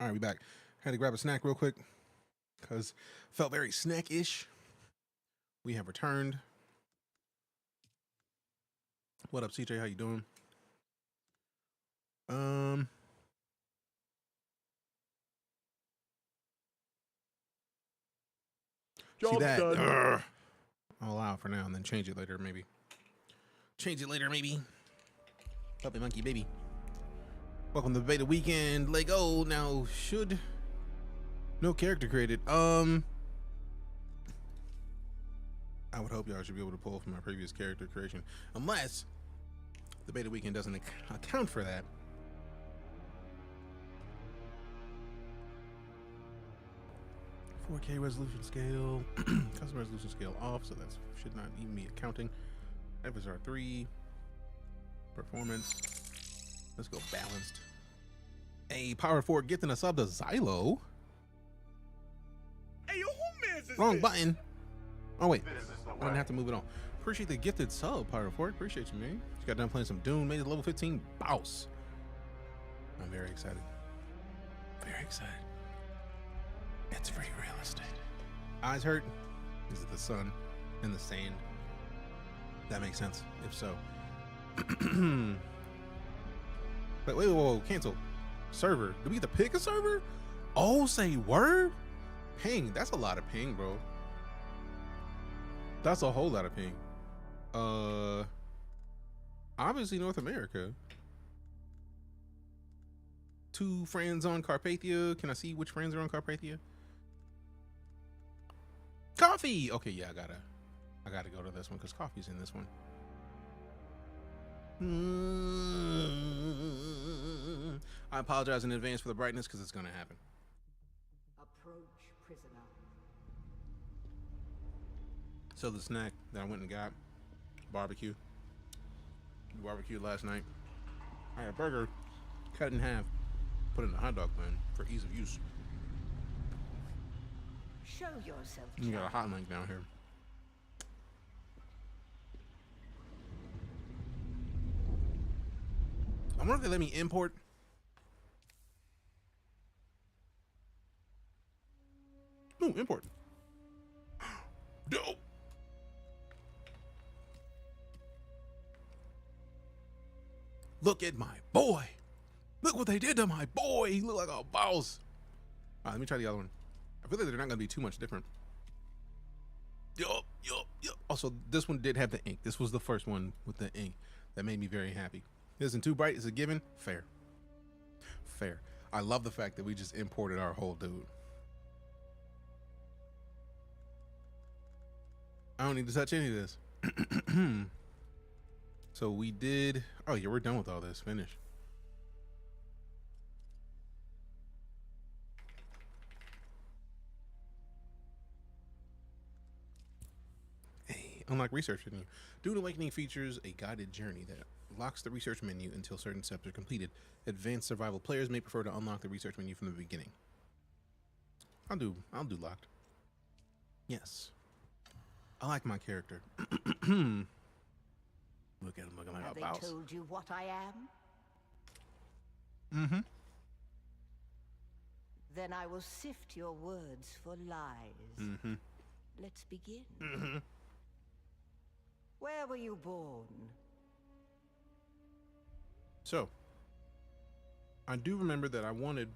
All right, we back. Had to grab a snack real quick because felt very snack-ish. We have returned. What up, CJ? How you doing? See that? Urgh. I'll allow for now and then change it later, maybe. Change it later, maybe. Puppy monkey baby. Welcome to the beta weekend. Lego. Now, should no character created. I would hope y'all should be able to pull from my previous character creation, unless the beta weekend doesn't account for that. .4K resolution scale, custom resolution scale off, so that should not even be accounting. FSR 3, performance. Let's go balanced. A power 4 gifting a sub to Xylo. Hey, who man is Wrong this? button. Oh wait, I didn't have to move it on. Appreciate the gifted sub, Power 4. Appreciate you, man. Just got done playing some Dune, made it level 15. Bouse. I'm very excited. Very excited. It's free real estate. Eyes hurt? Is it the sun and the sand? That makes sense, if so. But wait, whoa, cancel. Server. Do we get to pick a server? Oh, say word? Ping. That's a lot of ping, bro. That's a whole lot of ping. Obviously North America. 2 friends on Carpathia. Can I see which friends are on Carpathia? Coffee. Okay, yeah, I gotta go to this one because coffee's in this one. I apologize in advance for the brightness because it's gonna happen. Approach, prisoner. So the snack that I went and got, barbecue. Barbecued last night. I had a burger, cut in half, put it in a hot dog bun for ease of use. Show yourself. You got a hot link down here. I wonder if they let me import. Ooh, import. Dope. Look at my boy. Look what they did to my boy. He looked like a boss. All right, let me try the other one. I feel like they're not gonna be too much different. Yup. Also, this one did have the ink. This was the first one with the ink. That made me very happy. It isn't too bright. Is it given? Fair. Fair. I love the fact that we just imported our whole dude. I don't need to touch any of this. So we did. Oh yeah, we're done with all this. Finish. Hey, unlock research menu. DuneAwakening features a guided journey that locks the research menu until certain steps are completed. Advanced survival players may prefer to unlock the research menu from the beginning. I'll do locked. Yes. I like my character. Look at him looking like Have a boss. they told you what I am? Mm-hmm. Then I will sift your words for lies. Mm-hmm. Let's begin. Mm-hmm. Where were you born? So, I do remember that I wanted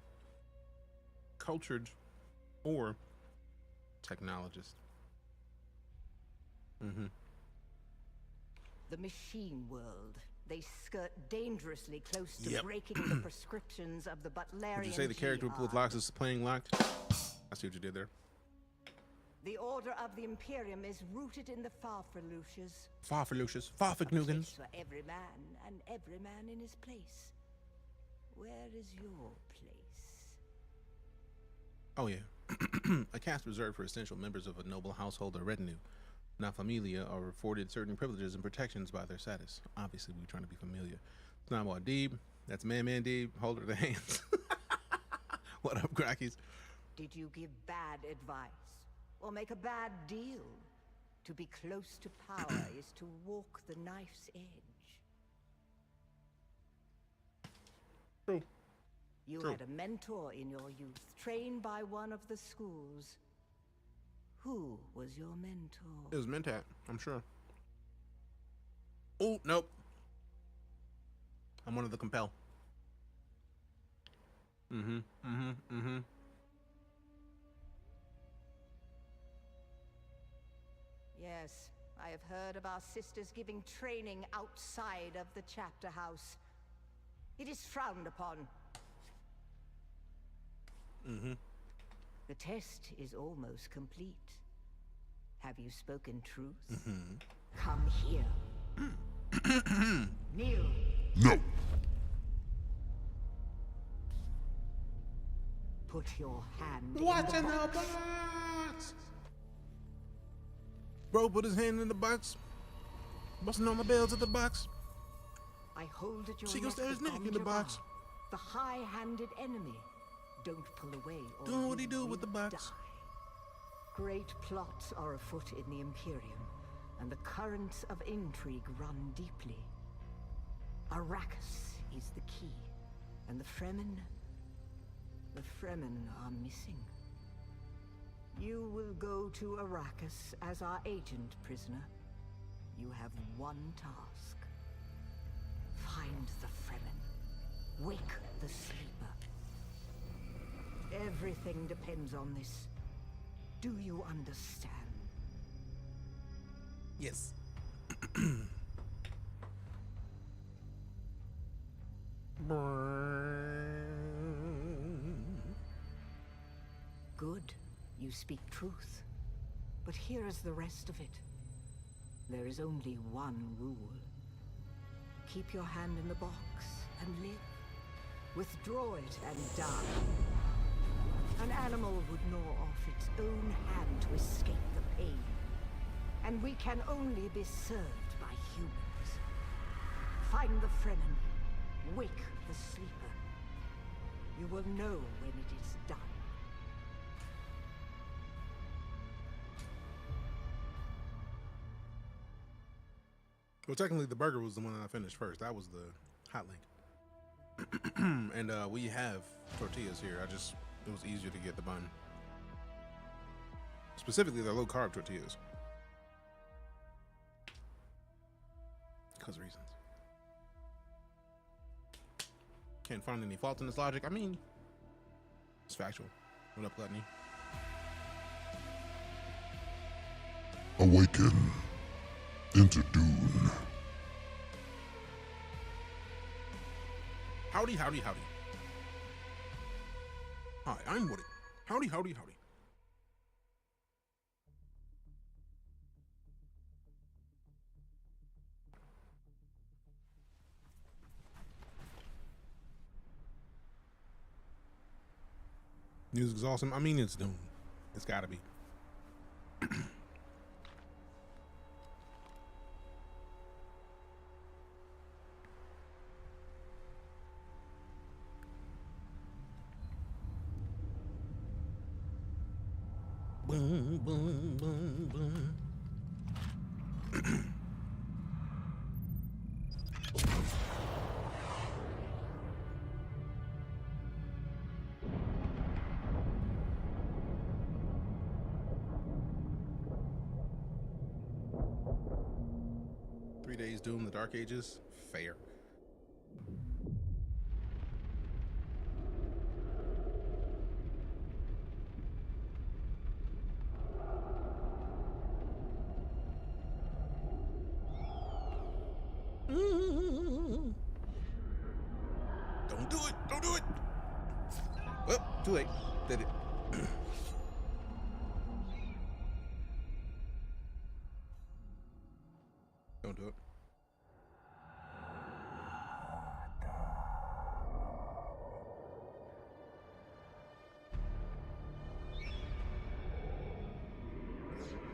cultured or technologist. Mm-hmm. The machine world. They skirt dangerously close to breaking the prescriptions of the Butlerian. Would you say the character with locks is playing locked? I see what you did there. The order of the Imperium is rooted in the Farfalucius. Farfalucius. Farfagnugans. For every man and every man in his place. Where is your place? Oh yeah. A caste reserved for essential members of a noble household or retinue. Not familia are afforded certain privileges and protections by their status. Obviously, we're trying to be familiar. It's not about Deeb. That's Man Deeb. Holder of the hands. What up, Crackies? Did you give bad advice? Or make a bad deal? To be close to power is to walk the knife's edge. True. You had a mentor in your youth, trained by one of the schools. Who was your mentor? It was Mentat, I'm sure. Oh, nope. I'm one of the compel. Yes, I have heard of our sisters giving training outside of the chapter house. It is frowned upon. The test is almost complete. Have you spoken truth? Come here. Kneel. No. Put your hand What's in in the box? Bro, put his hand in the box. Busting on the bells of the box. I hold at your She neck goes to his the neck in the box. Gondjabbar, the high-handed enemy. Don't pull away or Doing what he you do with the will box. die. Great plots are afoot in the Imperium, and the currents of intrigue run deeply. Arrakis is the key. And the Fremen are missing. You will go to Arrakis as our agent, prisoner. You have one task. Find the Fremen. Wake the sleeper. Everything depends on this. Do you understand? Yes. Good. You speak truth. But here is the rest of it. There is only one rule. Keep your hand in the box and live. Withdraw it and die. An animal would gnaw off its own hand to escape the pain. And we can only be served by humans. Find the Fremen. Wake the sleeper. You will know when it is done. Well, technically, the burger was the one that I finished first. That was the hot link. And we have tortillas here. It was easier to get the bun. Specifically, they're low-carb tortillas. Because of reasons. Can't find any fault in this logic. I mean, it's factual. What up, Gluttony? Awaken into Dune. Howdy, howdy, howdy. Hi, I'm Woody. Howdy, howdy, howdy. Music's awesome. I mean, it's Dune. It's gotta be. Boom, boom, boom, boom. 3 days Doom, the Dark Ages. Fair. Don't do it. Don't do it. Well, too late. Did it. Don't do it.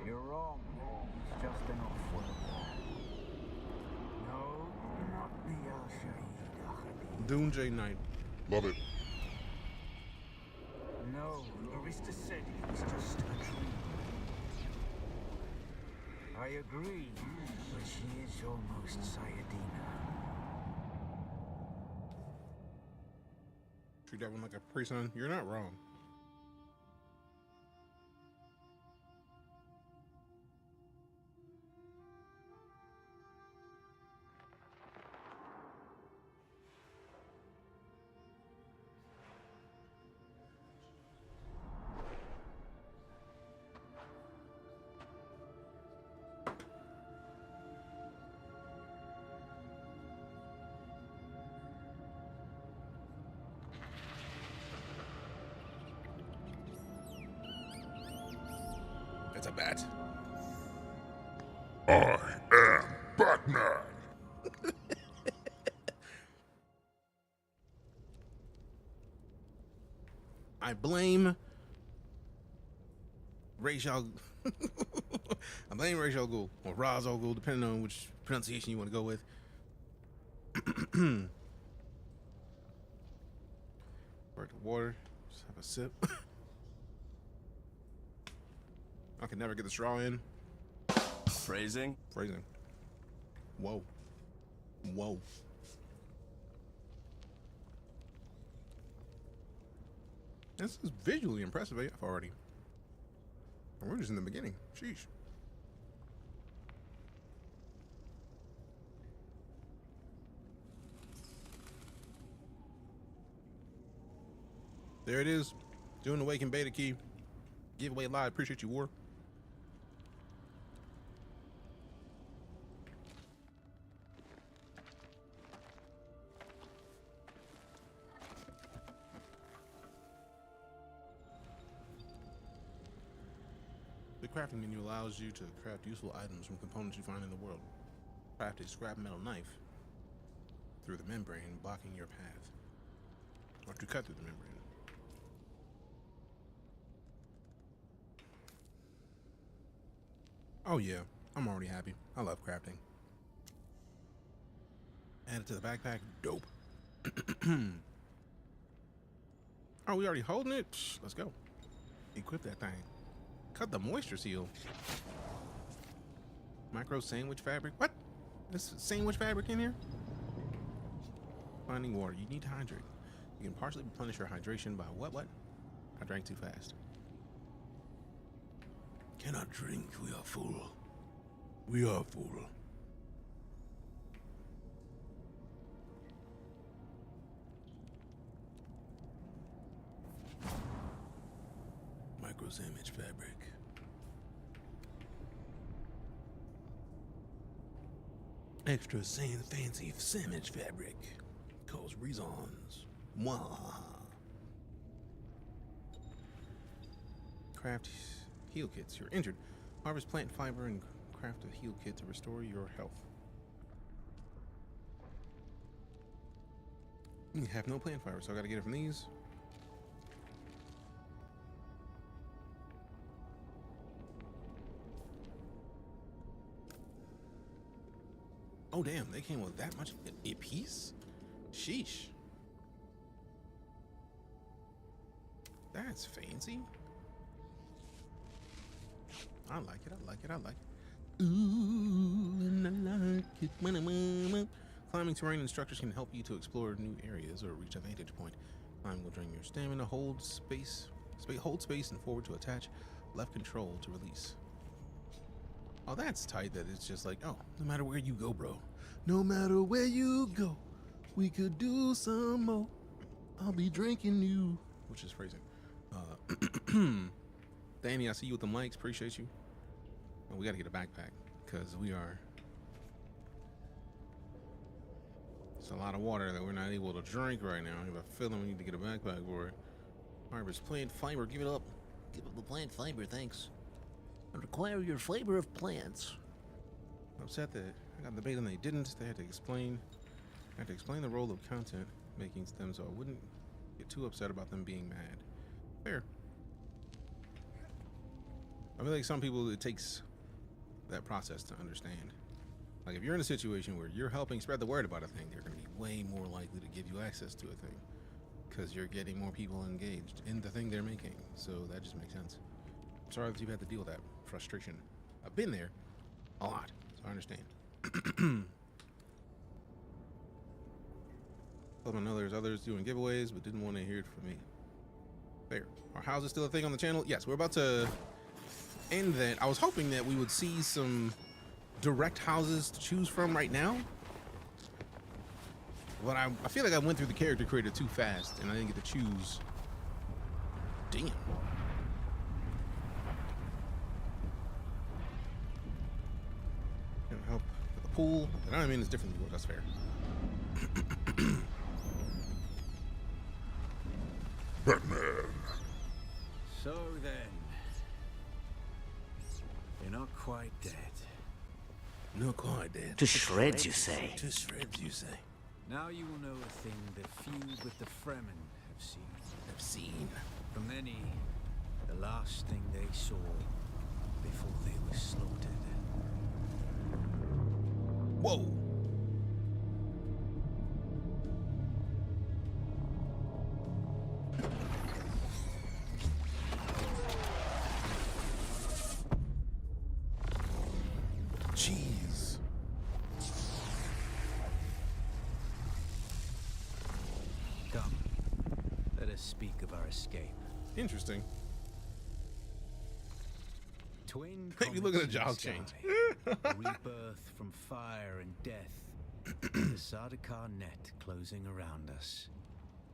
You're wrong. It's just an off-world. No, not the DuneAwakening. Love it. No, Arista said it was just a dream. I agree, but she is almost Sayadina. Treat that one like a pre-son. You're not wrong. It's a bat. I am Batman. I blame Ra's al I blame Ra's al Ghul or Ra's al Ghul, depending on which pronunciation you want to go with. Work the water. Just have a sip. I can never get the straw in. Phrasing? Phrasing. Whoa. Whoa. This is visually impressive AF already. And we're just in the beginning. Sheesh. There it is. DuneAwakening Beta key. Giveaway live. Appreciate you, War. The crafting menu allows you to craft useful items from components you find in the world. Craft a scrap metal knife through the membrane, blocking your path. Or to cut through the membrane. Oh yeah, I'm already happy. I love crafting. Add it to the backpack. Dope. Oh, we already holding it? Psh, let's go. Equip that thing. Cut the moisture seal. Micro sandwich fabric. What? There's sandwich fabric in here? Finding water. You need to hydrate. You can partially replenish your hydration by what? I drank too fast. Cannot drink. We are full. We are full. Micro sandwich fabric. Extra fancy sandwich fabric. Cause reasons. Mwah. Craft heal kits. You're injured. Harvest plant fiber and craft a heal kit to restore your health. You have no plant fiber, so I gotta get it from these. Oh damn, they came with that much a piece? Sheesh. That's fancy. I like it, I like it, I like it. Ooh, and I like it. Climbing terrain and structures can help you to explore new areas or reach a vantage point. Climbing will drain your stamina, hold space and forward to attach, left control to release. Oh, that's tight that it's just like, oh, no matter where you go, bro. No matter where you go, we could do some more. I'll be drinking you. Which is phrasing. Danny, I see you with the mics. Appreciate you. Oh, we got to get a backpack because we are. It's a lot of water that we're not able to drink right now. I have a feeling we need to get a backpack for it. Harvest plant fiber. Give it up. Give up the plant fiber, thanks. I require your flavor of plants. I'm upset that I got the beta and they didn't. They had to explain. I had to explain the role of content making them, so I wouldn't get too upset about them being mad. Fair. I feel like some people, it takes that process to understand. Like if you're in a situation where you're helping spread the word about a thing, they're going to be way more likely to give you access to a thing because you're getting more people engaged in the thing they're making. So that just makes sense. I'm sorry that you've had to deal with that frustration. I've been there a lot, so I understand. I know there's others doing giveaways, but didn't want to hear it from me. Fair. Are houses still a thing on the channel? Yes, we're about to end that. I was hoping that we would see some direct houses to choose from right now, but I feel like I went through the character creator too fast and I didn't get to choose. Damn. Gonna help with the pool. And I mean it's different than yours, that's fair. Batman. So then, you're not quite dead. Not quite dead. To shreds, you say? To shreds, you say? Now you will know a thing that few with the Fremen have seen. For many, the last thing they saw before they were slaughtered. Whoa. Jeez. Come, let us speak of our escape. Interesting. Twin Maybe look at the comets in job sky, change. rebirth from fire and death. The Sardaukar net closing around us.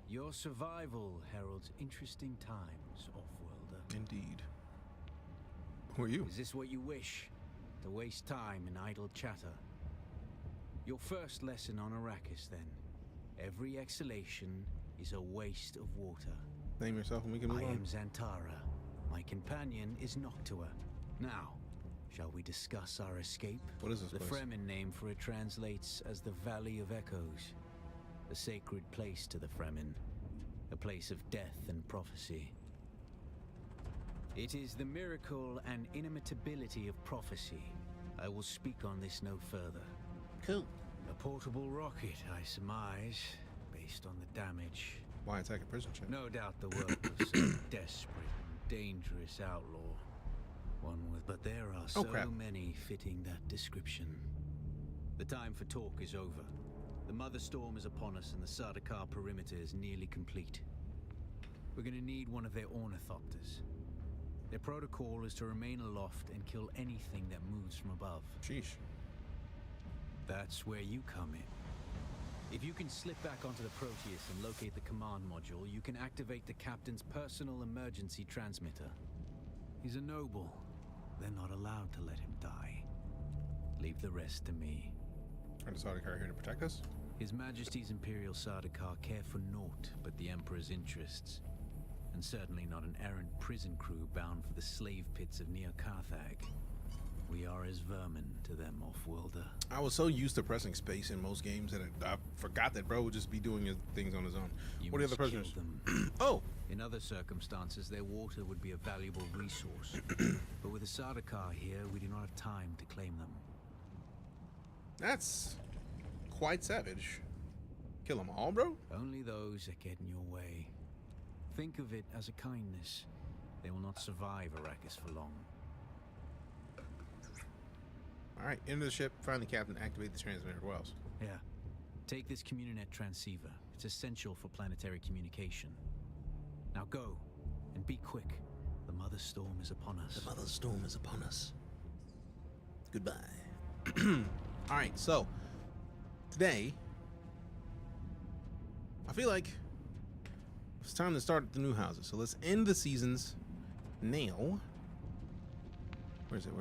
Your survival heralds interesting times, Offworlder. Indeed. Who are you? Is this what you wish? To waste time in idle chatter? Your first lesson on Arrakis, then. Every exhalation is a waste of water. Name yourself and we can move I on. am Xantara. My companion is Noctua. Now, shall we discuss our escape? What is this The place? Fremen name for it translates as the Valley of Echoes. A sacred place to the Fremen. A place of death and prophecy. It is the miracle and inimitability of prophecy. I will speak on this no further. Cool. A portable rocket, I surmise, based on the damage. Why attack a prison ship? No doubt the work of some desperate and dangerous outlaw. But there are so many fitting that description. The time for talk is over. The Mother Storm is upon us and the Sardaukar perimeter is nearly complete. We're gonna need one of their ornithopters. Their protocol is to remain aloft and kill anything that moves from above. Sheesh. That's where you come in. If you can slip back onto the Proteus and locate the command module, you can activate the captain's personal emergency transmitter. He's a noble. They're not allowed to let him die. Leave the rest to me. Are the Sardaukar here to protect us? His Majesty's Imperial Sardaukar care for naught but the Emperor's interests. And certainly not an errant prison crew bound for the slave pits of Neo Carthag. We are as vermin to them, Offworlder. I was so used to pressing space in most games that I forgot that bro would just be doing his things on his own. You What are the must other kill prisoners? them. Oh! In other circumstances, their water would be a valuable resource. But with the Sardaukar here, we do not have time to claim them. That's quite savage. Kill them all, bro? Only those that get in your way. Think of it as a kindness. They will not survive Arrakis for long. Alright, enter the ship, find the captain, activate the transmitter. What else? Yeah. Take this Communinet transceiver. It's essential for planetary communication. Now go, and be quick. The Mother Storm is upon us. The Mother Storm is upon us. Goodbye. Alright, so today I feel like it's time to start the new houses. So let's end the seasons now. Where's it?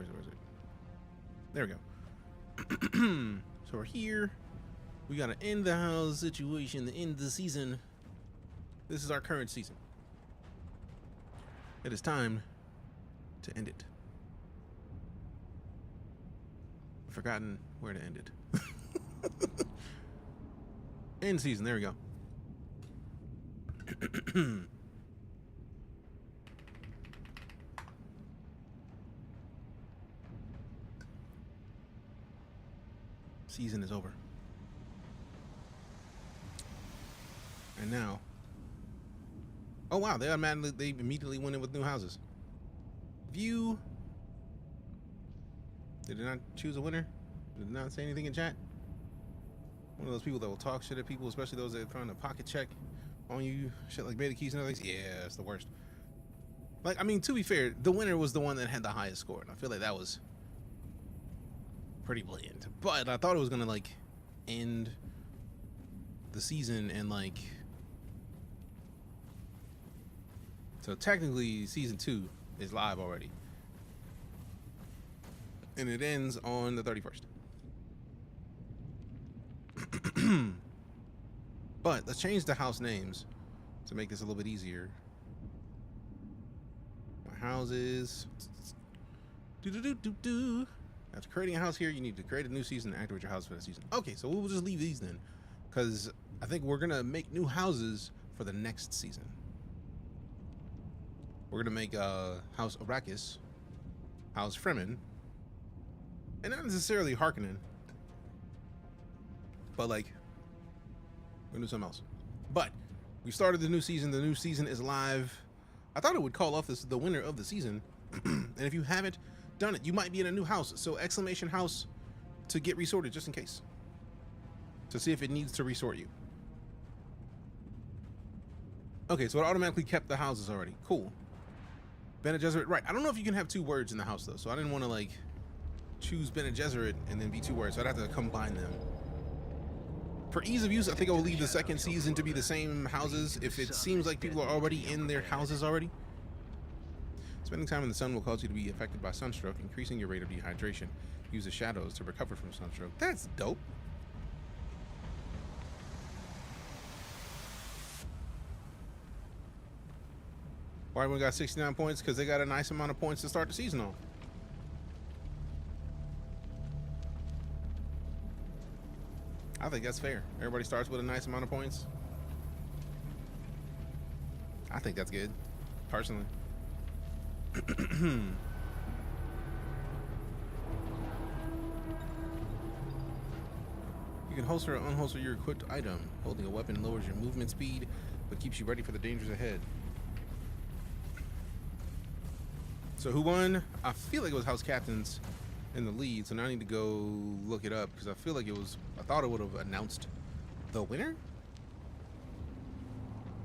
There we go. So we're here. We gotta end the house situation, the end of the season. This is our current season. It is time to end it. I've forgotten where to end it. End season, there we go. Season is over. And now, oh wow, they immediately went in with new houses. View. They did not choose a winner. Did not say anything in chat. One of those people that will talk shit at people, especially those that are trying to pocket check on you, shit like beta keys and other things. Yeah, it's the worst. Like, I mean, to be fair, the winner was the one that had the highest score, and I feel like that was pretty blatant. But I thought it was gonna like end the season and like, so technically season 2 is live already, and it ends on the 31st. But let's change the house names to make this a little bit easier. My houses. After creating a house here, you need to create a new season and activate your house for that season. Okay, so we'll just leave these then, because I think we're gonna make new houses for the next season. We're gonna make House Arrakis, House Fremen, and not necessarily Harkonnen, but like we're gonna do something else. But we started the new season. The new season is live. I thought it would call off the winner of the season, and if you haven't done it, you might be in a new house. So exclamation house to get resorted, just in case, to see if it needs to resort you. Okay, so it automatically kept the houses already. Cool. Bene Gesserit, right. I don't know if you can have 2 words in the house, though, so I didn't want to, like, choose Bene Gesserit and then be 2 words, so I'd have to combine them. For ease of use, I think I will leave the second season to be the same houses if it seems like people are already in their houses already. Spending time in the sun will cause you to be affected by sunstroke, increasing your rate of dehydration. Use the shadows to recover from sunstroke. That's dope. Why everyone got 69 points? Because they got a nice amount of points to start the season on. I think that's fair. Everybody starts with a nice amount of points. I think that's good, personally. You can holster or unholster your equipped item. Holding a weapon lowers your movement speed, but keeps you ready for the dangers ahead. So who won? I feel like it was House Captains in the lead, so now I need to go look it up because I feel like it was. I thought it would have announced the winner.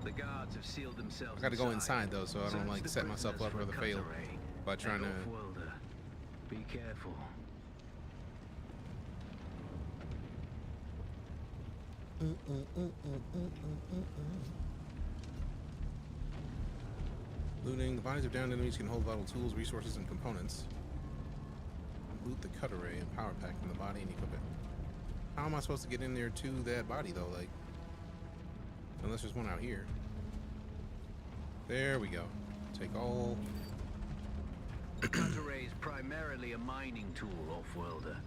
The guards have sealed themselves. I got to go inside though, so I don't like set myself up for the fail by trying to. Be careful. Looting. The bodies of downed enemies can hold vital tools, resources, and components. Loot the cut array and power pack from the body and equip it. How am I supposed to get in there to that body though? Like, unless there's one out here. There we go. Take all. The cut array is primarily a mining tool, off-worlder.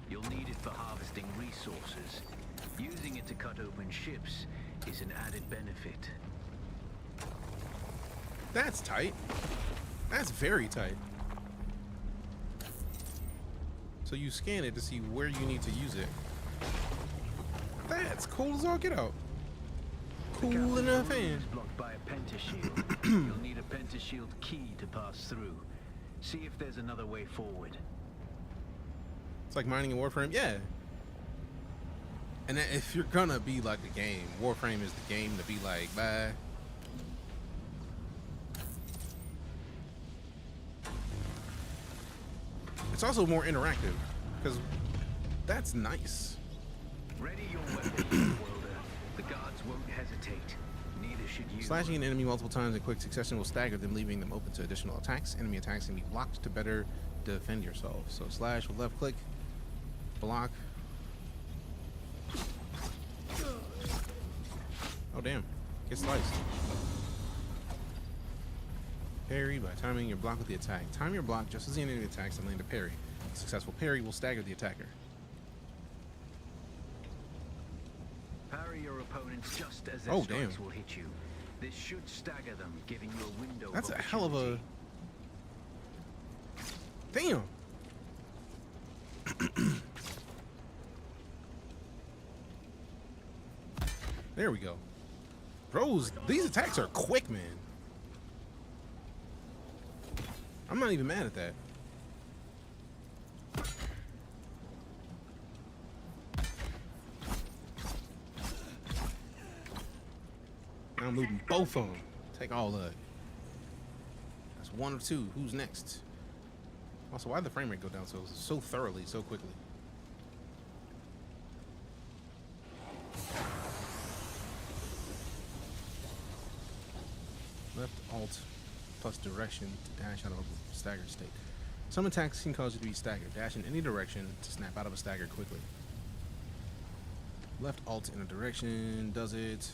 You'll need it for harvesting resources. Using it to cut open ships is an added benefit. That's tight. That's very tight. So you scan it to see where you need to use it. That's cool as all get out. Cool enough, and blocked by a pentashield. You'll need a pentashield key to pass through. See if there's another way forward. It's like mining in Warframe, yeah. And if you're gonna be like a game, Warframe is the game to be like, bye. It's also more interactive, because that's nice. Ready your weapon, Welder. The guards won't hesitate. Neither should you. Slashing an enemy multiple times in quick succession will stagger them, leaving them open to additional attacks. Enemy attacks can be blocked to better defend yourself. So slash with left click, block. Oh damn, get sliced. Parry by timing your block with the attack. Time your block just as the enemy attacks and land a parry. A successful parry will stagger the attacker. Parry your opponents just as their strikes will hit you. This should stagger them, giving you a window. That's a hell of a. Damn. There we go. Bros, these attacks are quick, man. I'm not even mad at that. Now I'm looting both of them. Take all of it. That's 1 or 2. Who's next? Also, why'd the frame rate go down so thoroughly, so quickly? Left alt plus direction to dash out of a staggered state. Some attacks can cause you to be staggered. Dash in any direction to snap out of a stagger quickly. Left alt in a direction does it.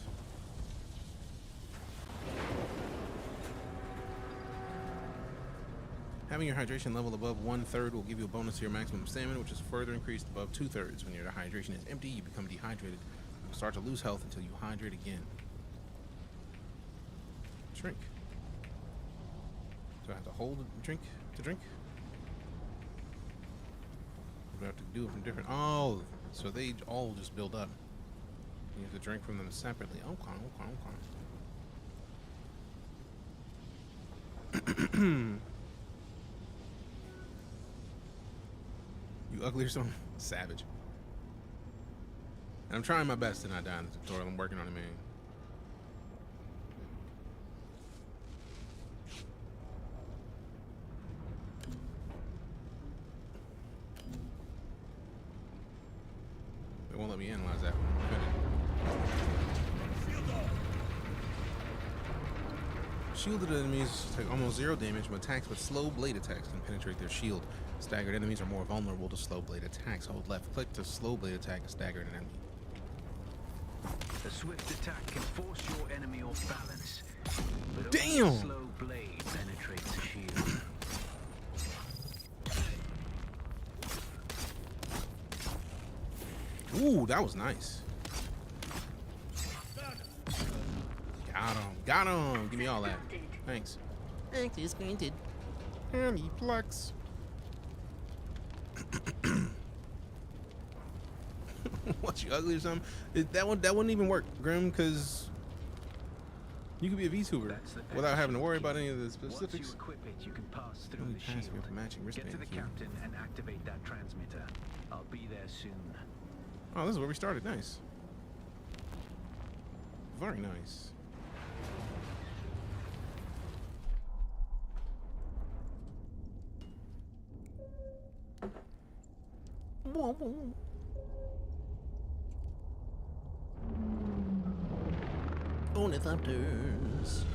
Having your hydration level above 1/3 will give you a bonus to your maximum stamina, which is further increased above 2/3. When your hydration is empty, you become dehydrated. You will start to lose health until you hydrate again. Drink. Do I have to hold a drink to drink? Do I have to do it from different? Oh, so they all just build up. You have to drink from them separately. Okay. You ugly or something? Savage. And I'm trying my best to not die in the tutorial. I'm working on it, man. does that. Shielded enemies take almost 0 damage, but attacks with slow blade attacks can penetrate their shield. Staggered enemies are more vulnerable to slow blade attacks. Hold left click to slow blade attack a staggered enemy. A swift attack can force your enemy off balance. But damn! only a slow blade penetrates the shield. Ooh, that was nice. Got him. Got him. Give me all that. Thanks. Access granted. And Plex. What, you ugly or something? That wouldn't even work, Grim, because you could be a VTuber without having to worry about any of the specifics. Once you equip it, you can pass through the Pass shield. with matching Get to the wristband. captain and activate that transmitter. I'll be there soon. Oh, this is where we started. Nice. Very nice. Ornithopters.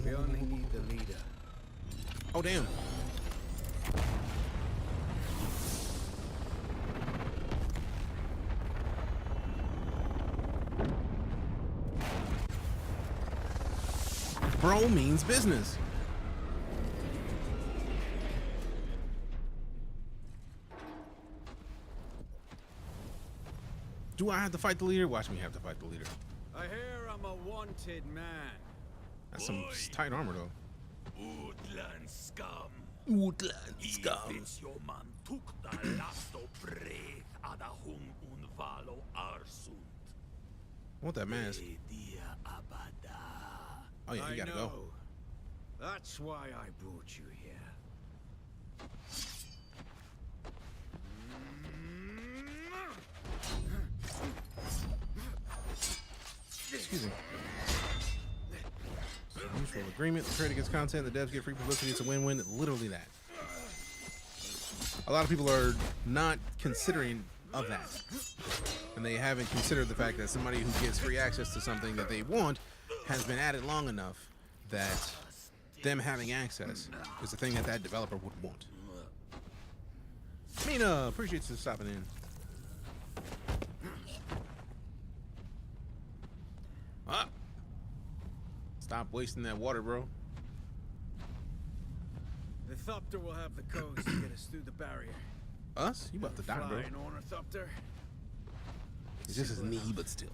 We only need the leader. Oh, damn. Bro means business. Do I have to fight the leader? Watch me have to fight the leader. I hear I'm a wanted man. That's some tight armor, though. Woodland scum. Woodland scum. Ifits your man took the last of breath ada hung unvalo arsund. I want that mask. Oh yeah, you gotta go. That's why I brought you here. Excuse me. Mutual agreement. The creator gets content. The devs get free publicity. It's a win-win. Literally that. A lot of people are not considering of that, and they haven't considered the fact that somebody who gets free access to something that they want has been at it long enough that them having access is the thing that that developer would want. Mina, appreciate you stopping in. Ah. Stop wasting that water, bro. The Thopter will have the codes to get us through the barrier. Us? You about to die, bro. Flying ornithopter. It's just his knee, but still.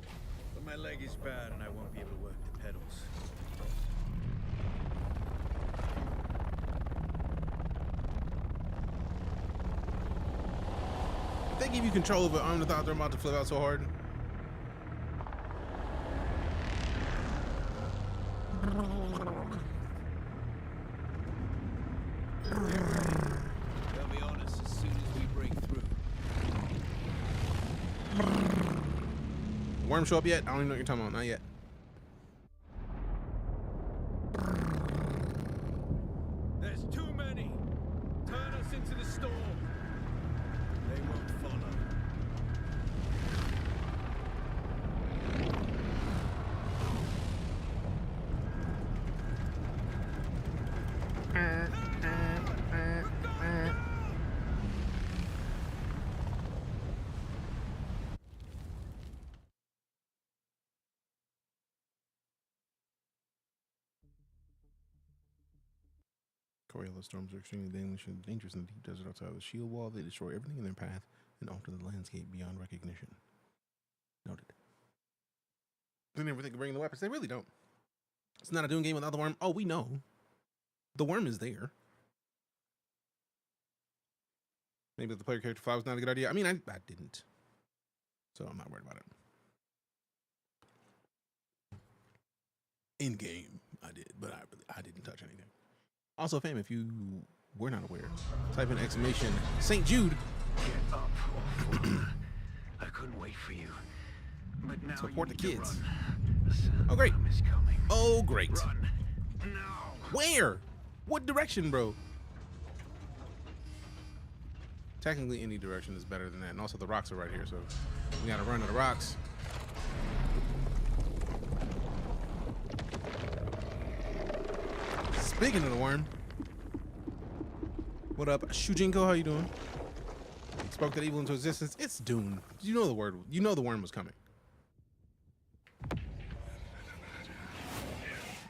But my leg is bad and I won't be able to work the pedals. If they give you control of an ornithopter, I'm about to flip out so hard. They'll be on us as soon as we break through. Worm show up yet? I don't even know what you're talking about. Not yet. There's too many. Turn us into the storm. They won't follow. Coriolis storms are extremely dangerous in the deep desert outside of the shield wall. They destroy everything in their path and alter the landscape beyond recognition. Noted. They never think of bringing the weapons. They really don't. It's not a Dune game without the worm. Oh, we know. The worm is there. Maybe the player character file was not a good idea. I mean, I didn't. So I'm not worried about it. In game, I did, but I didn't touch anything. Also, fam, if you were not aware, type in exclamation St. Jude Get up, Orphan. I couldn't wait for you. But now support the you need to kids. run. Oh great. Is coming. Oh great. Run now. Where? What direction, bro? Technically, any direction is better than that. And also, the rocks are right here, so we gotta run to the rocks. Speaking of the worm, what up, Shujinko? How you doing? Spoke that evil into existence. It's Dune. You know the word. You know the worm was coming.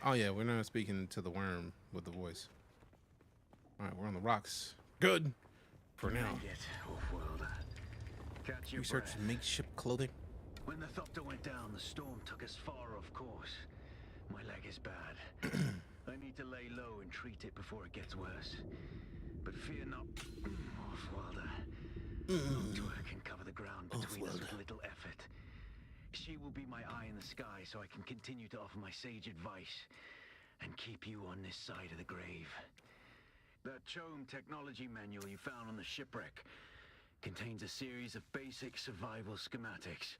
Oh yeah, we're not speaking to the worm with the voice. All right, we're on the rocks. Good. For now. Research makeshift clothing. When the thopter went down, the storm took us far off course. My leg is bad. I need to lay low and treat it before it gets worse. But fear not, Offwilder. Dua can cover the ground between us with little effort. She will be my eye in the sky so I can continue to offer my sage advice and keep you on this side of the grave. That Chome technology manual you found on the shipwreck contains a series of basic survival schematics.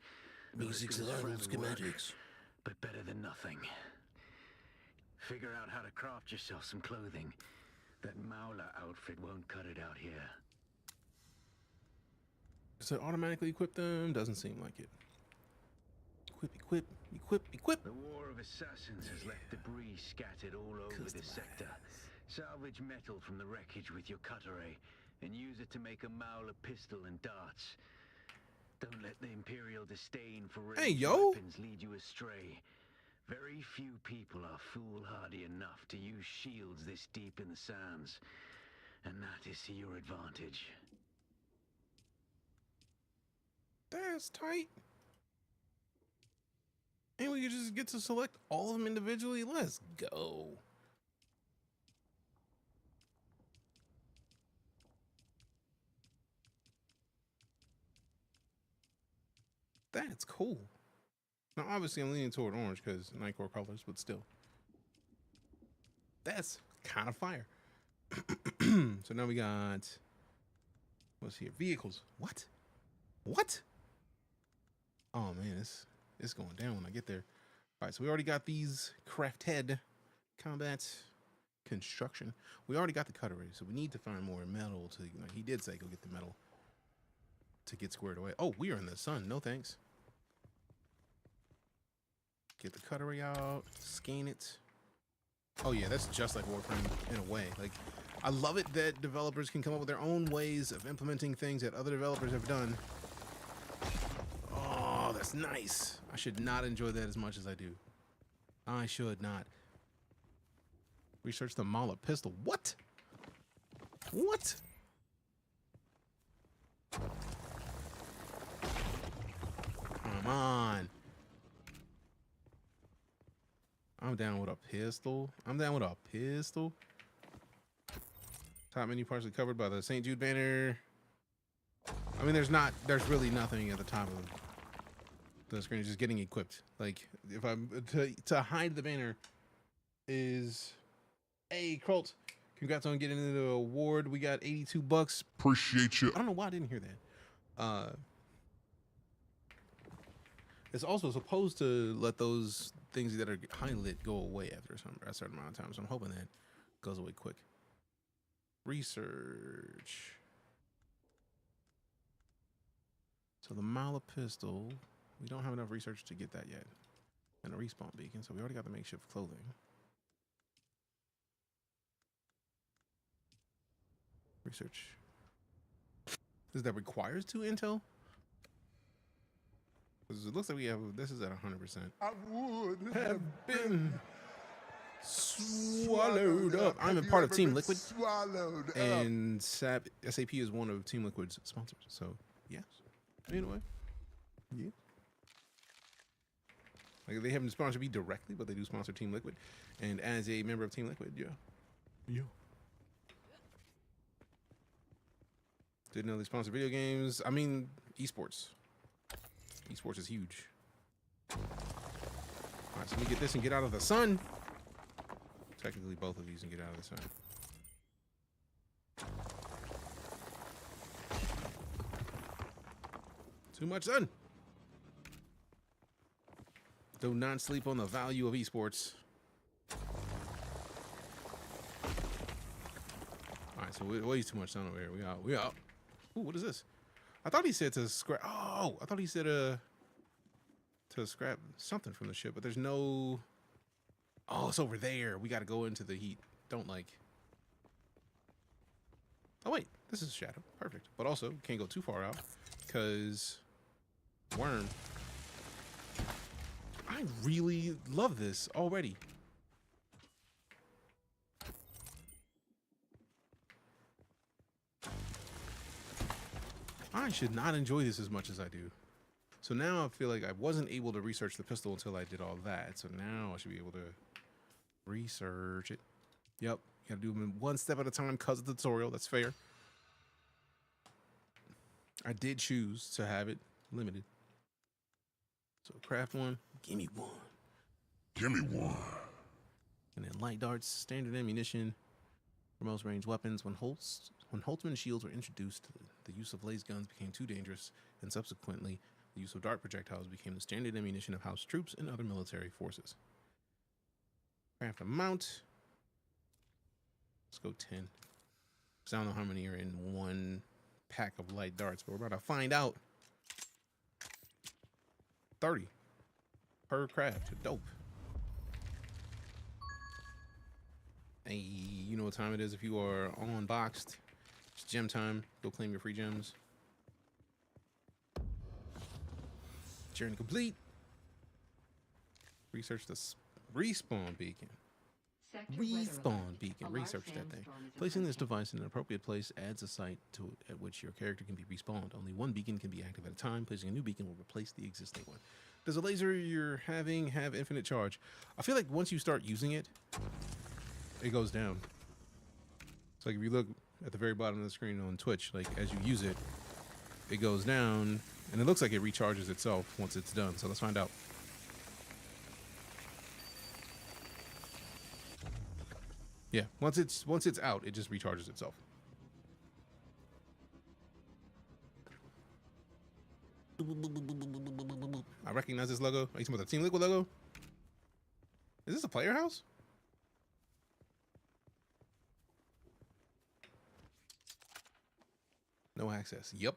Basic survival schematics. But better than nothing. Figure out how to craft yourself some clothing. That Mauler outfit won't cut it out here. Does it automatically equip them? Doesn't seem like it. Equip, equip, equip, equip. The War of Assassins has left debris scattered all over this sector. Salvage metal from the wreckage with your cutter ray and use it to make a Mauler pistol and darts. Don't let the Imperial disdain for weapons lead you astray. Very few people are foolhardy enough to use shields this deep in the sands, and that is to your advantage. That's tight. And we can just get to select all of them individually. Let's go. That's cool. Now, obviously, I'm leaning toward orange because Nightcore colors, but still. That's kind of fire. So now we got, what's here? Vehicles. What? What? Oh, man, it's going down when I get there. All right, so we already got these crafted combat construction. We already got the cutter ray, so we need to find more metal to, like, he did say go get the metal to get squared away. Oh, we are in the sun. No thanks. Get the cutter ray out, scan it. Oh yeah, that's just like Warframe in a way. Like, I love it that developers can come up with their own ways of implementing things that other developers have done. Oh, that's nice. I should not enjoy that as much as I do. I should not. Research the Mala pistol. What? What? Come on. I'm down with a pistol. I'm down with a pistol. Top menu partially covered by the St. Jude banner. I mean, there's really nothing at the top of the screen. It's just getting equipped. Like, if I'm to hide the banner is, hey, Krult, congrats on getting into the award. We got $82. Appreciate you. I don't know why I didn't hear that. It's also supposed to let those things that are highlit go away after a certain amount of time. So I'm hoping that goes away quick. Research. So the Mala pistol, we don't have enough research to get that yet. And a respawn beacon, so we already got the makeshift clothing. Research. Does that requires 2 intel? Because it looks like we have, this is at 100%. I would have been swallowed up. I'm a part of Team Liquid. Swallowed and SAP is one of Team Liquid's sponsors. So, yes. Anyway. Yeah. Like, they haven't sponsored me directly, but they do sponsor Team Liquid. And as a member of Team Liquid, yeah. Yeah. Didn't know they sponsor video games. I mean, esports. Esports is huge. All right, so let me get this and get out of the sun. Technically, both of these and get out of the sun. Too much sun. Do not sleep on the value of esports. All right, so way too much sun over here. We out. Ooh, what is this? I thought he said to scrap. Oh, I thought he said to scrap something from the ship, but there's no. Oh, it's over there. We got to go into the heat. Don't like. Oh wait, this is shadow. Perfect. But also can't go too far out because worm. I really love this already. I should not enjoy this as much as I do. So now I feel like I wasn't able to research the pistol until I did all that. So now I should be able to research it. Yep, you gotta do them one step at a time because of the tutorial. That's fair. I did choose to have it limited. So craft one. Give me one. Give me one. And then light darts, standard ammunition for most ranged weapons. When Holtzman shields were introduced, the use of laser guns became too dangerous, and subsequently, the use of dart projectiles became the standard ammunition of house troops and other military forces. Craft a mount. Let's go 10. Because I don't know how many are in one pack of light darts, but we're about to find out. 30 per craft. Dope. Hey, you know what time it is if you are unboxed. It's gem time. Go claim your free gems. Journey complete. Research the respawn beacon. Respawn beacon. Research that thing. Placing this device in an appropriate place adds a site at which your character can be respawned. Only one beacon can be active at a time. Placing a new beacon will replace the existing one. Does a laser you're having have infinite charge? I feel like once you start using it, it goes down. It's like if you look at the very bottom of the screen on Twitch, like as you use it, it goes down, and it looks like it recharges itself once it's done. So let's find out. Yeah, once it's out, it just recharges itself. I recognize this logo. Are you talking about the Team Liquid logo? Is this a player house? No access. Yep.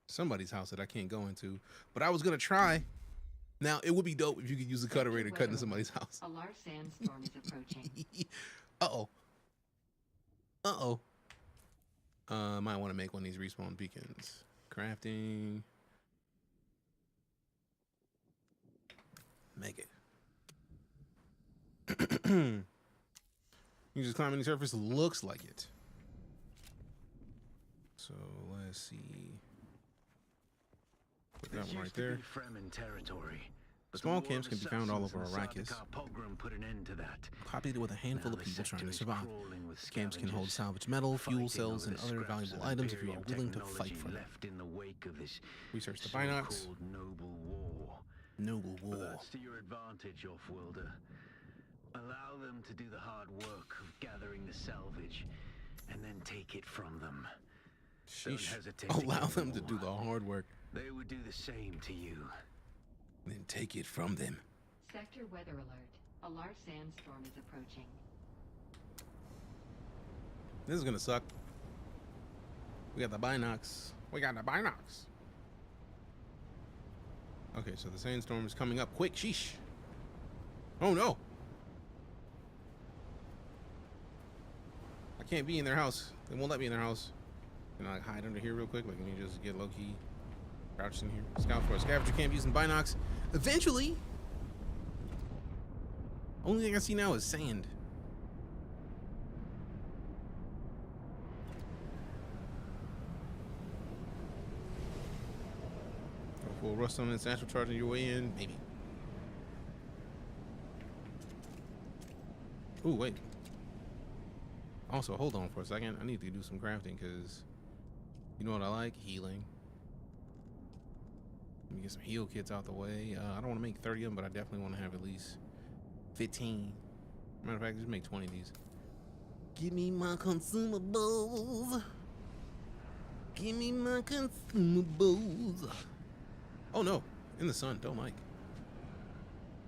Somebody's house that I can't go into, but I was gonna try. Now it would be dope if you could use the cutter ray to cut into somebody's house. A large sandstorm is approaching. Uh-oh. Uh-oh. Might want to make one of these respawn beacons. Crafting. Make it. You just climb any surface. Looks like it. So let's see. Put that one right there. Territory. Small camps can be found all over Arrakis, Put an end to that. populated with a handful of people trying to survive. Camps can hold salvage metal, fuel cells, and other valuable items if you are willing to fight for them. Research the binocs. Noble war. That's to your advantage, off-worlder. Allow them to do the hard work of gathering the salvage, and then take it from them. Sheesh. Allow them to do the hard work. They would do the same to you. Then take it from them. Sector weather alert. A large sandstorm is approaching. This is gonna suck. We got the binocs. We got the binocs. Okay, so the sandstorm is coming up quick. Sheesh. Oh no. I can't be in their house. They won't let me in their house. Can I like hide under here real quick? Like, let me just get low key. Crouched in here. Scout for a scavenger camp using binocs. Eventually. Only thing I see now is sand. Full rust on this astral charge on your way in, maybe. Ooh, wait. Also, hold on for a second. I need to do some crafting because you know what I like? Healing. Let me get some heal kits out the way. I don't want to make 30 of them, but I definitely want to have at least 15. Matter of fact, just make 20 of these. Give me my consumables. Give me my consumables. Oh no, in the sun, don't like.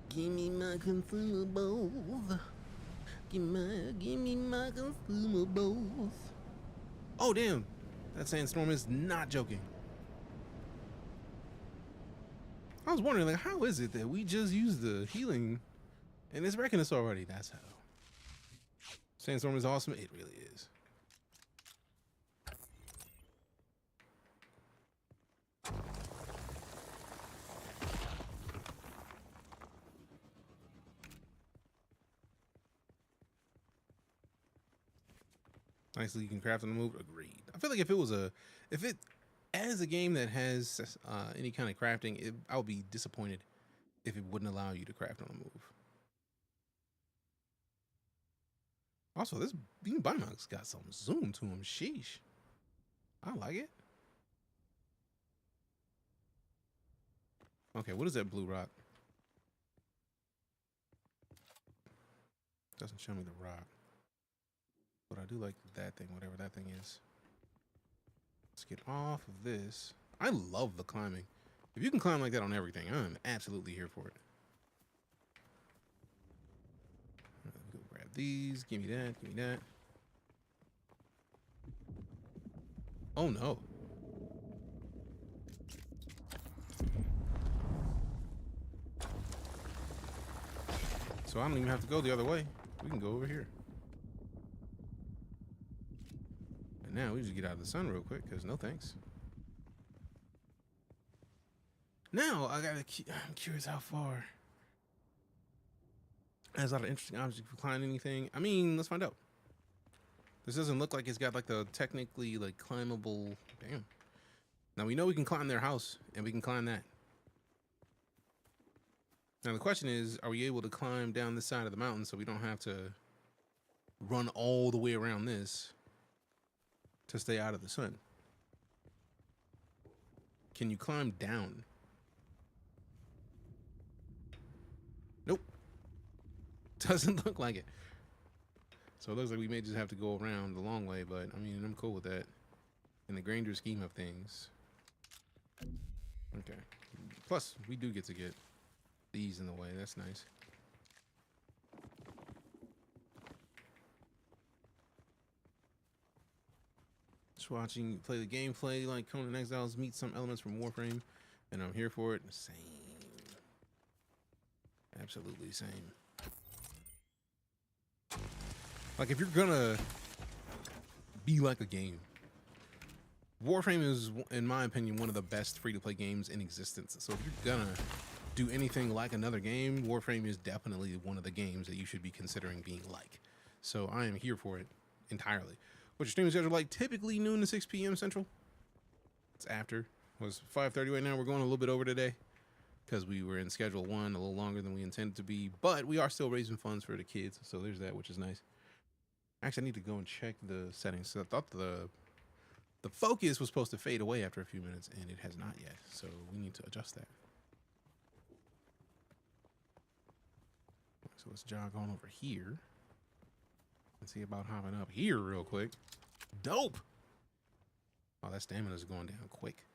Give me my consumables. Give me my consumables. Oh damn, that sandstorm is not joking. I was wondering, like, how is it that we just used the healing and it's wrecking us already? That's how. Sandstorm is awesome. It really is. Nicely, you can craft on the move. Agreed. I feel like if it as a game that has any kind of crafting, I would be disappointed if it wouldn't allow you to craft on the move. Also, this Beam Bimox got some zoom to him. Sheesh. I like it. Okay, what is that blue rock? Doesn't show me the rock. But I do like that thing, whatever that thing is. Let's get off of this. I love the climbing. If you can climb like that on everything, I'm absolutely here for it. Go grab these. Give me that. Give me that. Oh no. So I don't even have to go the other way. We can go over here. And now we just get out of the sun real quick, because no thanks. Now I'm curious how far. There's a lot of interesting objects for climbing anything. I mean, let's find out. This doesn't look like it's got like the technically like climbable. Damn. Now we know we can climb their house, and we can climb that. Now the question is, are we able to climb down this side of the mountain so we don't have to run all the way around this to stay out of the sun? Can you climb down? Nope. Doesn't look like it. So it looks like we may just have to go around the long way, but I mean, I'm cool with that in the grander scheme of things. Okay. Plus, we do get to get these in the way. That's nice. Just watching you play the gameplay like Conan Exiles meet some elements from Warframe, and I'm here for it. Same. Absolutely same. Like, if you're gonna be like a game, Warframe is, in my opinion, one of the best free-to-play games in existence. So if you're gonna do anything like another game, Warframe is definitely one of the games that you should be considering being like. So I am here for it entirely. What's your streaming schedule like? Typically noon to 6 p.m. Central. It's after. It was 5:30 right now. We're going a little bit over today because we were in schedule 1 a little longer than we intended to be. But we are still raising funds for the kids. So there's that, which is nice. Actually, I need to go and check the settings. So I thought the focus was supposed to fade away after a few minutes, and it has not yet. So we need to adjust that. So let's jog on over here and see about hopping up here real quick. Dope. Oh, that stamina is going down quick.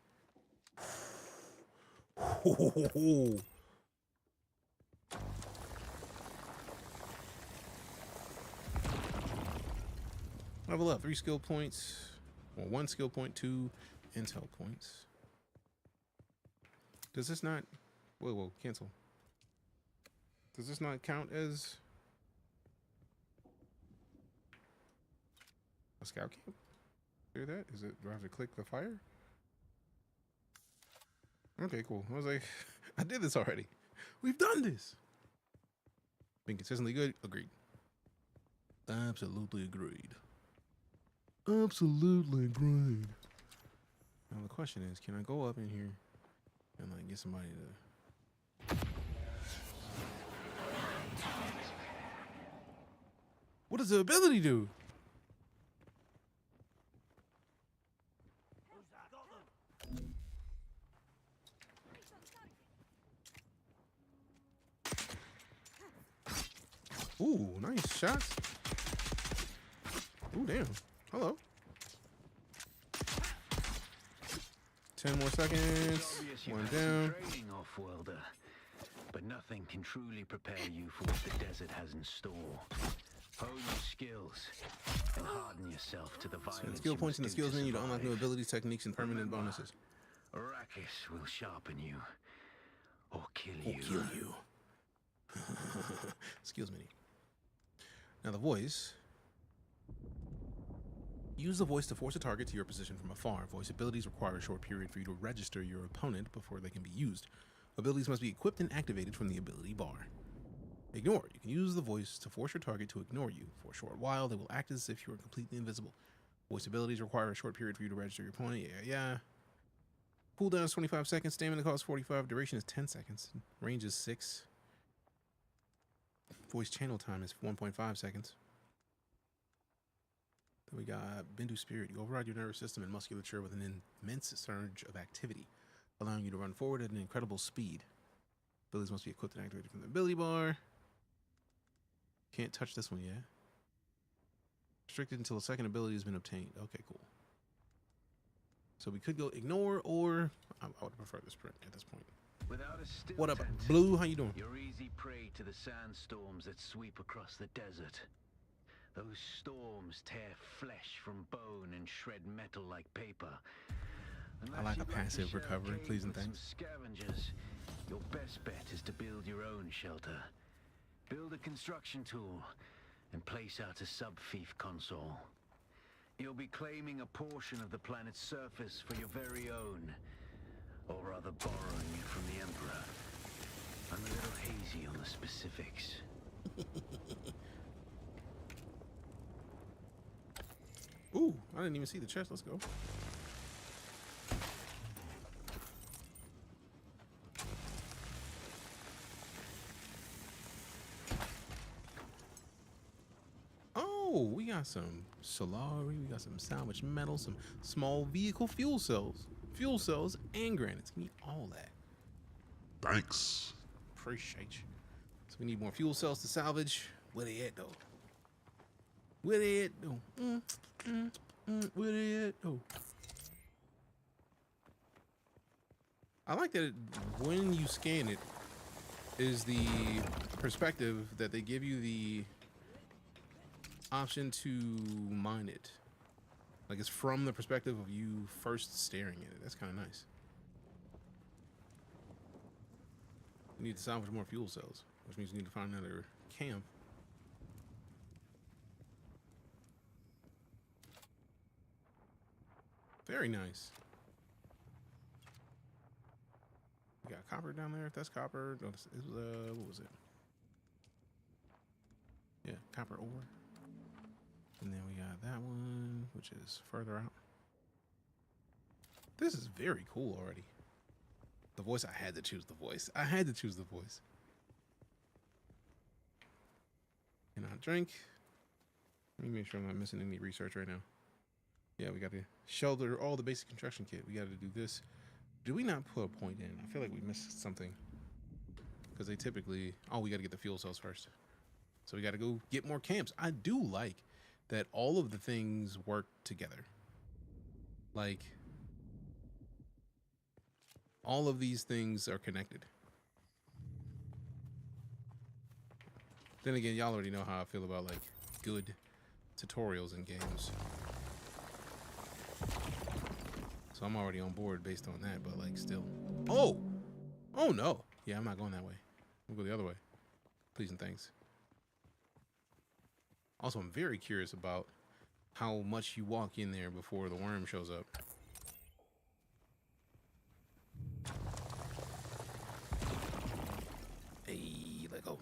Level up, 3 skill points. Well, 1 skill point, 2 intel points. Does this not... Whoa, cancel. Does this not count as a scout camp? Hear that? Is it? Do I have to click the fire? Okay, cool. I was like, I did this already. We've done this. Being consistently good? Agreed. Absolutely agreed. Absolutely agreed. Now the question is, can I go up in here and like get somebody to... What does the ability do? Ooh, nice shots. Ooh, damn. Hello. 10 more seconds. One down. Training off-worlder, but nothing can truly prepare you for what the desert has in store. Hone your skills and harden yourself to the violence. Skill points in the skills menu to unlock new abilities, techniques, and permanent bonuses. Arrakis will sharpen you or kill you. Skills menu. Now the voice. Use the voice to force a target to your position from afar. Voice abilities require a short period for you to register your opponent before they can be used. Abilities must be equipped and activated from the ability bar. Ignore. You can use the voice to force your target to ignore you. For a short while, they will act as if you are completely invisible. Voice abilities require a short period for you to register your opponent. Yeah. Cooldown is 25 seconds. Stamina cost 45. Duration is 10 seconds. Range is 6. Voice channel time is 1.5 seconds. Then we got Bindu Spirit. You override your nervous system and musculature with an immense surge of activity, allowing you to run forward at an incredible speed. Abilities must be equipped and activated from the ability bar. Can't touch this one yet. Restricted until a second ability has been obtained. Okay, cool. So we could go ignore, or I would prefer the sprint at this point. What up, Blue? How you doing? You're easy prey to the sandstorms that sweep across the desert. Those storms tear flesh from bone and shred metal like paper. I like a passive recovery, please and thanks. Scavengers. Your best bet is to build your own shelter. Build a construction tool and place out a sub-fief console. You'll be claiming a portion of the planet's surface for your very own, or rather borrowing it from the Emperor. I'm a little hazy on the specifics. Ooh, I didn't even see the chest. Let's go. Oh, we got some Solari, we got some salvage metal, some small vehicle fuel cells, and granites. Give me all that. Thanks. Appreciate you. So we need more fuel cells to salvage. Where they at though? Where they at though? Where they at though? I like that when you scan it, is the perspective that they give you the option to mine it. Like it's from the perspective of you first staring at it. That's kind of nice. We need to salvage more fuel cells, which means we need to find another camp. Very nice. We got copper down there. If that's copper, no, this is, what was it? Yeah, copper ore. And then we got that one, which is further out. This is very cool already. The voice, I had to choose the voice. I had to choose the voice. Can I drink? Let me make sure I'm not missing any research right now. Yeah, we got to shelter all the basic construction kit. We got to do this. Do we not put a point in? I feel like we missed something. Because they typically... Oh, we got to get the fuel cells first. So we got to go get more camps. I do like that all of the things work together. Like, all of these things are connected. Then again, y'all already know how I feel about, like, good tutorials in games. So I'm already on board based on that, but, like, still. Oh! Oh, no! Yeah, I'm not going that way. We'll go the other way. Please and thanks. Also, I'm very curious about how much you walk in there before the worm shows up. Hey, let go.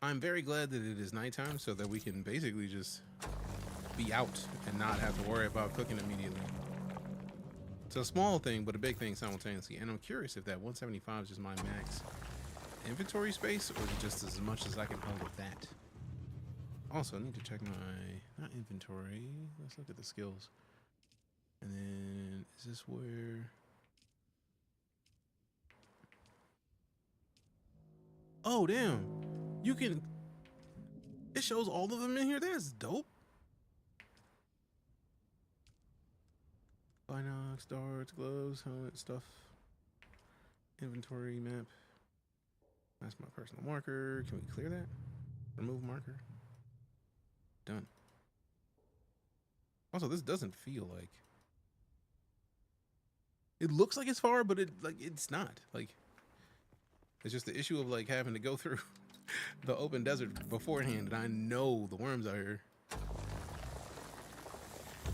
I'm very glad that it is nighttime so that we can basically just be out and not have to worry about cooking immediately. It's a small thing, but a big thing simultaneously. And I'm curious if that 175 is just my max inventory space, or is it just as much as I can hold with that? Also, I need to check my, not inventory, let's look at the skills. And then, is this where? Oh, damn. You can, it shows all of them in here. That's dope. Why not? Box, darts, gloves, helmet, stuff. Inventory map. That's my personal marker. Can we clear that? Remove marker. Done. Also, this doesn't feel like... It looks like it's far, but it's not. Like, it's just the issue of like having to go through the open desert beforehand, and I know the worms out here.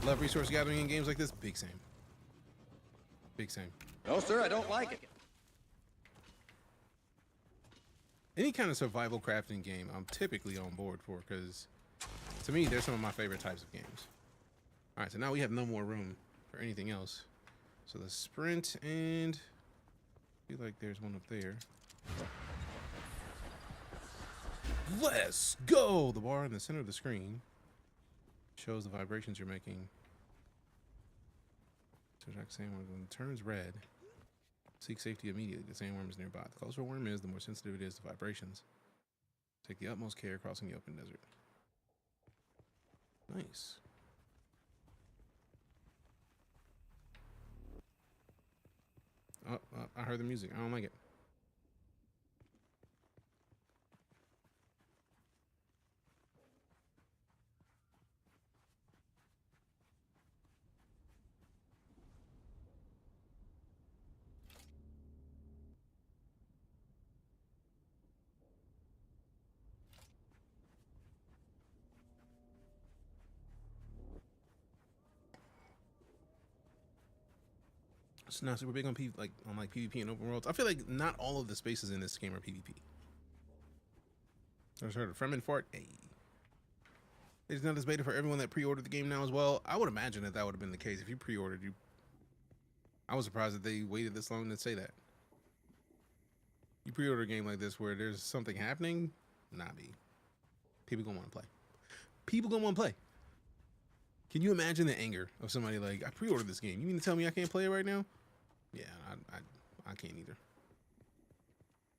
Love resource gathering in games like this. Big same. Big same. No, sir, I don't like it. Any kind of survival crafting game, I'm typically on board for, because to me, they're some of my favorite types of games. All right, so now we have no more room for anything else. So the sprint, and I feel like there's one up there. Let's go! The bar in the center of the screen shows the vibrations you're making. So Jack sandworm, when it turns red, seek safety immediately. The sandworm is nearby. The closer a worm is, the more sensitive it is to vibrations. Take the utmost care crossing the open desert. Nice. Oh, I heard the music. I don't like it. It's not super big on PvP and open worlds. I feel like not all of the spaces in this game are PvP. I just heard a Fremen fart. Hey. There's not this beta for everyone that pre-ordered the game now as well. I would imagine that would have been the case if you pre-ordered. I was surprised that they waited this long to say that. You pre-order a game like this where there's something happening, nah, B. People gonna want to play. People gonna want to play. Can you imagine the anger of somebody like, I pre-ordered this game. You mean to tell me I can't play it right now? Yeah, I can't either.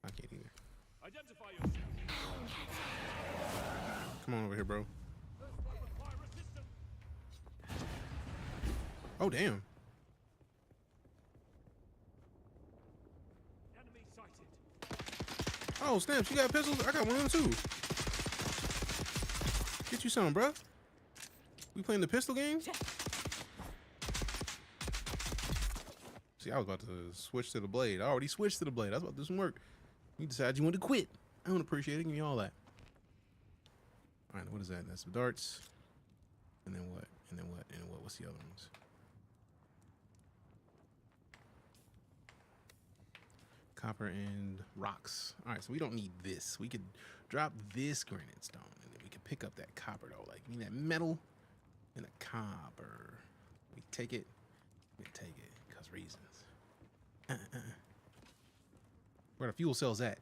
I can't either. Identify yourself. Come on over here, bro. Oh, damn. Enemy sighted. Oh, snap. You got pistols? I got one of them, too. Get you some, bro. We playing the pistol game? See, I was about to switch to the blade. I already switched to the blade. I was about to do some work. You decided you wanted to quit. I don't appreciate it. Give me all that. All right, what is that? That's the darts. And then what? And then what? And then what? What's the other ones? Copper and rocks. All right, so we don't need this. We could drop this granite stone, and then we could pick up that copper, though. Like, we need that metal and the copper. We take it. We take it, because reasons. Where the fuel cell's at?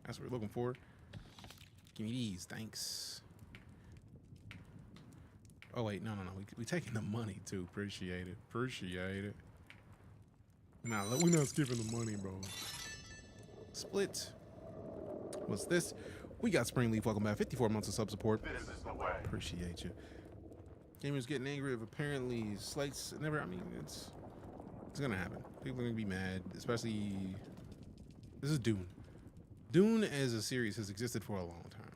That's what we're looking for. Give me these, thanks. Oh wait, no. We taking the money too. Appreciate it. Appreciate it. Nah, we're not skipping the money, bro. Split. What's this? We got Springleaf. Welcome back. 54 months of sub support. This is the way. Appreciate you. Gamers getting angry if apparently slights never. I mean, it's gonna happen. People are gonna be mad, especially. This is Dune. Dune as a series has existed for a long time,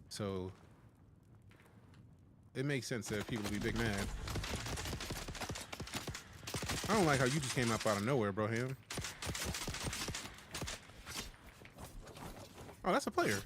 so it makes sense that people will be big mad. I don't like how you just came up out of nowhere, bro. Him. Oh, that's a player.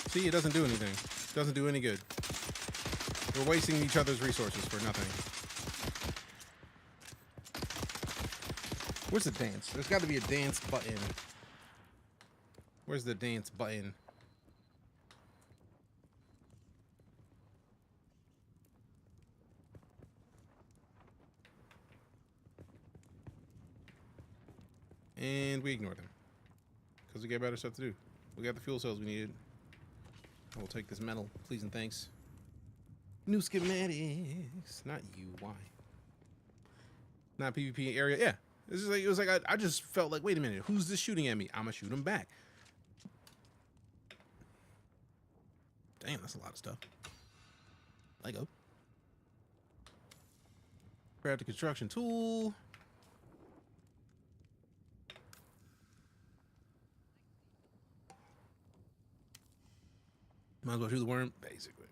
See, it doesn't do anything. It doesn't do any good. We're wasting each other's resources for nothing. Where's the dance? There's got to be a dance button. Where's the dance button? And we ignore them. Because we got better stuff to do. We got the fuel cells we needed. I will take this metal, please and thanks. New schematics. Not you. Why? Not PvP area. Yeah. This is like, it was like I just felt like, wait a minute, who's this shooting at me? I'ma shoot him back. Damn, that's a lot of stuff. Lego. Grab the construction tool. Might as well shoot the worm, basically.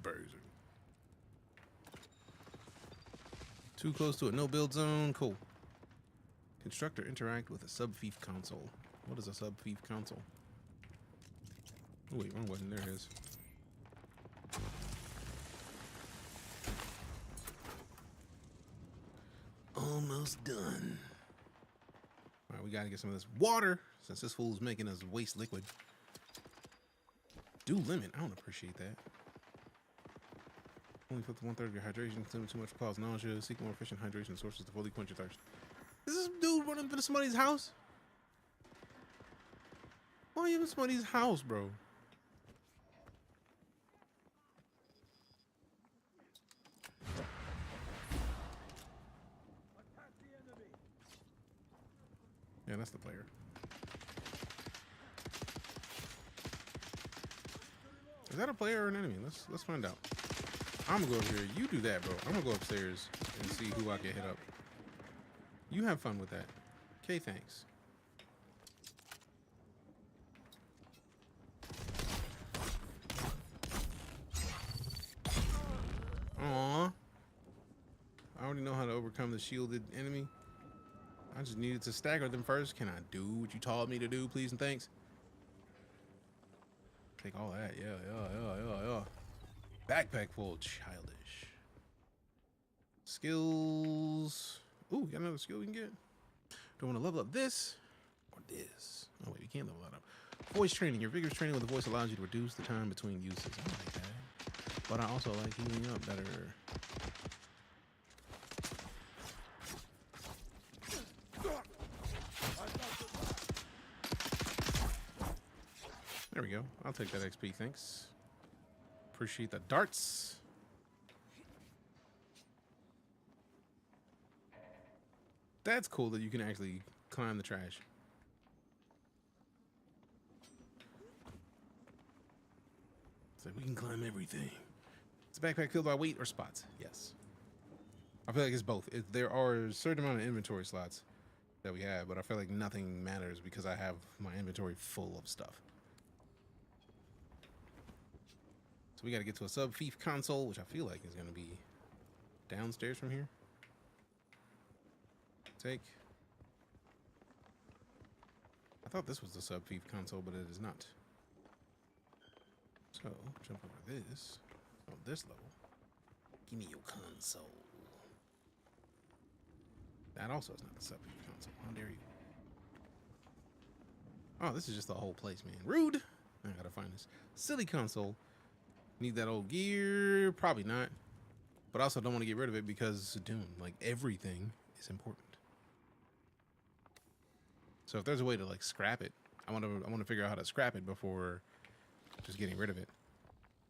Basically. Too close to a no-build zone. Cool. Constructor interact with a sub-fief console. What is a sub-fief console? Oh, wait, wrong button. There it is. Almost done. All right, we gotta get some of this water since this fool's making us waste liquid. Due limit. I don't appreciate that. Only put to 1/3 of your hydration. Consuming too much will cause nausea. Seek more efficient hydration sources to fully quench your thirst. Is this dude running into somebody's house? Why are you in somebody's house, bro? Yeah, that's the player. Is that a player or an enemy? Let's find out. I'm gonna go over here. You do that, bro. I'm gonna go upstairs and see who I can hit up. You have fun with that. Okay, thanks. Aww. I already know how to overcome the shielded enemy. I just needed to stagger them first. Can I do what you taught me to do, please and thanks? Take all that. Yeah. Backpack full. Childish. Skills. Ooh, got another skill we can get. Do I want to level up this or this? Oh, wait, we can't level that up. Voice training. Your vigorous training with the voice allows you to reduce the time between uses. I like that. But I also like healing up better. There we go. I'll take that XP, thanks. Appreciate the darts. That's cool that you can actually climb the trash. So we can climb everything. Is the backpack filled by weight or spots? Yes. I feel like it's both. There are a certain amount of inventory slots that we have, but I feel like nothing matters because I have my inventory full of stuff. So we got to get to a sub-fief console, which I feel like is going to be downstairs from here. Take. I thought this was the sub-fief console, but it is not. So, jump over this. On this level. Give me your console. That also is not the sub-fief console. How dare you? Oh, this is just the whole place, man. Rude. I gotta find this silly console. Need that old gear? Probably not. But I also don't want to get rid of it because Dune, like everything is important. So if there's a way to like scrap it, I want to figure out how to scrap it before just getting rid of it.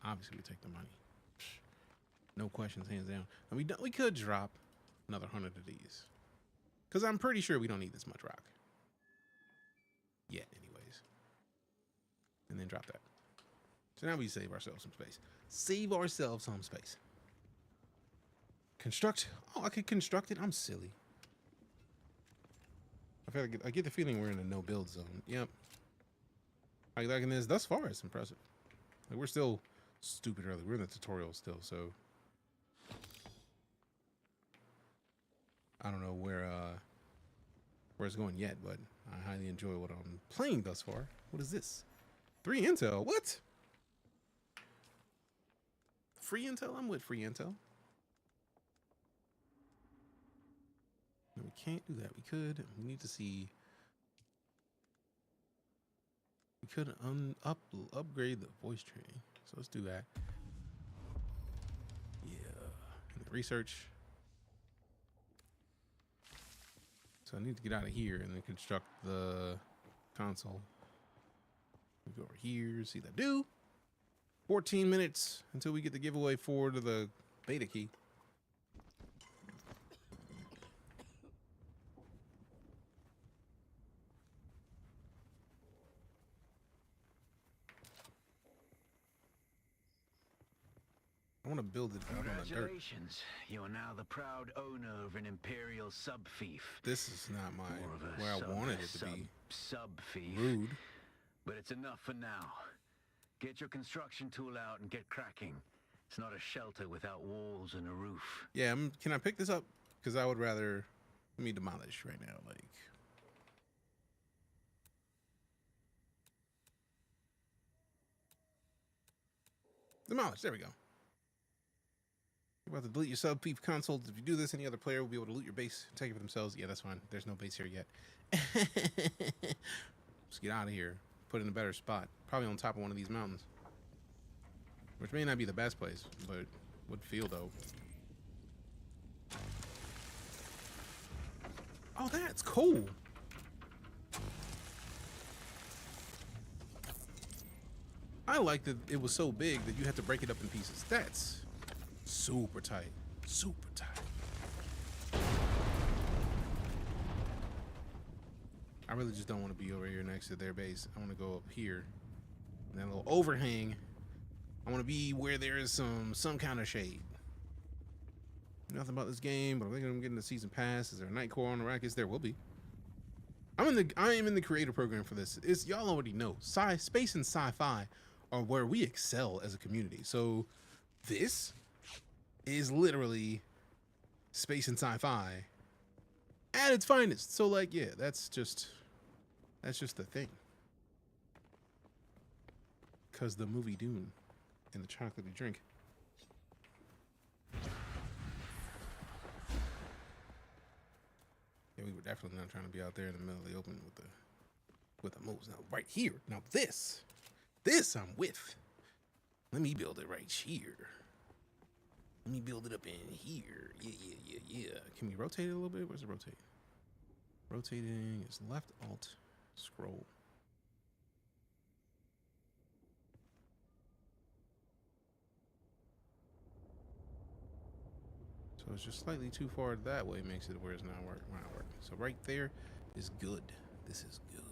Obviously, we take the money. No questions, hands down. And we could drop another 100 of these because I'm pretty sure we don't need this much rock yet, anyways. And then drop that. So now we save ourselves some space. Save ourselves some space. Construct. Oh, I could construct it. I'm silly. I get the feeling we're in a no build zone. Yep. How you liking this? Thus far, it's impressive. Like, we're still stupid early. We're in the tutorial still, so I don't know where it's going yet, but I highly enjoy what I'm playing thus far. What is this? 3 intel. What? Free intel? I'm with free intel. No, we can't do that. We could. We need to see. We could upgrade the voice training. So let's do that. Yeah. And the research. So I need to get out of here and then construct the console. We go over here. See that do. 14 minutes until we get the giveaway for the beta key. I want to build it out on the dirt. Congratulations. You are now the proud owner of an Imperial sub-fief. This is not where I wanted it to be. Sub-fief. Rude. But it's enough for now. Get your construction tool out and get cracking. It's not a shelter without walls and a roof. Yeah, can I pick this up? Because I would rather... Let me demolish right now, like... Demolish, there we go. You're about to delete your sub-fief console. If you do this, any other player will be able to loot your base and take it for themselves. Yeah, that's fine. There's no base here yet. Let's get out of here. Put it in a better spot. Probably on top of one of these mountains. Which may not be the best place, but would feel though. Oh, that's cool. I like that it was so big that you had to break it up in pieces. That's super tight. Super tight. I really just don't want to be over here next to their base. I want to go up here. And that little overhang. I want to be where there is some kind of shade. Nothing about this game, but I think I'm getting the season pass. Is there a night core on Arrakis? There will be. I am in the creator program for this. Y'all already know. Space and sci-fi are where we excel as a community. So this is literally space and sci-fi at its finest. So like, yeah, that's just the thing. Cause the movie Dune and the chocolatey drink. Yeah, we were definitely not trying to be out there in the middle of the open with the moves. Now right here, now this I'm with. Let me build it right here. Let me build it up in here. Yeah. Can we rotate it a little bit? Where's it rotate? Rotating is left alt scroll. So it's just slightly too far that way, makes it where it's not working. So right there is good. This is good.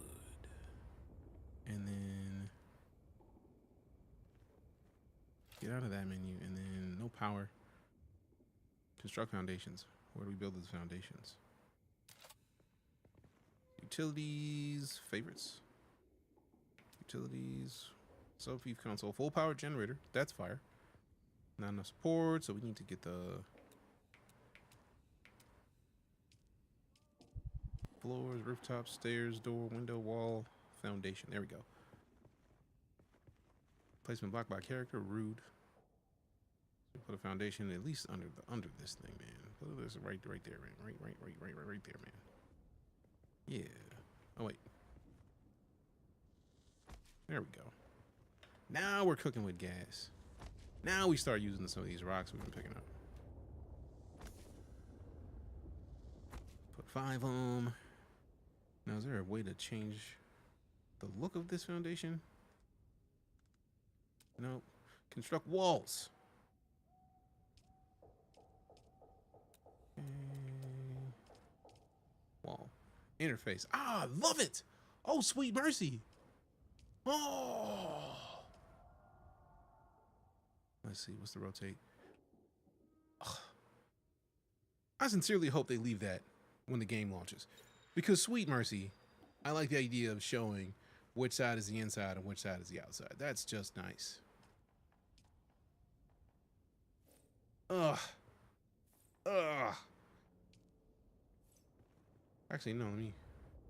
And then get out of that menu, and then no power. Construct foundations. Where do we build these foundations? Utilities, favorites. Utilities, sub-fief console, full power generator. That's fire. Not enough support, so we need to get the floors, rooftop, stairs, door, window, wall, foundation. There we go. Placement blocked by character, rude. So put a foundation at least under this thing, man. Put this right there, man. Right there, man. Yeah. Oh wait. There we go. Now we're cooking with gas. Now we start using some of these rocks we've been picking up. Put 5 on them. Now, is there a way to change the look of this foundation? Nope. Construct walls. Okay. Wall. Interface. Ah, love it. Oh, sweet mercy. Oh. Let's see. What's the rotate? Ugh. I sincerely hope they leave that when the game launches. Because sweet mercy, I like the idea of showing which side is the inside and which side is the outside. That's just nice. Ugh. Actually, no, let me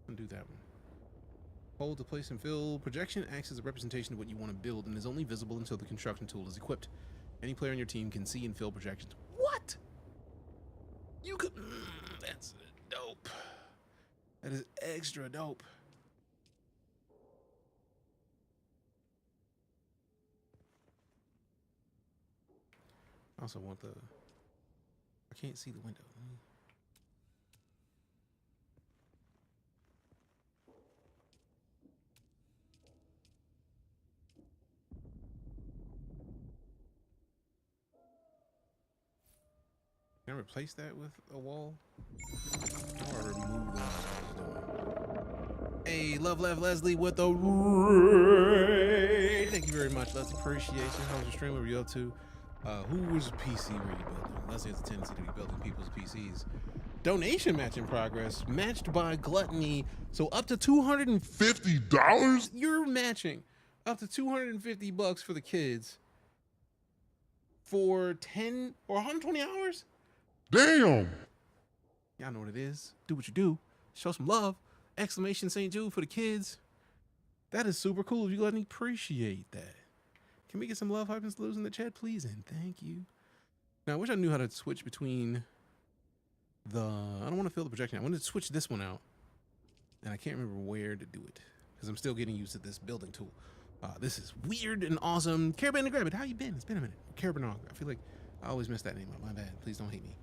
undo that one. Hold to place and fill. Projection acts as a representation of what you want to build and is only visible until the construction tool is equipped. Any player on your team can see and fill projections. What? You could... that's dope. That is extra dope. I also want the... I can't see the window. Can I replace that with a wall? Or remove the one I was doing? Hey, Love Leslie with the raid. Thank you very much. Let's appreciation. How was your stream? What were you up to? Who was PC were you building? Leslie has a tendency to be building people's PCs. Donation match in progress, matched by Gluttony. So up to $250. You're matching up to $250 for the kids for 10 or 120 hours. Damn. Y'all know what it is. Do what you do. Show some love. Exclamation St. Jude for the kids. That is super cool. You let me appreciate that. Can we get some love, hype, and salutes in the chat, please? And thank you. Now, I wish I knew how to switch between the... I don't want to fill the projection. I wanted to switch this one out. And I can't remember where to do it. Because I'm still getting used to this building tool. This is weird and awesome. Carabin and Grabbit, how you been? It's been a minute. Carabinog. I feel like I always mess that name up. My bad. Please don't hate me.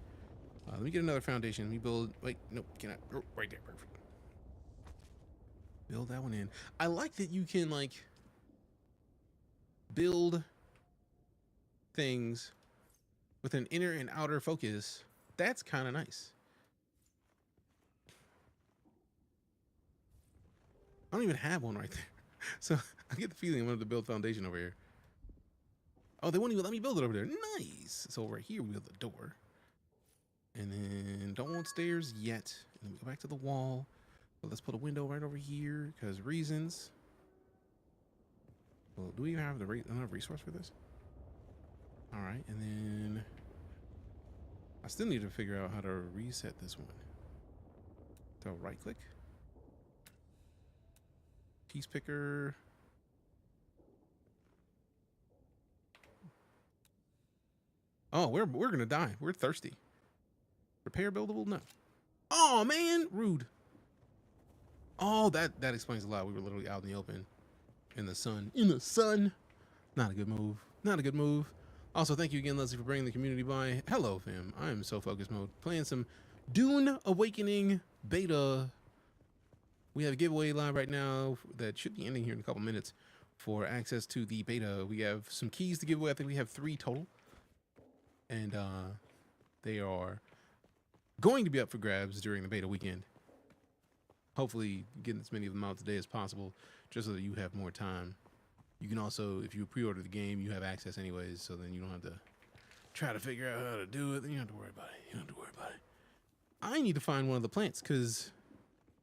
Let me get another foundation. Let me build... Wait, nope. Cannot. Oh, right there. Perfect. Build that one in. I like that you can, like, build things with an inner and outer focus. That's kind of nice. I don't even have one right there. So I get the feeling I'm going to build foundation over here. Oh, they won't even let me build it over there. Nice. So right here, we build the door. And then don't want stairs yet. And then we go back to the wall. But let's put a window right over here because reasons. Well, do we even have enough resource for this? All right, and then I still need to figure out how to reset this one. So right click. Piece picker. Oh, we're gonna die. We're thirsty. Repair buildable? No. Oh man, rude. Oh, that explains a lot. We were literally out in the open, in the sun. In the sun. Not a good move. Not a good move. Also, thank you again, Leslie, for bringing the community by. Hello, fam. I am so focused mode. Playing some DuneAwakening Beta. We have a giveaway live right now that should be ending here in a couple minutes for access to the beta. We have some keys to give away. I think we have 3 total. And they are going to be up for grabs during the beta weekend. Hopefully getting as many of them out today as possible, just so that you have more time. You can also, if you pre-order the game, you have access anyways, so then you don't have to try to figure out how to do it. Then you don't have to worry about it. You don't have to worry about it. I need to find one of the plants, because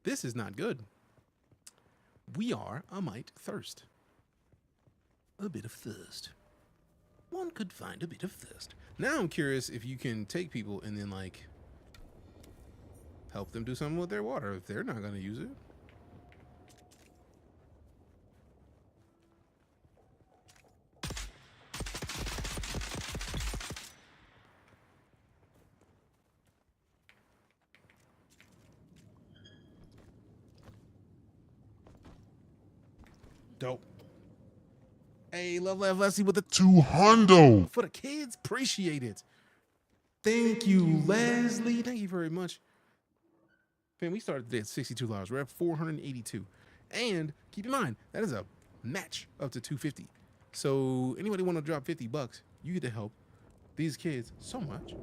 this is not good. We are a mite thirst. A bit of thirst. One could find a bit of thirst. Now I'm curious if you can take people and then, like, help them do something with their water if they're not going to use it. Dope. Hey, love Leslie with the 200 for the kids. Appreciate it. Thank you, Leslie. Thank you very much. Man, we started today at $62. We're at 482. And keep in mind, that is a match up to 250. So anybody want to drop $50, you get to help these kids so much.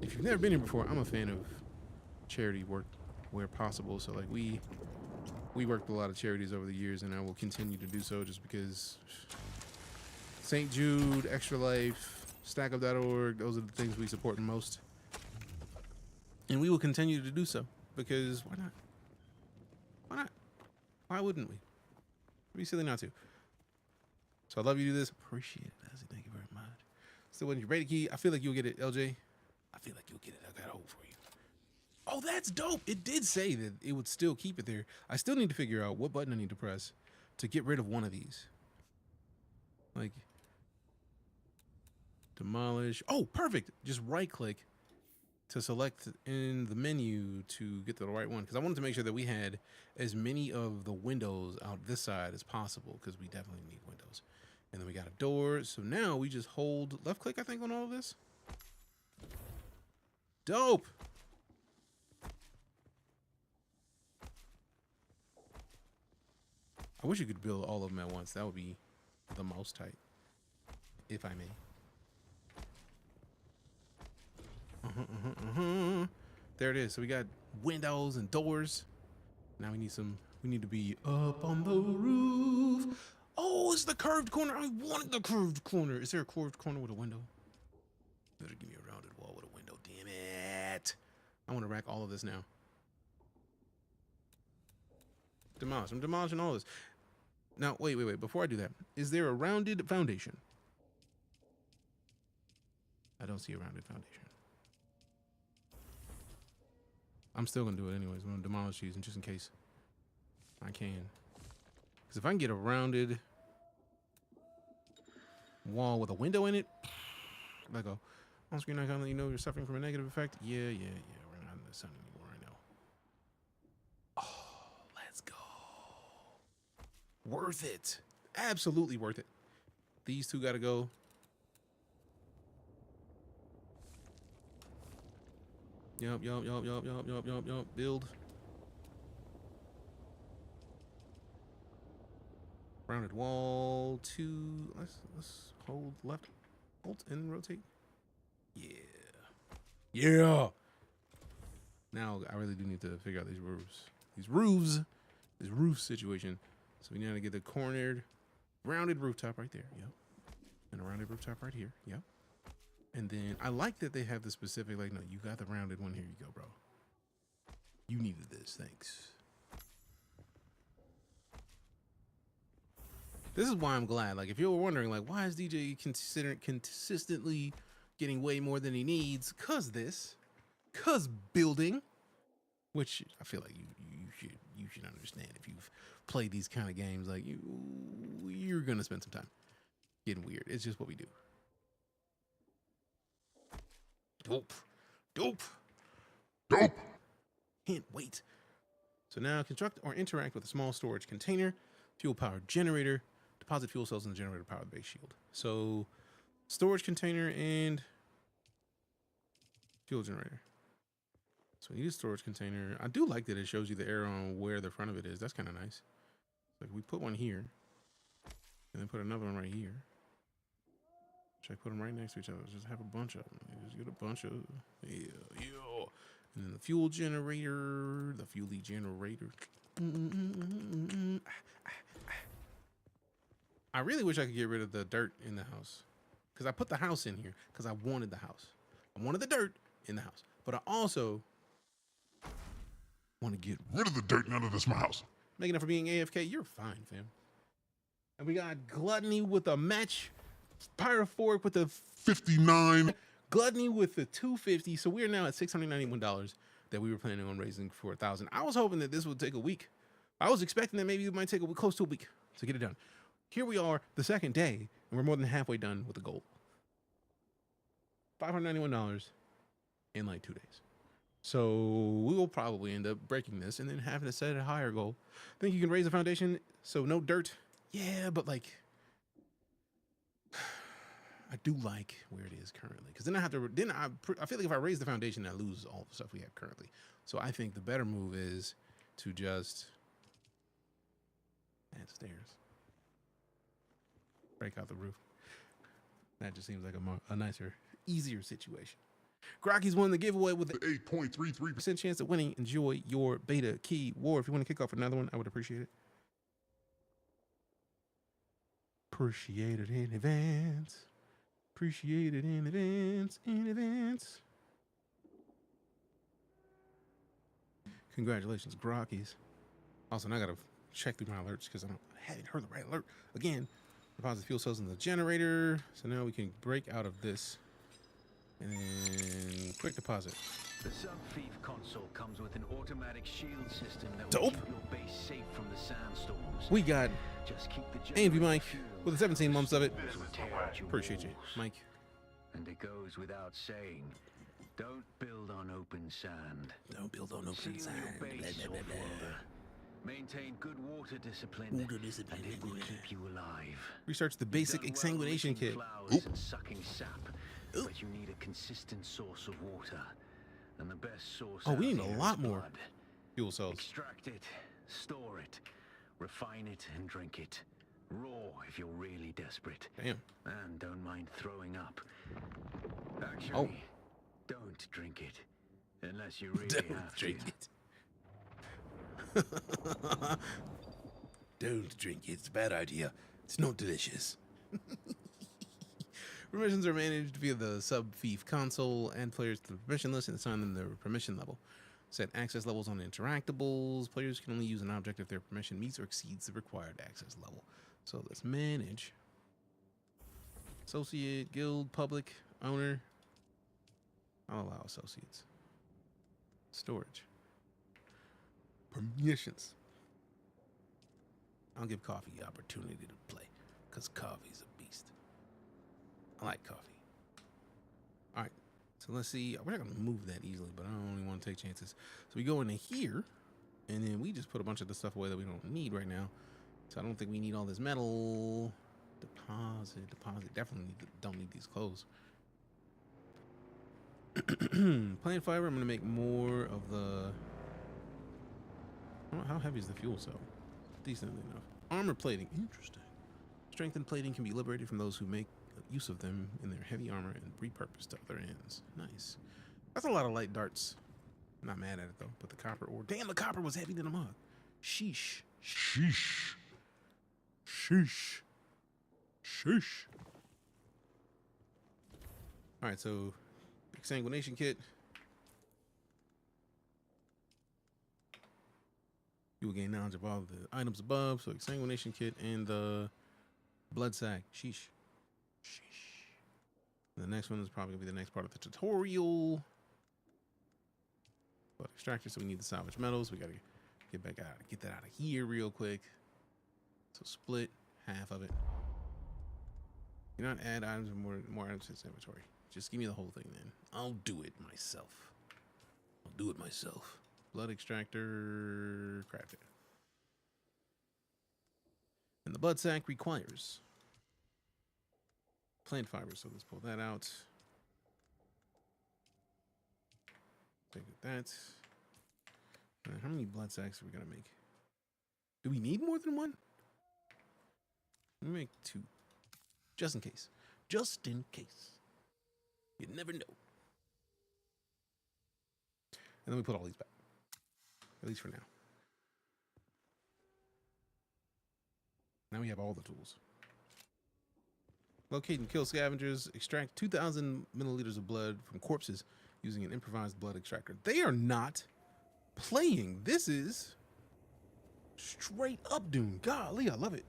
If you've never been here before, I'm a fan of charity work where possible. So like we worked with a lot of charities over the years, and I will continue to do so just because St. Jude, Extra Life, StackUp.org, those are the things we support most. And we will continue to do so because why not? Why not? Why wouldn't we? It'd be silly not to. So I love you to do this. Appreciate it, Leslie. Thank you very much. Still waiting for your beta key. I feel like you'll get it, LJ. I feel like you'll get it. I got hope for you. Oh, that's dope. It did say that it would still keep it there. I still need to figure out what button I need to press to get rid of one of these. Like, demolish. Oh, perfect. Just right click to select in the menu to get to the right one. Because I wanted to make sure that we had as many of the windows out this side as possible, because we definitely need windows. And then we got a door. So now we just hold left click, I think, on all of this. Dope. I wish you could build all of them at once. That would be the most tight, if I may. There it is. So we got windows and doors. Now we need some. We need to be up on the roof. Oh, it's the curved corner. I wanted the curved corner. Is there a curved corner with a window? Better give me a rounded wall with a window. Damn it! I want to rack all of this now. Demolish. I'm demolishing all this. Now, wait. Before I do that, is there a rounded foundation? I don't see a rounded foundation. I'm still gonna do it anyways. I'm gonna demolish these, and just in case I can, because if I can get a rounded wall with a window in it, like a on-screen icon, let you know you're suffering from a negative effect. Yeah. We're not in the sun anymore. I know. Oh, let's go. Worth it. Absolutely worth it. These two gotta go. Yup. Build. Rounded wall. 2. Let's hold left. Alt and rotate. Yeah. Now I really do need to figure out these roofs. This roof situation. So we need to get the cornered, rounded rooftop right there. Yep. And a rounded rooftop right here. Yep. And then I like that they have the specific, like, no, you got the rounded one. Here you go, bro. You needed this. Thanks. This is why I'm glad. Like, if you were wondering, like, why is DJ consistently getting way more than he needs? Cause building, which I feel like you should understand if you've played these kind of games. Like, you're gonna spend some time getting weird. It's just what we do. Dope. Can't wait. So now construct or interact with a small storage container, fuel powered generator, deposit fuel cells in the generator to power the base shield. So storage container and fuel generator. So we need a storage container. I do like that it shows you the arrow on where the front of it is. That's kind of nice. Like, we put one here and then put another one right here. Should I put them right next to each other? Just have a bunch of them. Just get a bunch of, yeah. And then the fuel generator, I really wish I could get rid of the dirt in the house, because I put the house in here because I wanted the house. I wanted the dirt in the house, but I also want to get rid of the dirt. None of this my house. Making up for being AFK. You're fine, fam. And we got Gluttony with a match. Pyrophoric with the 59. Gluttony with the 250. So we're now at $691 that we were planning on raising for 1,000. I was hoping that this would take a week. I was expecting that maybe it might take close to a week to get it done. Here we are, the second day, and we're more than halfway done with the goal. $591 in like 2 days. So we will probably end up breaking this and then having to set a higher goal. Think you can raise the foundation so no dirt? Yeah, but like, I do like where it is currently, because then I have to. Then I feel like if I raise the foundation, I lose all the stuff we have currently. So I think the better move is to just add stairs, break out the roof. That just seems like a nicer, easier situation. Grocky's won the giveaway with the 8.33% chance of winning. Enjoy your beta key war. If you want to kick off another one, I would appreciate it. Appreciate it in advance. Appreciate it in advance. Congratulations, Grockies. Also, now I gotta check through my alerts because I haven't heard the right alert. Again, deposit fuel cells in the generator. So now we can break out of this. And then quick deposit. The sub-thief console comes with an automatic shield system that Dope. will keep your base safe from the sandstorms. We got Just keep the A&P Mike with the 17 months of it. Appreciate you, Mike. And it goes without saying, don't build on open sand. Don't build on open sand. Your base Blah, blah, blah, blah. Maintain good water discipline, and it will keep you alive. Research the basic exsanguination kit. And sucking sap, but you need a consistent source of water, and the best source. Oh, we out need a here lot is more blood. fuel cells. Extract it, store it, refine it, and drink it. Raw if you're really desperate. Damn. And don't mind throwing up. Actually, Don't drink it. Unless you really Don't have drink to. it. Don't drink it. It's a bad idea. It's not delicious. Permissions are managed via the sub-fief console. Add players to the permission list and assign them their permission level. Set access levels on interactables. Players can only use an object if their permission meets or exceeds the required access level. So let's manage. Associate, guild, public, owner. I'll allow associates. Storage. Permissions. I'll give Coffee the opportunity to play, because Coffee's a beast. I like Coffee. All right, so let's see. We're not going to move that easily, but I don't really want to take chances. So we go into here, and then we just put a bunch of the stuff away that we don't need right now. So I don't think we need all this metal. Deposit. Definitely don't need these clothes. Plant fiber, I'm going to make more of the... How heavy is the fuel cell? Decently enough. Armor plating. Interesting. Strengthened plating can be liberated from those who make use of them in their heavy armor and repurposed to other ends. Nice. That's a lot of light darts. I'm not mad at it, though. But the copper ore... Damn, the copper was heavy than a mug. Sheesh. Sheesh. Sheesh. Sheesh. All right, so... Exsanguination kit. You will gain knowledge of all the items above. So exsanguination kit and the blood sac. Sheesh. Sheesh. And the next one is probably gonna be the next part of the tutorial. Blood extractor. So we need the salvage metals. We gotta get back out. Get that out of here real quick. So split half of it. Do not add items or more items to this inventory. Just give me the whole thing then. I'll do it myself. Blood extractor, craft it. And the blood sac requires plant fiber, so let's pull that out. Take that. How many blood sacs are we gonna make? Do we need more than one? Let me make 2. Just in case. Just in case. You never know. And then we put all these back. At least for now. Now we have all the tools. Locate and kill scavengers. Extract 2,000 milliliters of blood from corpses using an improvised blood extractor. They are not playing. This is straight up Dune. Golly, I love it.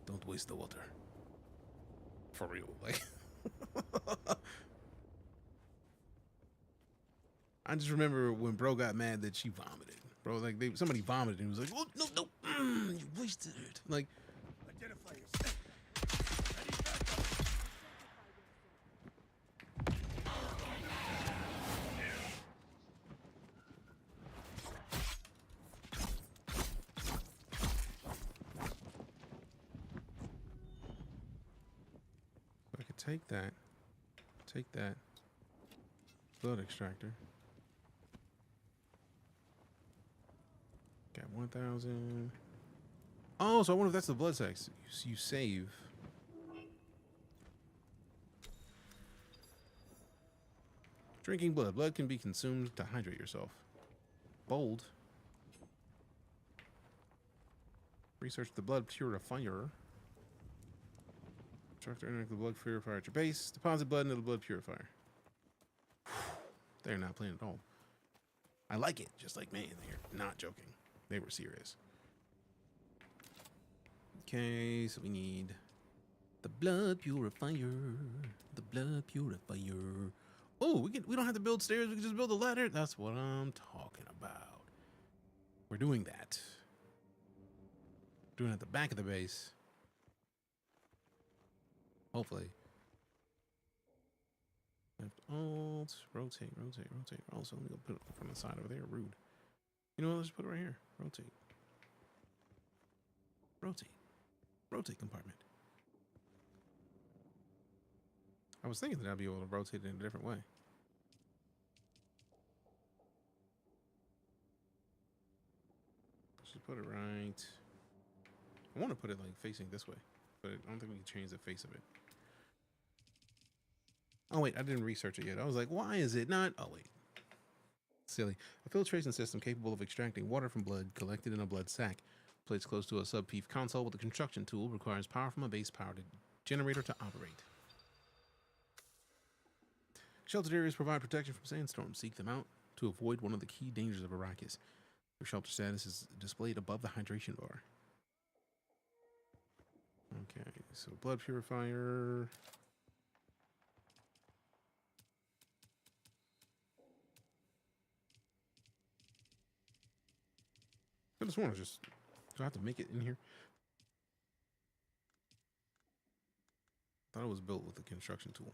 Don't waste the water. For real. Like... I just remember when bro got mad that she vomited. Bro, like somebody vomited and he was like, "Oh no, you wasted it." Like, identify yourself. I could take that. Take that blood extractor. Got 1,000. Oh, so I wonder if that's the blood sacs you save. Drinking blood. Blood can be consumed to hydrate yourself. Bold. Research the blood purifier. Extractor enter the blood purifier at your base. Deposit blood into the blood purifier. They're not playing at all. I like it. Just like, man, they're not joking. They were serious. Okay, so we need the blood purifier. The blood purifier. Oh, we don't have to build stairs. We can just build a ladder. That's what I'm talking about. We're doing that. Doing it at the back of the base. Hopefully. Left alt, rotate. Also, let me go put it from the side over there. Rude. You know what? Let's just put it right here. Rotate compartment. I was thinking that I'd be able to rotate it in a different way. Let's just put it right. I want to put it like facing this way, but I don't think we can change the face of it. Oh, wait, I didn't research it yet. I was like, why is it not? Oh, wait. Silly. A filtration system capable of extracting water from blood collected in a blood sac. Placed close to a sub-PEEF console with a construction tool, requires power from a base-powered generator to operate. Sheltered areas provide protection from sandstorms. Seek them out to avoid one of the key dangers of Arrakis. Your shelter status is displayed above the hydration bar. Okay, so blood purifier. I just want to do I have to make it in here? I thought it was built with a construction tool.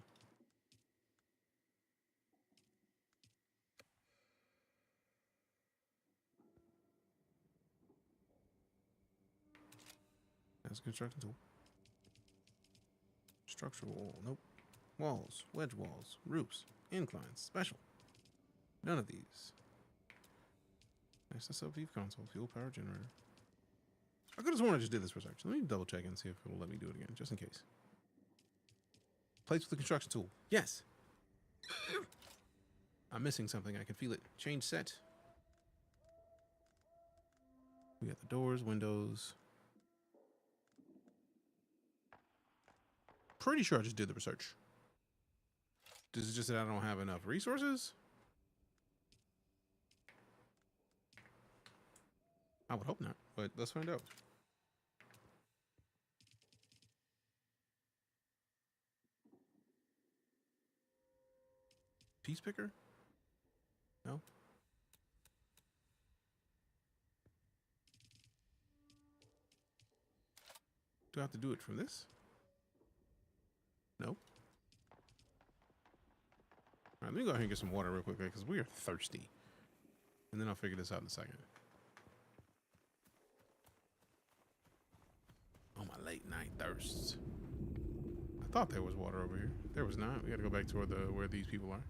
That's a construction tool. Structural wall. Nope. Walls. Wedge walls. Roofs. Inclines. Special. None of these. Nice sub-PEEF console. Fuel power generator. I could have sworn I just did this research. Let me double check and see if it will let me do it again, just in case. Plates with the construction tool. Yes. I'm missing something. I can feel it. Change set. We got the doors, windows. Pretty sure I just did the research. This is just that I don't have enough resources. I would hope not, but let's find out. Piece picker? No. Do I have to do it from this? No. All right, let me go ahead and get some water real quick because we are thirsty. And then I'll figure this out in a second. Oh, my late night thirsts. I thought there was water over here. There was not. We got to go back to where these people are.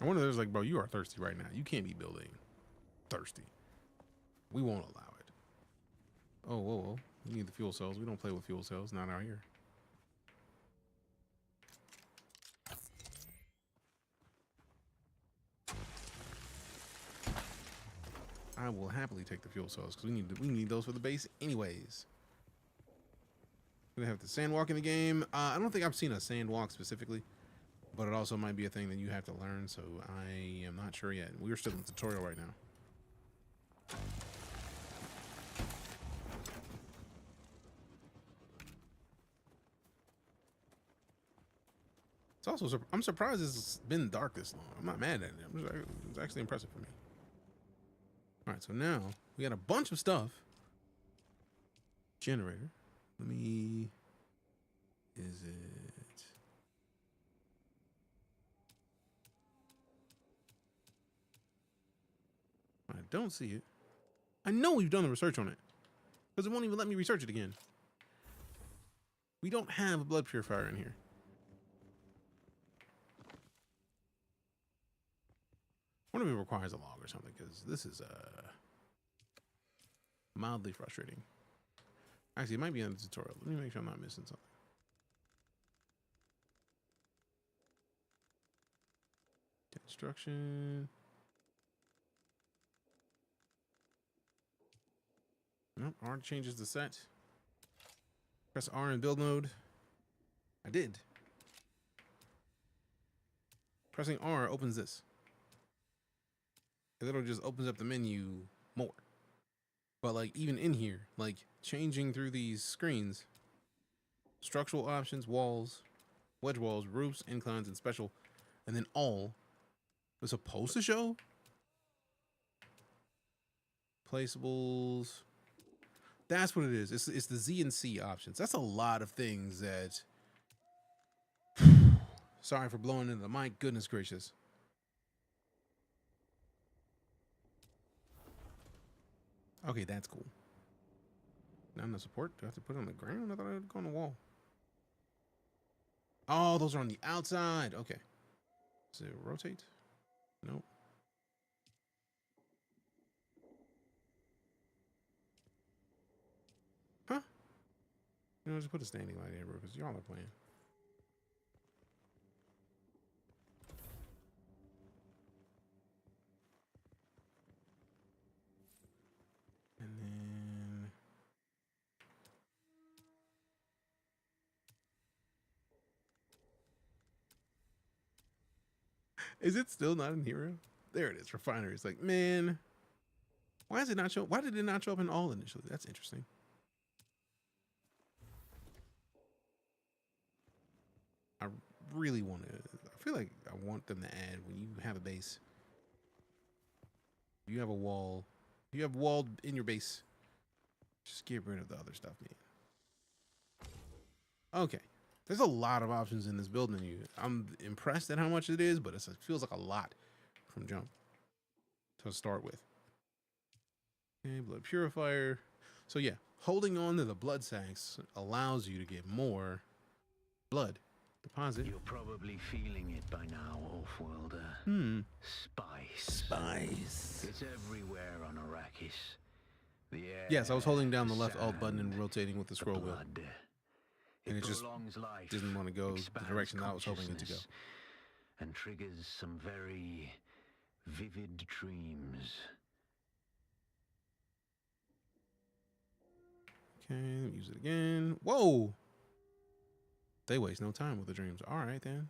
I wonder if there's like, bro, you are thirsty right now. You can't be building thirsty. We won't allow it. Oh, whoa, whoa. We need the fuel cells. We don't play with fuel cells. Not out here. I will happily take the fuel cells because we need those for the base anyways. We have the sand walk in the game. I don't think I've seen a sand walk specifically, but it also might be a thing that you have to learn, so I am not sure yet. We're still in the tutorial right now. It's also, I'm surprised it's been dark this long. I'm not mad at it. It's actually impressive for me. All right, so now we got a bunch of stuff. Generator. Let me, is it? I don't see it. I know we've done the research on it because it won't even let me research it again. We don't have a blood purifier in here. I wonder if it requires a log or something, because this is mildly frustrating. Actually, it might be in the tutorial. Let me make sure I'm not missing something. Construction. Nope, R changes the set. Press R in build mode. I did. Pressing R opens this. It literally just opens up the menu more. But like even in here, like changing through these screens, structural options, walls, wedge walls, roofs, inclines, and special, and then all was supposed to show placeables. That's what it is. It's the Z and C options. That's a lot of things that. Sorry for blowing into the mic. Goodness gracious. Okay, that's cool. Now the support. Do I have to put it on the ground? I thought I would go on the wall. Oh, those are on the outside. Okay. Does it rotate? Nope. Huh? You know, just put a standing light here, bro, because y'all are playing. And then... Is it still not in Hero? There it is, Refinery. It's like, man, why is it not show? Why did it not show up in all initially? That's interesting. I really want to. I feel like I want them to add when you have a base. You have a wall. You have walled in your base. Just get rid of the other stuff, man. Okay. There's a lot of options in this build menu. I'm impressed at how much it is, but it feels like a lot from jump to start with. Okay, blood purifier. So yeah, holding on to the blood sacs allows you to get more blood deposit. You're probably feeling it by now, Offworlder. Spice. Spice. It's everywhere on Arrakis. The air, Yes, I was holding down the left alt button and rotating with the scroll wheel. And it just didn't want to go the direction I was hoping it to go. And triggers some very vivid dreams. Okay, let me use it again. Whoa! They waste no time with the dreams. All right, then.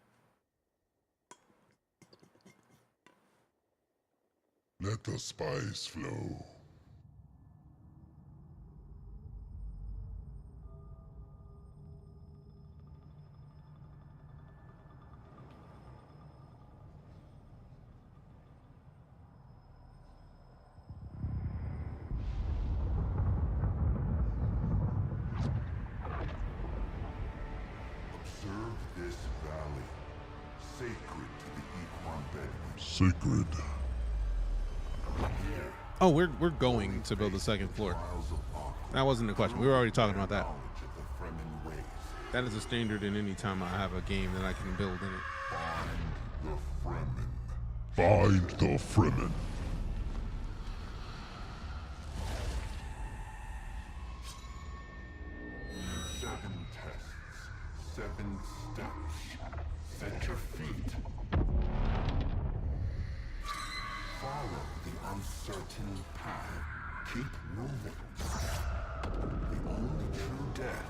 Let the spice flow. This valley, sacred to the Equan Bedouin. Sacred. Oh, we're going to build the second floor. That wasn't the question. We were already talking about that. That is a standard in any time I have a game that I can build in it. Find the Fremen. Seven tests, 7 steps. Set your feet. Follow the uncertain path. Keep moving. The only true death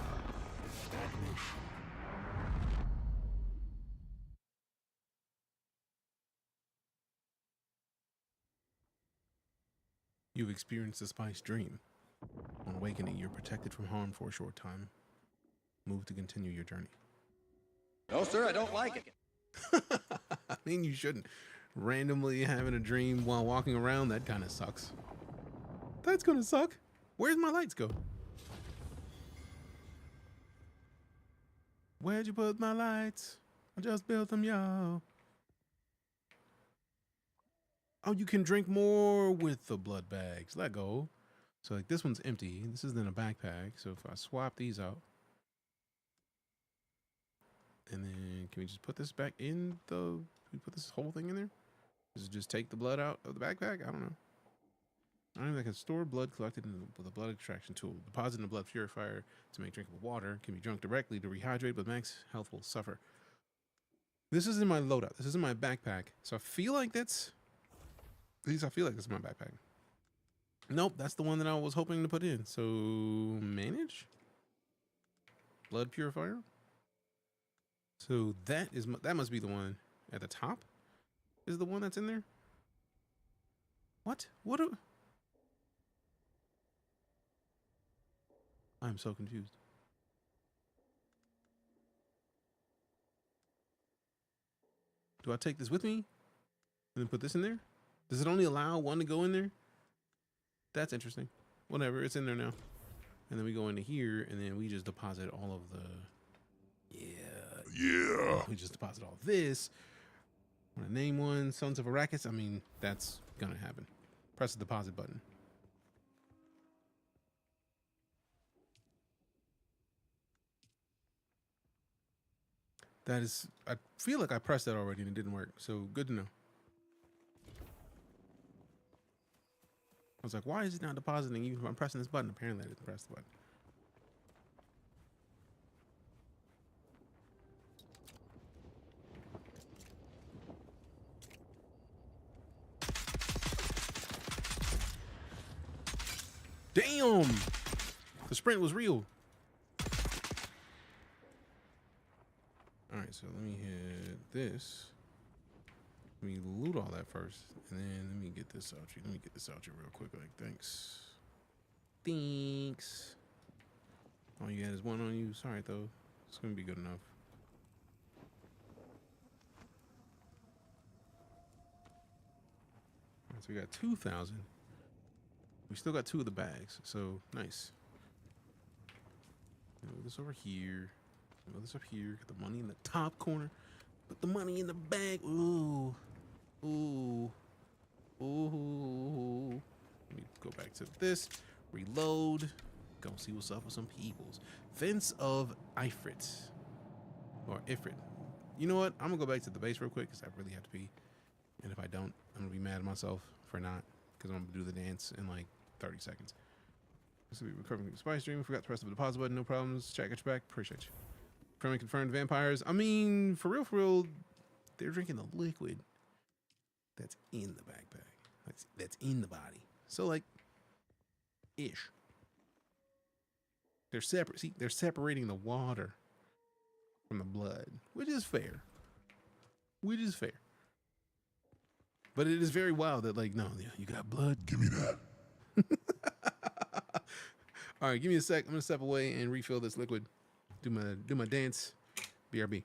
is stagnation. You've experienced the spice dream. On awakening, you're protected from harm for a short time. Move to continue your journey. No, sir, I don't like it. I mean, you shouldn't. Randomly having a dream while walking around, that kind of sucks. That's gonna suck. Where's my lights go? Where'd you put my lights? I just built them, y'all. Oh, you can drink more with the blood bags. Let go. So like this one's empty. This is in a backpack. So if I swap these out. And then can we just put this back in the, can we put this whole thing in there? Does it just take the blood out of the backpack? I don't know. I can store blood collected with a blood extraction tool. Deposit in a blood purifier to make drinkable water. Can be drunk directly to rehydrate, but max health will suffer. This is in my loadout. This is in my backpack. So I feel like that's, at least I feel like this is my backpack. Nope, that's the one that I was hoping to put in. So manage? Blood purifier? So that is, that must be the one at the top? Is the one that's in there? What? What? I'm so confused. Do I take this with me and then put this in there? Does it only allow one to go in there? That's interesting. Whatever, it's in there now. And then we go into here and then we just deposit all of the, yeah. We just deposit all of this. Want to name one, Sons of Arrakis? I mean, that's gonna happen. Press the deposit button. That is, I feel like I pressed that already and it didn't work. So good to know. I was like, why is it not depositing even if I'm pressing this button? Apparently I didn't press the button. Damn! The sprint was real. Alright, so let me hit this. Let me loot all that first. And then let me get this out you. Let me get this out you real quick. Like, thanks. Thanks. All you got is one on you. Sorry, though. It's going to be good enough. Alright, so we got 2,000. We still got 2 of the bags, so nice. Move this over here. Move this up here. Get the money in the top corner. Put the money in the bag. Ooh. Ooh. Ooh. Let me go back to this. Reload. Go see what's up with some peoples. Fence of Ifrit. Or Ifrit. You know what? I'm going to go back to the base real quick because I really have to pee. And if I don't, I'm going to be mad at myself for not. Because I'm going to do the dance in like 30 seconds. This will be recovering from the spy stream. Forgot to press the deposit button. No problems. Chat, got your back. Appreciate you. Friendly confirmed vampires. I mean, for real, they're drinking the liquid that's in the backpack. That's in the body. So, like, ish. They're separate. See, they're separating the water from the blood, which is fair. Which is fair. But it is very wild that, like, no, you got blood. Give me that. All right, give me a sec. I'm gonna step away and refill this liquid. Do my dance. BRB.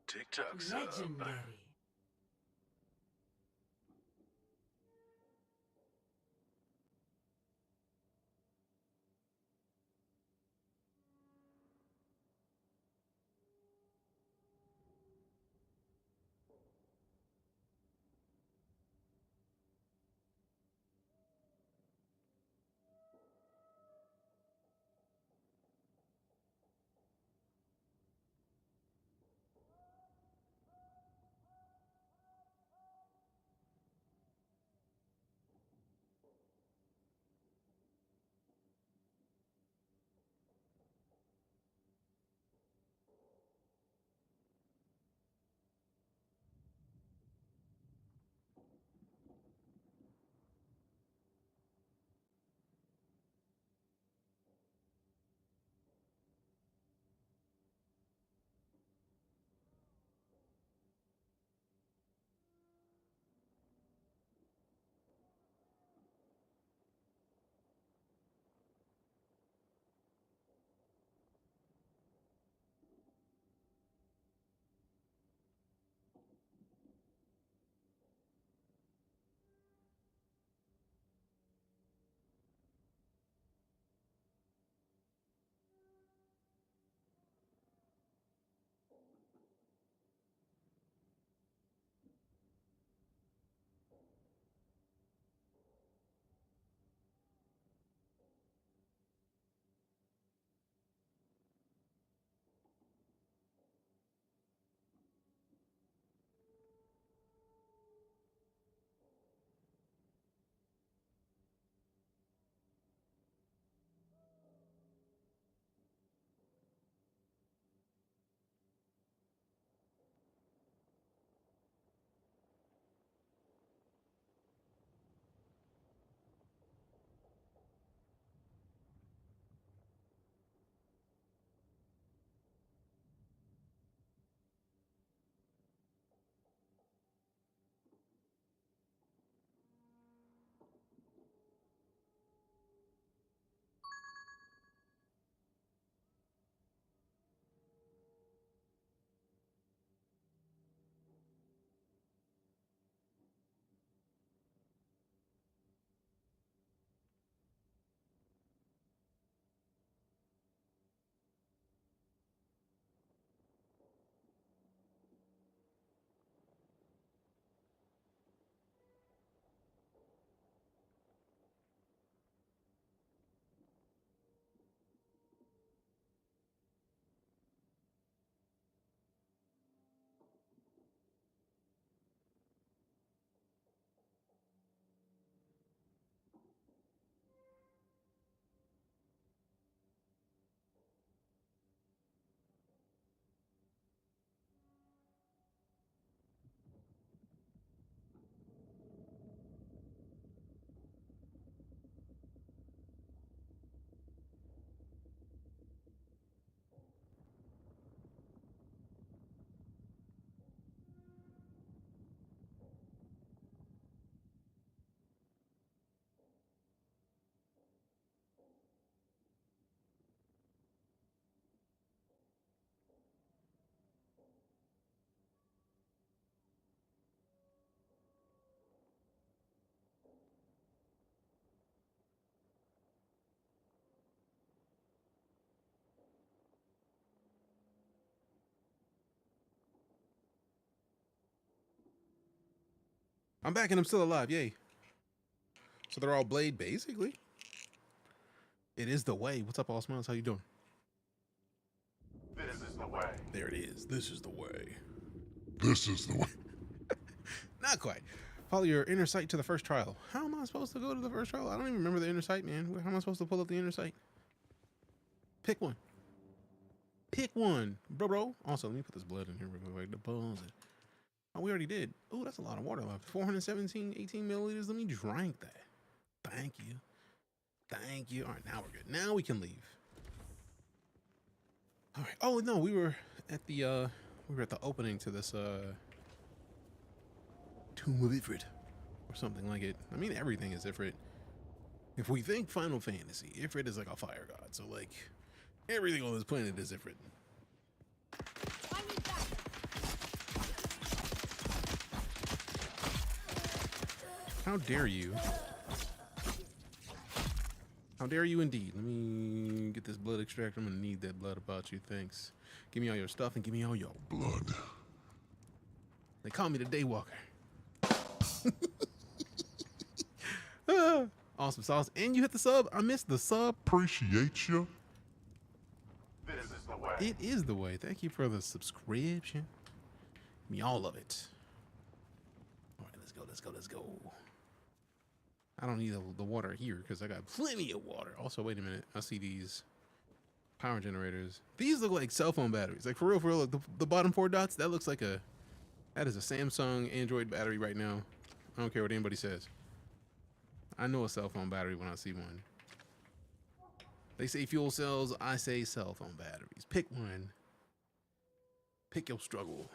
TikTok's Legendary. I'm back and I'm still alive. Yay. So they're all blade, basically. It is the way. What's up, All Smiles? How you doing? This is the way. There it is. This is the way. This is the way. Not quite. Follow your inner sight to the first trial. How am I supposed to go to the first trial? I don't even remember the inner sight, man. How am I supposed to pull up the inner sight? Pick one. Pick one, bro. Also, let me put this blood in here real quick. The bones. Oh, we already did. Oh, that's a lot of water left. 417, 18 milliliters. Let me drink that. Thank you. Thank you. All right, now we're good. Now we can leave. All right. Oh no, we were at the opening to this Tomb of Ifrit or something like it. I mean, everything is Ifrit. If we think Final Fantasy, Ifrit is like a fire god. So like everything on this planet is Ifrit. How dare you? How dare you indeed? Let me get this blood extractor. I'm gonna need that blood about you. Thanks. Give me all your stuff and give me all your blood. They call me the Daywalker. Awesome sauce. And you hit the sub. I missed the sub. Appreciate you. This is the way. It is the way. Thank you for the subscription. Give me all of it. All right, let's go. Let's go. Let's go. I don't need the water here because I got plenty of water. Also, wait a minute. I see these power generators. These look like cell phone batteries. Like for real, look, the bottom 4 dots, that looks like that is a Samsung Android battery right now. I don't care what anybody says. I know a cell phone battery when I see one. They say fuel cells, I say cell phone batteries. Pick one. Pick your struggle.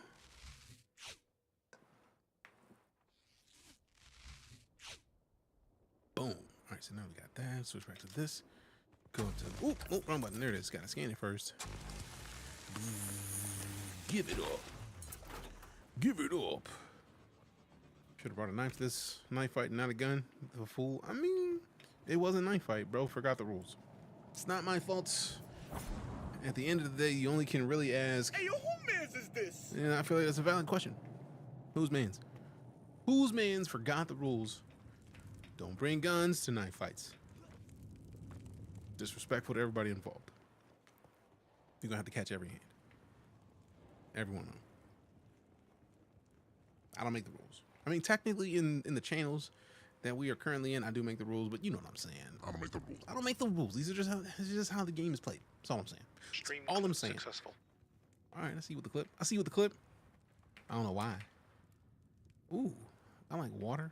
Boom. All right, so now we got that. Switch back to this. Go up to, oh, wrong button. There it is. Gotta scan it first. Give it up. Give it up. Should have brought a knife to this knife fight, not a gun. The fool. I mean, it was a knife fight, bro. Forgot the rules. It's not my fault. At the end of the day, you only can really ask. Hey, yo, who mans is this? Yeah, I feel like that's a valid question. Whose mans? Whose mans forgot the rules? Don't bring guns to knife fights. Disrespectful to everybody involved. You're gonna have to catch every hand. Everyone. I don't make the rules. I mean, technically, in the channels that we are currently in, I do make the rules, but you know what I'm saying. I don't make the rules. I don't make the rules. These are just how the game is played. That's all I'm saying. Stream all I'm saying. successful. All right, I see you with the clip. I see you with the clip. I don't know why. Ooh, I like water.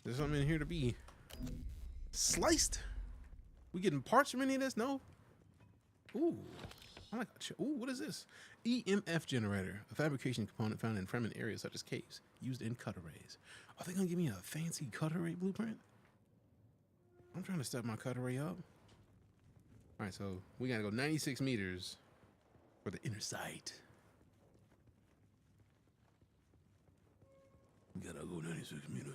There's something in here to be sliced. We getting parts from any of this? No. Ooh, I like. Ooh, what is this? EMF generator, a fabrication component found in fremen areas such as caves, used in cut arrays. Are they gonna give me a fancy cut array blueprint? I'm trying to step my cut array up. All right, so we gotta go 96 meters for the inner sight. We gotta go 96 meters.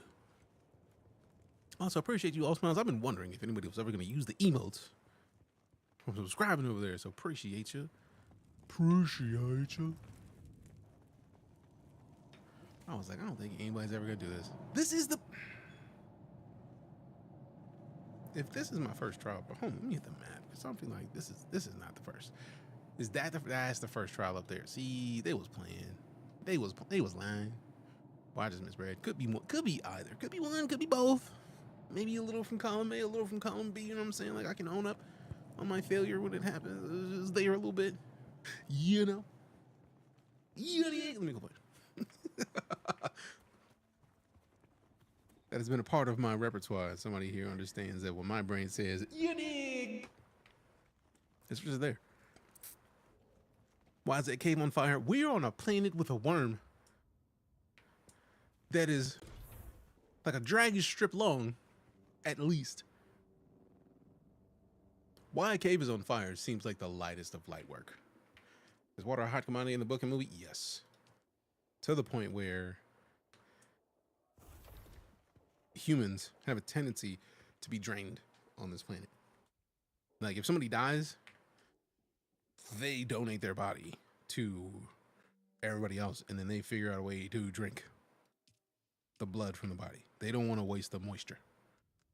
Also, appreciate you all smiles. I've been wondering if anybody was ever gonna use the emotes from subscribing over there, so appreciate you. Appreciate you. I was like, I don't think anybody's ever gonna do this. This is the. If this is my first trial, but hold on, let me hit the map because I'm feeling like this is not the first. Is that that's the first trial up there? See, they was playing. They was lying. Well, I just misread. Could be more. Could be either. Could be one. Could be both. Maybe a little from column A, a little from column B. You know what I'm saying? Like I can own up on my failure when it happens. It was there a little bit. You know. Let me go play. That has been a part of my repertoire. Somebody here understands that when my brain says, you dig, it's just there. Why is that cave on fire? We're on a planet with a worm that is like a dragon strip long, at least. Why a cave is on fire seems like the lightest of light work. Is water a hot commodity in the book and movie? Yes. To the point where humans have a tendency to be drained on this planet. Like if somebody dies, they donate their body to everybody else and then they figure out a way to drink. the blood from the body. They don't want to waste the moisture.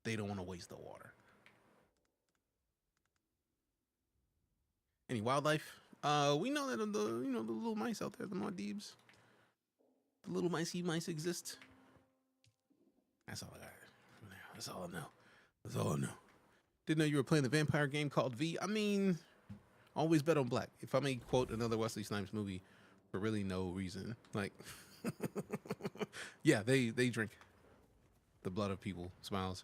They don't want to waste the water. Any wildlife? We know that the little mice out there, the Maldives, the little micey mice exist. That's all I got. That's all I know. That's all I know. Didn't know you were playing the vampire game called V. I mean, always bet on black. If I may quote another Wesley Snipes movie for really no reason, like, yeah, they drink the blood of people. Smiles.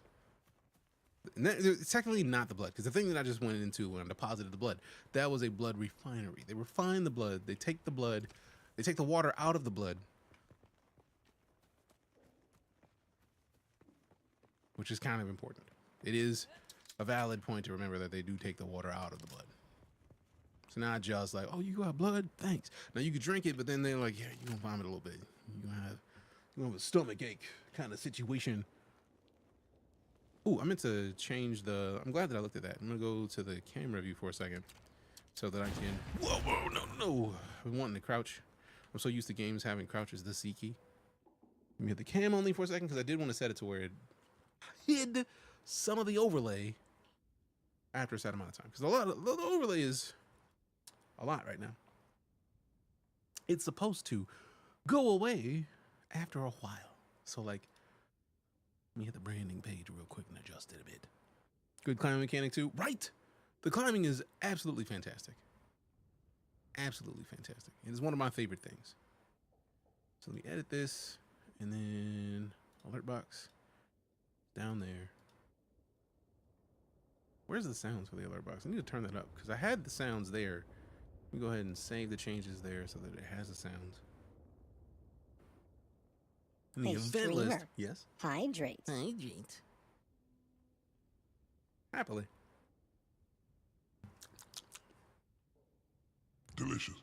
It's technically not the blood, because the thing that I just went into when I deposited the blood, that was a blood refinery. They refine the blood. They take the blood. They take the water out of the blood, which is kind of important. It is a valid point to remember that they do take the water out of the blood. It's not just like, oh, you got blood? Thanks. Now you can drink it, but then they're like, yeah, you're going to vomit a little bit. You're going to have a stomach ache kind of situation. Ooh, I meant to change the... I'm glad that I looked at that. I'm going to go to the camera view for a second so that I can... Whoa, no. I'm wanting to crouch. I'm so used to games having crouches the C key. Let me hit the cam only for a second because I did want to set it to where it hid some of the overlay after a set amount of time. Because the overlay is a lot right now. It's supposed to go away after a while. So, like... Let me hit the branding page real quick and adjust it a bit. Good climbing mechanic too. Right! The climbing is absolutely fantastic. Absolutely fantastic. It is one of my favorite things. So let me edit this. And then alert box. Down there. Where's the sounds for the alert box? I need to turn that up because I had the sounds there. Let me go ahead and save the changes there so that it has the sounds. In the event list, yes. Hydrate. Hydrate. Happily. Delicious.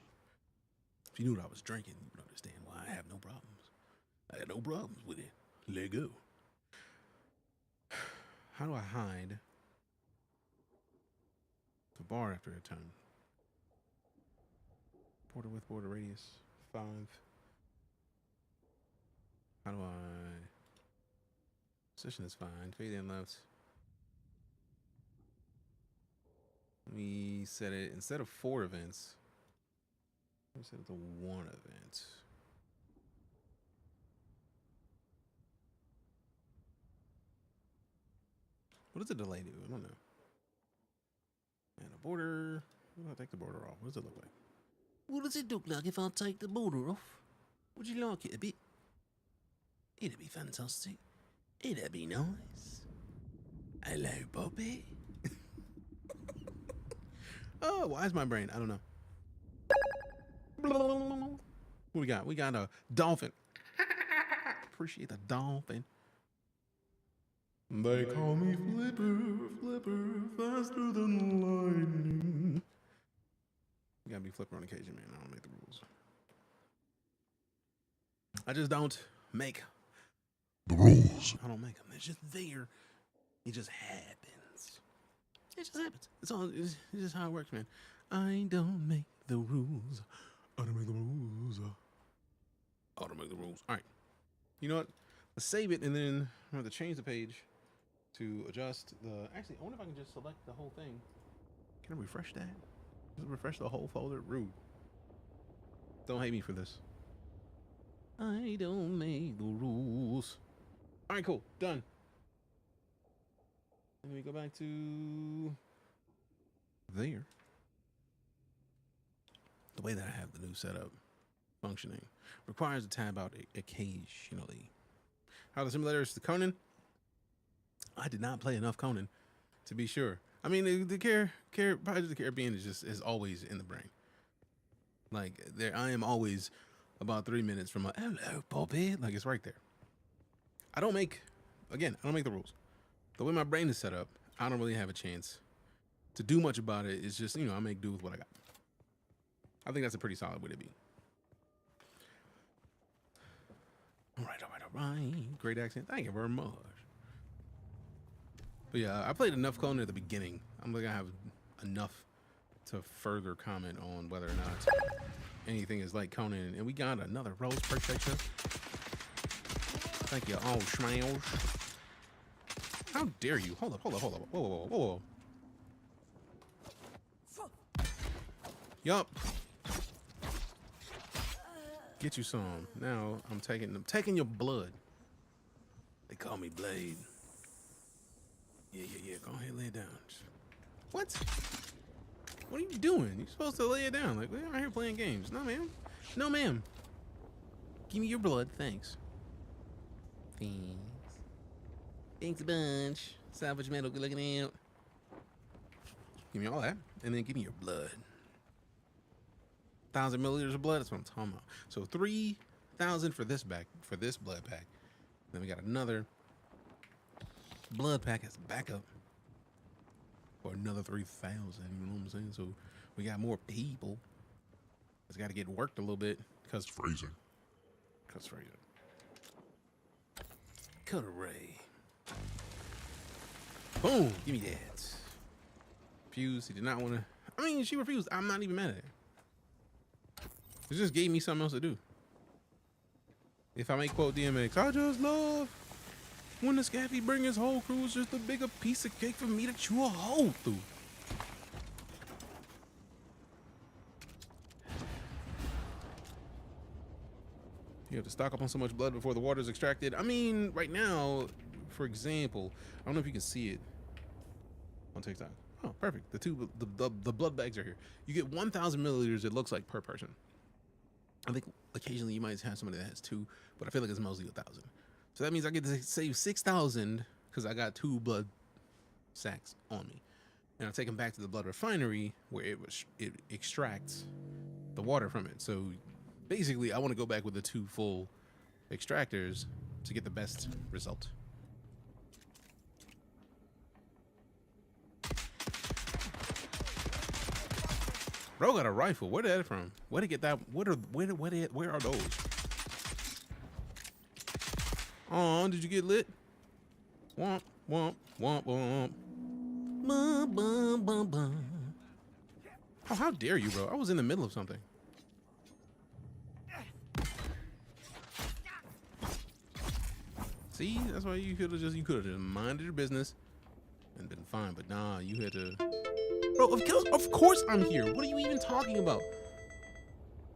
If you knew what I was drinking, you would understand why I have no problems. I had no problems with it. Let go. How do I hide the bar after a time? Border with border radius 5. How do I... Position is fine. Fade in left. Let me set it, instead of 4 events, let me set it to 1 event. What does the delay do? I don't know. And a border. What do I take the border off? What does it look like? What does it look like if I take the border off? Would you like it a bit? It'd be fantastic. It'd be nice. Hello, Bobby. Oh, why is my brain? I don't know. What we got? We got a dolphin. Appreciate the dolphin. They call me Flipper, faster than lightning. You gotta be Flipper on occasion, man. I don't make the rules. I just don't make the rules. I don't make them. It's just there. It just happens. It just happens. It's just how it works, man. I don't make the rules. I don't make the rules. I don't make the rules. All right. You know what? Let's save it, and then I'm going to change the page to adjust the... Actually, I wonder if I can just select the whole thing. Can I refresh that? Does it refresh the whole folder? Rude. Don't hate me for this. I don't make the rules. All right, cool. Done. Let me go back to there. The way that I have the new setup functioning requires to tab out occasionally. How the simulators to Conan? I did not play enough Conan to be sure. I mean, the Pirates of the Caribbean is always in the brain. Like I am always about 3 minutes from a hello, Bobby. Like it's right there. I don't make the rules. The way my brain is set up, I don't really have a chance to do much about it. It's just, I make do with what I got. I think that's a pretty solid way to be. All right. Great accent. Thank you very much. But yeah, I played enough Conan at the beginning. I'm gonna have enough to further comment on whether or not anything is like Conan. And we got another rose. Appreciate you. Thank you. Oh, smash. How dare you? Hold up. Whoa. Yup. Get you some. Now I'm taking your blood. They call me Blade. Yeah. Go ahead, lay it down. What? What are you doing? You're supposed to lay it down. Like, we're out here playing games. No, ma'am. No, ma'am. Give me your blood. Thanks. Thanks a bunch. Salvage metal, good looking out. Give me all that. And then give me your blood. 1,000 milliliters of blood. That's what I'm talking about. So 3,000 for this blood pack. Then we got another blood pack as backup for another 3,000. You know what I'm saying? So we got more people. It's got to get worked a little bit because freezing. Cut array. Boom. Give me that. Fuse. He did not want to. I mean, she refused. I'm not even mad at her. It just gave me something else to do. If I may quote DMX, I just love when the Scaffy bring his whole crew. It's just a bigger piece of cake for me to chew a hole through. You have to stock up on so much blood before the water is extracted. I mean, right now, for example, I don't know if you can see it on TikTok. Oh, perfect. The blood bags are here. You get 1,000 milliliters. It looks like per person. I think occasionally you might have somebody that has 2, but I feel like it's mostly 1,000. So that means I get to save 6,000 because I got 2 blood sacks on me, and I take them back to the blood refinery where it extracts the water from it. So basically, I want to go back with the 2 full extractors to get the best result. Bro got a rifle. Where did that from? Where did he get that? Where are those? Oh, did you get lit? Womp womp womp womp. Bum, bum, bum, bum. Oh, how dare you, bro? I was in the middle of something. See, that's why you could have just minded your business and been fine. But nah, you had to. Bro, of course I'm here. What are you even talking about?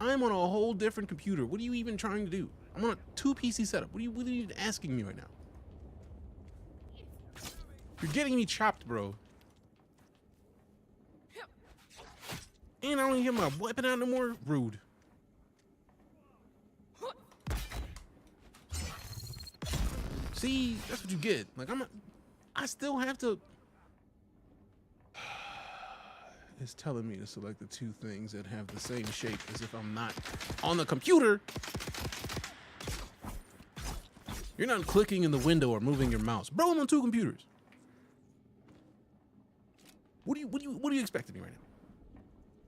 I'm on a whole different computer. What are you even trying to do? I'm on a 2 PC setup. What are you even asking me right now? You're getting me chopped, bro. And I don't get my weapon out no more. Rude. See, that's what you get. Like, I still have to. It's telling me to select the 2 things that have the same shape as if I'm not on the computer. You're not clicking in the window or moving your mouse. Bro, I'm on 2 computers. What do you expect of me right now?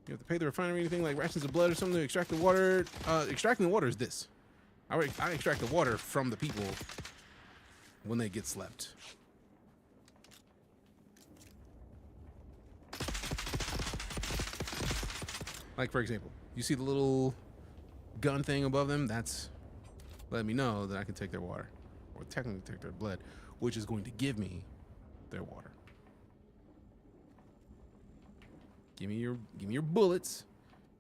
You have to pay the refinery anything like rations of blood or something to extract the water. Extracting the water is this. I extract the water from the people when they get slept. Like, for example, you see the little gun thing above them? That's letting me know that I can take their water, or technically take their blood, which is going to give me their water. Give me your bullets,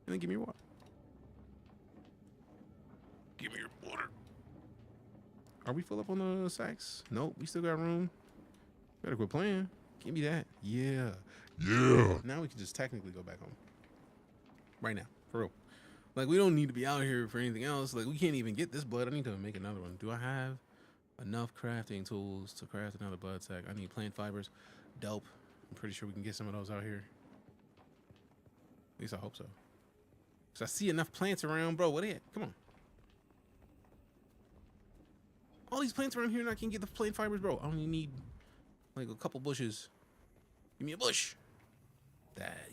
and then give me your water. Give me your water. Are we full up on the sacks? Nope, we still got room. Better quit playing. Give me that. Yeah. Now we can just technically go back home. Right now, for real. Like, we don't need to be out here for anything else. Like, we can't even get this blood. I need to make another one. Do I have enough crafting tools to craft another blood sack? I need plant fibers. Dope. I'm pretty sure we can get some of those out here. At least I hope so. Because I see enough plants around. Bro, what is it? Come on. All these plants around here and I can get the plant fibers, bro. I only need, like, a couple bushes. Give me a bush.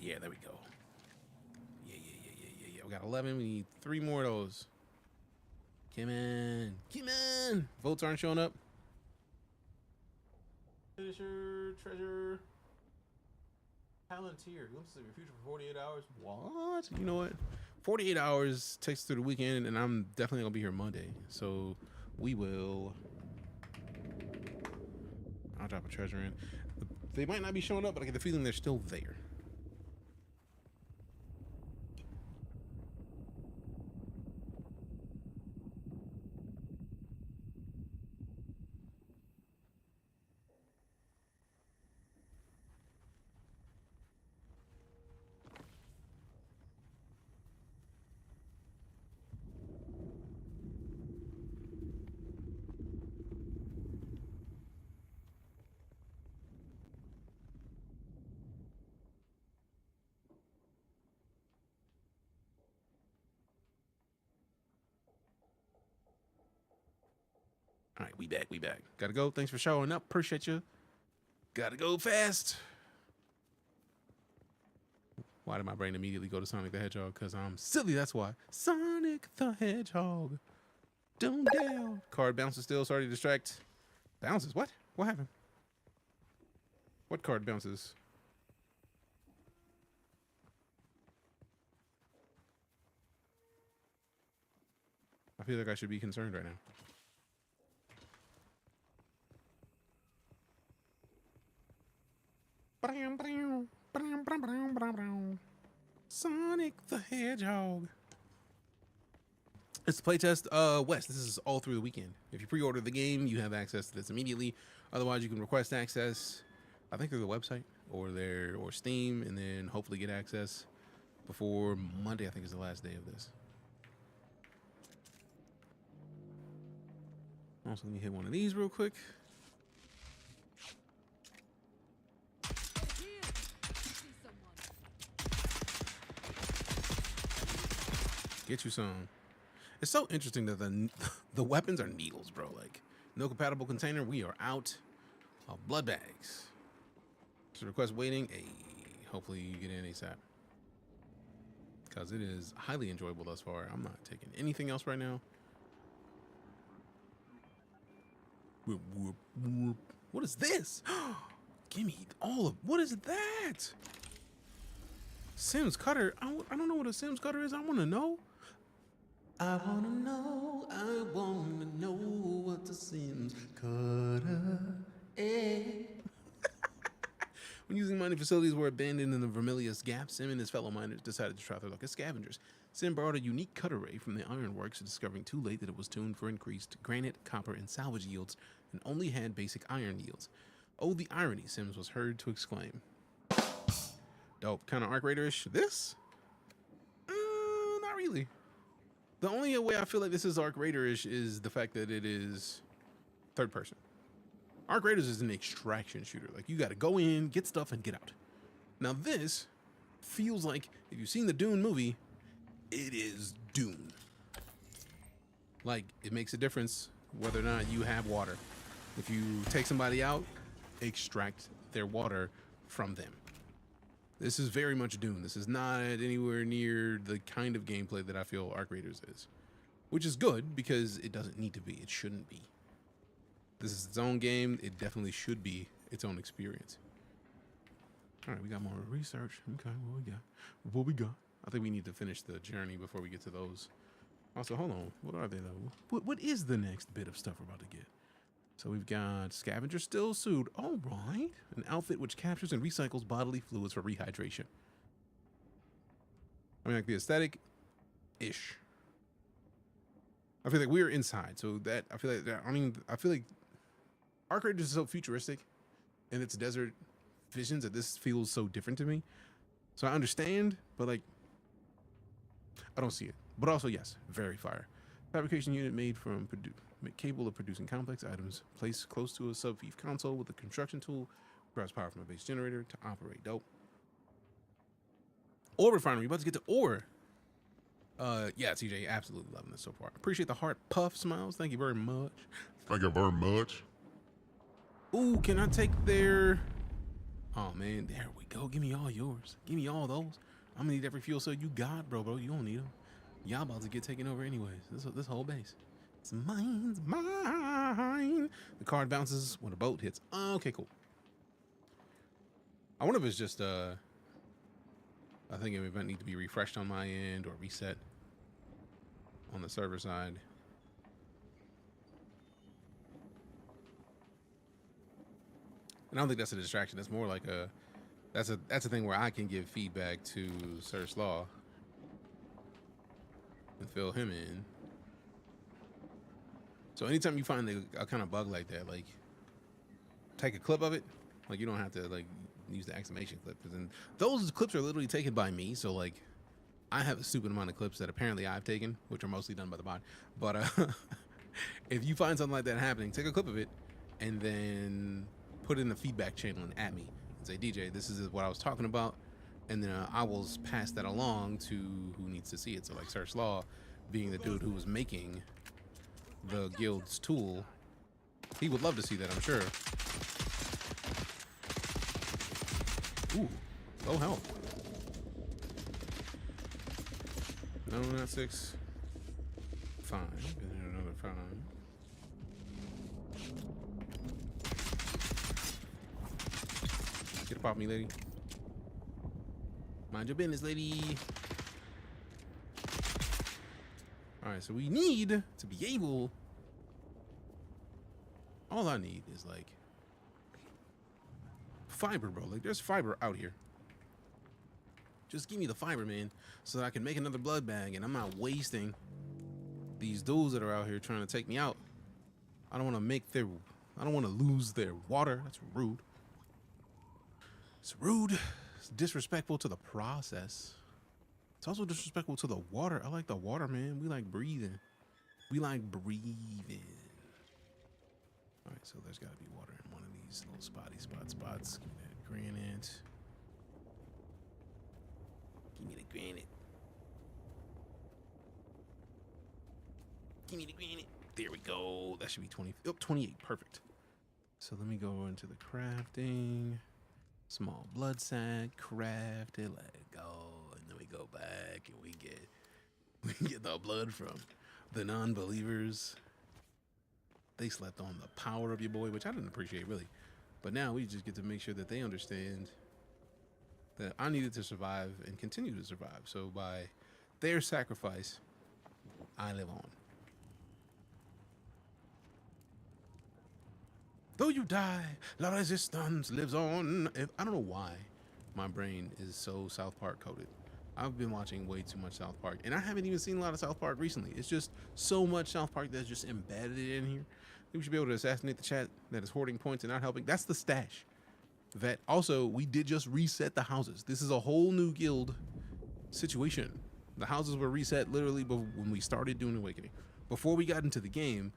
Yeah, there we go. We got 11. We need 3 more of those. Come on. Votes aren't showing up. Finisher, treasure. Palantir. Glimpses of your future for 48 hours. What? You know what? 48 hours takes through the weekend, and I'm definitely going to be here Monday. So we will I'll drop a treasure in. They might not be showing up, but I get the feeling they're still there. All right, we back. Gotta go. Thanks for showing up. Appreciate you. Gotta go fast. Why did my brain immediately go to Sonic the Hedgehog? Because I'm silly, that's why. Sonic the Hedgehog. Don't down. Card bounces still. Sorry to distract. Bounces? What? What happened? What card bounces? I feel like I should be concerned right now. Sonic the Hedgehog. It's the playtest West. This is all through the weekend. If you pre-order the game, you have access to this immediately. Otherwise, you can request access, I think through the website or Steam, and then hopefully get access before Monday. I think is the last day of this. Also, let me hit one of these real quick. Get you some. It's so interesting that the weapons are needles, bro. Like, no compatible container. We are out of blood bags. So request waiting. Hey, hopefully you get in ASAP. Because it is highly enjoyable thus far. I'm not taking anything else right now. What is this? Give me all of. What is that? Sims cutter. I don't know what a Sims cutter is. I want to know. I want to know. I want to know what the Sims cutter is. When using mining facilities were abandoned in the Vermilius Gap, Sim and his fellow miners decided to try their luck as scavengers. Sim borrowed a unique cut array from the ironworks, discovering too late that it was tuned for increased granite, copper, and salvage yields, and only had basic iron yields. Oh, the irony, Sims was heard to exclaim. Dope. Kind of Arc Raider-ish. This? Not really. The only way I feel like this is Arc Raider-ish is the fact that it is third person. Arc Raiders is an extraction shooter. Like, you got to go in, get stuff, and get out. Now this feels like, if you've seen the Dune movie, it is Dune. Like, it makes a difference whether or not you have water. If you take somebody out, extract their water from them. This is very much Dune. This is not anywhere near the kind of gameplay that I feel Arc Raiders is. Which is good, because it doesn't need to be. It shouldn't be. This is its own game. It definitely should be its own experience. All right, we got more research. Okay, what we got? I think we need to finish the journey before we get to those. Also, hold on. What are they, though? What is the next bit of stuff we're about to get? So we've got scavenger still suit. All right. An outfit which captures and recycles bodily fluids for rehydration. I mean, like the aesthetic-ish. I feel like we're inside, so that I feel like Arc Raiders is so futuristic in its desert visions that this feels so different to me. So I understand, but like, I don't see it. But also, yes, very fire. Fabrication unit made from capable of producing complex items. Placed close to a sub-fief console with a construction tool. Requires power from a base generator to operate. Dope. Ore refinery. About to get to ore. Yeah, TJ, absolutely loving this so far. Appreciate the heart puff smiles. Thank you very much. Thank you very much. Ooh, can I take their... Oh, man, there we go. Give me all yours. Give me all those. I'm gonna need every fuel cell you got, bro. You don't need them. Y'all about to get taken over anyways. This whole base. It's mine's mine. The card bounces when a boat hits. Oh, okay, cool. I wonder if it's just, I think an event need to be refreshed on my end or reset on the server side. And I don't think that's a distraction. That's more like that's a thing where I can give feedback to Sir Slaw and fill him in. So anytime you find a kind of bug like that, like take a clip of it. Like you don't have to like use the exclamation clip, because then those clips are literally taken by me. So like I have a stupid amount of clips that apparently I've taken, which are mostly done by the bot. But if you find something like that happening, take a clip of it and then put it in the feedback channel and at me and say, DJ, this is what I was talking about. And then I will pass that along to who needs to see it. So like Sir Slaw, being the dude who was making the guild's tool, he would love to see that, I'm sure. Ooh, low health. No, not 6. 5. And then another 5. Get up off me, lady. Mind your business, lady. Alright, so we need to be able... All I need is, like... fiber, bro. Like, there's fiber out here. Just give me the fiber, man, so that I can make another blood bag and I'm not wasting these dudes that are out here trying to take me out. I don't want to make their... I don't want to lose their water. That's rude. It's rude. It's disrespectful to the process. It's also disrespectful to the water. I like the water, man. We like breathing. We like breathing. All right, so there's got to be water in one of these little spots. Give me that granite. Give me the granite. Give me the granite. There we go. That should be 20. Oh, 28. Perfect. So let me go into the crafting. Small blood sack. Craft it. Let it go. And then we go back and we get the blood from the non-believers. They slept on the power of your boy, which I didn't appreciate really. But now we just get to make sure that they understand that I needed to survive and continue to survive. So by their sacrifice, I live on. Though you die, la resistance lives on. I don't know why my brain is so South Park coded. I've been watching way too much South Park, and I haven't even seen a lot of South Park recently. It's just so much South Park that's just embedded in here. We should be able to assassinate the chat that is hoarding points and not helping. That's the stash. That also, we did just reset the houses. This is a whole new guild situation. The houses were reset literally when we started DuneAwakening. Before we got into the game,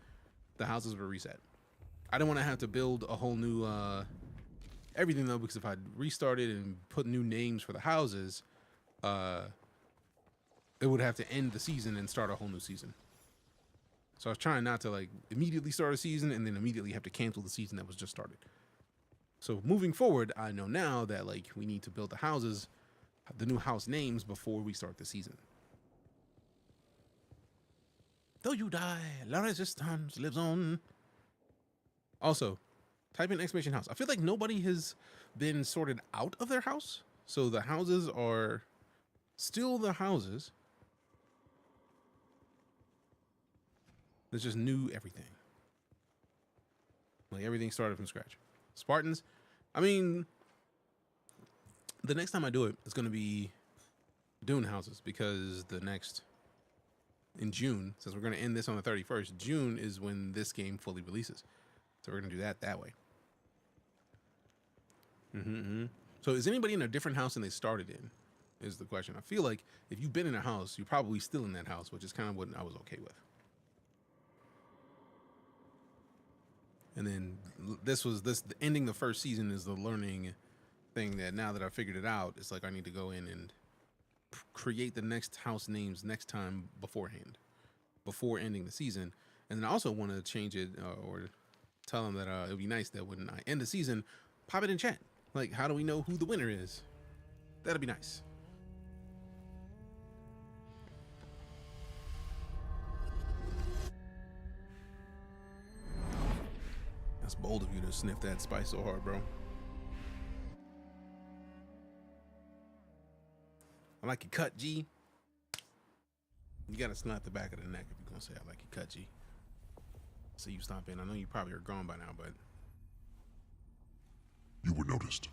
the houses were reset. I didn't want to have to build a whole new everything though, because if I restarted and put new names for the houses, it would have to end the season and start a whole new season. So I was trying not to like immediately start a season and then immediately have to cancel the season that was just started. So moving forward, I know now that like we need to build the houses, the new house names before we start the season. Though you die, la resistance lives on. Also, type in exclamation house. I feel like nobody has been sorted out of their house. So the houses are still the houses. There's just new everything. Like everything started from scratch. Spartans, I mean, the next time I do it, it's going to be Dune houses, because the next, in June, since we're going to end this on the 31st, June is when this game fully releases. So we're going to do that way. So is anybody in a different house than they started in, is the question. I feel like if you've been in a house, you're probably still in that house, which is kind of what I was okay with. And then ending the first season is the learning thing that now that I figured it out, it's like I need to go in and create the next house names next time beforehand, before ending the season. And then I also want to change it or tell them that it would be nice that when I end the season, pop it in chat. Like, how do we know who the winner is? That'd be nice. That's bold of you to sniff that spice so hard, bro. I like your cut, G. You gotta slap the back of the neck if you're gonna say I like your cut, G. So you stop in. I know you probably are gone by now, but you were noticed.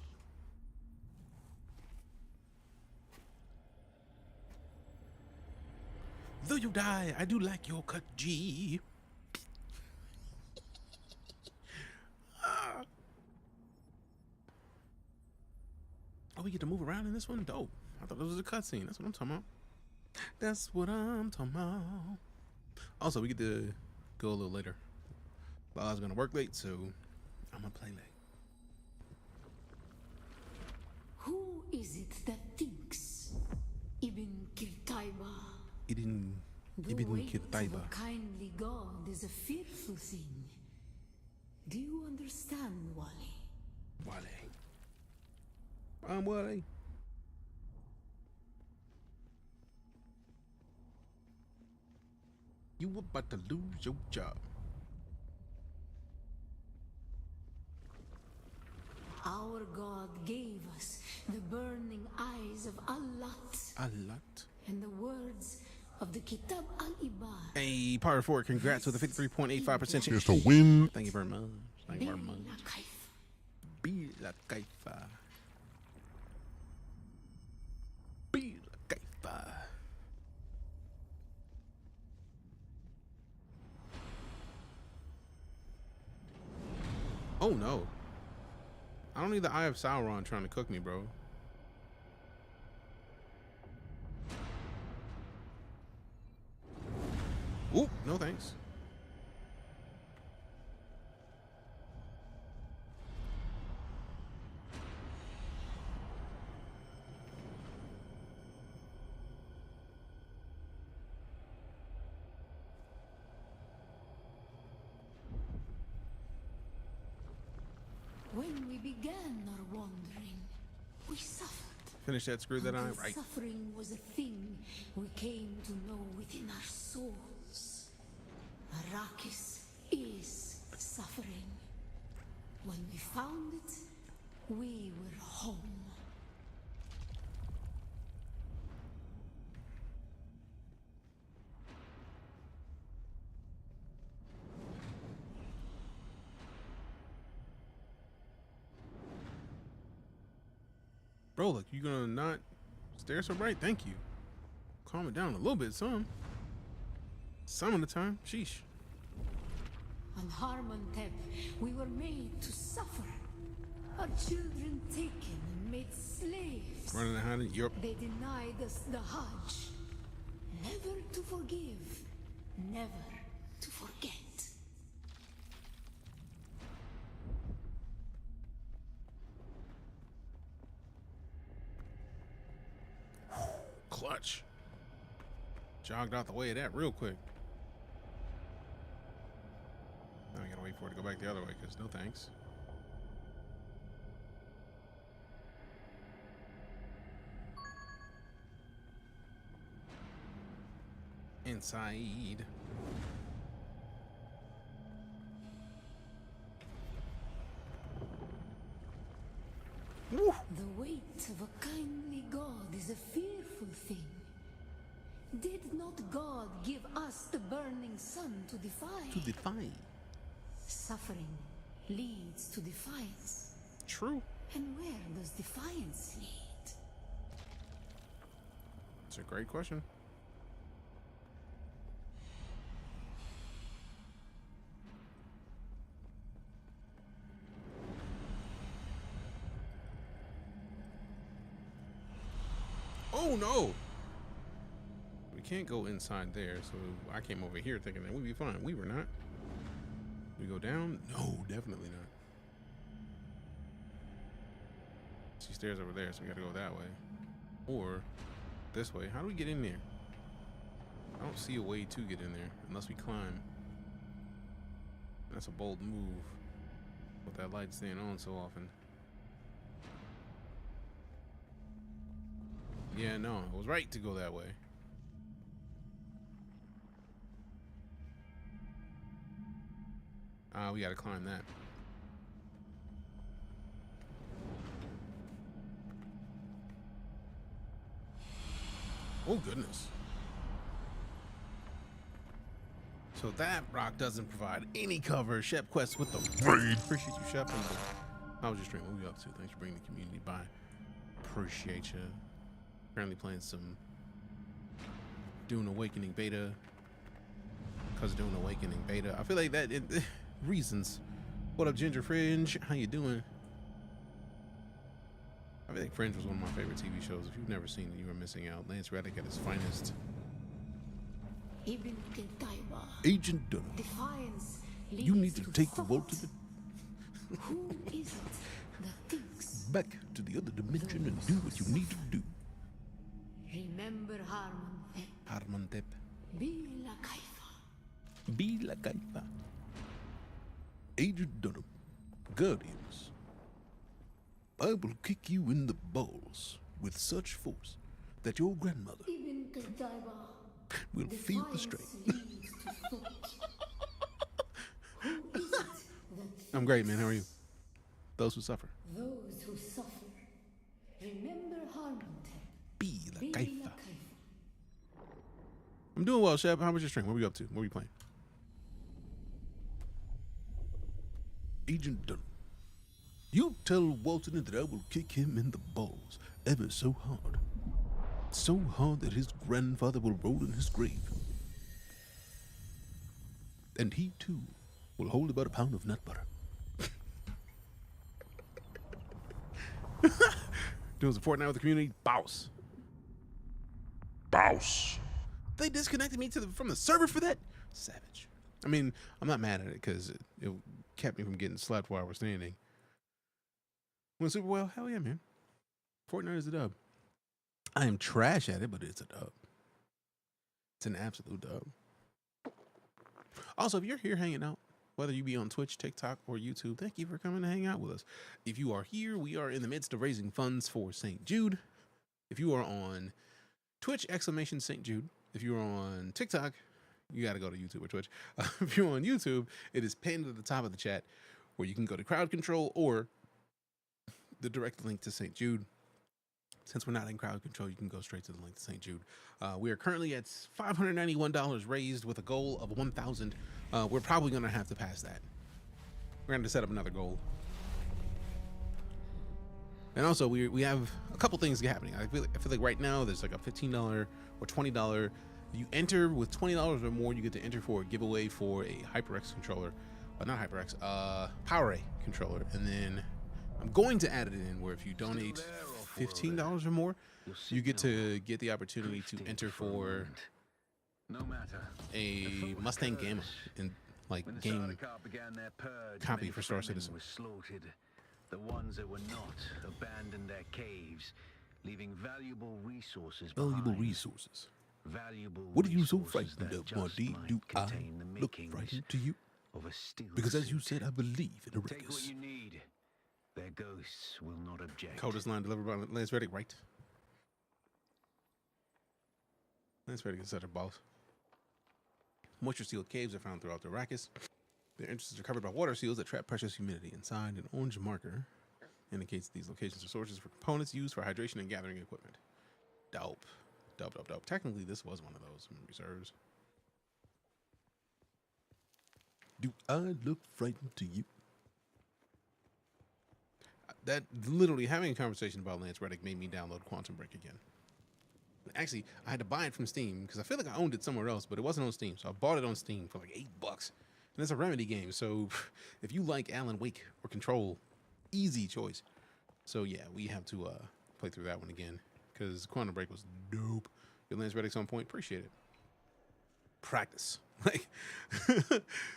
Though you die, I do like your cut, G. Oh, we get to move around in this one? Dope. I thought this was a cutscene. That's what I'm talking about. That's what I'm talking about. Also, we get to go a little later. Well, I was going to work late, so I'm going to play late. Who is it that thinks Ibn Kirtaiba? Ibn Kirtaiba. The kindly god is a fearful thing. Do you understand, Wally? Wally. I'm Wally. You about to lose your job. Our God gave us the burning eyes of Allat. Allat. And the words of the Kitab al-Ibad. Hey, Part 4, congrats with a 53.85% chance to win. Thank you very much. Thank you very much. Be la kaifa. Be la kaifa. Oh no. I don't need the Eye of Sauron trying to cook me, bro. Oop, no thanks. When we began our wandering, we suffered. Finish that, screw that eye, right? Suffering was a thing we came to know within our souls. Arrakis is suffering. When we found it, we were home. Bro, look, you gonna not stare so bright? Thank you. Calm it down a little bit, some of the time. Sheesh. On Harmontep, we were made to suffer. Our children taken and made slaves. Running behind it, Europe. They denied us the Hajj. Never to forgive, never to forget. Clutch. Jogged out the way of that real quick. Now I gotta wait for it to go back the other way, because no thanks. Inside. Woo. The weight of a kindly God is a fearful thing. Did not God give us the burning sun to defy? To defy. Suffering leads to defiance. True. And where does defiance lead? It's a great question. Oh no! We can't go inside there, so I came over here thinking that we'd be fine. We were not. We go down? No, definitely not. See stairs over there, so we gotta go that way. Or this way. How do we get in there? I don't see a way to get in there unless we climb. That's a bold move with that light staying on so often. Yeah, no, I was right to go that way. We gotta climb that. Oh, goodness. So that rock doesn't provide any cover. Shep Quest with the raid. Appreciate you, Shep. How was your stream? What were you up to? Thanks for bringing the community by. Appreciate you. Currently playing some DuneAwakening Beta. Because DuneAwakening Beta. I feel like that reasons. What up, Ginger Fringe? How you doing? I think Fringe was one of my favorite TV shows. If you've never seen it, you are missing out. Lance Reddick at his finest. Agent Dunham. Defiance. You need to take the world to the Who is it that thinks? back to the other dimension and do what you need to do. Remember Harmantep. Be la Kaifa. Be la Kaifa. Agent Dunham. Guardians. I will kick you in the balls with such force that your grandmother will feel the strain. I'm great, man. How are you? Those who suffer. Those who suffer. Remember Harmantep. Be la Kaifa. I'm doing well, Shep. How was your stream? What were you up to? What were you playing? Agent Dunham. You tell Walton that I will kick him in the balls ever so hard. So hard that his grandfather will roll in his grave. And he too will hold about a pound of nut butter. Doing some Fortnite with the community. Bouse. They disconnected me from the server for that? Savage. I mean, I'm not mad at it because it kept me from getting slapped while I was standing. Went super well. Hell yeah, man. Fortnite is a dub. I am trash at it, but it's a dub. It's an absolute dub. Also, if you're here hanging out, whether you be on Twitch, TikTok, or YouTube, thank you for coming to hang out with us. If you are here, we are in the midst of raising funds for St. Jude. If you are on Twitch, !St. Jude. If you are on TikTok, you got to go to YouTube or Twitch. If you're on YouTube, it is pinned at the top of the chat where you can go to crowd control or the direct link to St. Jude. Since we're not in crowd control, you can go straight to the link to St. Jude. We are currently at $591 raised with a goal of 1,000. We're probably going to have to pass that. We're going to set up another goal. And also, we have a couple things happening. I feel like right now there's like a $15 or $20. You enter with $20 or more, you get to enter for a giveaway for a HyperX controller. Not HyperX, PowerA controller. And then I'm going to add it in where if you donate $15 or more, you get to get the opportunity to enter for a Mustang Gamma in like game copy for Star Citizen. The ones that were not abandoned their caves, leaving valuable resources behind. What are you so frightened of, Marty? Do I look frightened to you? Because as you said, I believe in Arrakis. Take what you need. Their ghosts will not object. Coldest line delivered by Lance Reddick, right? Lance Reddick is such a boss. Moisture sealed caves are found throughout the Arrakis. Their entrances are covered by water seals that trap precious humidity. Inside, an orange marker indicates these locations are sources for components used for hydration and gathering equipment. Dope. Dope, dope, dope. Technically, this was one of those reserves. Do I look frightened to you? That literally having a conversation about Lance Reddick made me download Quantum Break again. Actually, I had to buy it from Steam because I feel like I owned it somewhere else, but it wasn't on Steam. So I bought it on Steam for like $8. And it's a Remedy game. So if you like Alan Wake or Control, easy choice. So yeah, we have to play through that one again because Quantum Break was dope. Your Lance Reddick's on point. Appreciate it. Practice. Like,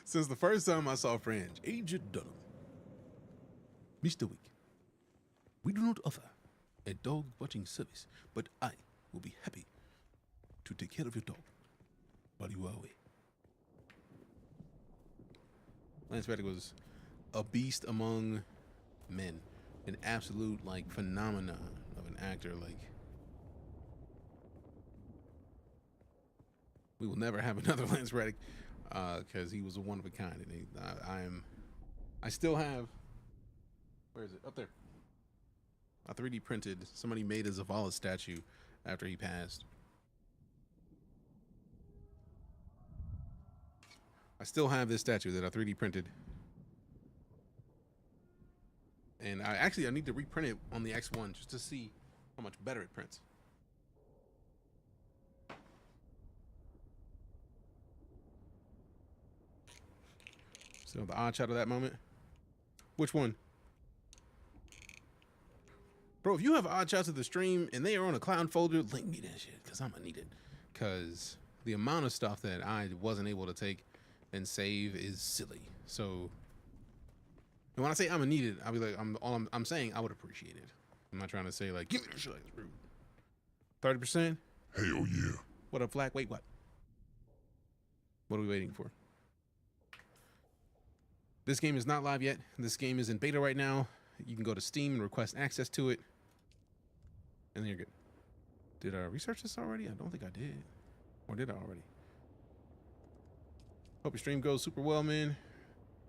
since the first time I saw Fringe, Agent Dunham, Mr. Week, we do not offer a dog watching service, but I will be happy to take care of your dog while you are away. Lance Reddick was a beast among men, an absolute like phenomenon of an actor. Like, we will never have another Lance Reddick because he was a one of a kind. And I still have, where is it? Up there. I 3D printed, somebody made a Zavala statue after he passed. I still have this statue that I 3D printed And I need to reprint it on the X1 just to see how much better it prints. So the odd shot of that moment. Which one? Bro, if you have odd shots of the stream and they are on a cloud folder, link me that shit, because I'm gonna need it. Because the amount of stuff that I wasn't able to take and save is silly. So, and when I say I'm gonna need it, I'll be like, I'm saying I would appreciate it. I'm not trying to say like, give me the shit, it's rude. 30%? Hell yeah. What up, Flack? Wait, what? What are we waiting for? This game is not live yet. This game is in beta right now. You can go to Steam and request access to it. And then you're good. Did I research this already? I don't think I did. Or did I already? Hope your stream goes super well, man.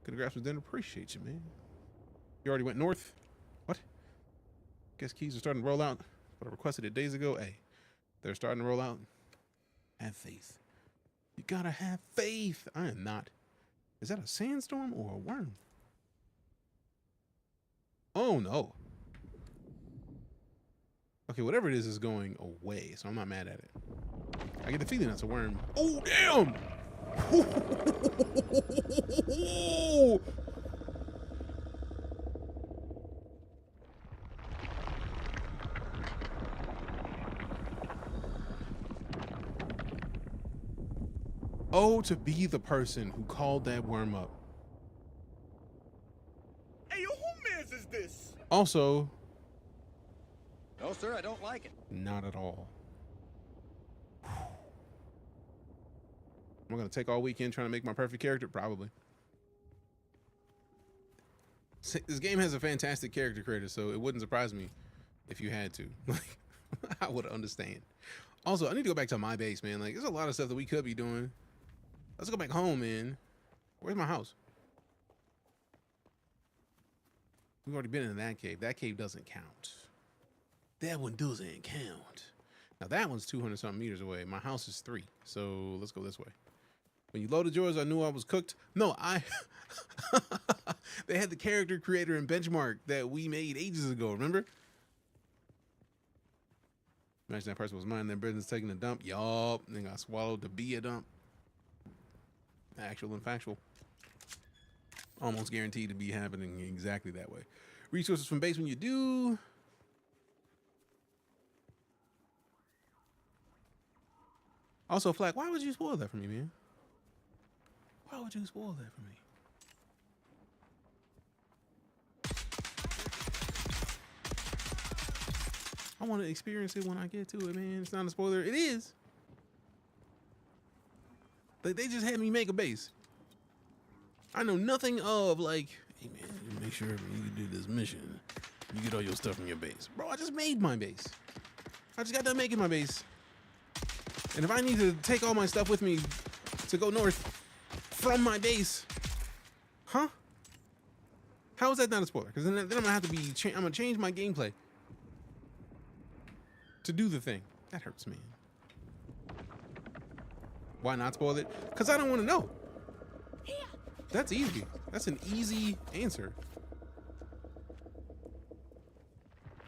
Gonna grab some dinner. Appreciate you, man. You already went north? What? Guess keys are starting to roll out. But I requested it days ago. Hey, they're starting to roll out. Have faith. You gotta have faith. I am not. Is that a sandstorm or a worm? Oh, no. Okay, whatever it is going away, so I'm not mad at it. I get the feeling that's a worm. Oh, damn! Oh, to be the person who called that worm up. Hey, yo, who mans is this? Also, No, sir, I don't like it. not at all. I'm gonna take all weekend trying to make my perfect character, probably. This game has a fantastic character creator, so it wouldn't surprise me if you had to. Like, I would understand. Also, I need to go back to my base, man. Like, there's a lot of stuff that we could be doing. Let's go back home, man. Where's my house? We've already been in that cave. That cave doesn't count. That one doesn't count. Now that one's 200 something meters away. My house is 3. So let's go this way. When you loaded yours, I knew I was cooked. No, they had the character creator and benchmark that we made ages ago, remember? Imagine that person was minding their business taking a dump. Yup. And then got swallowed to be a dump. Actual and factual. Almost guaranteed to be happening exactly that way. Resources from base when you do. Also, Flack, why would you spoil that for me, man? Why would you spoil that for me? I want to experience it when I get to it, man. It's not a spoiler. It is. Like, they just had me make a base. I know nothing of, like, hey, man, make sure when you do this mission, you get all your stuff from your base. Bro, I just made my base. I just got done making my base. And if I need to take all my stuff with me to go north from my base, huh? How is that not a spoiler? Because then I'm gonna have to be, I'm gonna change my gameplay to do the thing. That hurts, man. Why not spoil it? Because I don't want to know. That's easy. That's an easy answer.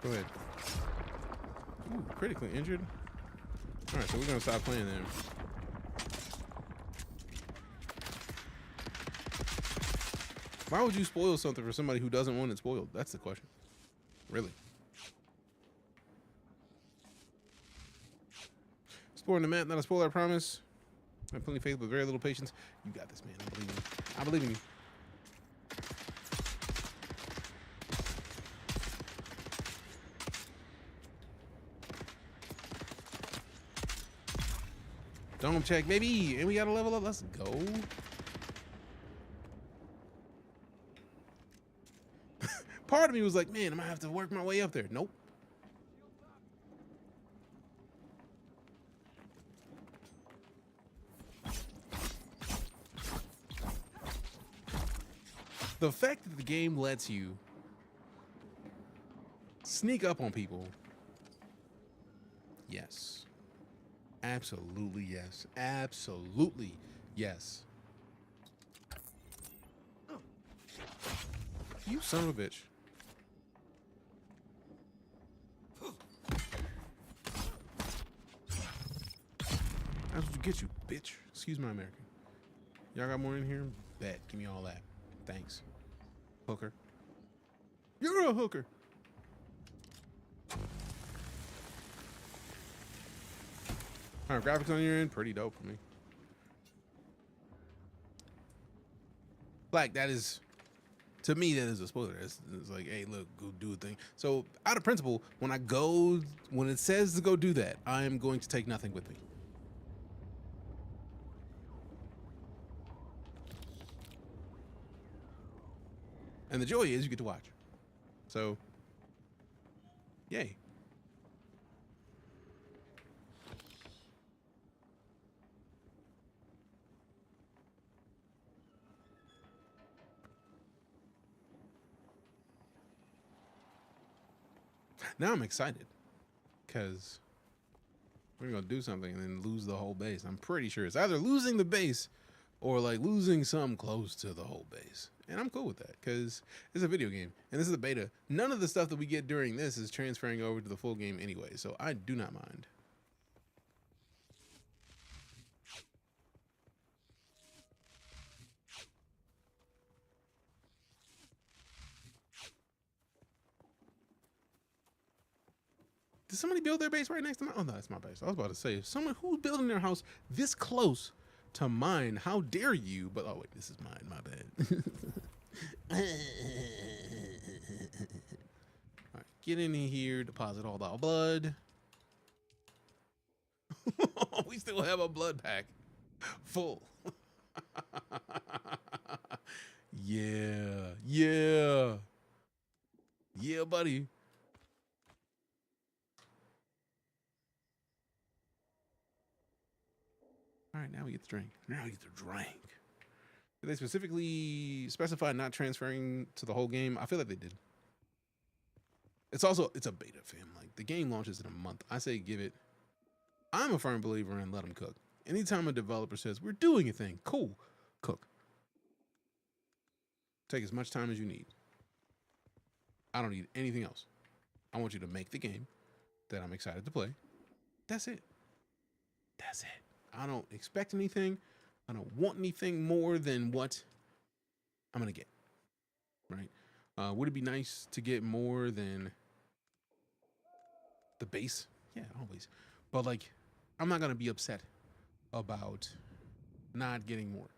Go ahead. Ooh, critically injured. All right, so we're gonna stop playing there. Why would you spoil something for somebody who doesn't want it spoiled? That's the question. Really. Spoiling the map, not a spoiler, I promise. I have plenty of faith but very little patience. You got this, man. I believe in you. I believe in you. Dome check, baby. And we got to level up. Let's go. Part of me was like, man, I'm going to have to work my way up there. Nope. The fact that the game lets you sneak up on people, yes. Absolutely yes. Absolutely yes. You son of a bitch. bitch. Excuse my American. Y'all got more in here? Bet. Give me all that. Thanks. Hooker. You're a hooker. All right, graphics on your end, pretty dope for me. Like, that is, to me, that is a spoiler. It's like, hey, look, go do a thing. So, out of principle, when it says to go do that, I am going to take nothing with me. And the joy is you get to watch. So, yay. Now I'm excited because we're going to do something and then lose the whole base. I'm pretty sure it's either losing the base or like losing some close to the whole base. And I'm cool with that because it's a video game and this is a beta. None of the stuff that we get during this is transferring over to the full game anyway, so I do not mind. Did somebody build their base right next to mine? Oh, no, that's my base. I was about to say, someone who's building their house this close to mine, how dare you? But, oh, wait, this is mine. My bad. All right, get in here, deposit all the blood. We still have a blood pack full. Yeah, yeah. Yeah, buddy. All right, now we get the drink. Now we get the drink. Did they specifically specify not transferring to the whole game? I feel like they did. It's a beta, fam. Like, the game launches in a month. I say give it. I'm a firm believer in let them cook. Anytime a developer says, we're doing a thing, cool, cook. Take as much time as you need. I don't need anything else. I want you to make the game that I'm excited to play. That's it. That's it. I don't expect anything. I don't want anything more than what I'm going to get. Right? Would it be nice to get more than the base? Yeah, always. But, like, I'm not going to be upset about not getting more.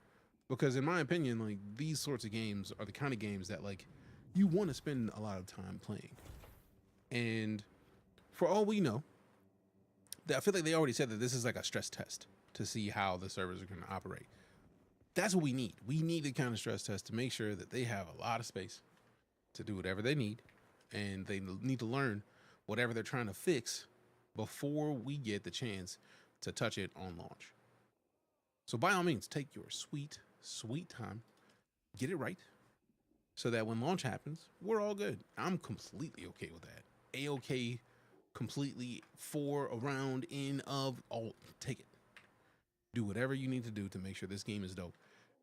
Because in my opinion, like, these sorts of games are the kind of games that, like, you want to spend a lot of time playing. And for all we know, I feel like they already said that this is like a stress test to see how the servers are going to operate. That's what we need. We need the kind of stress test to make sure that they have a lot of space to do whatever they need. And they need to learn whatever they're trying to fix before we get the chance to touch it on launch. So by all means, take your sweet, sweet time, get it right, so that when launch happens, we're all good. I'm completely okay with that. A-okay, completely for, around, in, of, all, take it. Do whatever you need to do to make sure this game is dope.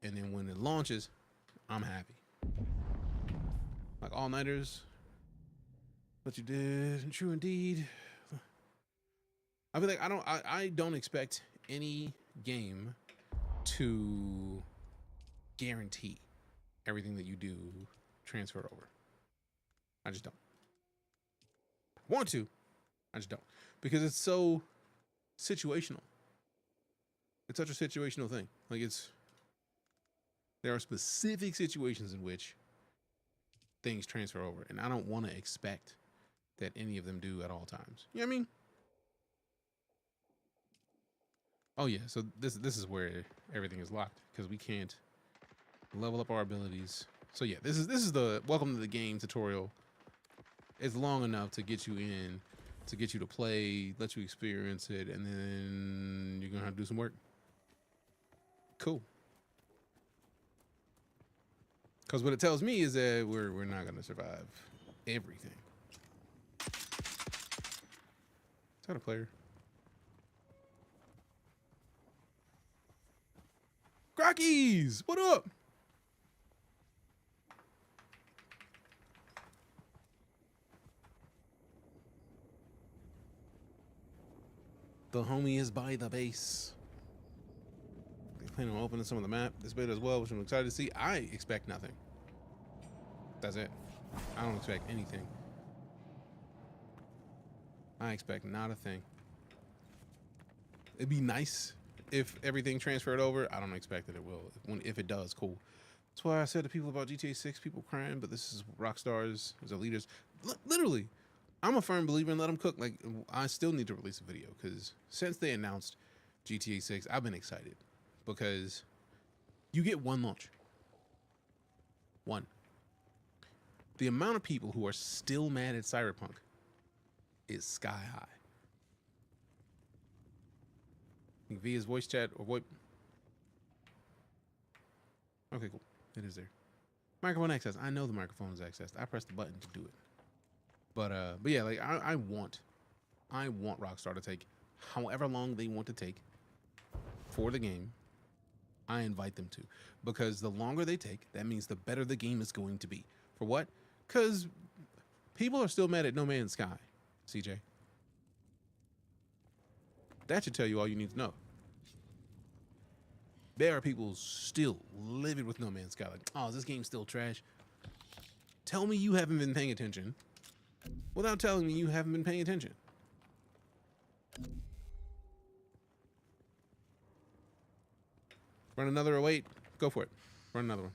And then when it launches, I'm happy. Like all-nighters, what you did, true indeed. I feel like I don't expect any game to guarantee everything that you do transfer over. I just don't. Want to, I just don't. Because it's so situational. It's such a situational thing. Like, there are specific situations in which things transfer over, and I don't want to expect that any of them do at all times. You know what I mean? Oh yeah, so this is where everything is locked, because we can't level up our abilities. So yeah, this is the welcome to the game tutorial. It's long enough to get you in, to get you to play, let you experience it, and then you're gonna have to do some work. Cool. Because what it tells me is that we're not gonna survive everything. Is that a player? Crockies, what up? The homie is by the base. planning on opening some of the map this beta as well, which I'm excited to see. I expect nothing. That's it. I don't expect anything. I expect not a thing. It'd be nice if everything transferred over. I don't expect that it will. If it does, cool. That's why I said to people about GTA 6, people crying, but this is Rockstar's as a leaders. Literally, I'm a firm believer in let them cook. Like, I still need to release a video because since they announced GTA 6, I've been excited because you get one launch. One. The amount of people who are still mad at Cyberpunk is sky high. Via his voice chat or what? Okay, cool. It is there. Microphone access. I know the microphone is accessed. I pressed the button to do it. But yeah, like I want Rockstar to take however long they want to take for the game. I invite them to, because the longer they take, that means the better the game is going to be. For what? Because people are still mad at No Man's Sky, CJ. That should tell you all you need to know. There are people still livid with No Man's Sky. Like, oh, is this game still trash? Tell me you haven't been paying attention without telling me you haven't been paying attention. Run another 08. Go for it. Run another one.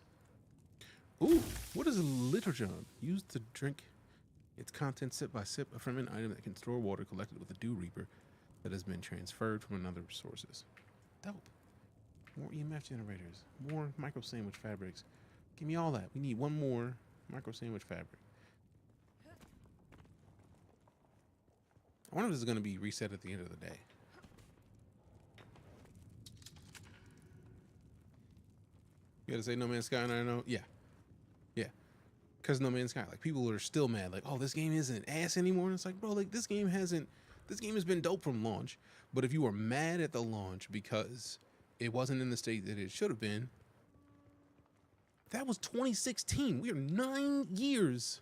Ooh, what is a literature? Used to drink its contents sip by sip. A ferment item that can store water collected with the Dew Reaper that has been transferred from another sources. Dope. More EMF generators. More micro sandwich fabrics. Give me all that. We need one more micro sandwich fabric. I wonder if this is going to be reset at the end of the day. You gotta say No Man's Sky, and I know. Yeah. Yeah. Because No Man's Sky, like, people are still mad. Like, oh, this game isn't ass anymore. And it's like, bro, like, this game has been dope from launch. But if you were mad at the launch because it wasn't in the state that it should have been, that was 2016. We are 9 years,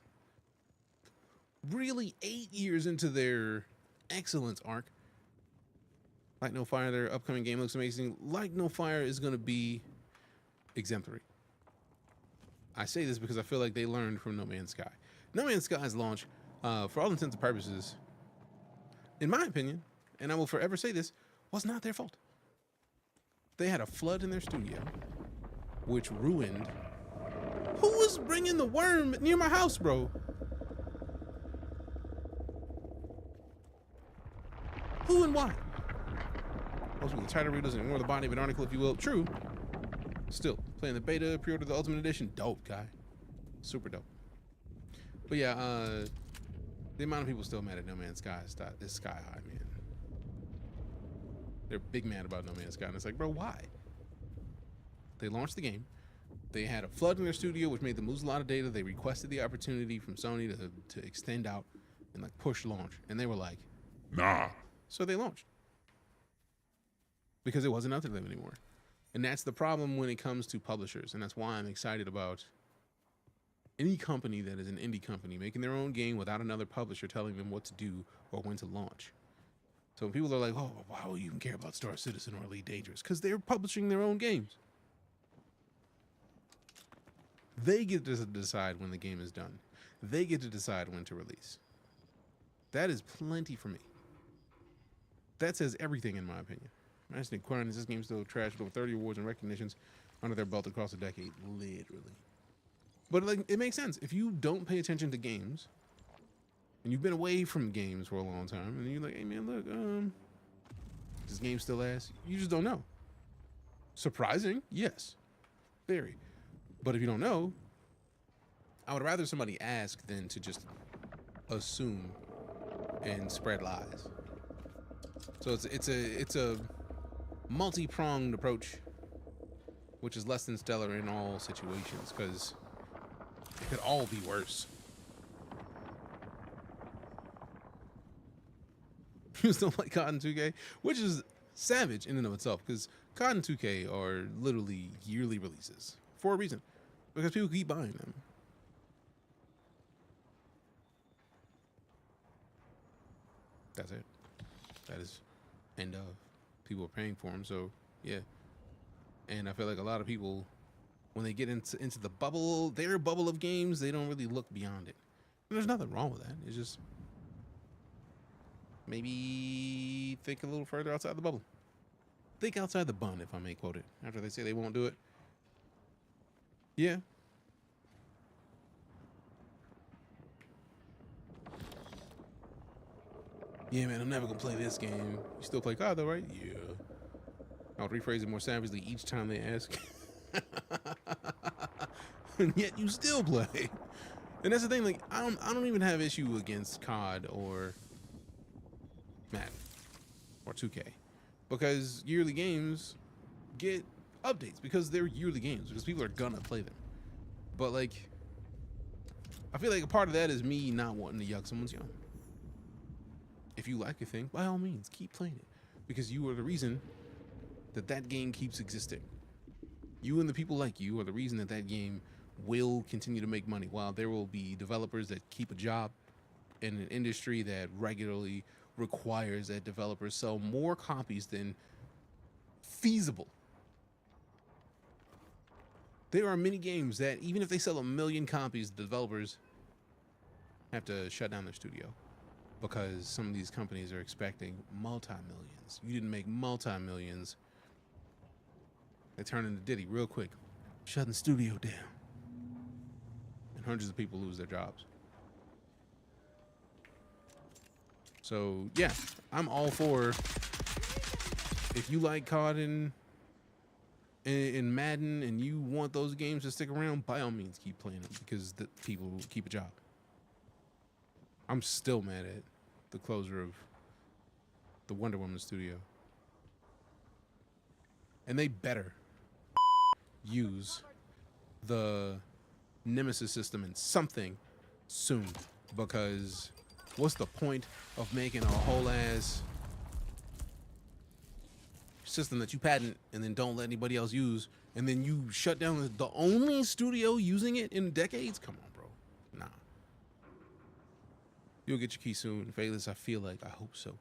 really 8 years into their excellence arc. Like No Fire, their upcoming game looks amazing. Like No Fire is going to be exemplary. I say this because I feel like they learned from No Man's Sky. No Man's Sky's launch, for all intents and purposes, in my opinion, and I will forever say this, was not their fault. They had a flood in their studio, which ruined... Who was bringing the worm near my house, bro? Who and why? Most people try to read and ignore the body of an article, if you will. True. Still, playing the beta, pre-order the Ultimate Edition. Dope, guy. Super dope. But yeah, the amount of people still mad at No Man's Sky is sky high, man. They're big mad about No Man's Sky. And it's like, bro, why? They launched the game. They had a flood in their studio, which made them lose a lot of data. They requested the opportunity from Sony to extend out and like push launch. And they were like, nah. So they launched. Because it wasn't up to them anymore. And that's the problem when it comes to publishers. And that's why I'm excited about any company that is an indie company making their own game without another publisher telling them what to do or when to launch. So when people are like, oh, why would you even care about Star Citizen or Elite Dangerous? Because they're publishing their own games. They get to decide when the game is done. They get to decide when to release. That is plenty for me. That says everything in my opinion. Imagine inquiring, is this game still trash with over 30 awards and recognitions under their belt across a decade? Literally. But like, it makes sense. If you don't pay attention to games, and you've been away from games for a long time, and you're like, hey man, look, this game still ass? You just don't know. Surprising? Yes. Very. But if you don't know, I would rather somebody ask than to just assume and spread lies. So it's a multi-pronged approach, which is less than stellar in all situations, because it could all be worse. You still like Cotton 2K, which is savage in and of itself, because Cotton 2K are literally yearly releases for a reason, because people keep buying them. That's it. That is end of. People are paying for them, so yeah. And I feel like a lot of people, when they get into the bubble, their bubble of games, they don't really look beyond it. And there's nothing wrong with that. It's just maybe think a little further outside the bubble. Think outside the bun, if I may quote it. After they say they won't do it. Yeah. Yeah, man, I'm never gonna play this game. You still play COD though, right? Yeah. I'll rephrase it more savagely each time they ask. And yet you still play. And that's the thing, like, I don't even have issue against COD or Madden or 2K. Because yearly games get updates because they're yearly games, because people are gonna play them. But like, I feel like a part of that is me not wanting to yuck someone's yum. If you like a thing, by all means, keep playing it, because you are the reason that that game keeps existing. You and the people like you are the reason that that game will continue to make money, while there will be developers that keep a job in an industry that regularly requires that developers sell more copies than feasible. There are many games that even if they sell 1 million copies, the developers have to shut down their studio because some of these companies are expecting multi-millions. You didn't make multi-millions. They turn into Diddy real quick, shutting studio down. And hundreds of people lose their jobs. So yeah, I'm all for, if you like COD and Madden and you want those games to stick around, by all means keep playing them, because the people keep a job. I'm still mad at the closure of the Wonder Woman studio. And they better use the Nemesis system in something soon, because what's the point of making a whole ass system that you patent and then don't let anybody else use, and then you shut down the only studio using it in decades? Come on, bro. Nah. You'll get your key soon. Fayless, I feel like. I hope so.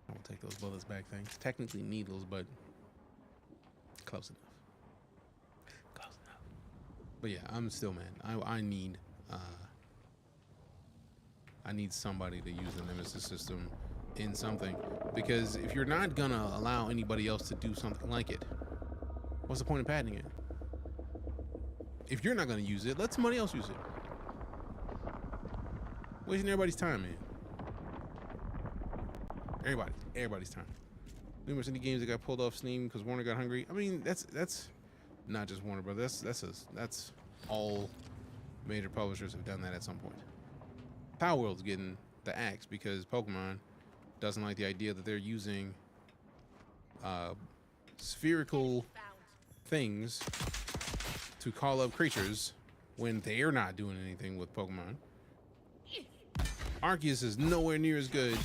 I won't take those bullets back, thanks. Technically needles, but close enough. Close enough. But yeah, I'm still mad. I need somebody to use the Nemesis system in something, because if you're not gonna allow anybody else to do something like it, what's the point of patenting it? If you're not gonna use it, let somebody else use it. Wasting everybody's time, man. Everybody's time. Numerous indie games that got pulled off Steam because Warner got hungry. I mean, that's not just Warner, but that's all major publishers have done that at some point. Power World's getting the axe because Pokemon doesn't like the idea that they're using spherical things to call up creatures when they're not doing anything with Pokemon. Arrakis is nowhere near as good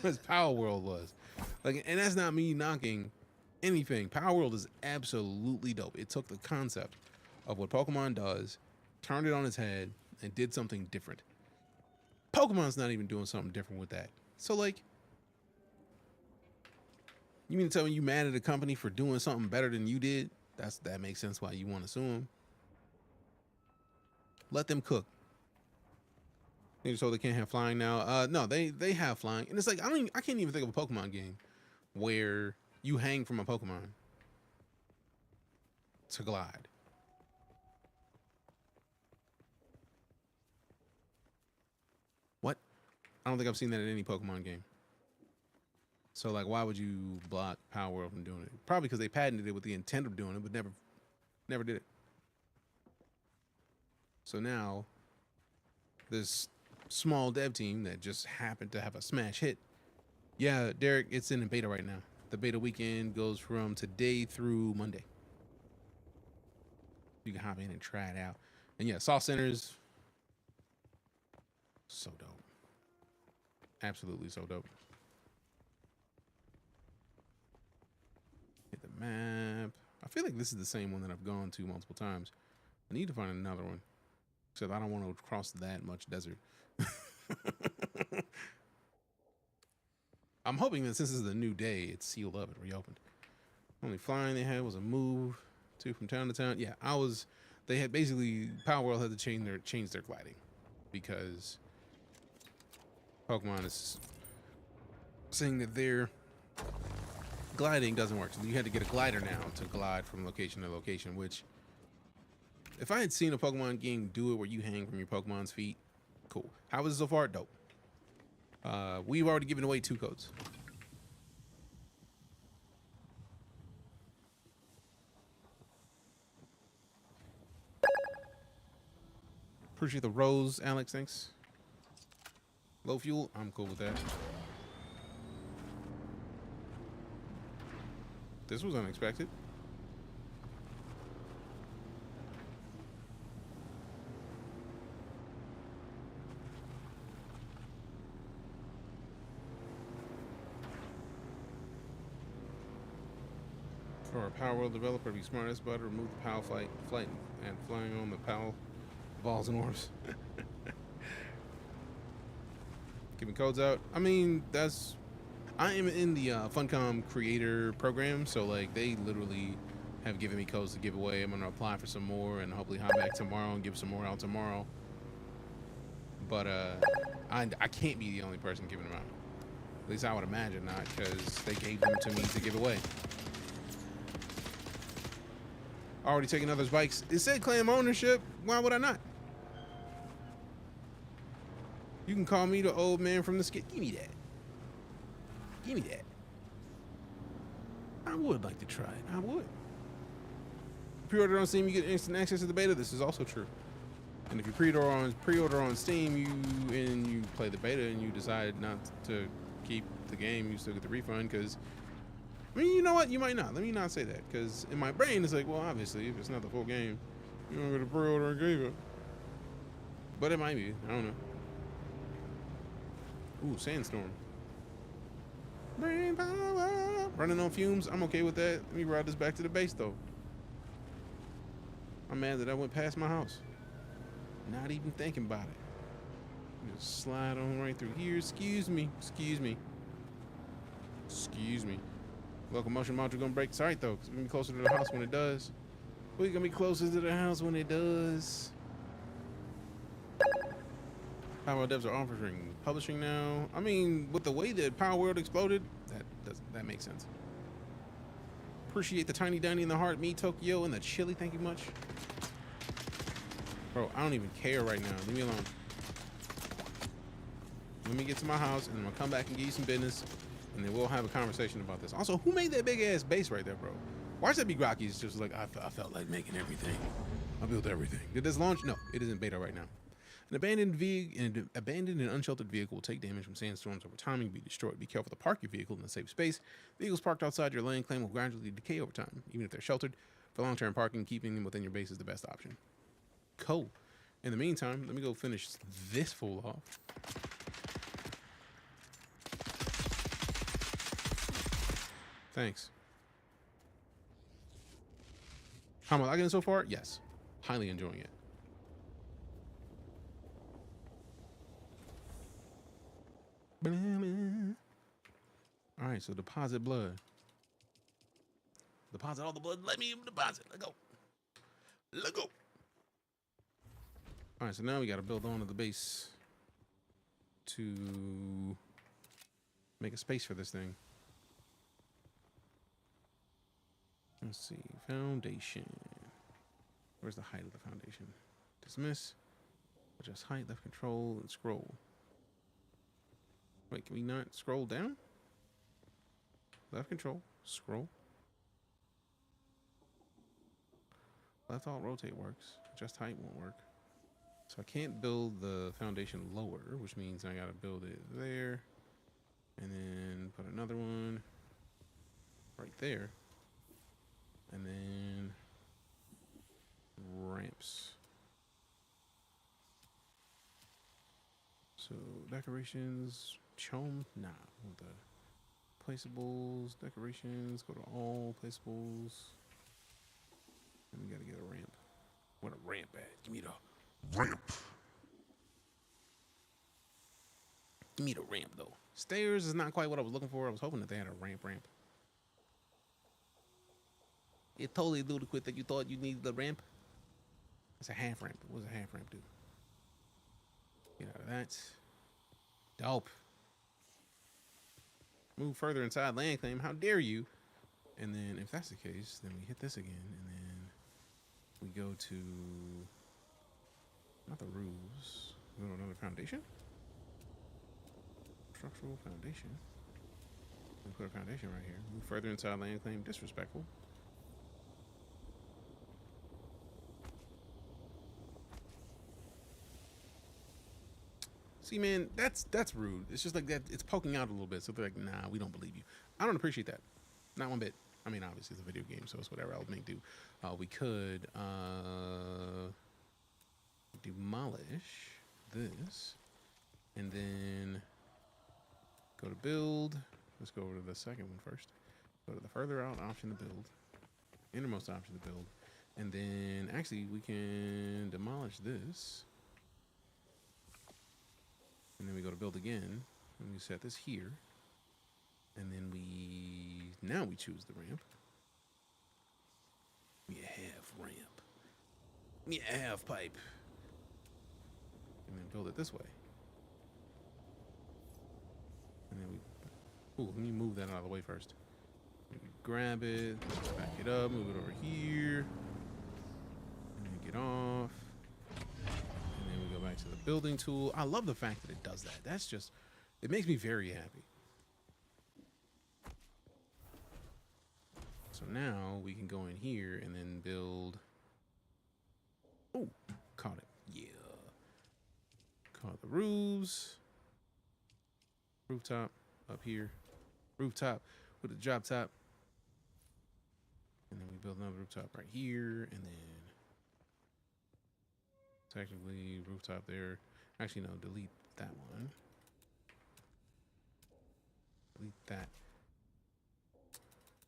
as Power World was. Like, and that's not me knocking anything. Power World is absolutely dope. It took the concept of what Pokemon does, turned it on its head, and did something different. Pokemon's not even doing something different with that. So like, you mean to tell me you mad at a company for doing something better than you did? That makes sense why you want to sue them. Let them cook. They told they can't have flying now. No, they have flying, and it's like I can't even think of a Pokemon game where you hang from a Pokemon to glide. What? I don't think I've seen that in any Pokemon game. So like, why would you block Power World from doing it? Probably because they patented it with the intent of doing it, but never did it. So now this small dev team that just happened to have a smash hit. Yeah, Derek, it's in a beta right now. The beta weekend goes from today through Monday. You can hop in and try it out. And yeah, Soft Centers, so dope. Absolutely so dope. Hit the map. I feel like this is the same one that I've gone to multiple times. I need to find another one, except I don't want to cross that much desert. I'm hoping that since this is a new day, it's sealed up and reopened. Only flying they had was a move from town to town. Yeah, they had basically, Power World had to change their gliding because Pokemon is saying that their gliding doesn't work. So you had to get a glider now to glide from location to location, which if I had seen a Pokemon game do it where you hang from your Pokemon's feet, cool. How is it so far? Dope. We've already given away 2 codes. Appreciate the rose, Alex. Thanks. Low fuel. I'm cool with that. This was unexpected. For a Power World developer to be smart as butter, remove the PAL flight and flying on the PAL balls and orbs. Giving codes out. I mean, I am in the Funcom creator program, so like they literally have given me codes to give away. I'm gonna apply for some more and hopefully hop back tomorrow and give some more out tomorrow. But I can't be the only person giving them out. At least I would imagine not, because they gave them to me to give away. Already taking others' bikes. It said claim ownership. Why would I not? You can call me the old man from the skit. Give me that. Give me that. I would like to try it. I would. Pre-order on Steam, you get instant access to the beta. This is also true. And if you pre-order on Steam, you play the beta and you decide not to keep the game, you still get the refund. Because I mean, you know what? You might not. Let me not say that, because in my brain it's like, well, obviously, if it's not the full game, you don't get a pre-order and gave it. But it might be. I don't know. Ooh, sandstorm. Brain power. Running on fumes. I'm okay with that. Let me ride this back to the base, though. I'm mad that I went past my house. Not even thinking about it. Just slide on right through here. Excuse me. Excuse me. Excuse me. Locomotion module gonna break. Sorry though, because we're gonna be closer to the house when it does. We're gonna be closer to the house when it does. Power Devs are offering publishing now. I mean, with the way that Power World exploded, that makes sense. Appreciate the tiny Danny in the heart, me, Tokyo, and the chili. Thank you much. Bro, I don't even care right now. Leave me alone. Let me get to my house, and I'm gonna come back and give you some business, and then we'll have a conversation about this. Also, who made that big ass base right there, bro? Why is that be Rockies just like, I felt like making everything. I built everything. Did this launch? No, it isn't beta right now. An abandoned and unsheltered vehicle will take damage from sandstorms over time and be destroyed. Be careful to park your vehicle in a safe space. Vehicles parked outside your lane claim will gradually decay over time, even if they're sheltered. For long-term parking, keeping them within your base is the best option. Cool. In the meantime, let me go finish this fool off. Thanks. How am I liking it so far? Yes. Highly enjoying it. All right, so deposit blood. Deposit all the blood. Let me deposit. Let go. Let go. All right, so now we got to build onto the base to make a space for this thing. Let's see. Foundation. Where's the height of the foundation? Dismiss. Adjust height, left control, and scroll. Wait, can we not scroll down? Left control, scroll. Left alt rotate works. Adjust height won't work. So I can't build the foundation lower, which means I gotta build it there. And then put another one right there. And then ramps. So decorations, chome, nah. The placeables, decorations, go to all placeables. And we gotta get a ramp. What a ramp at? Give me the ramp. Give me the ramp, though. Stairs is not quite what I was looking for. I was hoping that they had a ramp. It's totally ludicrous that you thought you needed the ramp. It's a half ramp. What does a half ramp do? Get out of that. Dope. Move further inside land claim. How dare you? And then if that's the case, then we hit this again. And then we go to, not the roofs. We go to another foundation. Structural foundation. We put a foundation right here. Move further inside land claim. Disrespectful. See, man, that's rude. It's just like that. It's poking out a little bit. So they're like, nah, we don't believe you. I don't appreciate that. Not one bit. I mean, obviously, it's a video game, so it's whatever I'll make do. We could demolish this and then go to build. Let's go over to the second one first. Go to the further out option to build, innermost option to build, and then actually we can demolish this. And then we go to build again, and we set this here. And then now we choose the ramp. Me a half ramp. Me a half pipe. And then build it this way. And then let me move that out of the way first. Grab it, back it up, move it over here. And then get off. And then we go back to the building tool. I love the fact that it does that. That's just, it makes me very happy. So now we can go in here and then build. Oh, caught it. Yeah. Caught the roofs. Rooftop up here. Rooftop with a drop top. And then we build another rooftop right here. And then technically rooftop there. Actually, no, delete that one. Delete that.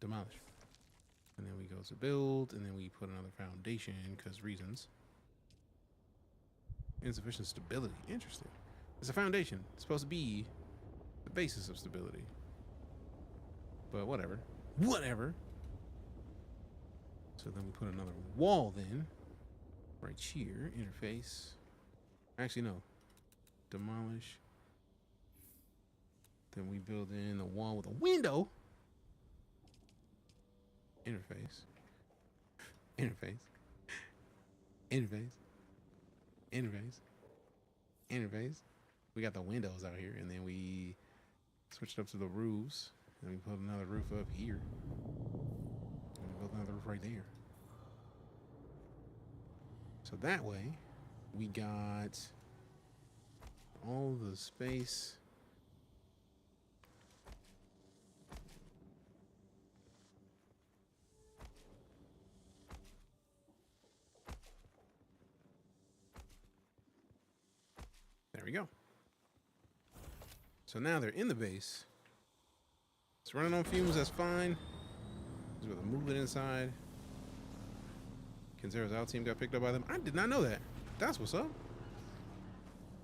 Demolish. And then we go to build, and then we put another foundation because reasons. Insufficient stability. Interesting. It's a foundation. It's supposed to be the basis of stability. But whatever. Whatever. So then we put another wall then. Right here. Interface. Actually, no. Demolish. Then we build in a wall with a window. Interface. Interface. Interface. Interface. Interface. We got the windows out here, and then we switched up to the roofs, and we put another roof up here. And we built another roof right there. So that way, we got all the space. There we go. So now they're in the base. It's running on fumes, that's fine. Just gonna move it inside. Kinzera's out team got picked up by them. I did not know that. That's what's up.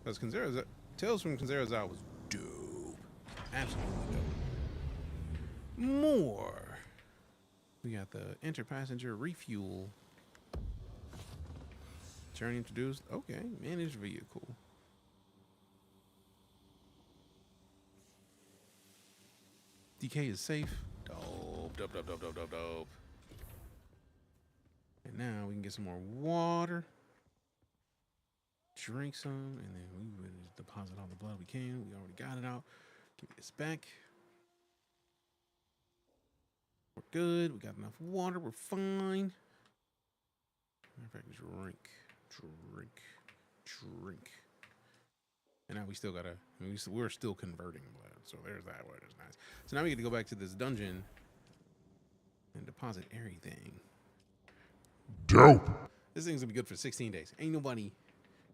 Because Kinzera's Tales from Kinzera's out was dope. Absolutely dope. More. We got the interpassenger refuel. Journey introduced. Okay, managed vehicle. DK is safe. Dope, dope, dope, dope, dope, dope, dope. And now we can get some more water. Drink some, and then we would deposit all the blood we can. We already got it out. Give me this back. We're good. We got enough water. We're fine. Matter of fact, drink. And now we still gotta, we're still converting blood. So there's that way. That's nice. So now we get to go back to this dungeon and deposit everything. Dope. This thing's gonna be good for 16 days. Ain't nobody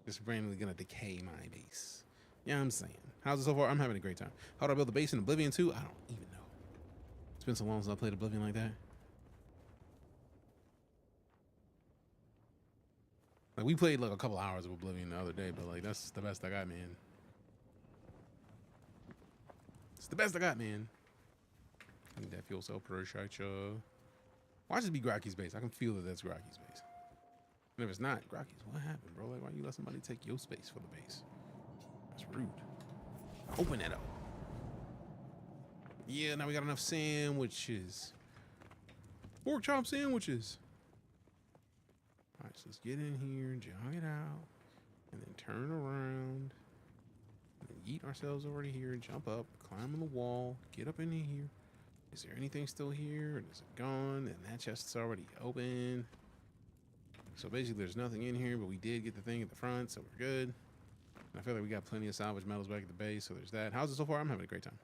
just randomly gonna decay my base. Yeah, I'm saying. How's it so far? I'm having a great time. How do I build a base in Oblivion 2? I don't even know. It's been so long since I played Oblivion like that. Like, we played like a couple hours of Oblivion the other day, but like that's the best I got, man. It's the best I got, man. I need that fuel cell appreciate you. Why should it be Grocky's base? I can feel that that's Grocky's base. And if it's not, Grocky's, what happened, bro? Like, why you let somebody take your space for the base? That's rude. Open that up. Yeah, now we got enough sandwiches. Pork chop sandwiches. All right, so let's get in here, jog it out, and then turn around. And then yeet ourselves over to here, jump up, climb on the wall, get up in here. Is there anything still here? Or is it gone? And that chest's already open. So basically there's nothing in here, but we did get the thing at the front, so we're good. And I feel like we got plenty of salvage metals back at the base, so there's that. How's it so far? I'm having a great time.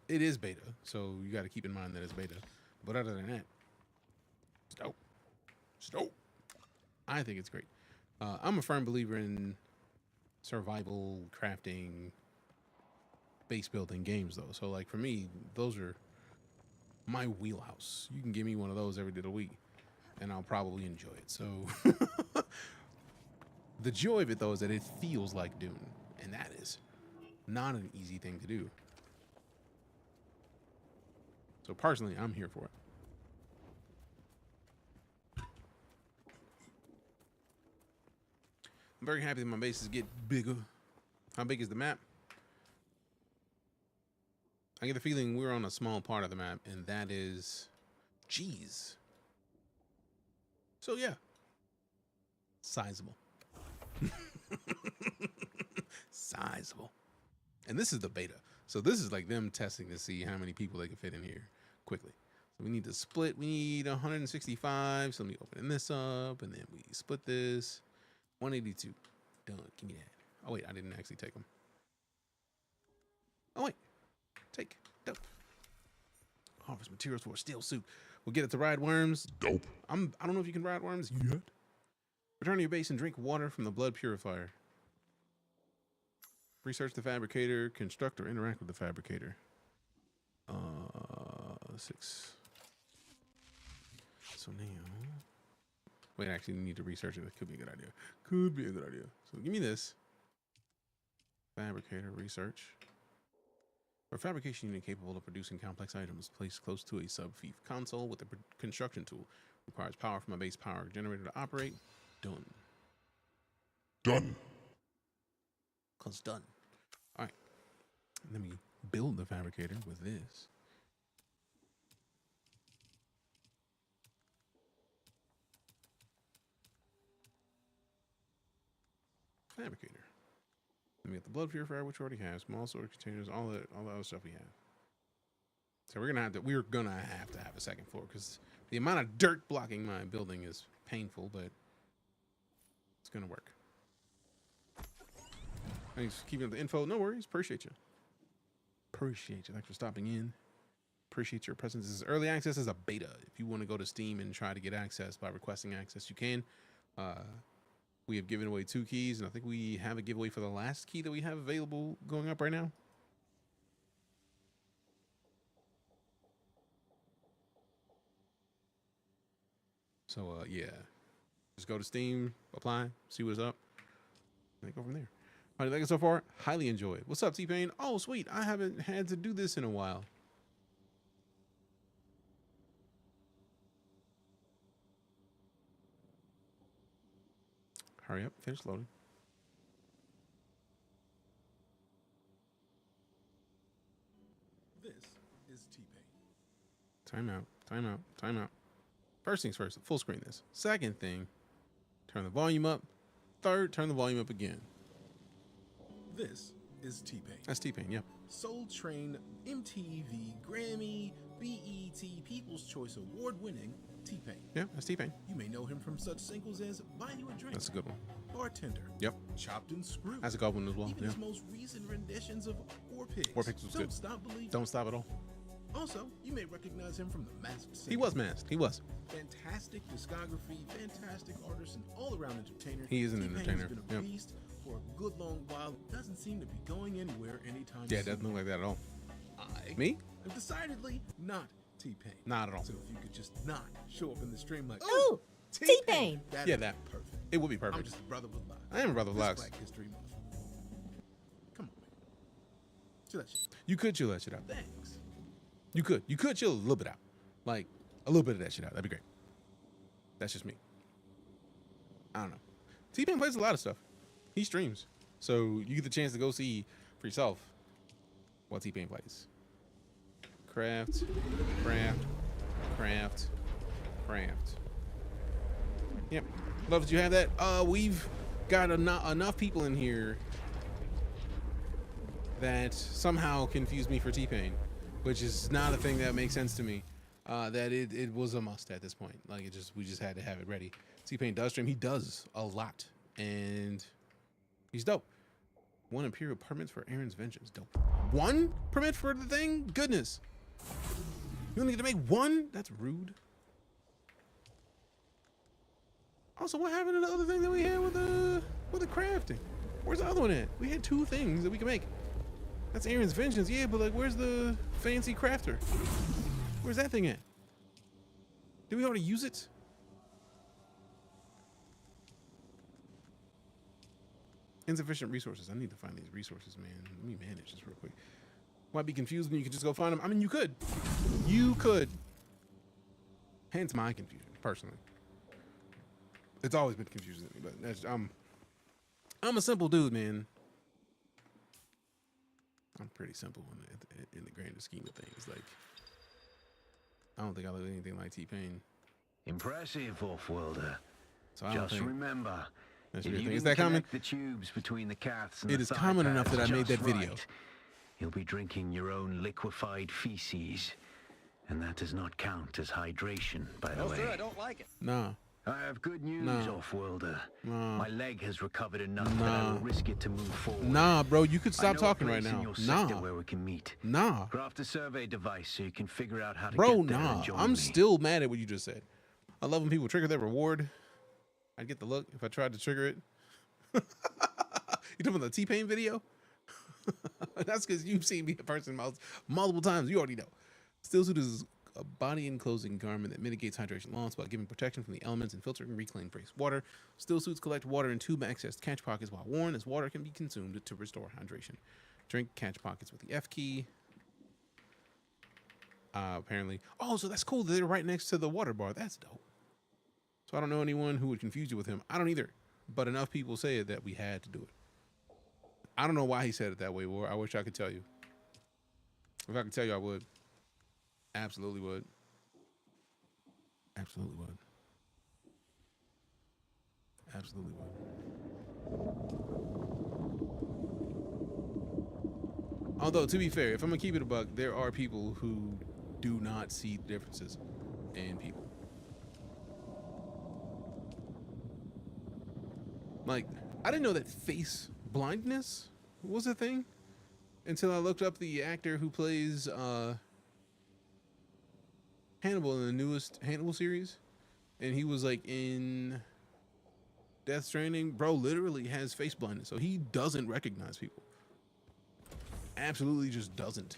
It is beta, so you got to keep in mind that it's beta. But other than that, it's dope. It's dope. I think it's great. I'm a firm believer in survival, crafting, base building games, though. So, like, for me, those are my wheelhouse. You can give me one of those every day of the week, and I'll probably enjoy it. So, the joy of it, though, is that it feels like Dune, and that is not an easy thing to do. So, personally, I'm here for it. I'm very happy that my bases get bigger. How big is the map? I get the feeling we're on a small part of the map, and that is, geez. So yeah, sizable. Sizable. And this is the beta. So this is like them testing to see how many people they can fit in here quickly. So we need to split. We need 165. So let me open this up, and then we split this. 182. Done. Give me that. Oh wait, I didn't actually take them. Oh wait. Take. Dope. Harvest materials for a steel suit. We'll get it to ride worms. Dope. I don't know if you can ride worms yet. Return to your base and drink water from the blood purifier. Research the fabricator. Construct or interact with the fabricator. 6. So now. Wait, actually, we need to research it. That could be a good idea. Could be a good idea. So give me this. Fabricator research. For a fabrication unit capable of producing complex items placed close to a sub-fief console with a construction tool. Requires power from a base power generator to operate. Done. Done. Cause done. All right. And then we build the fabricator with this. Fabricator. Then we got the blood purifier, which we already have. Small storage containers, all the other stuff we have. So we're gonna have to have a second floor because the amount of dirt blocking my building is painful, but it's gonna work. Thanks for keeping up the info. No worries. Appreciate you. Appreciate you. Thanks for stopping in. Appreciate your presence. This is early access as a beta. If you want to go to Steam and try to get access by requesting access, you can. We have given away 2 keys, and I think we have a giveaway for the last key that we have available going up right now. So, yeah. Just go to Steam, apply, see what's up, and then go from there. How do you like it so far? Highly enjoy it. What's up, T-Pain? Oh, sweet. I haven't had to do this in a while. Hurry up. Finish loading. This is T-Pain. Time out. Time out. Time out. First things first, full screen this. Second thing, turn the volume up. Third, turn the volume up again. This is T-Pain. That's T-Pain, yep. Soul Train, MTV, Grammy, BET, People's Choice Award winning T-Pain. Yeah, that's T-Pain. You may know him from such singles as Buy You a Drink. That's a good one. Bartender. Yep. Chopped and Screwed. That's a good one as well. Even Yeah. his most recent renditions of War Pigs. War Pigs was Don't good. Stop Believing. Don't stop at all. Also, you may recognize him from The Masked Singer. He was masked. He was. Fantastic discography, fantastic artist, and all-around entertainer. He is an T-Pain entertainer. has been a Yep. beast for a good long while. Doesn't seem to be going anywhere anytime Yeah, it soon. doesn't look like that at all. Me? I'm decidedly not T-Pain. Not at all. So if you could just not show up in the stream like, Ooh, T-Pain. Yeah, that. Perfect. It would be perfect. I'm just a brother with locks. I am a brother with This locks. Black History Month. Come on, man. Chill that shit. You could chill that shit out. Thanks. You could chill a little bit out. Like, a little bit of that shit out. That'd be great. That's just me. I don't know. T-Pain plays a lot of stuff. He streams. So you get the chance to go see for yourself what T-Pain plays. Craft. Yep. Love that you have that. We've got enough people in here that somehow confused me for T-Pain, which is not a thing that makes sense to me. That it was a must at this point. Like we just had to have it ready. T-Pain does stream. He does a lot, and he's dope. 1 Imperial permit for Aaron's Vengeance. Dope. 1 permit for the thing? Goodness. You only get to make 1? That's rude. Also, what happened to the other thing that we had with the crafting? Where's the other one at? We had 2 things that we could make. That's Aaron's Vengeance, yeah, but like, where's the fancy crafter? Where's that thing at? Did we already use it? Insufficient resources. I need to find these resources, man. Let me manage this real quick. Might be confused when you could just go find them. I mean, you could. You could. Hence my confusion, personally. It's always been confusing to me, but that's, I'm a simple dude, man. I'm pretty simple in the grander scheme of things. Like, I don't think I look anything like T-Pain. Impressive, Off-Worlder. So I Just remember, that's if your you thing. Is didn't that common? connect the tubes between the caths and It the is common enough that I made that just video. right, you'll be drinking your own liquefied feces, and that does not count as hydration, by the way. Sir, I don't like it. Nah. I have good news, Nah. Off-Worlder. Nah. My leg has recovered enough that I will risk it to move forward. Nah, bro, you could I stop know a talking place right in now. your sector Nah. where we can meet. Nah. Craft a survey device so you can figure out how to Bro, get there nah. and join I'm me. still mad at what you just said. I love when people trigger their reward. I'd get the look if I tried to trigger it. You talking about the T-Pain video? That's because you've seen me in person multiple times. You already know. Still suit is a body enclosing garment that mitigates hydration loss while giving protection from the elements and filtering reclaimed waste water. Still suits collect water in tube accessed catch pockets while worn, as water can be consumed to restore hydration. Drink catch pockets with the F key. Apparently. Oh, so that's cool that they're right next to the water bar. That's dope. So I don't know anyone who would confuse you with him. I don't either. But enough people say it that we had to do it. I don't know why he said it that way, War. I wish I could tell you. If I could tell you, I would. Absolutely would. Absolutely would. Absolutely would. Although, to be fair, if I'm gonna keep it a buck, there are people who do not see differences in people. Like, I didn't know that face blindness was a thing until I looked up the actor who plays Hannibal in the newest Hannibal series, and he was like in Death Stranding. Bro literally has face blindness, so he doesn't recognize people. Absolutely just doesn't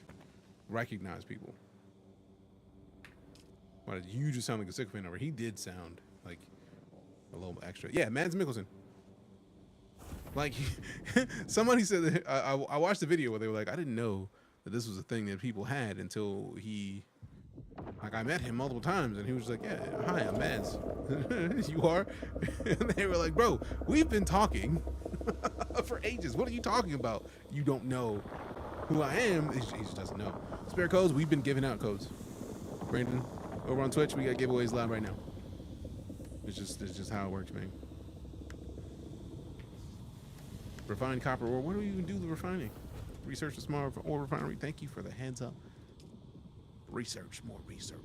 recognize people. Why did you just sound like a sycophant over? He did sound like a little extra. Yeah, Mads Mikkelsen. Like, somebody said that, I watched the video where they were like, I didn't know that this was a thing that people had until he, like, I met him multiple times, and he was like, yeah, hi, I'm Mads. You are? And they were like, bro, we've been talking for ages. What are you talking about? You don't know who I am. He just doesn't know. Spare codes, we've been giving out codes. Brandon, over on Twitch, we got giveaways live right now. It's just how it works, man. Refined copper ore. What do we even do the refining? Research the small ore refinery. Thank you for the heads up. Research, more research.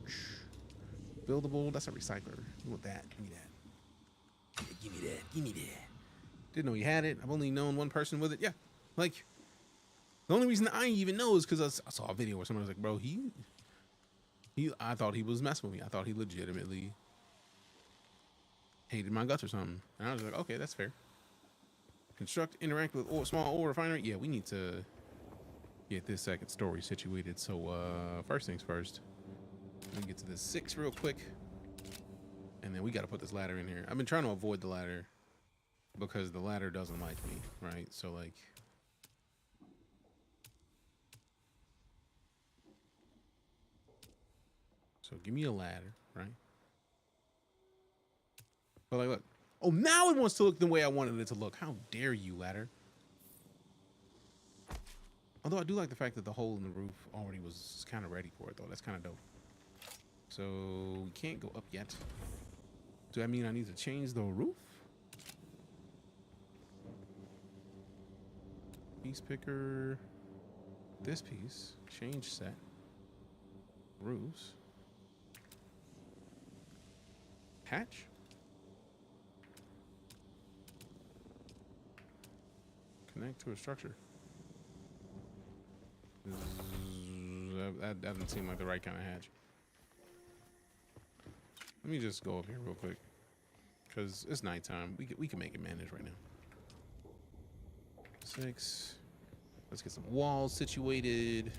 Buildable. That's a recycler. You want that? Give me that. Yeah, give me that. Give me that. Didn't know he had it. I've only known one person with it. Yeah, like the only reason I even know is because I saw a video where someone was like, "Bro, he." I thought he was messing with me. I thought he legitimately hated my guts or something. And I was like, "Okay, that's fair." Construct, interact with small ore refinery. Yeah, we need to get this second story situated. So first things first, let me get to this 6 real quick, and then we got to put this ladder in here. I've been trying to avoid the ladder because the ladder doesn't like me, right? So like, So give me a ladder, right? But like, look. Oh, now it wants to look the way I wanted it to look. How dare you, ladder? Although I do like the fact that the hole in the roof already was kind of ready for it, though. That's kind of dope. So we can't go up yet. Do that mean I need to change the roof? Piece picker. This piece. Change set. Roofs. Hatch. Connect to a structure. That doesn't seem like the right kind of hatch. Let me just go up here real quick, because it's nighttime. We can make it manage right now. 6. Let's get some walls situated.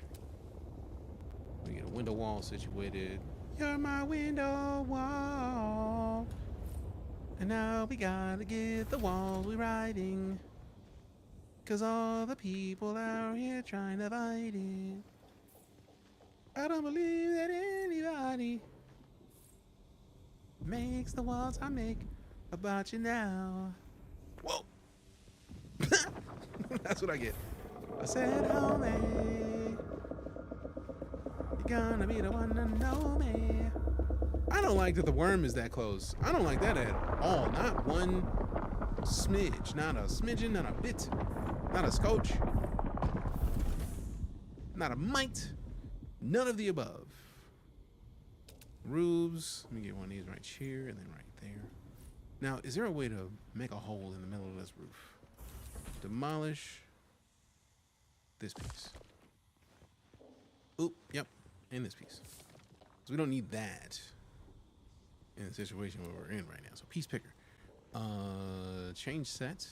We get a window wall situated. You're my window wall. And now we gotta get the walls we riding. Cause all the people out here trying to fight it. I don't believe that anybody makes the walls I make about you now. Whoa. That's what I get. I said, homie, you're gonna be the one to know me. I don't like that the worm is that close. I don't like that at all. Not one smidge. Not a smidgen, not a bit. Not a scotch. Not a mite. None of the above. Roofs. Let me get one of these right here and then right there. Now, is there a way to make a hole in the middle of this roof? Demolish this piece. Oop, yep, and this piece. So we don't need that in the situation where we're in right now. So piece picker. Change set.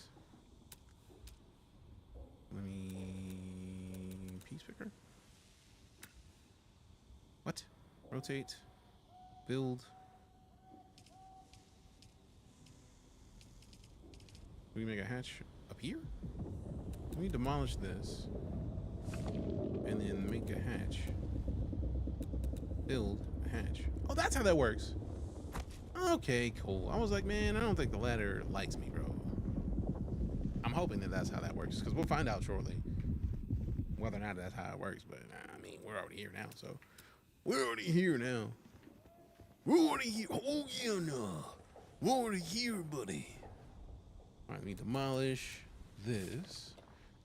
Let me piece picker. What? Rotate. Build. We make a hatch up here? Let me demolish this. And then make a hatch. Build a hatch. Oh, that's how that works. Okay, cool. I was like, man, I don't think the ladder likes me, bro. I'm hoping that that's how that works, because we'll find out shortly whether or not that's how it works. But I mean, we're already here now, so we're already here now. We're already here. Oh yeah, no, we're already here, buddy. All right, let me demolish this,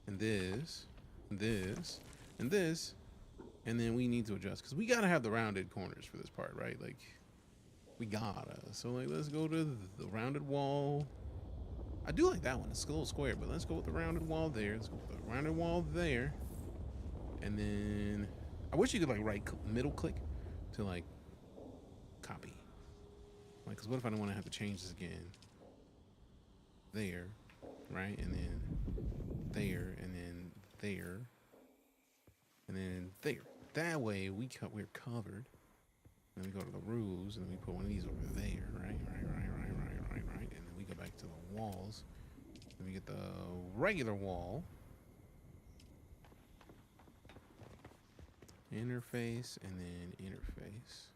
and this, and this, and this, and then we need to adjust because we gotta have the rounded corners for this part, right? Like, we gotta. So like, let's go to the rounded wall. I do like that one. It's a little square, but let's go with the rounded wall there. Let's go with the rounded wall there. And then I wish you could like middle click to like copy. Like, cause what if I don't want to have to change this again? There, right? And then there, and then there, and then there. That way we're covered. Then we go to the roofs, and then we put one of these over there, right? And then we go back to the walls. Then we get the regular wall. Interface, and then interface.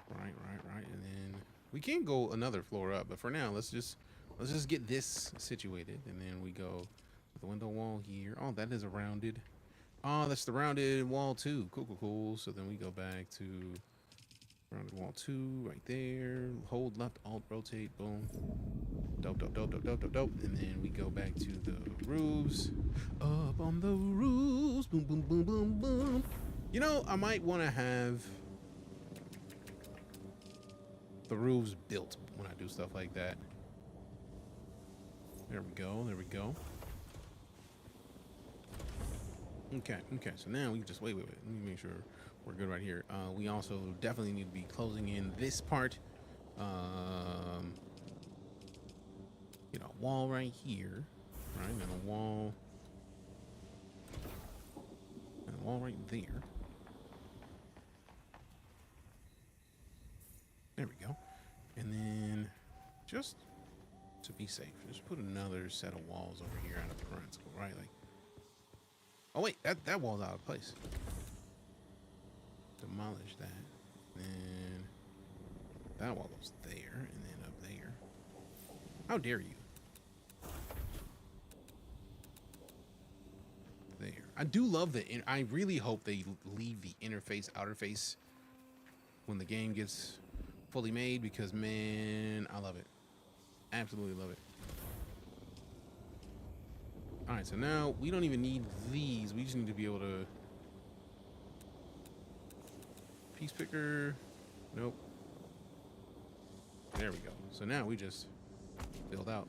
Right. And then we can go another floor up, but for now, let's just get this situated, and then we go with the window wall here. Oh, that is a rounded. Oh, that's the rounded wall too. Cool. So then we go back to rounded wall 2 right there. Hold left, alt, rotate, boom. Dope. And then we go back to the roofs. Up on the roofs, boom. You know, I might want to have the roofs built when I do stuff like that. There we go. Okay, so now we can just wait. Let me make sure we're good right here. We also definitely need to be closing in this part. You know, wall right here, right? And a wall right there. There we go. And then just to be safe, just put another set of walls over here out of the front, right? Like, oh wait, that wall's out of place. demolish that. Then that wall goes there, and then up there. How dare you? There. I do love I really hope they leave the interface, outer face when the game gets fully made, because man, I love it. Absolutely love it. All right, so now we don't even need these. We just need to be able to piece picker. Nope. There we go. So now we just build out.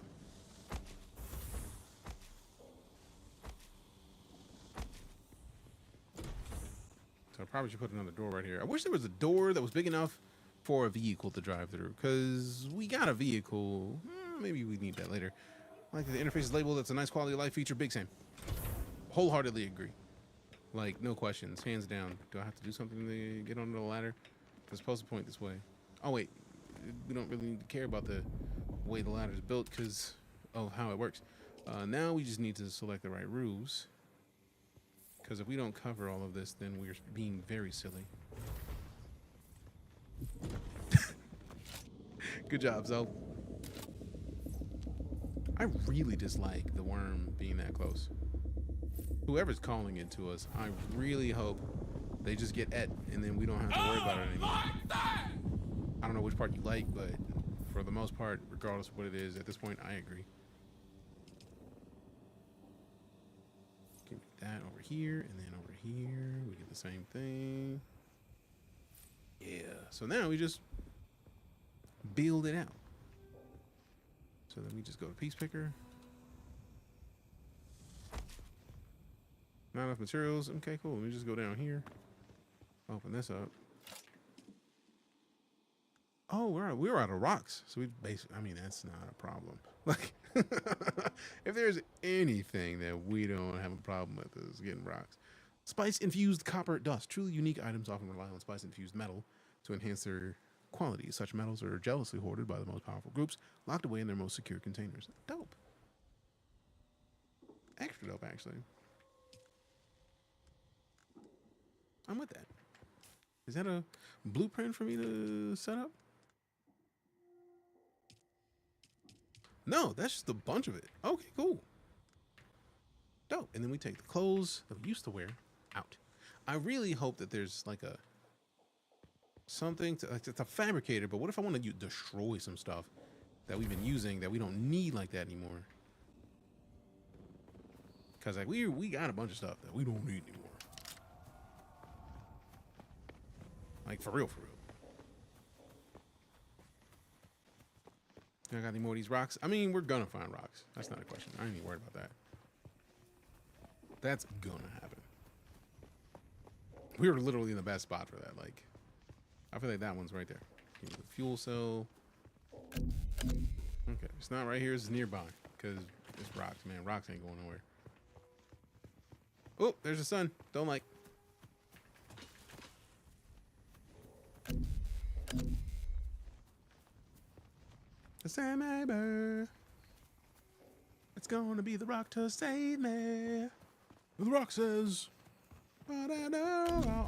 So I probably should put another door right here. I wish there was a door that was big enough for a vehicle to drive through, because we got a vehicle. Maybe we need that later. Like the interface is labeled. That's a nice quality of life feature. Big same. Wholeheartedly agree. Like, no questions. Hands down. Do I have to do something to get onto the ladder? I'm supposed to point this way. Oh, wait. We don't really need to care about the way the ladder is built because of how it works. Now we just need to select the right roofs. Because if we don't cover all of this, then we're being very silly. Good job, Zoe. I really dislike the worm being that close. Whoever's calling it to us, I really hope they just get et, and then we don't have to worry about it anymore. I don't know which part you like, but for the most part, regardless of what it is, at this point, I agree. Get that over here, and then over here, we get the same thing. Yeah, so now we just build it out. So then we just go to piece picker. Not enough materials. Okay, cool. Let me just go down here. Open this up. Oh, we're out of rocks. So we basically, I mean, that's not a problem. Like, if there's anything that we don't have a problem with, is getting rocks. Spice infused copper dust. Truly unique items often rely on spice infused metal to enhance their quality. Such metals are jealously hoarded by the most powerful groups, locked away in their most secure containers. Dope. Extra dope, actually. I'm with that. Is that a blueprint for me to set up? No, that's just a bunch of it. Okay, cool. Dope. And then we take the clothes that we used to wear out. I really hope that there's like a something to, like, it's a fabricator, but what if I want to destroy some stuff that we've been using that we don't need like that anymore? Because like we got a bunch of stuff that we don't need anymore. Like for real, for real. I got any more of these rocks? I mean, we're gonna find rocks. That's not a question. I ain't even worried about that. That's gonna happen. We were literally in the best spot for that. Like, I feel like that one's right there. The fuel cell. Okay, it's not right here. It's nearby because it's rocks, man. Rocks ain't going nowhere. Oh, there's the sun. Don't like. The sand neighbor. It's gonna be the rock to save me. The rock says.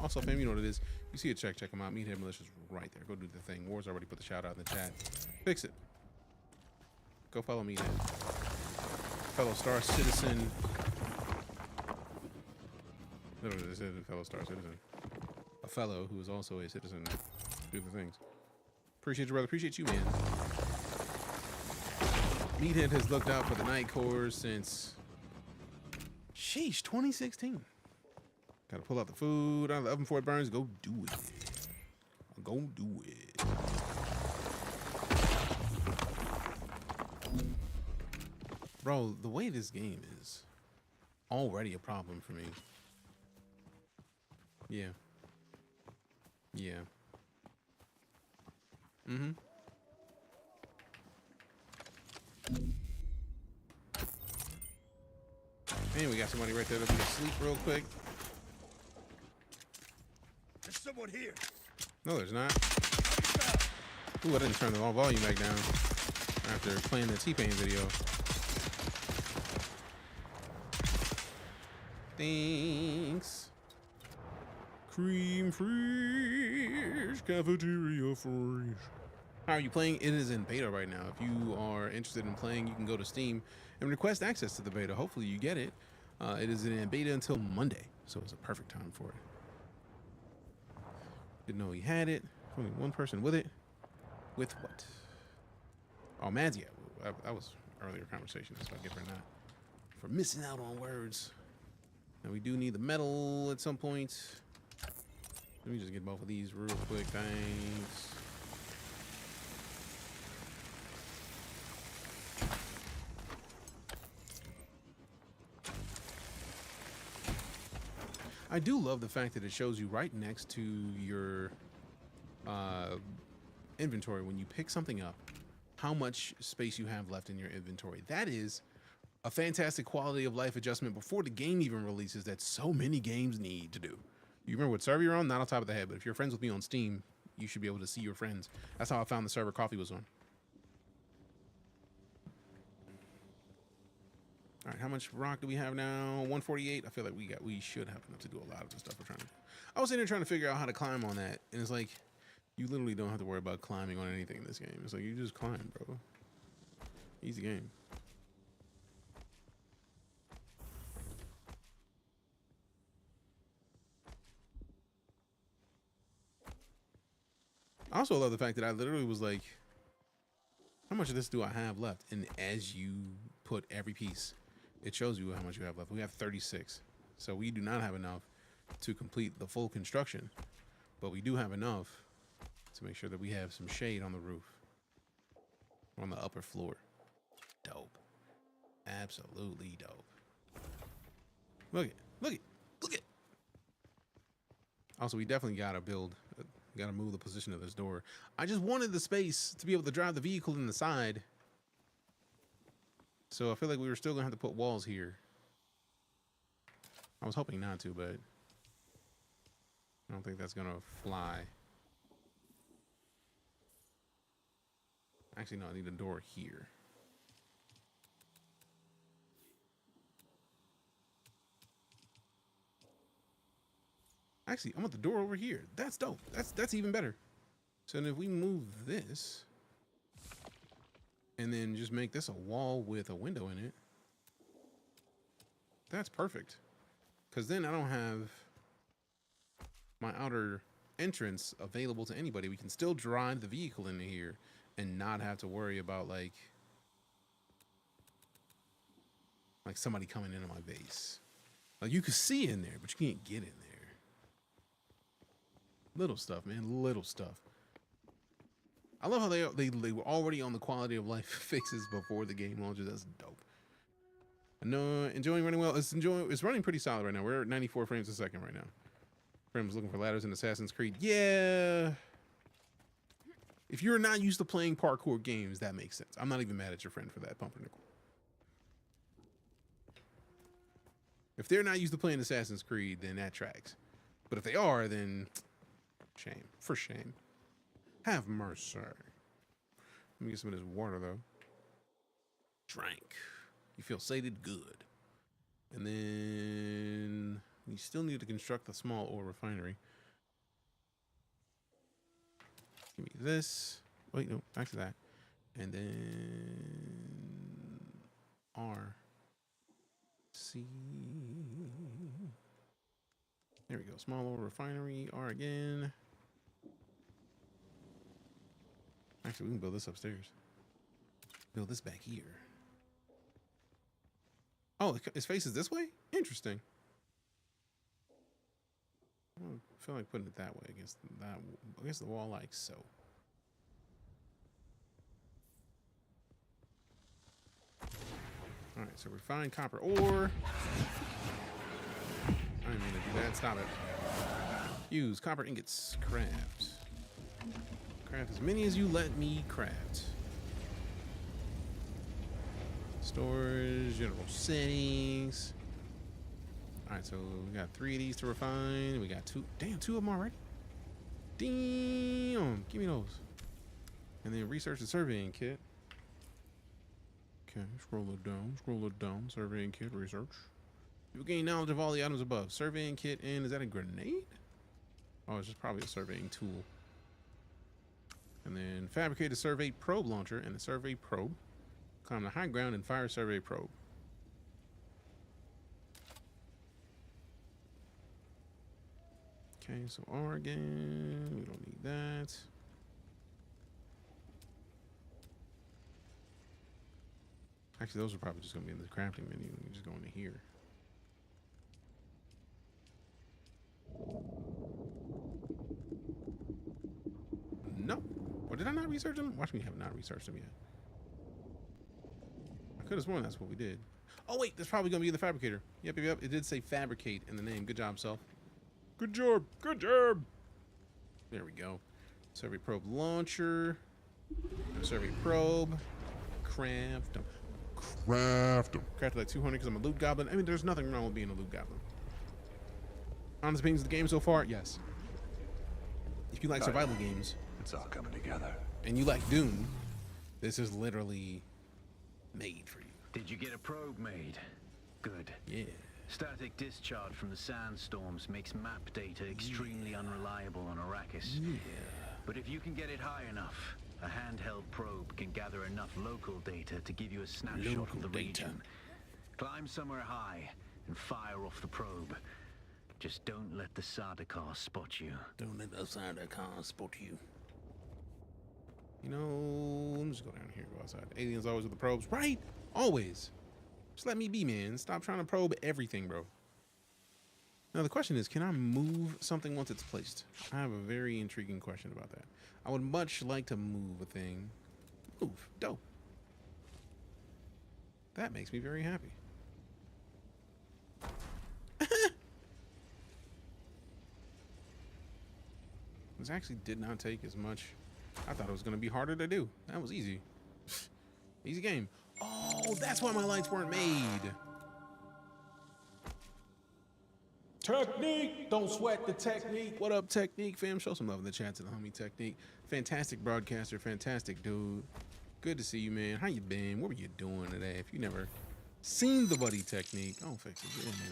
Also, fam, you know what it is. You see a check them out. Meathead Militia's right there. Go do the thing. War's already put the shout out in the chat. Fix it. Go follow Meathead. Fellow Star Citizen. Literally, this is a fellow Star Citizen. A fellow who is also a citizen. Do the things. Appreciate you, brother. Appreciate you, man. Meathead has looked out for the Night Corps since, sheesh, 2016. Gotta pull out the food out of the oven before it burns. Go do it. Go do it. Bro, the way this game is already a problem for me. Yeah. Yeah. Mm-hmm. And we got somebody right there that's gonna sleep real quick. There's someone here. No, there's not. Ooh, I didn't turn the volume back down after playing the T-Pain video. Thanks. Cream fresh, cafeteria fresh. How are you playing? It is in beta right now. If you are interested in playing, you can go to Steam and request access to the beta. Hopefully you get it. It is in beta until Monday, so it's a perfect time for it. Didn't know he had it. Only one person with it. With what? Oh, Mads, yeah. That was earlier conversation, so I get for not. For missing out on words. Now we do need the metal at some point. Let me just get both of these real quick. Thanks. I do love the fact that it shows you right next to your inventory when you pick something up how much space you have left in your inventory. That is a fantastic quality of life adjustment before the game even releases that so many games need to do. You remember what server you're on? Not on top of the head, but if you're friends with me on Steam, you should be able to see your friends. That's how I found the server Coffee was on. All right, how much rock do we have now? 148. I feel like we should have enough to do a lot of the stuff we're trying to do. I was sitting there trying to figure out how to climb on that, and it's like you literally don't have to worry about climbing on anything in this game. It's like you just climb, bro. Easy game. I also love the fact that I literally was like, how much of this do I have left? And as you put every piece, it shows you how much you have left. We have 36. So we do not have enough to complete the full construction, but we do have enough to make sure that we have some shade on the roof, on the upper floor. Dope. Absolutely dope. Look it. Also, we definitely gotta move the position of this door. I just wanted the space to be able to drive the vehicle in the side. So I feel like we were still gonna have to put walls here. I was hoping not to, but I don't think that's gonna fly. Actually, no, I need a door here. Actually, I want the door over here. That's dope. That's even better. So then if we move this and then just make this a wall with a window in it, that's perfect. Because then I don't have my outer entrance available to anybody. We can still drive the vehicle into here and not have to worry about like somebody coming into my base. Like you could see in there, but you can't get in there. Little stuff, man. Little stuff. I love how they were already on the quality of life fixes before the game launches. That's dope. No, enjoying running well. It's running pretty solid right now. We're at 94 frames a second right now. Friends looking for ladders in Assassin's Creed. Yeah. If you're not used to playing parkour games, that makes sense. I'm not even mad at your friend for that, Pumpernickel. If they're not used to playing Assassin's Creed, then that tracks. But if they are, then shame. For shame. Have mercy. Let me get some of this water, though. Drank. You feel sated? Good. And then we still need to construct a small ore refinery. Give me this. Wait, no, back to that. And then R. C. There we go. Small ore refinery. R again. Actually, we can build this upstairs. Build this back here. Oh, it faces this way? Interesting. I don't feel like putting it that way against the wall like so. All right, so refined copper ore. I didn't mean to do that. Stop it. Use copper ingots. Craft. Craft as many as you let me craft. Storage, general settings. All right, so we got 3 of these to refine. We got 2. Damn, 2 of them already. Damn, give me those. And then research and surveying kit. Okay, scroll it down. Surveying kit, research. You gain knowledge of all the items above. Surveying kit, and is that a grenade? Oh, it's just probably a surveying tool. And then fabricate a survey probe launcher and a survey probe. Climb the high ground and fire a survey probe. Okay, so Oregon, we don't need that. Actually, those are probably just going to be in the crafting menu. We just go into here. No. Or did I not research them? Watch me have not researched them yet. I could have sworn that's what we did. Oh, wait. That's probably going to be the fabricator. Yep. It did say fabricate in the name. Good job, self. Good job. Good job. There we go. Survey probe launcher. Survey probe. Craft them. Craft them. Crafted like 200 because I'm a loot goblin. I mean, there's nothing wrong with being a loot goblin. Honest opinions of the game so far? Yes. If you like survival games, it's all coming together. And you like Dune, this is literally made for you. Did you get a probe made? Good. Yeah. Static discharge from the sandstorms makes map data extremely unreliable on Arrakis. Yeah. But if you can get it high enough, a handheld probe can gather enough local data to give you a snapshot of the region. Climb somewhere high and fire off the probe. Just don't let the Sardaukar spot you. Don't let the Sardaukar spot you. You know, let me just go down here, go outside. Aliens always with the probes, right? Always. Just let me be, man. Stop trying to probe everything, bro. Now the question is, can I move something once it's placed? I have a very intriguing question about that. I would much like to move a thing. Move. Dope. That makes me very happy. This actually did not take as much. I thought it was going to be harder to do. That was easy. Easy game. Oh, that's why my lights weren't made. Technique. Don't sweat the technique. What up, Technique, fam? Show some love in the chat to the homie Technique. Fantastic broadcaster. Fantastic dude. Good to see you, man. How you been? What were you doing today? If you never seen the buddy Technique, don't fix it.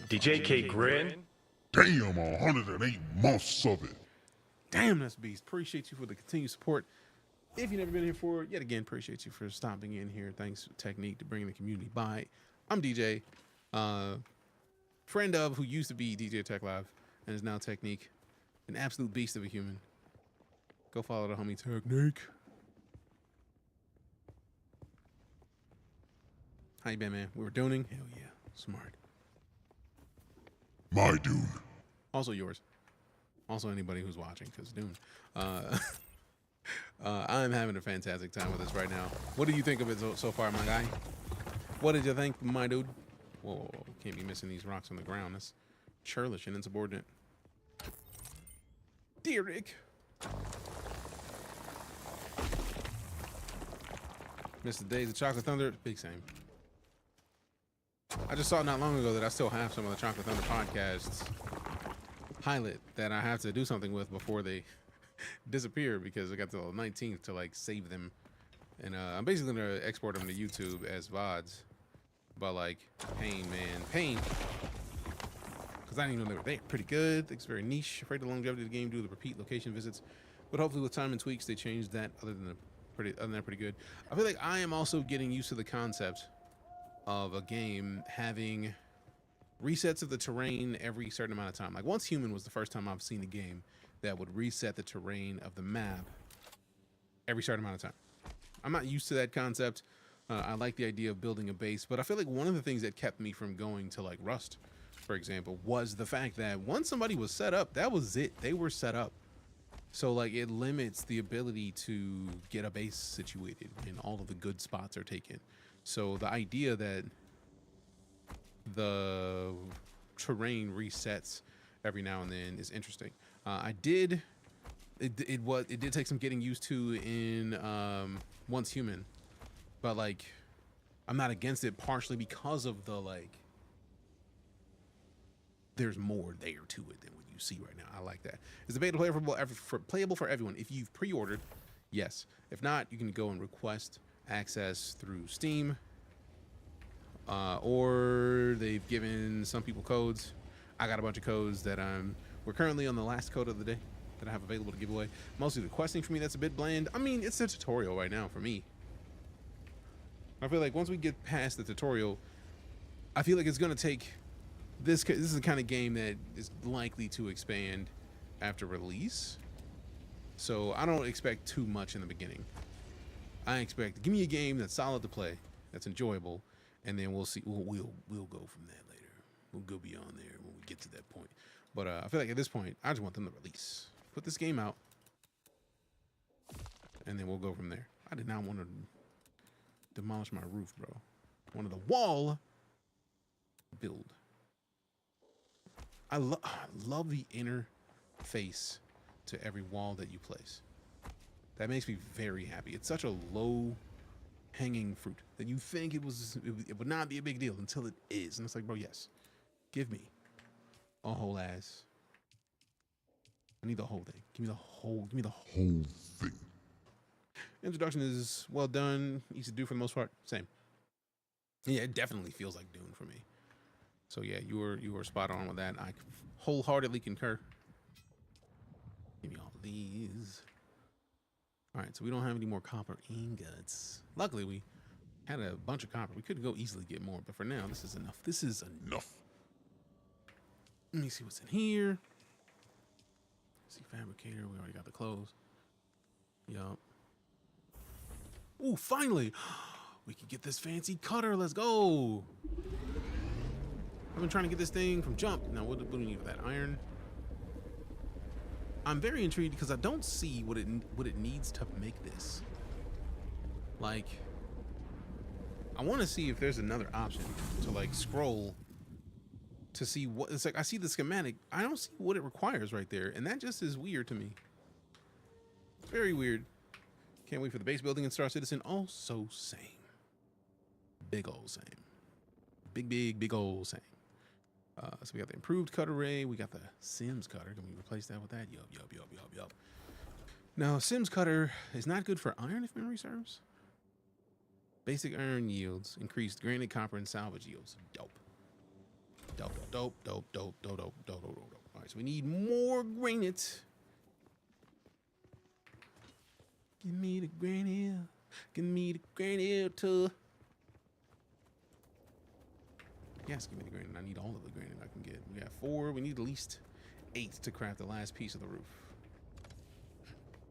DJ K Grin. Damn, 108 months of it. Damn, that's beast. Appreciate you for the continued support. If you've never been here for, yet again, appreciate you for stopping in here. Thanks, Technique, to bringing the community by. I'm DJ, friend of who used to be DJ Tech Live and is now Technique, an absolute beast of a human. Go follow the homie Technique. How you been, man? We were Duning? Hell yeah, smart. My Dune. Also yours. Also anybody who's watching, because Dune. I'm having a fantastic time with this right now. What do you think of it so far, my guy? What did you think, my dude? Whoa, can't be missing these rocks on the ground. That's churlish and insubordinate. Dear Rick. Missed the days of Chocolate Thunder. Big same. I just saw not long ago that I still have some of the Chocolate Thunder podcasts highlight that I have to do something with before they disappear, because I got till the 19th to like save them, and I'm basically gonna export them to YouTube as VODs. But like, pain, because I didn't even know they were there. Pretty good. It's very niche. Afraid of the longevity of the game due to the repeat location visits, but hopefully with time and tweaks they changed that. Other than that, pretty good. I feel like I am also getting used to the concept of a game having resets of the terrain every certain amount of time. Like Once Human was the first time I've seen a game that would reset the terrain of the map every certain amount of time. I'm not used to that concept. I like the idea of building a base, but I feel like one of the things that kept me from going to like Rust, for example, was the fact that once somebody was set up, that was it. They were set up. So like it limits the ability to get a base situated and all of the good spots are taken. So the idea that the terrain resets every now and then is interesting. It did take some getting used to in Once Human, but like I'm not against it, partially because of the like there's more there to it than what you see right now. I like that. Is the beta playable for everyone? If you've pre-ordered, yes. If not, you can go and request access through Steam, or they've given some people codes. I got a bunch of codes that we're currently on the last code of the day. that I have available to give away. Mostly the questing for me, that's a bit bland. I mean, it's a tutorial right now for me. I feel like once we get past the tutorial, I feel like it's going to take this is the kind of game that is likely to expand after release. So I don't expect too much in the beginning. I expect, give me a game that's solid to play, that's enjoyable, and then we'll see. We'll go from that later. We'll go beyond there when we get to that point. But I feel like at this point, I just want them to release. Put this game out, and then we'll go from there. I did not want to demolish my roof, bro. I wanted the wall build. I love the interface to every wall that you place. That makes me very happy. It's such a low hanging fruit that you think it would not be a big deal until it is. And it's like, bro, yes, give me a whole ass. I need the whole thing. Give me the whole thing. Introduction is well done, easy to do for the most part. Same. Yeah, it definitely feels like Dune for me. So yeah, you were spot on with that. I wholeheartedly concur. Give me all these. All right, so we don't have any more copper ingots. Luckily, we had a bunch of copper. We could go easily get more, but for now, this is enough. This is enough. Let me see what's in here. See, fabricator. We already got the clothes. Yup. Ooh, finally, we can get this fancy cutter. Let's go. I've been trying to get this thing from jump. Now, what do we need for that? Iron. I'm very intrigued because I don't see what it needs to make this. Like, I want to see if there's another option to like scroll to see what it's like. I see the schematic. I don't see what it requires right there, and that just is weird to me. Very weird. Can't wait for the base building and Star Citizen. Also same. Big old same. Big old same. So we got the improved cut array. We got the Sims cutter. Can we replace that with that? Yup. Now, Sims cutter is not good for iron if memory serves. Basic iron yields, increased granite, copper, and salvage yields. Dope. All right, so we need more granite. Give me the granite. Give me the granite too. Yes, give me the granite. I need all of the granite I can get. We got 4. We need at least 8 to craft the last piece of the roof.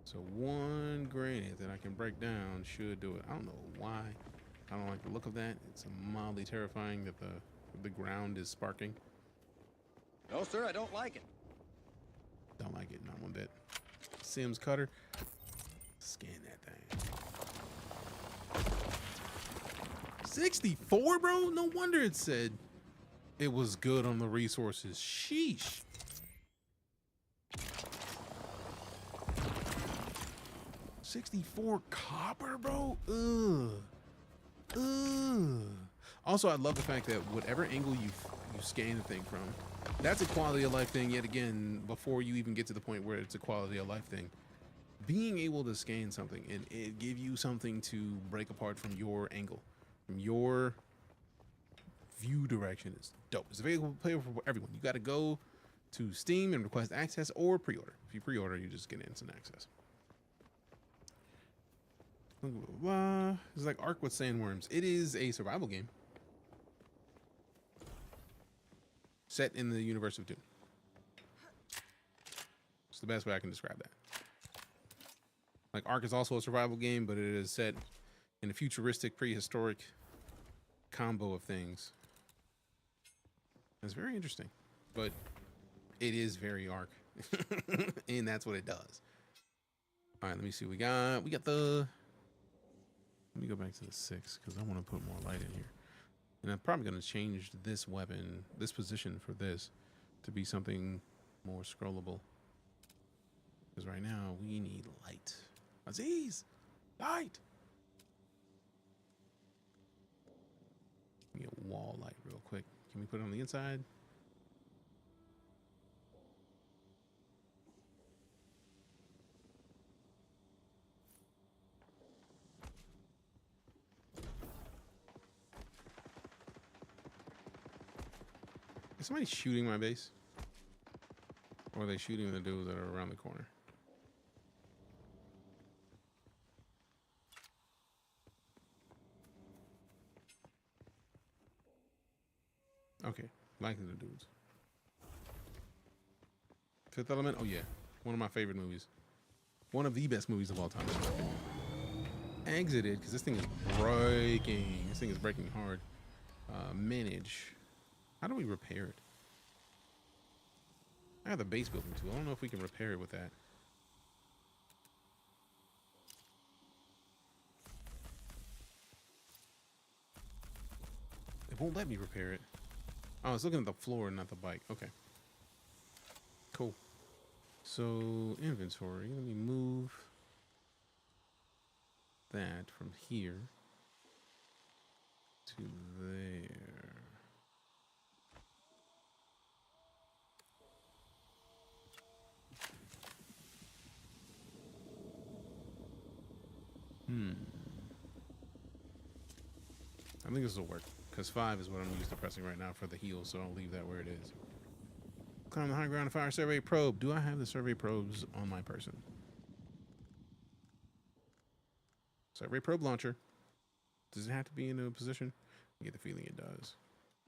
So 1 granite that I can break down should do it. I don't know why. I don't like the look of that. It's mildly terrifying that the ground is sparking. No, sir, I don't like it. Don't like it, not one bit. Sims cutter. Scan that thing. 64, bro? No wonder it said it was good on the resources. Sheesh. $64 copper, bro? Ugh. Also, I love the fact that whatever angle you scan the thing from, that's a quality of life thing yet again, before you even get to the point where it's a quality of life thing. Being able to scan something and it give you something to break apart from your angle, from your view direction is dope. It's available for everyone. You got to go to Steam and request access or pre-order. If you pre-order, you just get instant access. It's like Ark with sandworms. It is a survival game set in the universe of Dune. It's the best way I can describe that. Like Ark is also a survival game, but it is set in a futuristic, prehistoric combo of things. It's very interesting, but it is very Ark, and that's what it does. All right, let me see. We got the. Let me go back to the 6 because I want to put more light in here. And I'm probably going to change this weapon, this position for this, to be something more scrollable. Because right now we need light. Aziz, light. Give me a wall light real quick. Can we put it on the inside? Is somebody shooting my base? Or are they shooting the dudes that are around the corner? Okay, likely the dudes. Fifth Element. Oh yeah, one of my favorite movies. One of the best movies of all time. In my opinion. Exited because this thing is breaking. This thing is breaking hard. Manage. How do we repair it? I have the base building tool. I don't know if we can repair it with that. It won't let me repair it. Oh, I was looking at the floor and not the bike. Okay. Cool. So, inventory. Let me move that from here to there. I think this will work, because 5 is what I'm used to pressing right now for the heal, so I'll leave that where it is. Climb the high ground and fire survey probe. Do I have the survey probes on my person? Survey probe launcher. Does it have to be in a position? I get the feeling it does.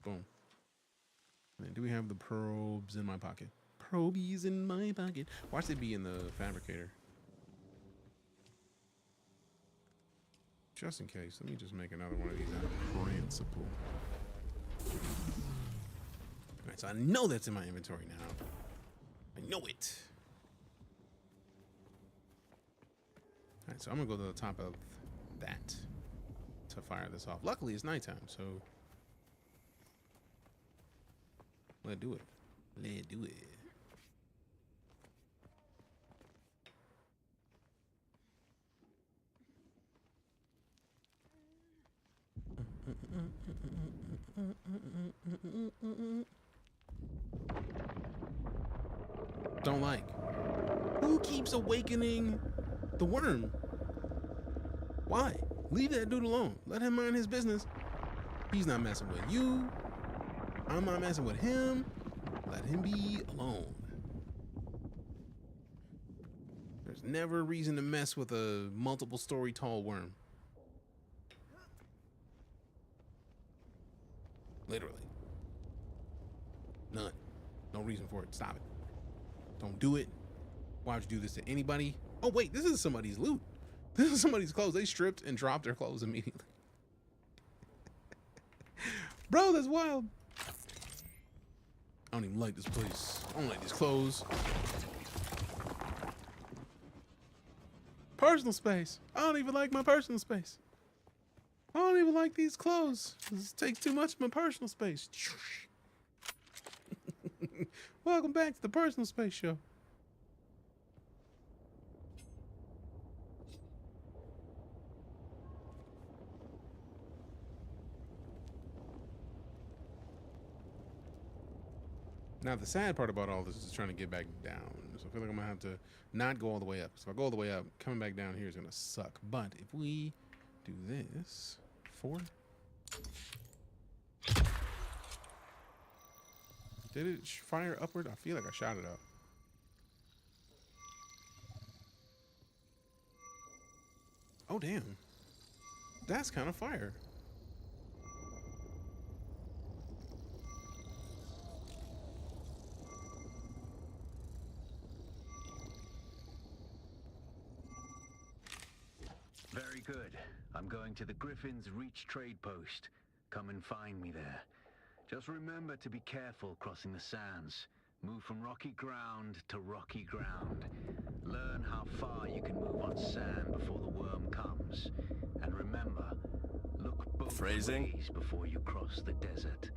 Boom. And then do we have the probes in my pocket? Probies in my pocket. Watch it be in the fabricator. Just in case, let me just make another one of these out of principle. Alright, so I know that's in my inventory now. I know it. Alright, so I'm gonna go to the top of that to fire this off. Luckily, it's nighttime, so let's do it. Let's do it. Don't like. Who keeps awakening the worm? Why? Leave that dude alone. Let him mind his business. He's not messing with you. I'm not messing with him. Let him be alone. There's never a reason to mess with a multiple story tall worm. Literally. None. No reason for it. Stop it. Don't do it. Why would you do this to anybody? Oh, wait. This is somebody's loot. This is somebody's clothes. They stripped and dropped their clothes immediately. Bro, that's wild. I don't even like this place. I don't like these clothes. Personal space. I don't even like my personal space. I don't even like these clothes. This takes too much of my personal space. Welcome back to the Personal Space Show. Now, the sad part about all this is trying to get back down. So I feel like I'm going to have to not go all the way up. So if I go all the way up, coming back down here is going to suck. But if we do this, 4. Did it fire upward? I feel like I shot it up. Oh, damn. That's kind of fire. Very good. I'm going to the Griffin's Reach trade post. Come and find me there. Just remember to be careful crossing the sands. Move from rocky ground to rocky ground. Learn how far you can move on sand before the worm comes. And remember, look both ways before you cross the desert.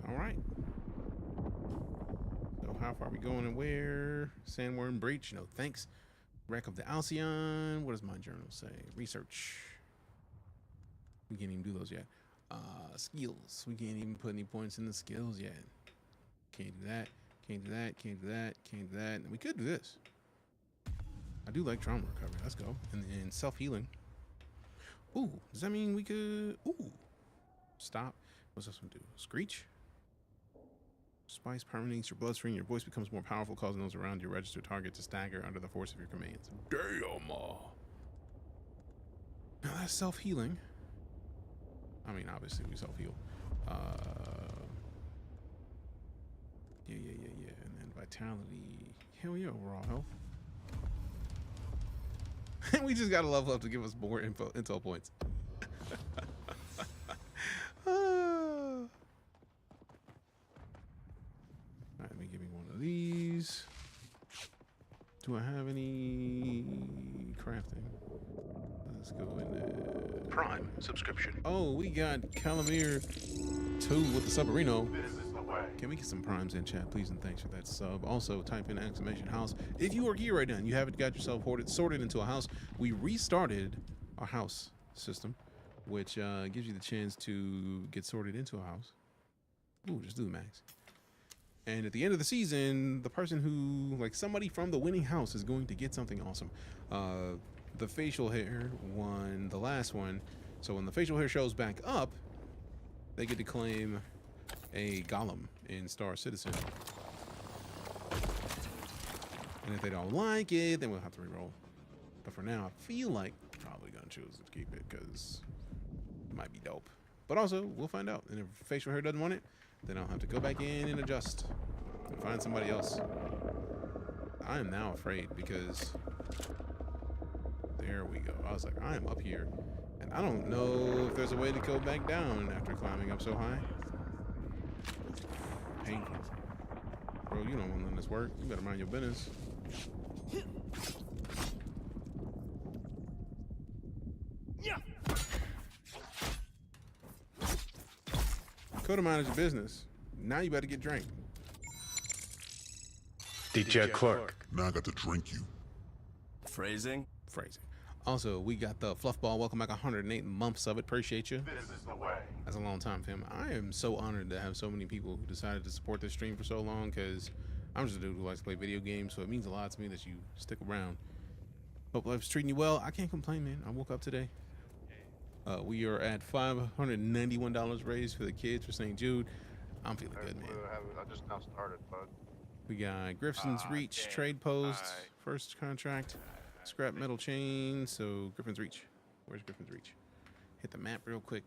All right. So how far are we going and where? Sandworm breach. No thanks. Wreck of the Alcyon. What does my journal say? Research. We can't even do those yet. Skills. We can't even put any points in the skills yet. Can't do that. Can't do that. Can't do that. Can't do that. And we could do this. I do like trauma recovery. Let's go. And then self-healing. Ooh. Does that mean we could... Ooh. Stop. What's this one do? Screech? Spice permeates your bloodstream. Your voice becomes more powerful, causing those around your registered target to stagger under the force of your commands. Damn. Now that's self-healing. I mean, obviously we self-heal. Yeah. And then vitality. Hell yeah, overall health. We just got to level up to give us more intel points. All right, let me give me one of these. Do I have any crafting? Let's go in there. Prime subscription. Oh, we got Calamir 2 with the Subarino. Can we get some primes in chat, please, and thanks for that sub. Also, type in !house if you are here right now and you haven't got yourself sorted into a house. We restarted our house system, which gives you the chance to get sorted into a house. Ooh, just do the max. And at the end of the season, the person who, like, somebody from the winning house is going to get something awesome. The facial hair won the last one, so when the facial hair shows back up, they get to claim a golem in Star Citizen. And if they don't like it, then we'll have to reroll. But for now, I feel like I'm probably gonna choose to keep it because it might be dope. But also, we'll find out. And if facial hair doesn't want it, then I'll have to go back in and adjust and find somebody else. I am now afraid because there we go. I was like, I am up here and I don't know if there's a way to go back down after climbing up so high. Painful. Bro, you don't want to let this work. You better mind your business. Could have minded your business. Now you better get drank. DJ Clark. Now I got to drink you. Phrasing. Also, we got the Fluff Ball. Welcome back, 108 months of it. Appreciate you. This is the way. That's a long time, fam. I am so honored to have so many people who decided to support this stream for so long because I'm just a dude who likes to play video games, so it means a lot to me that you stick around. Hope life's treating you well. I can't complain, man. I woke up today. We are at $591 raised for the kids for St. Jude. I'm feeling good, man. I just now started, bud. We got Griffin's Reach trade post, first contract, scrap metal chain. So Griffin's Reach. Where's Griffin's Reach? Hit the map real quick.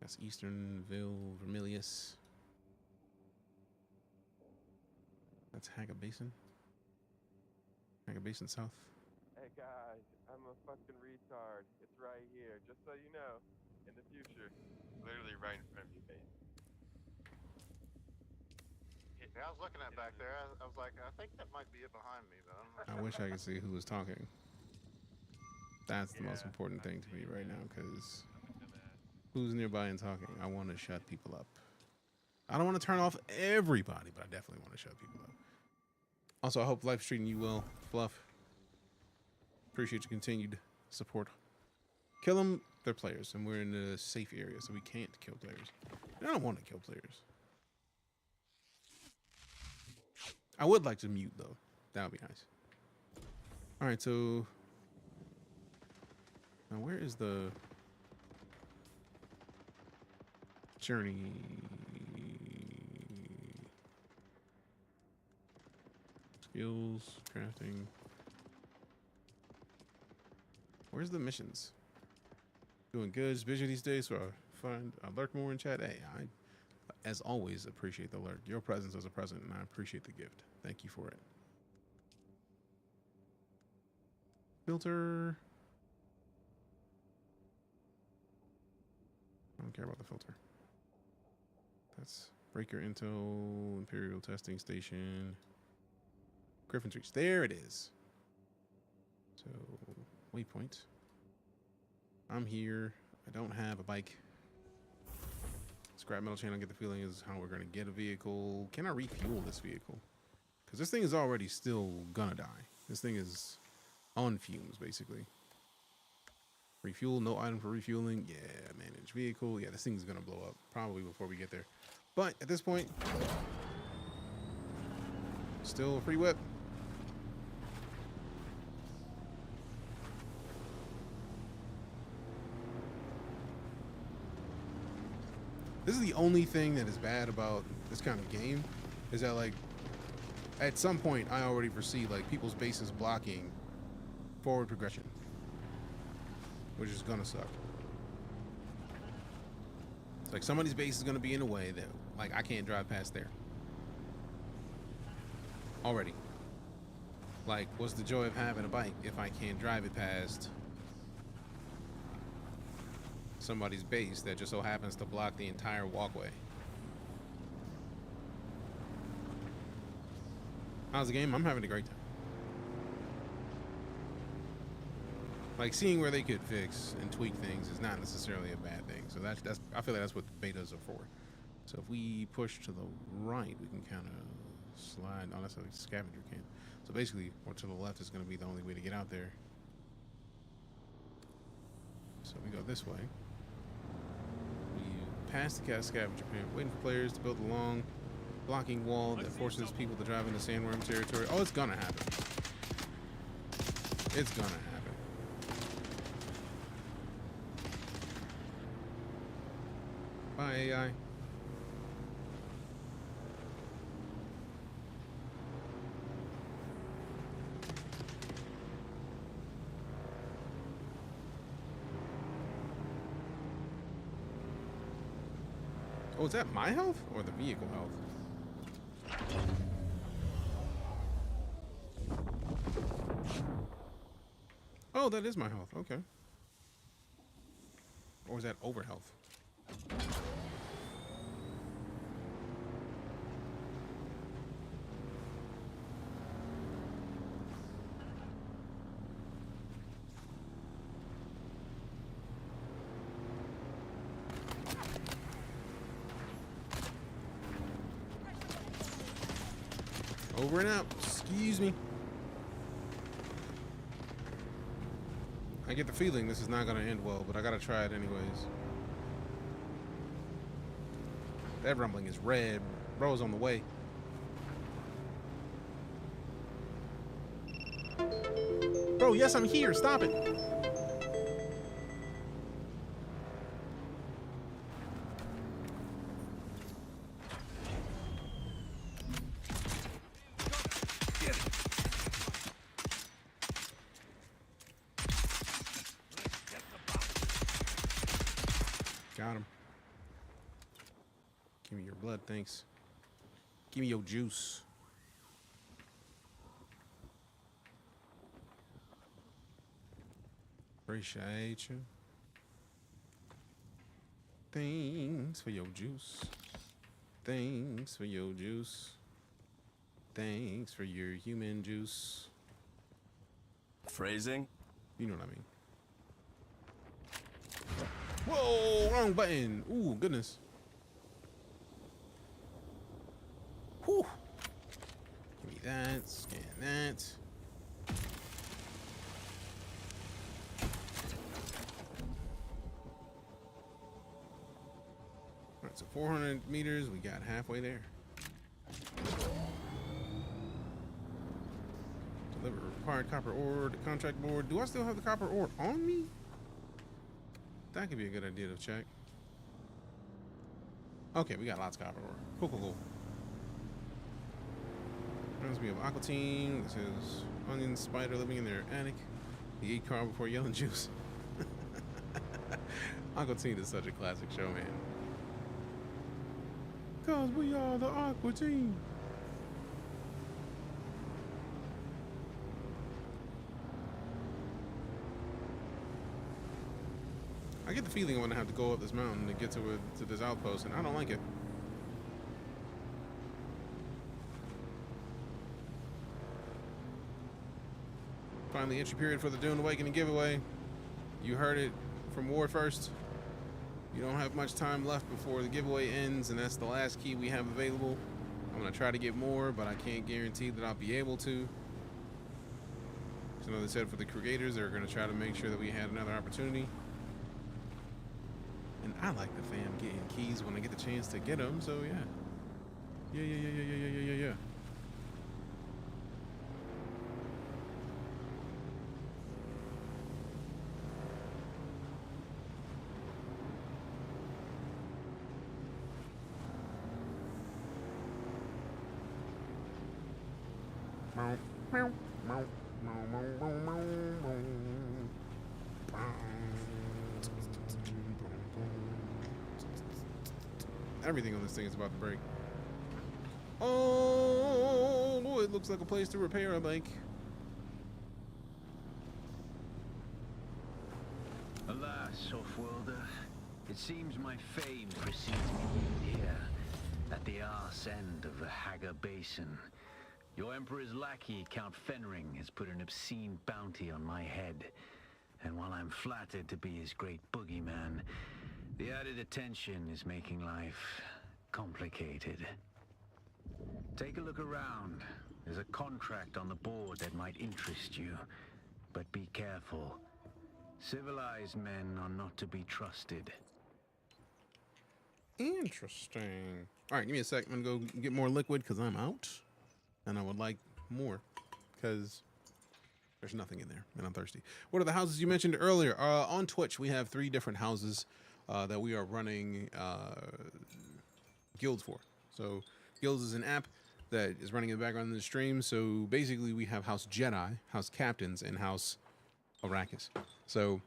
That's Easternville, Vermilius. That's Haga Basin. Haga Basin South. Hey guys, I'm a fucking retard. It's right here, just so you know. In the future, literally right in front of you, baby. Yeah, I was looking at back there. I was like, I think that might be it behind me, but I'm not I sure. wish I could see who was talking. That's the most important thing to me right now, because who's nearby and talking? I want to shut people up. I don't want to turn off everybody, but I definitely want to shut people up. Also, I hope life's treating you well, Fluff. Appreciate your continued support. Kill them, they're players, and we're in a safe area, so we can't kill players. And I don't want to kill players. I would like to mute, though. That would be nice. All right, so now where is the journey? Skills, crafting. Where's the missions? Doing good. It's busy these days, so I lurk more in chat. Hey, I, as always, appreciate the lurk. Your presence is a present, and I appreciate the gift. Thank you for it. Filter. I don't care about the filter. That's Breaker Intel, Imperial Testing Station. Griffin's Reach. There it is. So, waypoint. I'm here. I don't have a bike. Scrap metal chain, I get the feeling, is how we're going to get a vehicle. Can I refuel this vehicle? Because this thing is already still gonna die. This thing is on fumes, basically. Refuel, no item for refueling. Yeah, manage vehicle. Yeah, this thing's gonna blow up probably before we get there. But at this point, still a free whip. This is the only thing that is bad about this kind of game, is that, like, at some point I already foresee, like, people's bases blocking forward progression. which is gonna suck. It's like somebody's base is gonna be in the way that, like, I can't drive past there. Already. Like, what's the joy of having a bike if I can't drive it past somebody's base that just so happens to block the entire walkway? How's the game? I'm having a great time. Like, seeing where they could fix and tweak things is not necessarily a bad thing. So that's I feel like that's what betas are for. So if we push to the right, we can kind of slide. Oh, that's like a scavenger camp. So basically, or to the left is going to be the only way to get out there. So we go this way. We pass the scavenger camp, waiting for players to build a long blocking wall that forces people to drive into sandworm territory. Oh, it's gonna happen. It's gonna happen. Bye, AI. Oh, is that my health or the vehicle health? Oh, that is my health. Okay. Or is that over health? Over and out. Excuse me. I get the feeling this is not going to end well, but I got to try it anyways. That rumbling is red. Bro's on the way. Bro, yes, I'm here. Stop it. Got him. Give me your blood, thanks. Give me your juice. Appreciate you. Thanks for your juice. Thanks for your juice. Thanks for your human juice. Phrasing? You know what I mean. Whoa, wrong button. Ooh, goodness. Whew. Give me that, scan that. All right, so 400 meters, we got halfway there. Deliver required copper ore to contract board. Do I still have the copper ore on me? That could be a good idea to check. Okay, we got lots of copper ore. Cool, cool, cool. Reminds me of Aqua Team. This is onion spider living in their attic. They eat carb before yelling juice. Aqua Team is such a classic show, man. Cause we are the Aqua Team. I get the feeling I'm gonna have to go up this mountain to get to this outpost, and I don't like it. Finally, entry period for the DuneAwakening giveaway. You heard it from Ward first. You don't have much time left before the giveaway ends, and that's the last key we have available. I'm gonna try to get more, but I can't guarantee that I'll be able to. So, they said for the creators, they're gonna try to make sure that we had another opportunity. And I like the fam getting keys when I get the chance to get them, so yeah. Yeah. Everything on this thing is about to break. Oh, boy, it looks like a place to repair a bike. Alas, Offworlder, it seems my fame precedes me here, at the arse end of the Haga Basin. Your Emperor's lackey, Count Fenring, has put an obscene bounty on my head. And while I'm flattered to be his great boogeyman, the added attention is making life complicated. Take a look around. There's a contract on the board that might interest you. But be careful. Civilized men are not to be trusted. Interesting. All right, give me a sec. I'm gonna go get more liquid because I'm out, and I would like more because there's nothing in there, and I'm thirsty. What are the houses you mentioned earlier? On Twitch, we have 3 different houses that we are running guilds for. So Guilds is an app that is running in the background in the stream. So basically, we have House Jedi, House Captains, and House Arrakis. So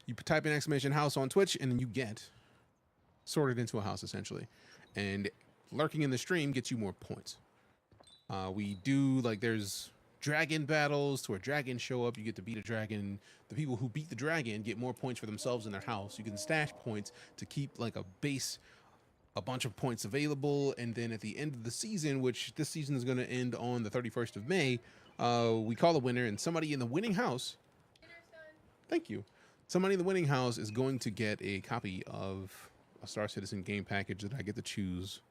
you type in !house on Twitch, and then you get sorted into a house essentially. And lurking in the stream gets you more points. We do, like, there's dragon battles to where dragons show up. You get to beat a dragon. The people who beat the dragon get more points for themselves in their house. You can stash points to keep like a base, a bunch of points available. And then at the end of the season, which this season is going to end on the 31st of May, we call a winner, and somebody in the winning house, thank you, somebody in the winning house is going to get a copy of a Star Citizen game package that I get to choose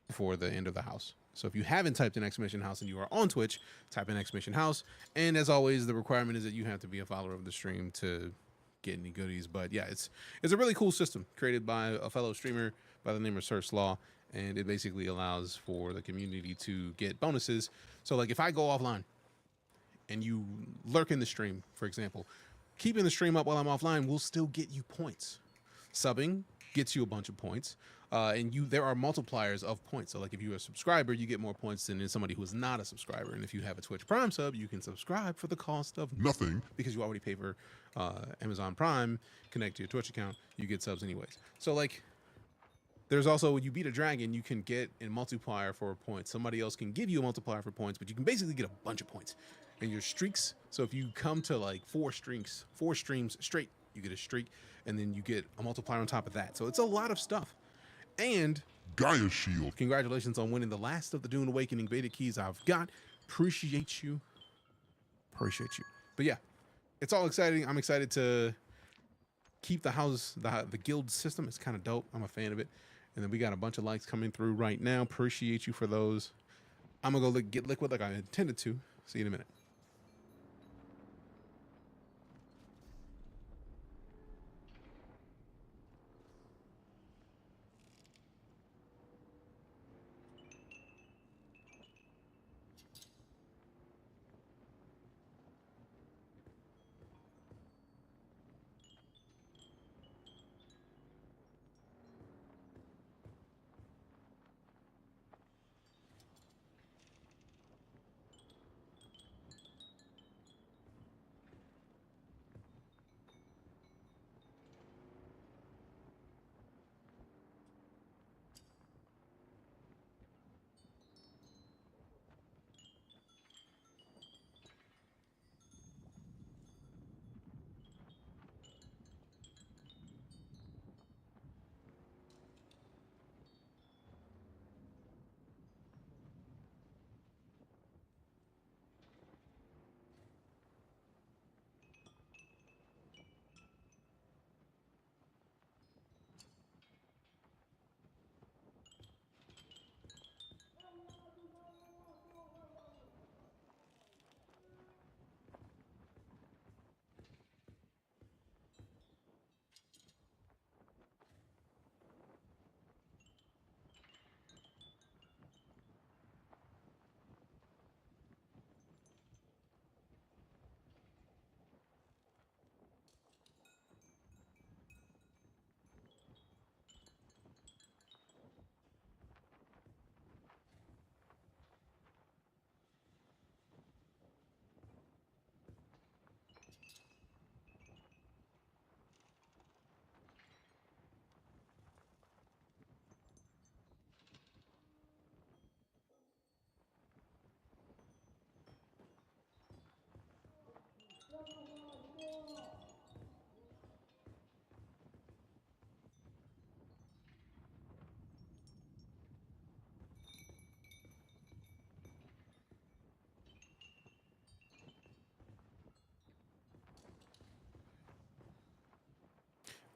before the end of the house. So if you haven't typed in !house and you are on Twitch, type in !house. And as always, the requirement is that you have to be a follower of the stream to get any goodies. But yeah, it's a really cool system created by a fellow streamer by the name of Sir Slaw. And it basically allows for the community to get bonuses. So like if I go offline and you lurk in the stream, for example, keeping the stream up while I'm offline will still get you points. Subbing gets you a bunch of points. And there are multipliers of points. So like if you're a subscriber, you get more points than somebody who is not a subscriber. And if you have a Twitch Prime sub, you can subscribe for the cost of nothing, because you already pay for Amazon Prime, connect to your Twitch account, you get subs anyways. So like there's also, when you beat a dragon, you can get a multiplier for points. Somebody else can give you a multiplier for points, but you can basically get a bunch of points. And your streaks, so if you come to like 4 streams straight, you get a streak, and then you get a multiplier on top of that. So it's a lot of stuff. And Gaia Shield. Congratulations on winning the last of the DuneAwakening Beta keys I've got. Appreciate you. Appreciate you. But yeah, it's all exciting. I'm excited to keep the house, the guild system. It's kind of dope. I'm a fan of it. And then we got a bunch of likes coming through right now. Appreciate you for those. I'm going to go get liquid like I intended to. See you in a minute.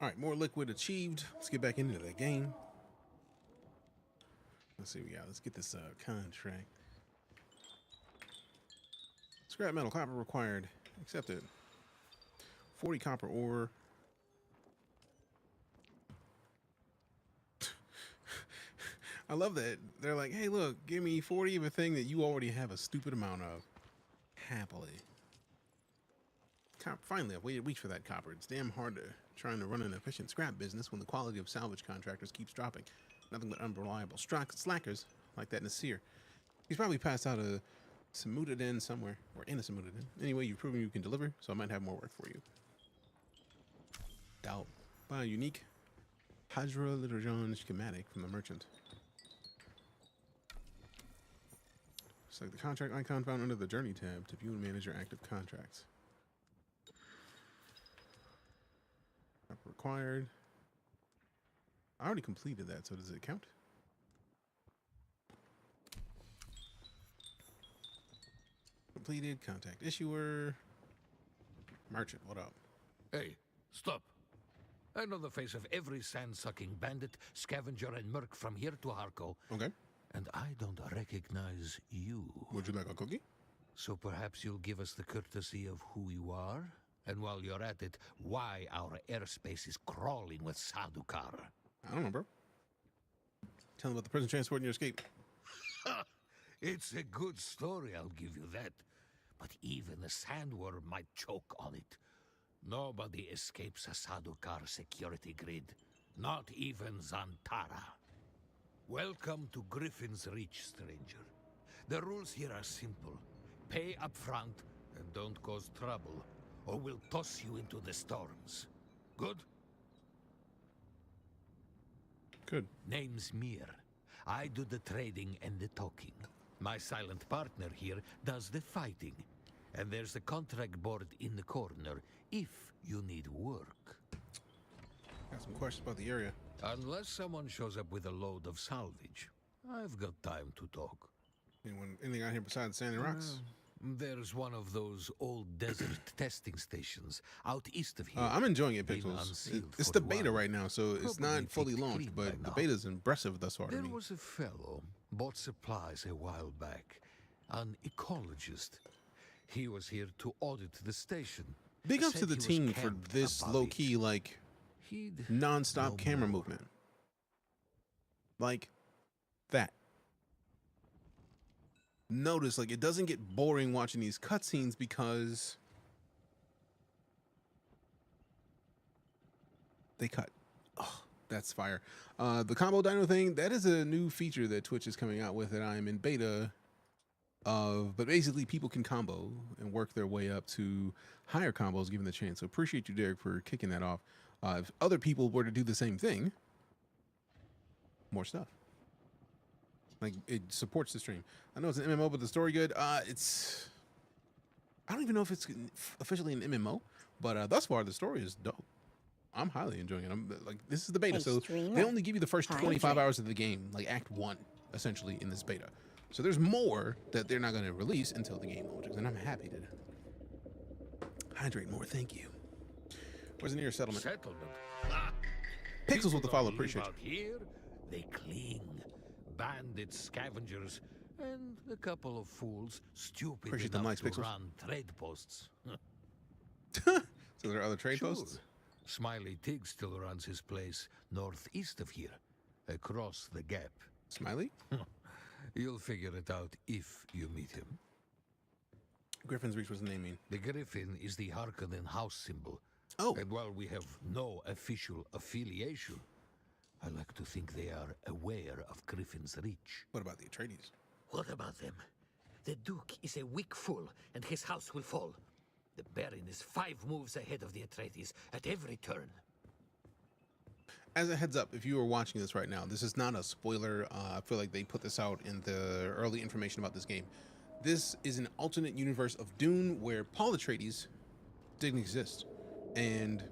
All right, more liquid achieved. Let's get back into the game. Let's see what we got. Let's get this contract. Scrap metal, copper required. Accepted. 40 copper ore. I love that. They're like, hey, look, give me 40 of a thing that you already have a stupid amount of. Happily. Finally, I've waited weeks for that copper. It's damn hard trying to run an efficient scrap business when the quality of salvage contractors keeps dropping. Nothing but unreliable slackers like that Nasir. He's probably passed out a Samudadin somewhere, or in a Samudadin. Anyway, you've proven you can deliver, so I might have more work for you. Doubt. Buy a unique Hydrolithrogen schematic from the merchant. Select the contract icon found under the Journey tab to view and manage your active contracts. Required. I already completed that, so does it count? Completed. Contact issuer. Merchant, what up? Hey, stop. I know the face of every sand-sucking bandit, scavenger, and merc from here to Harko. Okay. And I don't recognize you. Would you like a cookie? So perhaps you'll give us the courtesy of who you are? And while you're at it, why our airspace is crawling with Sadukar? I don't know, bro. Tell them about the prison transport and your escape. It's a good story, I'll give you that. But even the sandworm might choke on it. Nobody escapes a Sadukar security grid. Not even Zantara. Welcome to Griffin's Reach, stranger. The rules here are simple. Pay up front and don't cause trouble, or we'll toss you into the storms. Good? Good. Name's Mir. I do the trading and the talking. My silent partner here does the fighting. And there's the contract board in the corner if you need work. Got some questions about the area. Unless someone shows up with a load of salvage, I've got time to talk. Anything out here besides sand and rocks? There's one of those old desert testing stations out east of here. I'm enjoying it, Pixels. It's the beta right now, so it's not fully launched, but the beta's impressive thus far to me. There was a fellow, bought supplies a while back, an ecologist. He was here to audit the station. Big up to the team for this low-key, like, non-stop camera movement. Like that. Notice, like, it doesn't get boring watching these cutscenes because they cut. Oh, that's fire. The combo dino thing, that is a new feature that Twitch is coming out with that I'm in beta of, but basically people can combo and work their way up to higher combos given the chance. So appreciate you, Derek, for kicking that off. If other people were to do the same thing, more stuff. Like, it supports the stream. I know it's an MMO, but the story good. I don't even know if it's officially an MMO, but thus far the story is dope. I'm highly enjoying it. I'm like, this is the beta, so they only give you the first 25 hours of the game, like Act 1, essentially, in this beta. So there's more that they're not going to release until the game launches, and I'm happy to hydrate more. Thank you. Where's the nearest settlement? Pixels with the follow. Appreciate you. Here, they cling. Bandits, scavengers, and a couple of fools stupid enough to run trade posts. So there are other trade posts? Smiley Tig still runs his place northeast of here, across the gap. Smiley? You'll figure it out if you meet him. Griffin's Reach was the name mean? The Griffin is the Harkonnen house symbol. Oh. And while we have no official affiliation, I like to think they are aware of Griffin's Reach. What about the Atreides? What about them? The Duke is a weak fool, and his house will fall. The Baron is 5 moves ahead of the Atreides at every turn. As a heads up, if you are watching this right now, this is not a spoiler. I feel like they put this out in the early information about this game. This is an alternate universe of Dune where Paul Atreides didn't exist. And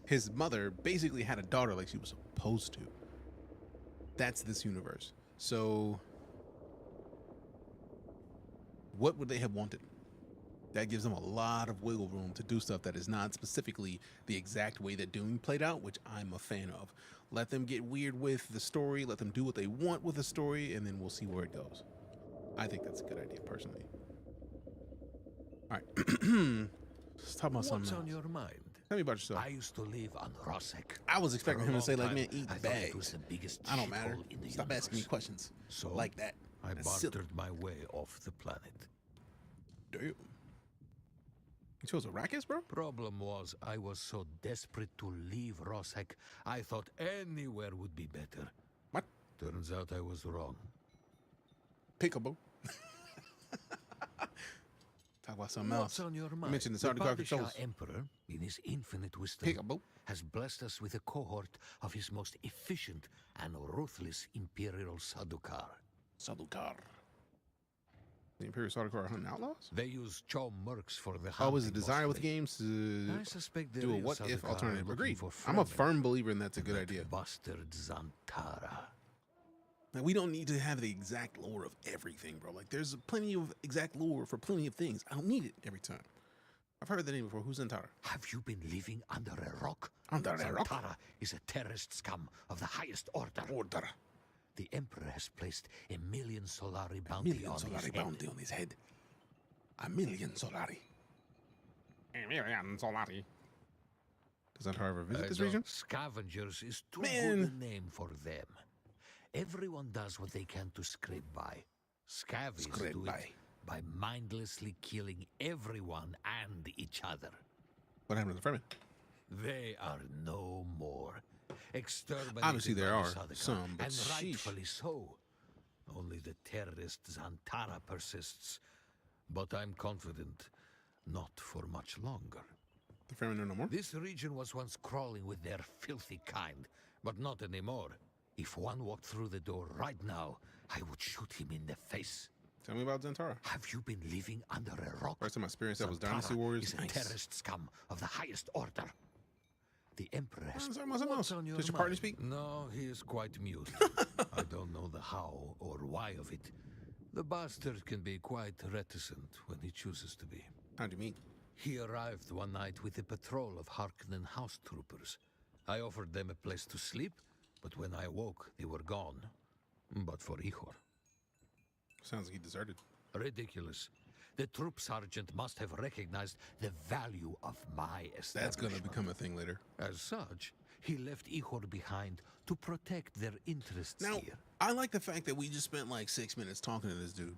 his mother basically had a daughter like she was supposed to. That's this universe. So what would they have wanted? That gives them a lot of wiggle room to do stuff that is not specifically the exact way that Dune played out, which I'm a fan of. Let them get weird with the story, let them do what they want with the story, and then we'll see where it goes. I think that's a good idea, personally. All right. Let's talk about something else. What's on your mind? Tell me about yourself. I used to live on Rosek. I was expecting him to say, like, man, eat I bags. It was the biggest I don't matter. in the Stop universe. asking me questions So like that. I That's silly. bartered my way off the planet. Damn. You chose Arrakis, bro? Problem was, I was so desperate to leave Rosek, I thought anywhere would be better. What? Turns out I was wrong. Pickable. Talk about something else. What's on your You mind? mentioned the The Sardaukar Padishah controls. Emperor, in his infinite wisdom, Pickable. has blessed us with a cohort of his most efficient and ruthless Imperial Sardaukar. Sardaukar. The Imperial Sardaukar are hunting outlaws? They use Cho mercs for the Oh, was it hunting desire with mostly. games to I suspect the do a real what-if Sardaukar alternative? are Agreed. looking for I'm a Fremen. firm believer in that's a good idea. Bastard Zantara. Now, we don't need to have the exact lore of everything, bro. Like, there's plenty of exact lore for plenty of things. I don't need it every time. I've heard the name before. Who's Zantara? Have you been living under a rock? Under a rock? Zantara is a terrorist scum of the highest order. The Emperor has placed a million Solari bounty on his head. bounty on his head. A million Solari. A million Solari. Does Zantara ever visit this know. region? Scavengers is too Man. good a name for them. Everyone does what they can to scrape by. Scavies Scrape do by. it by mindlessly killing everyone and each other. What happened to the Fremen? They are no more. Exterminated Obviously, there by are the Sardaukar, some, but and sheesh. rightfully so. Only the terrorist Zantara persists. But I'm confident not for much longer. The Fremen are no more? This region was once crawling with their filthy kind, but not anymore. If one walked through the door right now, I would shoot him in the face. Tell me about Zantara. Have you been living under a rock? First time I experienced that was Zantara Dynasty Warriors. is a terrorist scum of the highest order. The Emperor has... What's on your partner speak? No, he is quite mute. I don't know the how or why of it. The bastard can be quite reticent when he chooses to be. How'd you meet? He arrived one night with a patrol of Harkonnen house troopers. I offered them a place to sleep, but when I awoke, they were gone. But for Ihor. Sounds like he deserted. Ridiculous. The troop sergeant must have recognized the value of my establishment. That's going to become a thing later. As such, he left Ihor behind to protect their interests Now, here. I like the fact that we just spent like 6 minutes talking to this dude.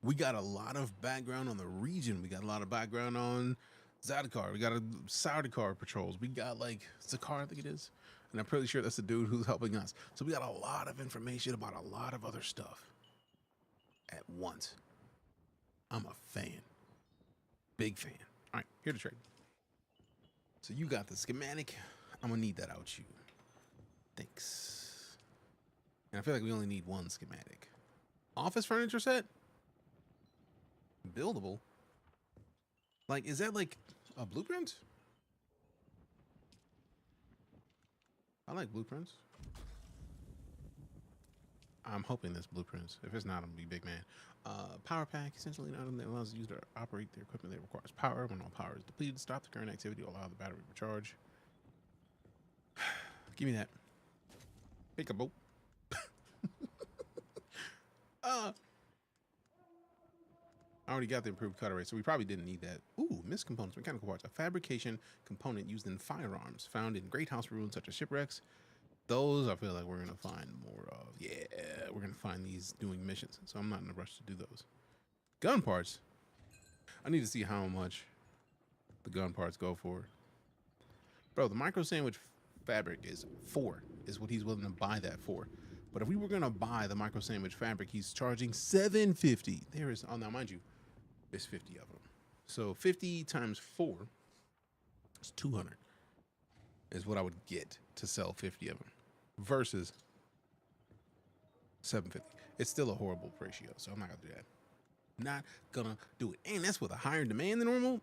We got a lot of background on the region. We got a lot of background on Zadakar. We got a Sardaukar patrols. We got like Zakar, I think it is. And I'm pretty sure that's the dude who's helping us. So we got a lot of information about a lot of other stuff at once. I'm a fan. Big fan. All right, here to trade. So you got the schematic. I'm going to need that out you. Thanks. And I feel like we only need one schematic. Office furniture set? Buildable? Like, is that like a blueprint? I like blueprints. I'm hoping this blueprints. If it's not, I'm gonna be big man. Power pack, essentially an item that allows the user to operate the equipment that requires power. When all power is depleted, stop the current activity, allow the battery to recharge. Give me that. Pick a boat. I already got the improved cutter rate, so we probably didn't need that. Ooh, missed components, mechanical parts. A fabrication component used in firearms, found in great house ruins such as shipwrecks. Those I feel like we're gonna find more of. Yeah, we're gonna find these doing missions, so I'm not in a rush to do those. Gun parts. I need to see how much the gun parts go for. Bro, the micro sandwich fabric is 4, is what he's willing to buy that for. But if we were gonna buy the micro sandwich fabric, he's charging $750. There is, oh, now mind you, there's 50 of them. So 50 times 4 is 200 is what I would get to sell 50 of them versus 750. It's still a horrible ratio, so I'm not gonna do that. Not gonna do it. And that's with a higher demand than normal.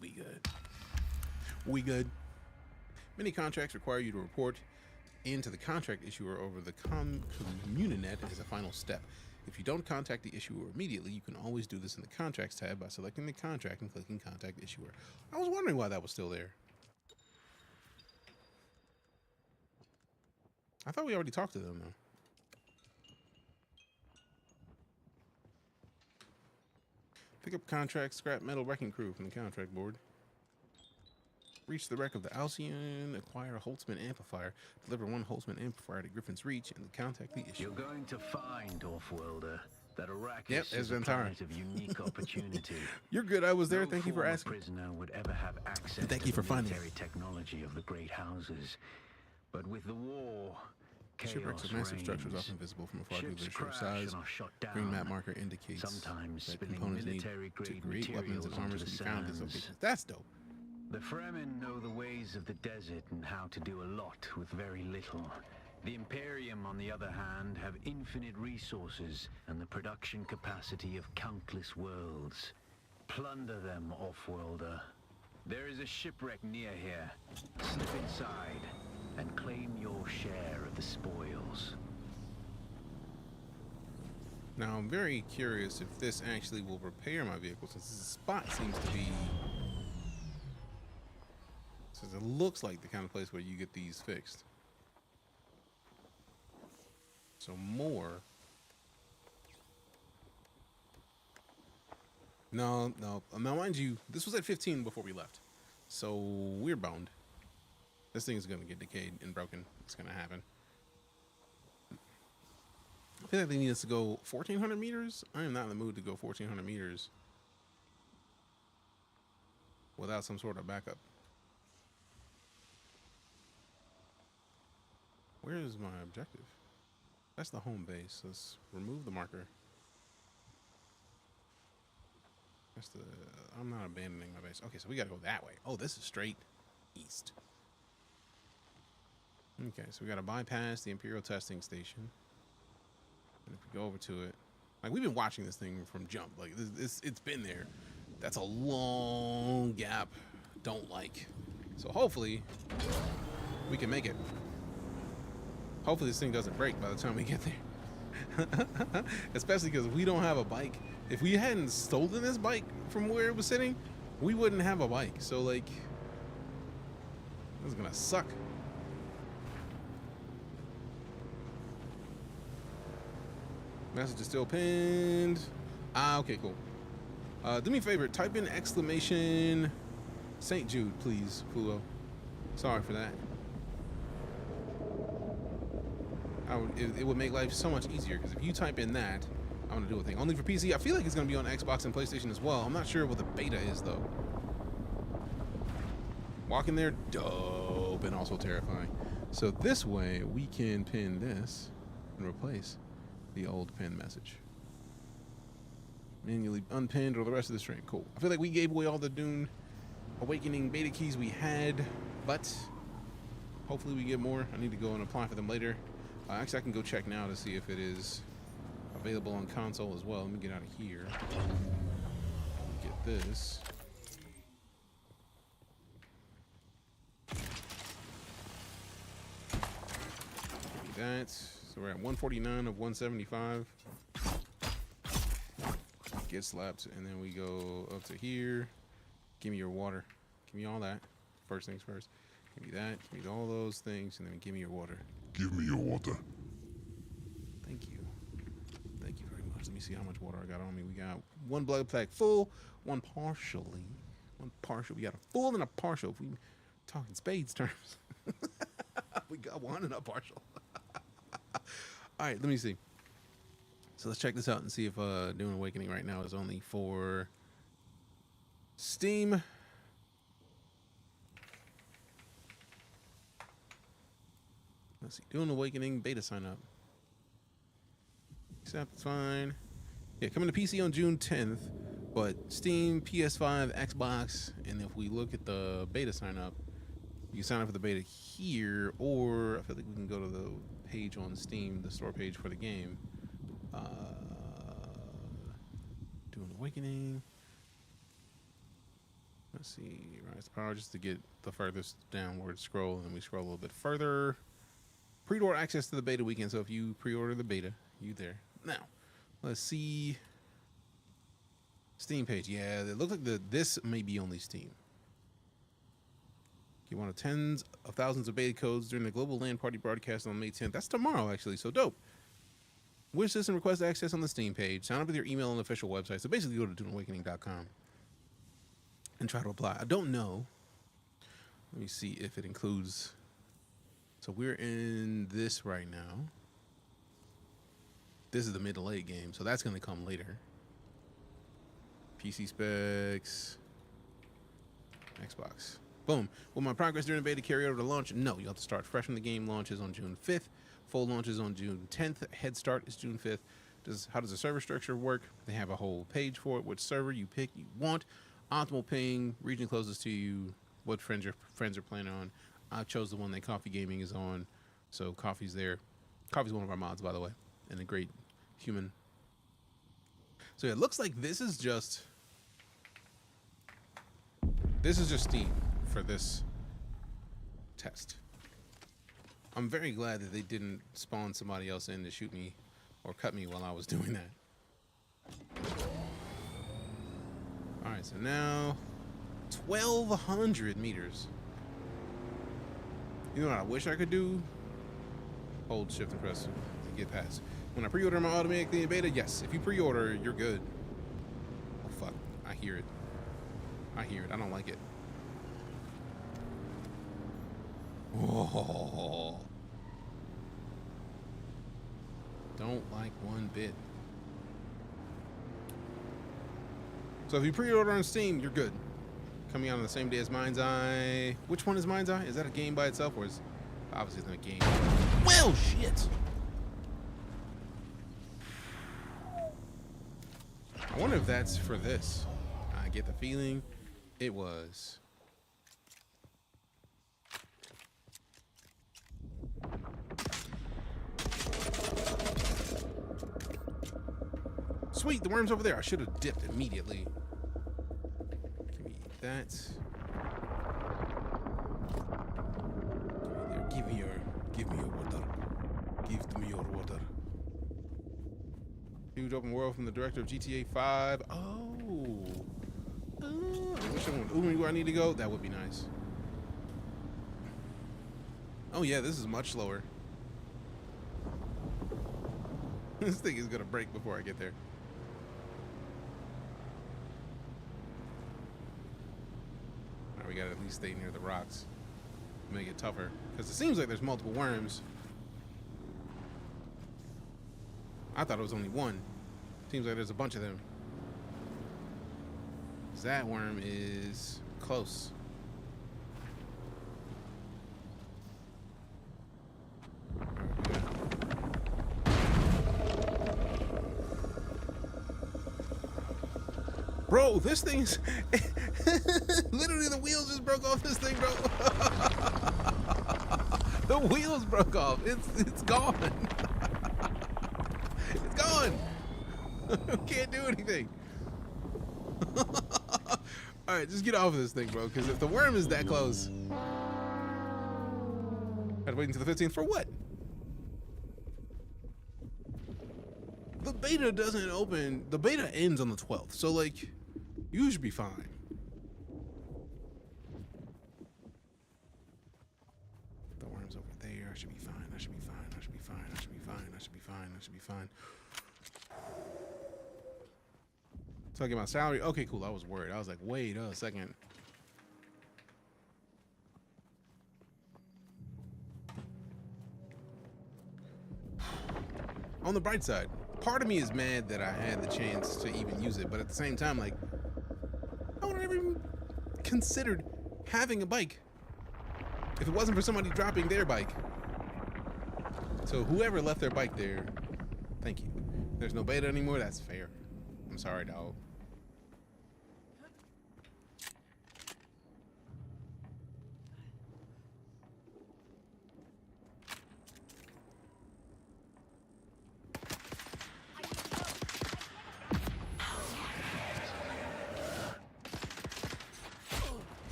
We good. We good. Many contracts require you to report into the contract issuer over the Communinet as a final step. If you don't contact the issuer immediately, you can always do this in the Contracts tab by selecting the contract and clicking Contact Issuer. I was wondering why that was still there. I thought we already talked to them, though. Pick up contract, scrap metal wrecking crew from the contract board. Reach the wreck of the Alcyon, acquire a Holtzman amplifier, deliver one Holtzman amplifier to Griffin's Reach, and contact the issuer. You're going to find, Offworlder, that Arrakis is a planet of unique opportunity. You're good. I was there. Thank you for asking. No prisoner would ever have access Thank to you for the finding military technology of the great houses. But with the war, shipwrecks of massive structures often visible from afar due to their sheer size. Green map marker indicates that components need to create weapons and armors can be found in these locations. That's dope. The Fremen know the ways of the desert and how to do a lot with very little. The Imperium, on the other hand, have infinite resources and the production capacity of countless worlds. Plunder them, Offworlder. There is a shipwreck near here. Slip inside and claim your share of the spoils. Now, I'm very curious if this actually will repair my vehicle, since this spot seems to be... Since it looks like the kind of place where you get these fixed. So more. No. Now, mind you, this was at 15 before we left. So we're boned. This thing is going to get decayed and broken. It's going to happen. I feel like they need us to go 1,400 meters. I am not in the mood to go 1,400 meters without some sort of backup. Where is my objective? That's the home base. Let's remove the marker. That's the... I'm not abandoning my base. Okay, so we gotta go that way. Oh, this is straight east. Okay, so we gotta bypass the Imperial testing station. And if we go over to it... Like, we've been watching this thing from jump. Like, it's been there. That's a long gap. Don't like. So hopefully, we can make it. Hopefully this thing doesn't break by the time we get there. Especially because we don't have a bike. If we hadn't stolen this bike from where it was sitting, we wouldn't have a bike. So, like, this is gonna suck. Message is still pinned. Ah, okay, cool. Do me a favor, type in exclamation St. Jude, please, Fulo. Sorry for that. It would make life so much easier, because if you type in that, I'm gonna do a thing. Only for PC. I feel like it's gonna be on Xbox and PlayStation as well. I'm not sure what the beta is though. Walking there, dope, and also terrifying. So this way we can pin this and replace the old pin message. Manually unpinned or the rest of the string. Cool. I feel like we gave away all the DuneAwakening beta keys we had, but hopefully we get more. I need to go and apply for them later. Actually, I can go check now to see if it is available on console as well. Let me get out of here. Get this. Give me that. So we're at 149 of 175. Get slapped, and then we go up to here. Give me your water. Give me all that. First things first. Give me that. Give me all those things, and then give me your water. Give me your water. Thank you. Thank you very much. Let me see how much water I got on me. We got one blood pack full, one partially. One partial. We got a full and a partial. If we talking spades terms. We got one and a partial. All right, let me see. So let's check this out and see if DuneAwakening right now is only for Steam. Let's see, DuneAwakening beta sign up. Accept, fine. Yeah, coming to PC on June 10th, but Steam, PS5, Xbox, and if we look at the beta sign up, you can sign up for the beta here, or I feel like we can go to the page on Steam, the store page for the game. DuneAwakening. Let's see, Rise to Power, just to get the furthest downward scroll, and then we scroll a little bit further. Pre-order access to the beta weekend, so if you pre-order the beta, you there. Now, Let's see. Steam page. Yeah, it looks like this may be only Steam. You want tens of thousands of beta codes during the global LAN party broadcast on May 10th. That's tomorrow, actually, so dope. Wish list and request access on the Steam page. Sign up with your email on the official website. So basically go to DuneAwakening.com and try to apply. I don't know. Let me see if it includes. So we're in this right now. This is the mid to late game, so that's going to come later. PC specs. Xbox. Boom. Will my progress during the beta carry over to launch? No, you'll have to start fresh when the game launches on June 5th. Full launch is on June 10th. Head start is June 5th. How does the server structure work? They have a whole page for it. Which server you pick, you want. Optimal ping, region closest to you, what friends are playing on. I chose the one that Coffee Gaming is on, so Coffee's there. Coffee's one of our mods, by the way, and a great human. So yeah, it looks like this is just Steam for this test. I'm very glad that they didn't spawn somebody else in to shoot me or cut me while I was doing that. All right, so now 1,200 meters. You know what I wish I could do? Hold shift and press to get past. When I pre-order my automatically in beta, yes. If you pre-order, you're good. Oh fuck, I hear it. I hear it, I don't like it. Oh. Don't like one bit. So if you pre-order on Steam, you're good. Coming out on the same day as Mind's Eye. Which one is Mind's Eye? Is that a game by itself, or is obviously it's not a game? Well, shit. I wonder if that's for this. I get the feeling it was. Sweet, the worm's over there. I should have dipped immediately. Give me that. Give me your water. Give me your water. Huge open world from the director of GTA 5. Oh. I wish someone would Uber me where I need to go. That would be nice. Oh yeah, this is much slower. This thing is gonna break before I get there. Alright, we gotta at least stay near the rocks. Make it tougher. Because it seems like there's multiple worms. I thought it was only one. Seems like there's a bunch of them. That worm is close. Bro, this thing's literally the wheels just broke off this thing, bro. The wheels broke off. It's gone. It's gone. Can't do anything. All right, just get off of this thing, bro. Because if the worm is that close, I'd wait until the 15th for what? The beta doesn't open. The beta ends on the 12th, so like, you should be fine. The worm's over there. I should be fine. I should be fine. I should be fine. I should be fine. I should be fine. I should be fine. Talking about salary. Okay, cool. I was worried. I was like, wait a second. On the bright side, part of me is mad that I had the chance to even use it, but at the same time, like, I would have never even considered having a bike if it wasn't for somebody dropping their bike. So whoever left their bike there, thank you. There's no beta anymore. That's fair. I'm sorry, dog.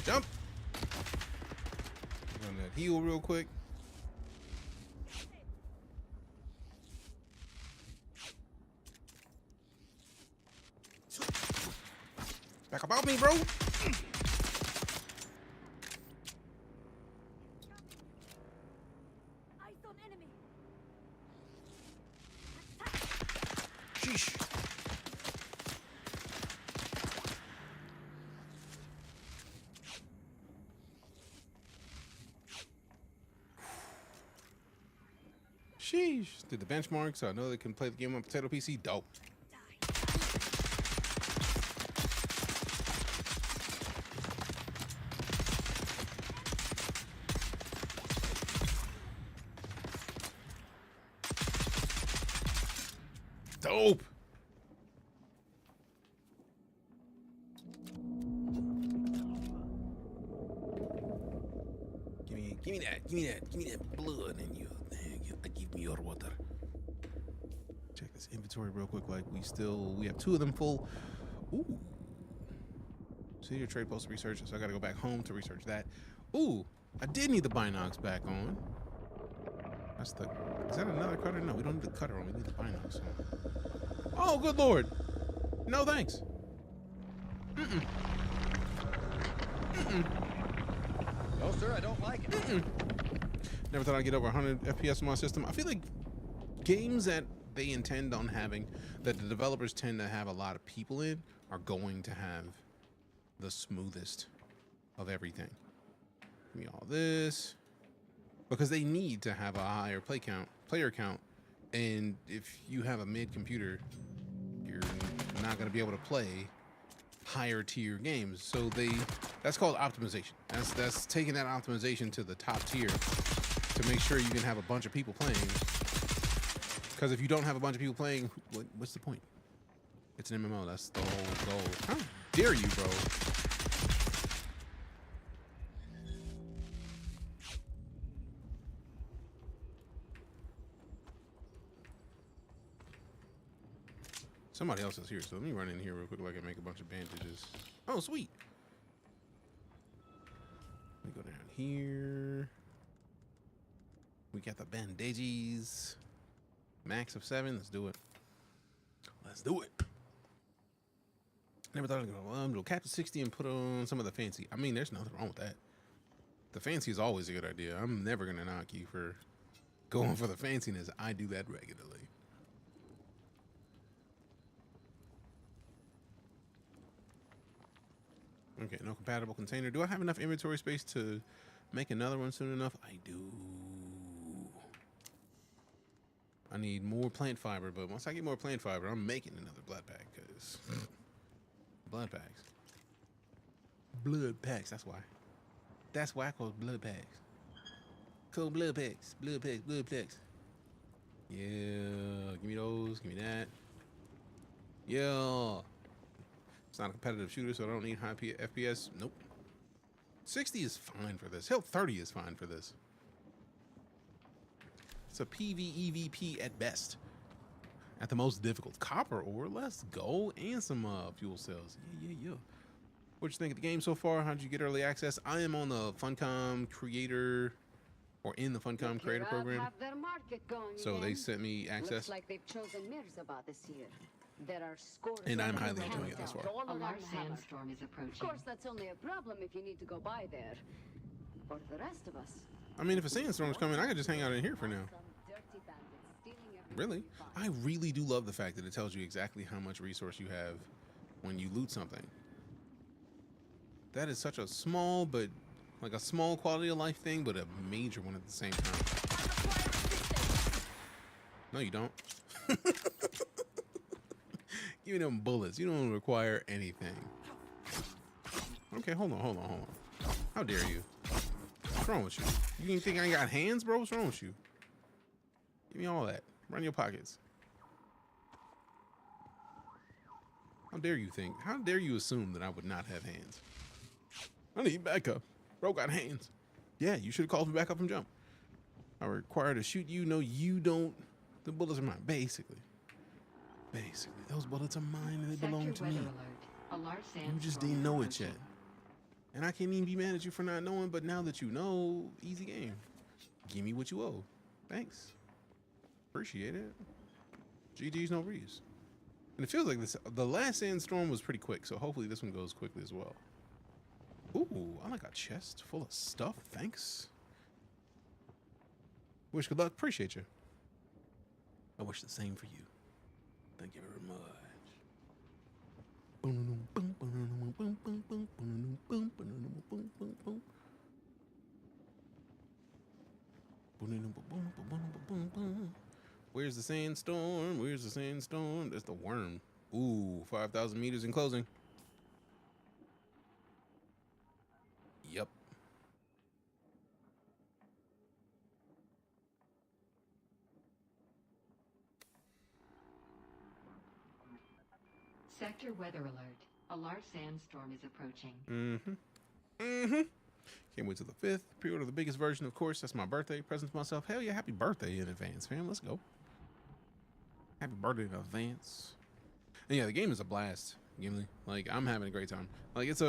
Jump. Run that heal real quick. Back up off me, bro. Sheesh. Sheesh. Did the benchmark, so I know they can play the game on Potato PC. Dope. Dope. Give me that blood in you. Give me your water. Check this inventory real quick. Like we have 2 of them full. Ooh. See your trade post research, so I gotta go back home to research that. Ooh, I did need the binocs back on. Is that another cutter? No, we don't need the cutter on. We need the binocs on. Oh, good lord. No thanks. Mm-mm. Mm-mm. No, sir, I don't like it. Mm-mm. Never thought I'd get over 100 FPS on my system. I feel like games that they intend on having, that the developers tend to have a lot of people in, are going to have the smoothest of everything. Give me all this. Because they need to have a higher player count. And if you have a mid computer, you're not going to be able to play higher tier games. So that's called optimization. That's taking that optimization to the top tier to make sure you can have a bunch of people playing. Because if you don't have a bunch of people playing, what's the point? It's an MMO. That's the whole goal. How dare you, bro? Somebody else is here, so let me run in here real quick like I make a bunch of bandages. Oh, sweet. Let me go down here. We got the bandages. Max of 7. Let's do it. Let's do it. Never thought I'd go cap to 60 and put on some of the fancy. I mean, there's nothing wrong with that. The fancy is always a good idea. I'm never going to knock you for going for the fanciness. I do that regularly. Okay, no compatible container. Do I have enough inventory space to make another one soon enough? I do. I need more plant fiber, but once I get more plant fiber, I'm making another blood pack, because blood packs. Blood packs, that's why. That's why I call it blood packs. Cool blood packs, blood packs, blood packs. Yeah, give me those, give me that. Yeah. It's not a competitive shooter, so I don't need high FPS. Nope. 60 is fine for this. Hell, 30 is fine for this. It's a PvEVP at best. At the most difficult. Copper ore, let's go. And some fuel cells. Yeah. What'd you think of the game so far? How'd you get early access? I am on the Funcom creator, or in the Funcom creator program. So they sent me access. Looks like they've chosen Mirzabah this year. There are scores and I'm highly enjoying it thus far. A large sandstorm is approaching. Of course, that's only a problem if you need to go by there. For the rest of us. I mean, if a sandstorm's coming, I could just hang out in here for now. Really? I really do love the fact that it tells you exactly how much resource you have when you loot something. That is such a small, but like a small quality of life thing, but a major one at the same time. No, you don't. Give me them bullets. You don't require anything. Okay, hold on. How dare you? What's wrong with you? You think I ain't got hands, bro? What's wrong with you? Give me all that. Run your pockets. How dare you think? How dare you assume that I would not have hands? I need backup. Bro got hands. Yeah, you should have called me back up from jump. I require to shoot you. No, you don't. The bullets are mine. Basically, those bullets are mine and they belong to me. You just didn't know it yet. And I can't even be mad at you for not knowing, but now that you know, easy game. Give me what you owe. Thanks. Appreciate it. GG's no breeze. And it feels like this. The last sandstorm was pretty quick, so hopefully this one goes quickly as well. Ooh, I like a chest full of stuff. Thanks. Wish good luck. Appreciate you. I wish the same for you. Thank you very much. Where's the sandstorm? Where's the sandstorm? There's the worm. Ooh, 5,000 meters in closing. Yep. Sector weather alert. A large sandstorm is approaching. Can't wait till the 5th. Pre-order the biggest version, of course. That's my birthday present to myself. Hell yeah, happy birthday in advance, fam. Let's go. Happy birthday in advance. And yeah, the game is a blast, Gimli. Like, I'm having a great time. Like, it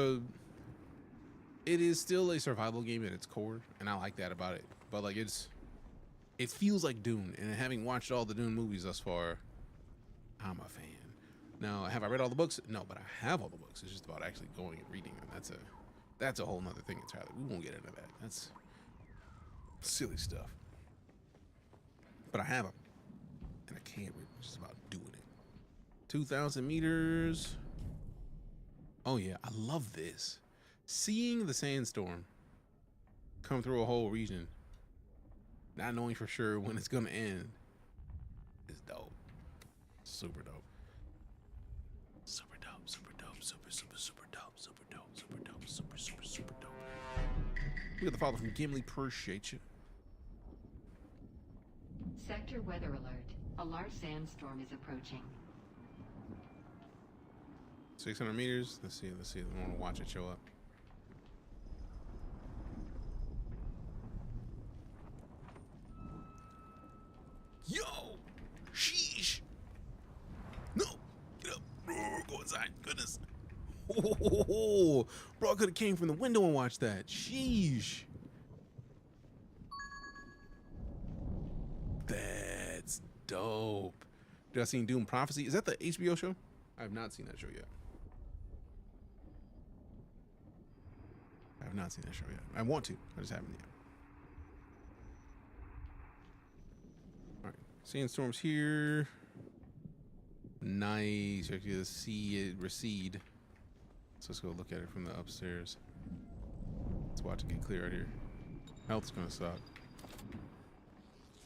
is still a survival game at its core, and I like that about it. But like, it feels like Dune, and having watched all the Dune movies thus far, I'm a fan. Now, have I read all the books? No, but I have all the books. It's just about actually going and reading them. That's a whole nother thing entirely. We won't get into that. That's silly stuff. But I have them, and I can't read. It's just about doing it. 2,000 meters. Oh yeah, I love this. Seeing the sandstorm come through a whole region, not knowing for sure when it's gonna end, is dope. Super dope. Super dope, super dope, super dope, super dope, super dope, super dope. We got the follow from Gimli, appreciate you. Sector weather alert. A large sandstorm is approaching. 600 meters. Let's see. I want to watch it show up. Yo! Sheesh! No! Get up! Go inside. Goodness. Oh, bro, I could have came from the window and watched that. Sheesh. That's dope. Did I see Dune Prophecy? Is that the HBO show? I have not seen that show yet. I have not seen that show yet. I want to. I just haven't yet. All right. Sandstorms here. Nice. You can see it recede. So let's go look at it from the upstairs. Let's watch it get clear right here. Health's gonna suck.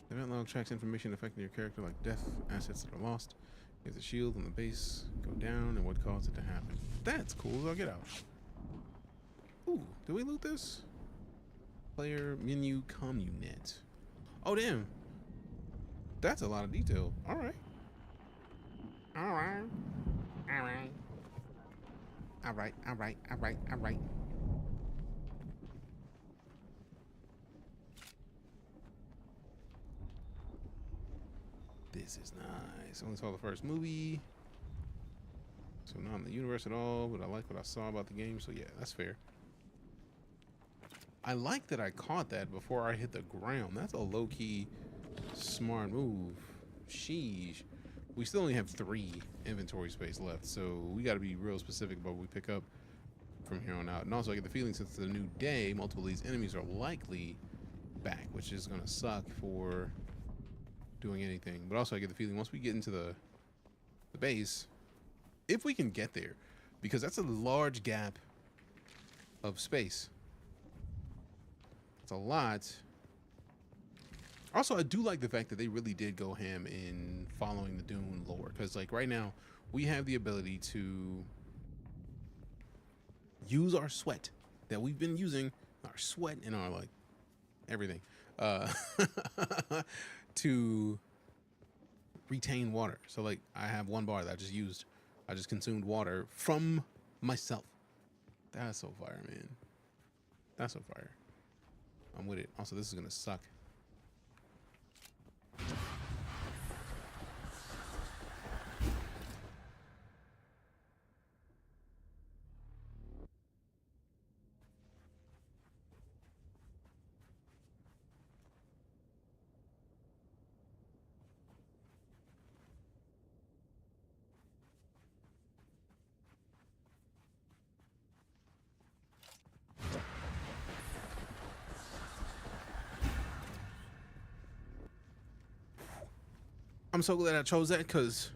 The event log tracks information affecting your character like death, assets that are lost. Here's the shield on the base. Go down and what caused it to happen. That's cool. I'll get out. Ooh, did we loot this? Player menu communet. Oh, damn. That's a lot of detail. All right. All right. All right. All right. All right. All right. All right. This is nice. Only saw the first movie. So not in the universe at all, but I like what I saw about the game. So yeah, that's fair. I like that I caught that before I hit the ground. That's a low-key smart move. Sheesh. We still only have 3 inventory space left, so we got to be real specific about what we pick up from here on out. And also I get the feeling since it's a new day, multiple of these enemies are likely back, which is going to suck for doing anything. But also I get the feeling once we get into the base, if we can get there, because that's a large gap of space. It's a lot. Also, I do like the fact that they really did go ham in following the Dune lore, because like right now we have the ability to use our sweat that we've been using, our sweat and our like everything, to retain water. So like I have 1 bar that I just used. I just consumed water from myself. That's so fire, man. That's so fire. I'm with it. Also, this is gonna suck. I'm so glad I chose that because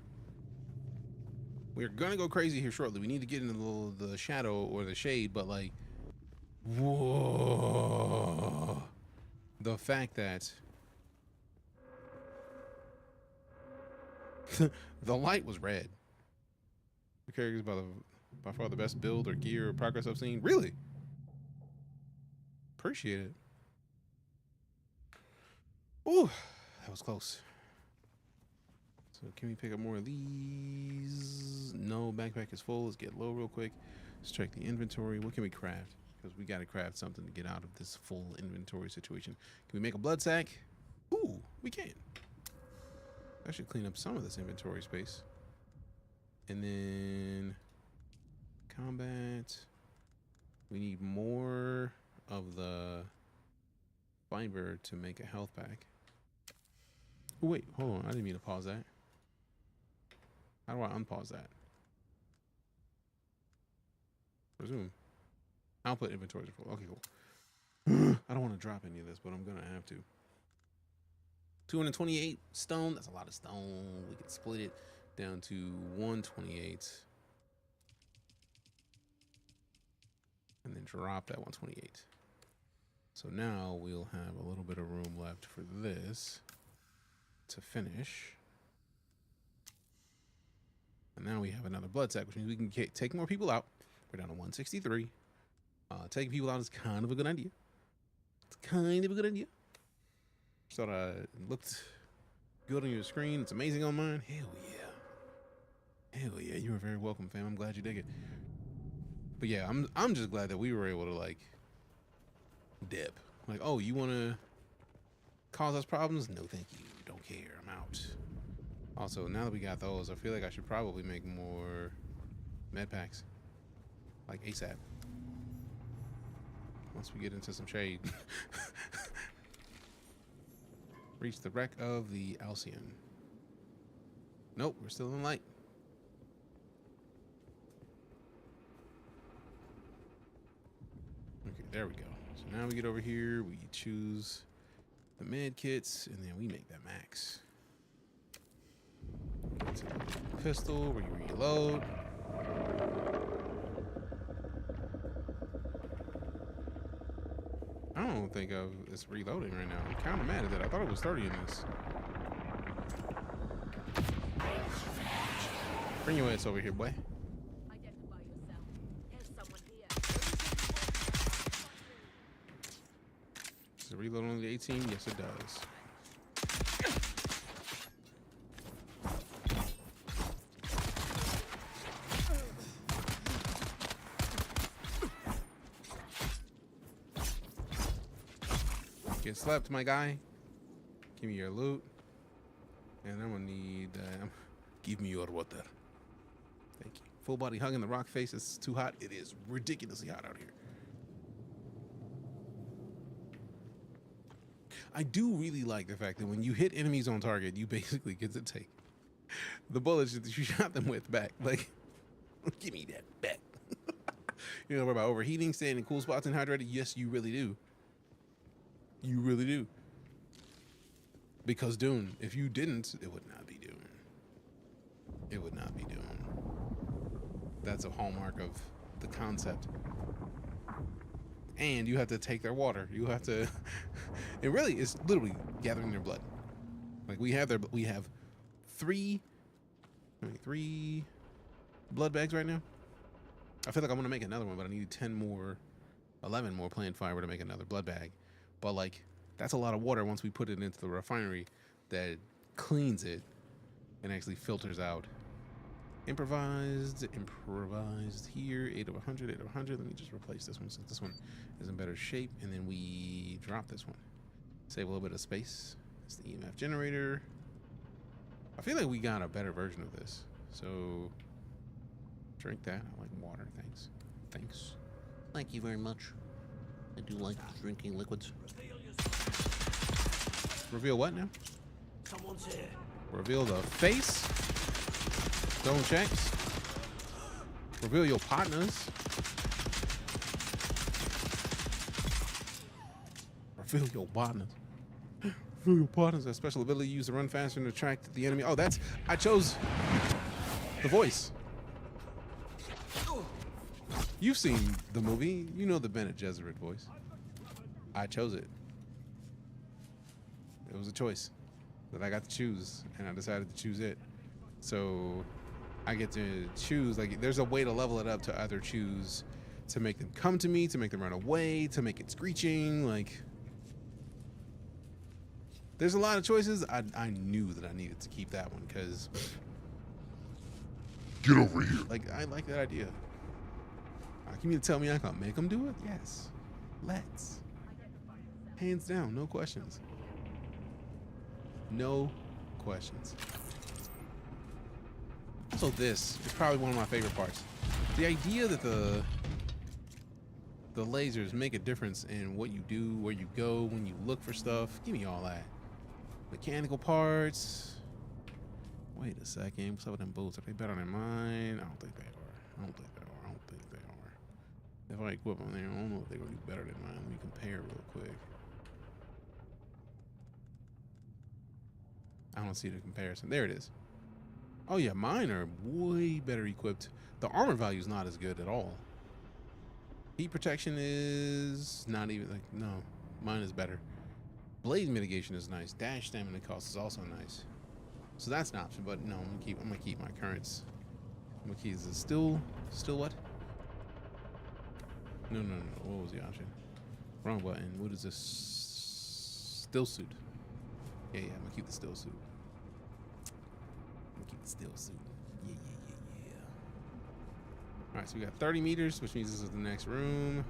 we're gonna go crazy here shortly. We need to get into the shadow or the shade, but like, whoa, the fact that the light was red. The character's by far the best build or gear or progress I've seen. Really? Appreciate it. Ooh, that was close. So can we pick up more of these? No, backpack is full. Let's get low real quick. Let's check the inventory. What can we craft? Because we got to craft something to get out of this full inventory situation. Can we make a blood sack? Ooh, we can. I should clean up some of this inventory space. And then combat. We need more of the fiber to make a health pack. Oh, wait, hold on. I didn't mean to pause that. How do I unpause that? Resume. Output inventories are full. Okay, cool. I don't want to drop any of this, but I'm gonna have to. 228 stone. That's a lot of stone. We can split it down to 128. And then drop that 128. So now we'll have a little bit of room left for this to finish. And now we have another blood sack, which means we can take more people out. We're down to 163. Taking people out is kind of a good idea. It's kind of a good idea. Just thought it looked good on your screen. It's amazing on mine. Hell yeah. Hell yeah. You are very welcome, fam. I'm glad you dig it. But yeah, I'm just glad that we were able to like dip. Like, oh, you want to cause us problems? No, thank you. Don't care. I'm out. Also, now that we got those, I feel like I should probably make more med packs. Like ASAP. Once we get into some shade. Reach the wreck of the Alcyon. Nope, we're still in light. Okay, there we go. So now we get over here, we choose the med kits, and then we make that max. Get to the pistol where you reload. I don't think it's reloading right now. I'm kind of mad at that. I thought it was 30 in this. Bring your ass over here, boy. Identify yourself. There's someone here. Does it reload on the 18? Yes, it does. Get slapped, my guy. Give me your loot. And I'm gonna need, give me your water. Thank you. Full body hugging the rock face is too hot. It is ridiculously hot out here. I do really like the fact that when you hit enemies on target, you basically get to take the bullets that you shot them with back. Like, give me that back. You don't worry about overheating, staying in cool spots and hydrated. Yes, you really do. You really do. Because Dune, if you didn't, it would not be Dune. It would not be Dune. That's a hallmark of the concept. And you have to take their water. You have to. It really is literally gathering their blood. Like we have three blood bags right now. I feel like I want to make another one, but I need 11 more plant fiber to make another blood bag. But like, that's a lot of water once we put it into the refinery that cleans it and actually filters out. Improvised here, 8 of 100, 8 of 100. Let me just replace this one since this one is in better shape. And then we drop this one. Save a little bit of space. It's the EMF generator. I feel like we got a better version of this. So drink that. I like water, thanks. Thanks. Thank you very much. I do like drinking liquids. Reveal what now? Someone's here. Reveal the face. Stone checks. Reveal your partners. Reveal your partners. Your partners have special ability used to run faster and attract the enemy. Oh, that's... I chose the voice. You've seen the movie. You know the Bene Gesserit voice. I chose it. It was a choice that I got to choose, and I decided to choose it. So I get to choose. Like, there's a way to level it up to either choose to make them come to me, to make them run away, to make it screeching. Like, there's a lot of choices. I knew that I needed to keep that one because... Get over here. Like, I like that idea. You mean to tell me I can make them do it? Yes. Let's. Hands down, no questions. No questions. Also, this is probably one of my favorite parts. The idea that the lasers make a difference in what you do, where you go, when you look for stuff. Give me all that. Mechanical parts. Wait a second. What's up with them boots? Are they better than mine? I don't think they are. I don't think they are. I don't think they are. If I equip them there, I don't know if they're going to be better than mine. Let me compare real quick. I don't see the comparison. There it is. Oh yeah, mine are way better equipped. The armor value is not as good at all. Heat protection is not even like, no, mine is better. Blade mitigation is nice. Dash stamina cost is also nice. So that's an option, but no, I'm gonna keep my currents. I'm gonna keep is still what? No. What was the option? Wrong button. What is this? Still suit. Yeah, I'm gonna keep the still suit. I'm gonna keep the still suit. Yeah. All right, so we got 30 meters, which means this is the next room.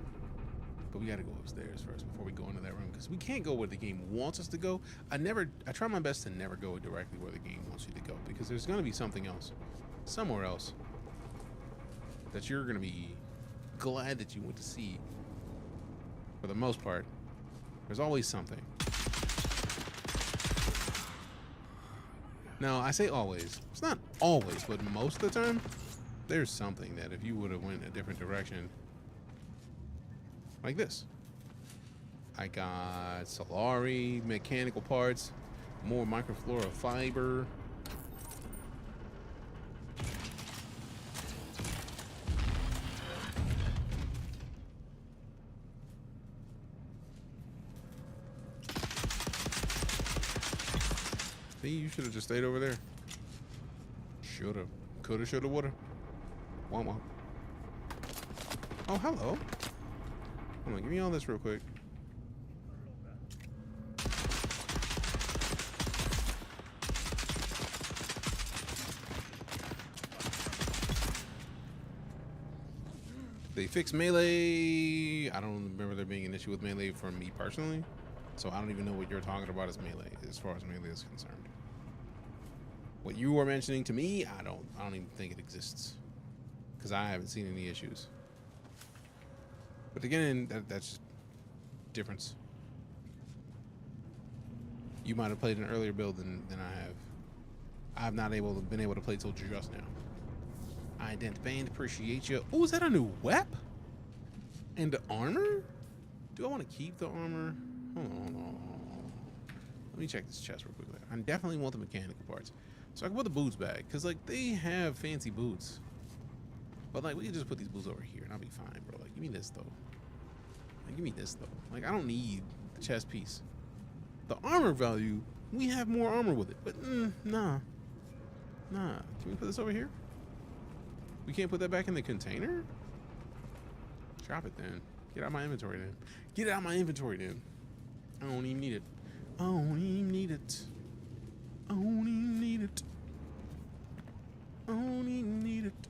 But we gotta go upstairs first before we go into that room, because we can't go where the game wants us to go. I try my best to never go directly where the game wants you to go, because there's gonna be something else, somewhere else, that you're gonna be glad that you went to see. For the most part, there's always something. Now, I say always. It's not always, but most of the time, there's something that if you would have went a different direction, like this. I got Solari, mechanical parts, more microflora fiber. See, you should have just stayed over there. Shoulda, coulda, shoulda, woulda. Womp womp. Oh, hello. Hold on, give me all this real quick. They fixed melee. I don't remember there being an issue with melee for me personally, so I don't even know what you're talking about as melee, as far as melee is concerned. What you were mentioning to me, I don't even think it exists, because I haven't seen any issues. But again, that's just difference. You might have played an earlier build than I have. I've not been able to play till just now. I didn't band appreciate you. Oh, is that a new wep? And the armor? Do I want to keep the armor? Hold on. Let me check this chest real quickly. I definitely want the mechanical parts. So I can put the boots back, because like they have fancy boots. But like we can just put these boots over here and I'll be fine, bro. Like give me this though. Like, give me this though. Like I don't need the chest piece. The armor value, we have more armor with it, but nah. Can we put this over here? We can't put that back in the container? Drop it then. Get out of my inventory then. Get out of my inventory then. I don't even need it. I don't even need it. I don't even need it. I don't even need it.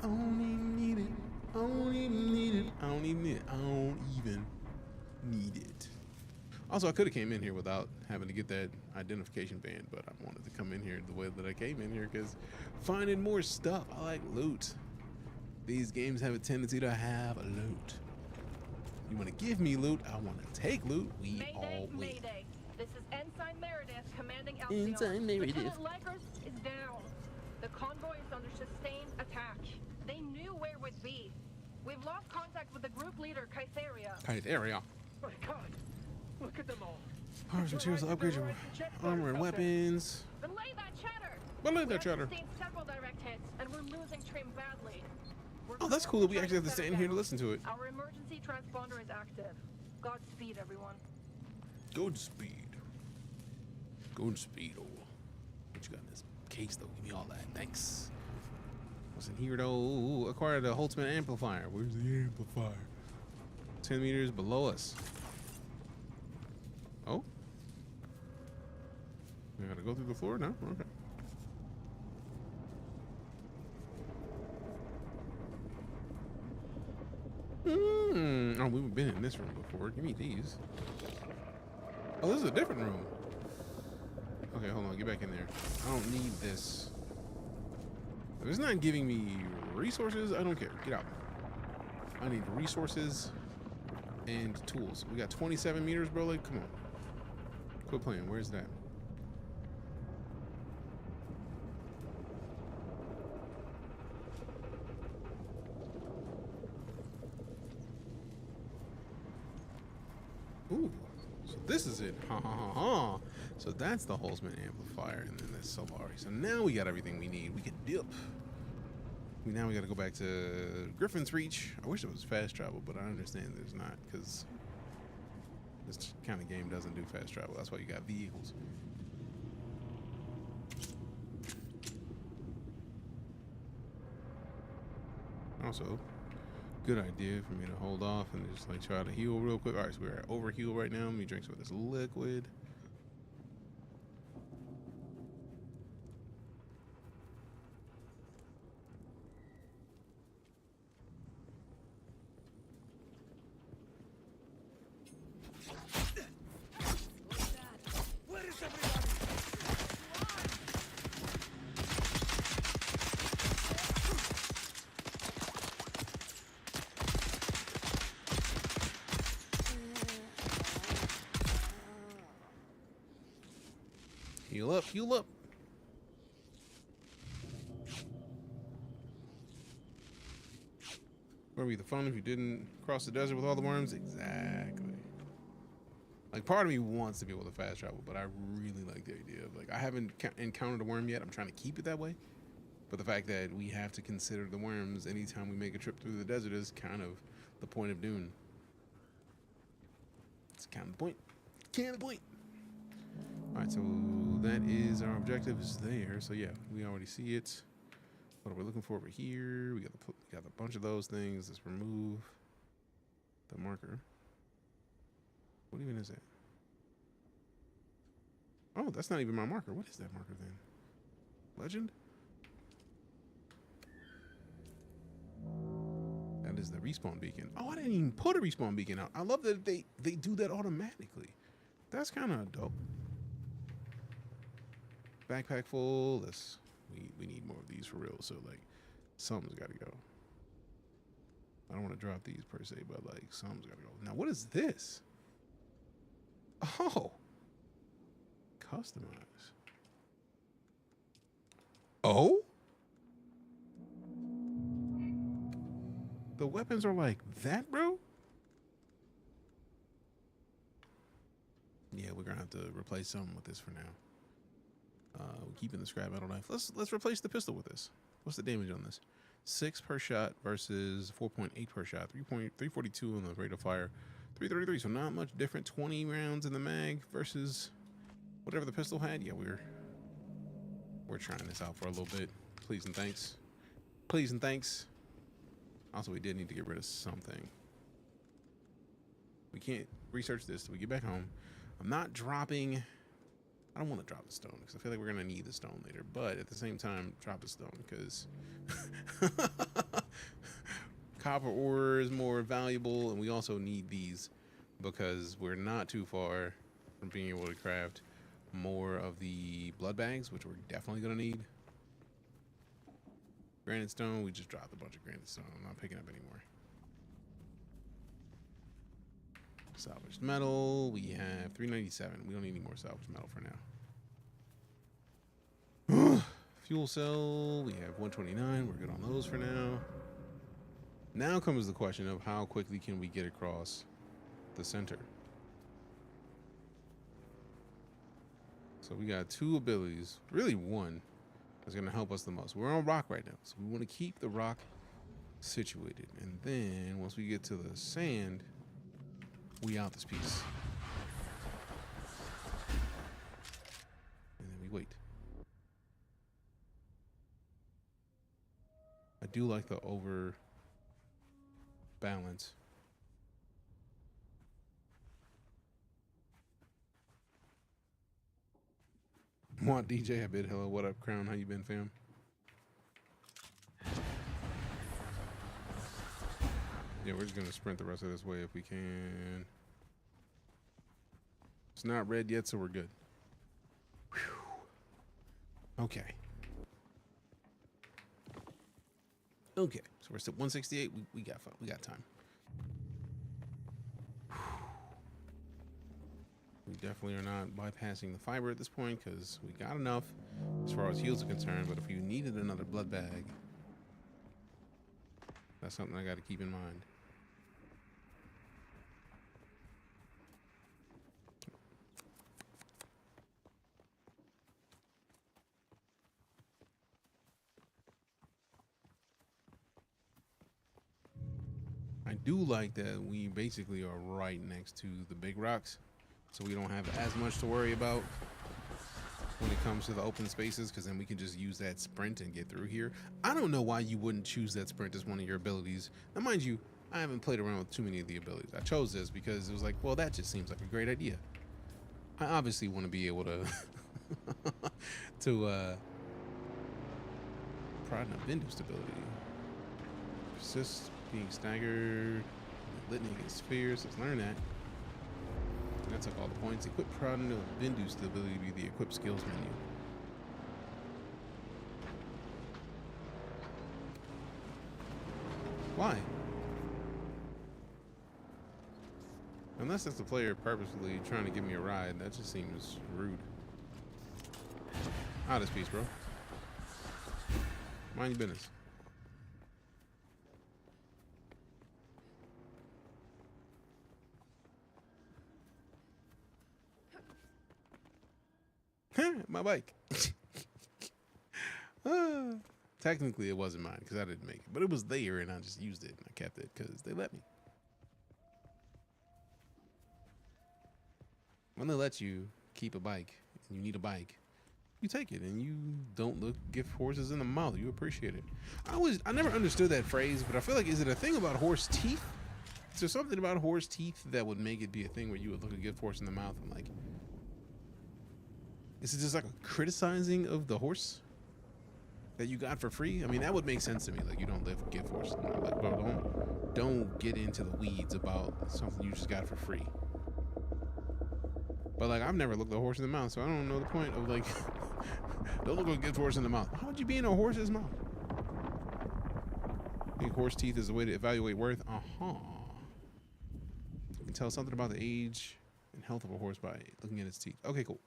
I don't even need it. I don't even need it. I don't even need it. I don't even need it. Also, I could have came in here without having to get that identification band, but I wanted to come in here the way that I came in here because finding more stuff. I like loot. These games have a tendency to have a loot. You want to give me loot, I want to take loot. We all win. Mayday. This is Ensign Meredith commanding Alcyon. Ensign Meredith. Lieutenant Lakers is down. The convoy is under sustained attack. They knew where we'd be. We've lost contact with the group leader, Kytheria. Kytheria. My God, Look at them all. Harvest materials to upgrade your armor and weapons. Belay that chatter. Belay that chatter. We've sustained several direct hits, and we're losing stream badly. Oh, that's cool that we actually have to stand here to listen to it. Our emergency transponder is active. Godspeed, everyone. Godspeed. Godspeed. Oh, what you got in this case, though? Give me all that. Thanks. What's in here, though? Ooh, acquired a Holtzman amplifier. Where's the amplifier? 10 meters below us. Oh. We gotta go through the floor now? Okay. Oh, we've been in this room before. Give me these. Oh, this is a different room. Okay, hold on. Get back in there. I don't need this. If it's not giving me resources, I don't care. Get out. I need resources and tools. We got 27 meters, bro. Like, come on. Quit playing. Where's that? Ooh, so this is it. Ha ha ha ha. So that's the Holtzman amplifier, and then this Solari. So now we got everything we need. We can dip. Now we got to go back to Griffin's Reach. I wish it was fast travel, but I understand there's not, because this kind of game doesn't do fast travel. That's why you got vehicles. Also, good idea for me to hold off and just like try to heal real quick. All right, so we're at overheal right now. Let me drink some of this liquid. Heal up, heal up. Where would be the fun if you didn't cross the desert with all the worms? Exactly. Like, part of me wants to be able to fast travel, but I really like the idea of, like, I haven't encountered a worm yet. I'm trying to keep it that way. But the fact that we have to consider the worms anytime we make a trip through the desert is kind of the point of Dune. It's kind of the point. Kind of the point. All right, so that is our objective is there. So yeah, we already see it. What are we looking for over here? We got a bunch of those things. Let's remove the marker. What even is that? Oh, that's not even my marker. What is that marker then? Legend? That is the respawn beacon. Oh, I didn't even put a respawn beacon out. I love that they do that automatically. That's kind of dope. Backpack full. We need more of these for real. So like, something's got to go. I don't want to drop these per se, but like, something's got to go. Now, what is this? Oh, customize. Oh, the weapons are like that, bro. Yeah, we're gonna have to replace something with this for now. We're keeping the scrap metal knife. Let's replace the pistol with this. What's the damage on this? 6 per shot versus 4.8 per shot. 342 on the rate of fire. 333. So not much different. 20 rounds in the mag versus whatever the pistol had. Yeah, we're trying this out for a little bit. Please and thanks. Please and thanks. Also, we did need to get rid of something. We can't research this till we get back home. I'm not dropping. I don't want to drop the stone because I feel like we're going to need the stone later. But at the same time, drop the stone because copper ore is more valuable. And we also need these because we're not too far from being able to craft more of the blood bags, which we're definitely going to need. Granite stone, we just dropped a bunch of granite stone. I'm not picking up anymore. Salvaged metal, we have 397. We don't need any more salvaged metal for now. Fuel cell, we have 129. We're good on those for now. Now comes the question of how quickly can we get across the center? So we got 2 abilities, really 1, that's gonna help us the most. We're on rock right now, so we want to keep the rock situated, and then once we get to the sand, we out this piece, and then we wait. I do like the over balance. Want DJ a bit? Hello, what up, Crown? How you been, fam? Yeah, we're just gonna sprint the rest of this way if we can. It's not red yet, so we're good. Whew. Okay. Okay, so we're still 168. We got fun. We got time. We definitely are not bypassing the fiber at this point because we got enough as far as heals are concerned. But if you needed another blood bag, that's something I got to keep in mind. I do like that we basically are right next to the big rocks, so we don't have as much to worry about when it comes to the open spaces, because then we can just use that sprint and get through here. I don't know why you wouldn't choose that sprint as one of your abilities. Now, mind you, I haven't played around with too many of the abilities. I chose this because it was like, well, that just seems like a great idea. I obviously want to be able to prod and induced ability. Persist, being staggered, litany against spheres. Let's learn that. That took all the points. Equip prod and induced the ability to be the equip skills menu. Why? Unless it's the player purposefully trying to give me a ride, that just seems rude. Out of this piece, bro. Mind your business. My bike. Technically, it wasn't mine because I didn't make it, but it was there and I just used it and I kept it because they let me. When they let you keep a bike and you need a bike, you take it and you don't look gift horses in the mouth. You appreciate it. I never understood that phrase, but I feel like, is it a thing about horse teeth? Is there something about horse teeth that would make it be a thing where you would look a gift horse in the mouth and like, is it just like a criticizing of the horse that you got for free? I mean, that would make sense to me. Like, you don't live a gift horse. Like, bro, don't get into the weeds about something you just got for free. But like, I've never looked a horse in the mouth, so I don't know the point of like, don't look a gift horse in the mouth. How would you be in a horse's mouth? I think horse teeth is a way to evaluate worth. You can tell something about the age and health of a horse by looking at its teeth. Okay, cool.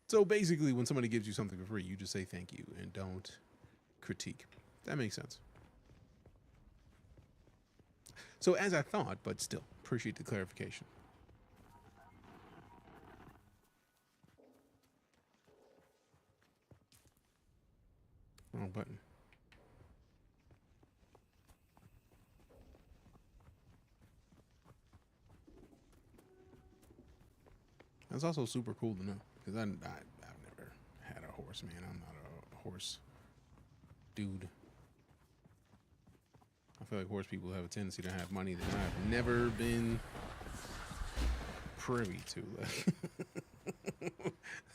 So basically, when somebody gives you something for free, you just say thank you and don't critique. That makes sense. So as I thought, but still, appreciate the clarification. Wrong button. That's also super cool to know. Because I've never had a horse, man. I'm not a horse dude. I feel like horse people have a tendency to have money that I've never been privy to. Like,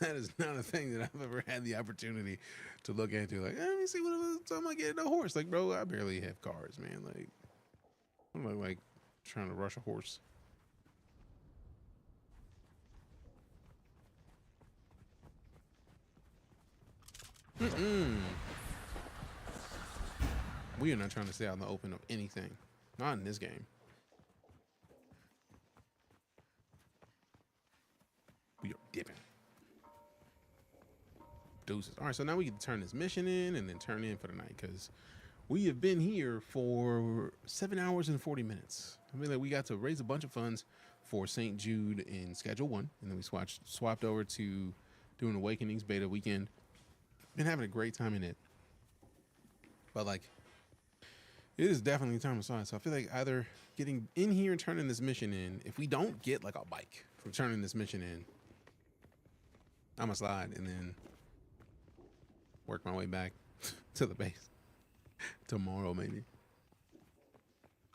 that is not a thing that I've ever had the opportunity to look into. Like, let me see what time I get a horse. Like, bro, I barely have cars, man. Like, I'm like trying to rush a horse. We are not trying to stay out in the open of anything. Not in this game. We are dipping. Deuces. All right, so now we get to turn this mission in and then turn in for the night because we have been here for 7 hours and 40 minutes. I mean, like, we got to raise a bunch of funds for St. Jude in Schedule 1, and then we swapped over to DuneAwakenings Beta weekend. Been having a great time in it. But like, it is definitely time to slide. So I feel like either getting in here and turning this mission in, if we don't get like a bike from turning this mission in, I'm gonna slide and then work my way back to the base tomorrow maybe.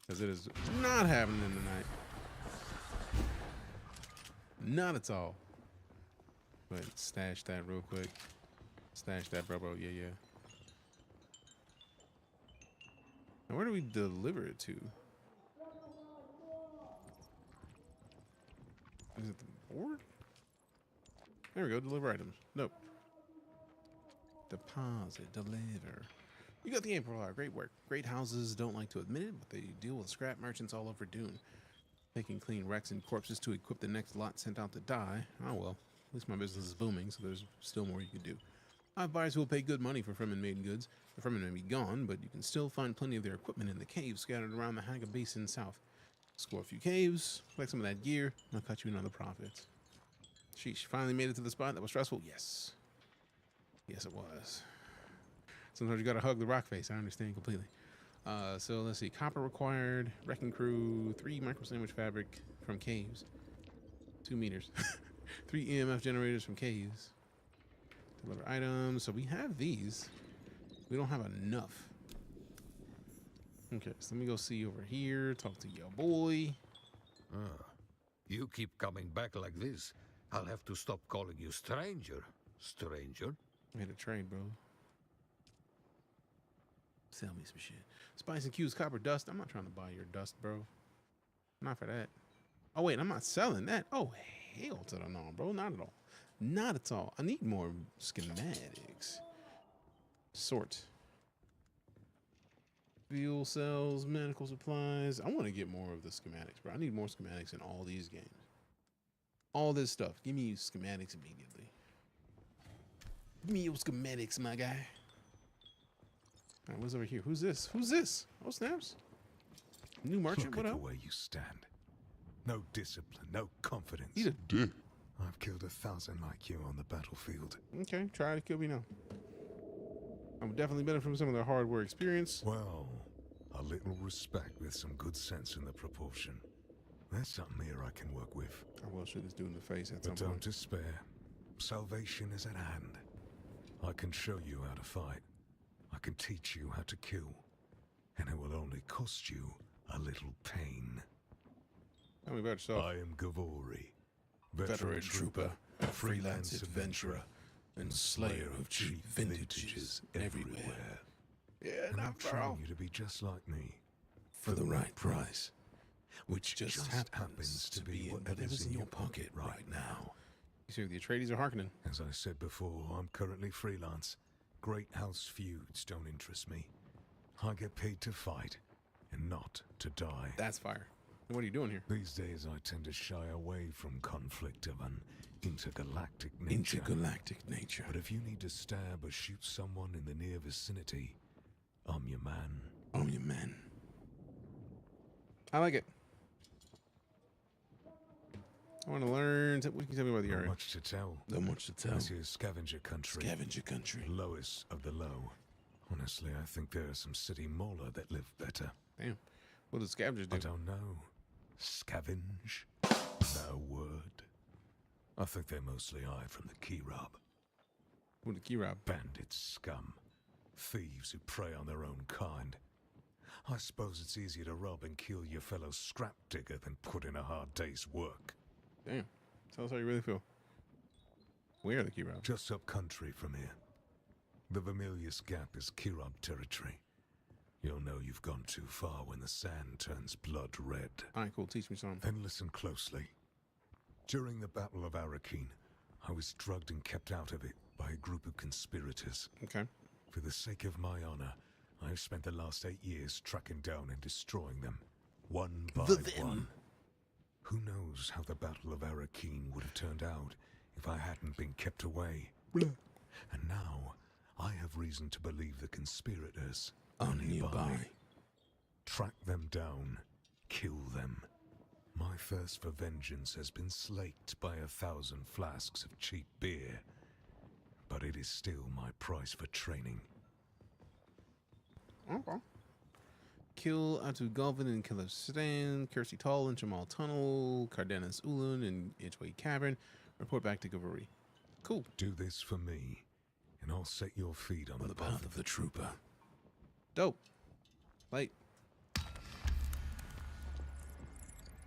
Because it is not happening tonight. Not at all. But stash that real quick. Stash that, bro. Yeah, yeah. Now, where do we deliver it to? Is it the board? There we go. Deliver items. Nope. Deposit. Deliver. You got the April. Great work. Great houses don't like to admit it, but they deal with scrap merchants all over Dune. They can clean wrecks and corpses to equip the next lot sent out to die. Oh well. At least my business is booming, so there's still more you can do. I have buyers who will pay good money for Fremen made goods. The Fremen may be gone, but you can still find plenty of their equipment in the caves scattered around the Haga Basin south. Score a few caves, collect some of that gear, and I'll cut you another profit. Sheesh, finally made it to the spot. That was stressful? Yes. Yes, it was. Sometimes you gotta hug the rock face. I understand completely. So let's see. Copper required, wrecking crew, 3 micro sandwich fabric from caves, 2 meters, 3 EMF generators from caves. Deliver items. So we have these. We don't have enough. Okay, so let me go see over here. Talk to your boy. You keep coming back like this. I'll have to stop calling you stranger. Stranger? Made a trade, bro. Sell me some shit. Spice and Q's copper dust. I'm not trying to buy your dust, bro. Not for that. Oh, wait, I'm not selling that. Oh, hell to the no, bro. Not at all. Not at all. I need more schematics. Sort. Fuel cells, medical supplies. I want to get more of the schematics, bro. I need more schematics in all these games. All this stuff. Give me schematics immediately. Give me your schematics, my guy. All right, what's over here? Who's this? Who's this? Oh, snaps. New merchant, what up? Look at the way you stand. No discipline, no confidence. Eat a dick. I've killed 1,000 like you on the battlefield. Okay, try to kill me now. I'm definitely benefit from some of their hardware experience. Well, a little respect with some good sense in the proportion. There's something here I can work with. I will shoot this dude in the face at some But don't point. despair. Salvation is at hand. I can show you how to fight. I can teach you how to kill. And it will only cost you a little pain. Tell me about yourself. I am Gavori, Veteran trooper, freelance adventurer, and slayer of cheap vintages everywhere. Yeah, and I'm not trying bro. you to be just like me. For the right price. Which just happens to be whatever's in your pocket right now. You see, the Atreides are hearkening. As I said before, I'm currently freelance. Great house feuds don't interest me. I get paid to fight, and not to die. That's fire. And what are you doing here? These days I tend to shy away from conflict of an intergalactic nature. But if you need to stab or shoot someone in the near vicinity, I'm your man. I'm your man. I like it. I want to learn. What can you tell me about the area? Not much to tell. Not much to tell. This is scavenger country. Scavenger country. Lowest of the low. Honestly, I think there are some city mauler that live better. Damn. What do scavengers do? I don't know. Scavenge? No word. I think they mostly hide from the key rob. What the key rob? Bandits, scum. Thieves who prey on their own kind. I suppose it's easier to rob and kill your fellow scrap digger than put in a hard day's work. Damn. Tell us how you really feel. Where are the key robs? Just up country from here. The Vermilius Gap is Kirab territory. You'll know you've gone too far when the sand turns blood red. Alright, cool. Teach me something. Then listen closely. During the Battle of Arrakis, I was drugged and kept out of it by a group of conspirators. Okay. For the sake of my honor, I've spent the last 8 years tracking down and destroying them, one by one. Who knows how the Battle of Arrakis would have turned out if I hadn't been kept away. And now, I have reason to believe the conspirators are nearby. Track them down, kill them. My thirst for vengeance has been slaked by 1,000 flasks of cheap beer but it is still my price for training. Okay. Kill Atu Galvin in Kazakhstan, Kirsty Tall in Jamal Tunnel, Cardenas Ulan in Edgeway Cavern. Report back to Gavuri. Cool. Do this for me, and I'll set your feet on the path of the trooper. Dope. Like,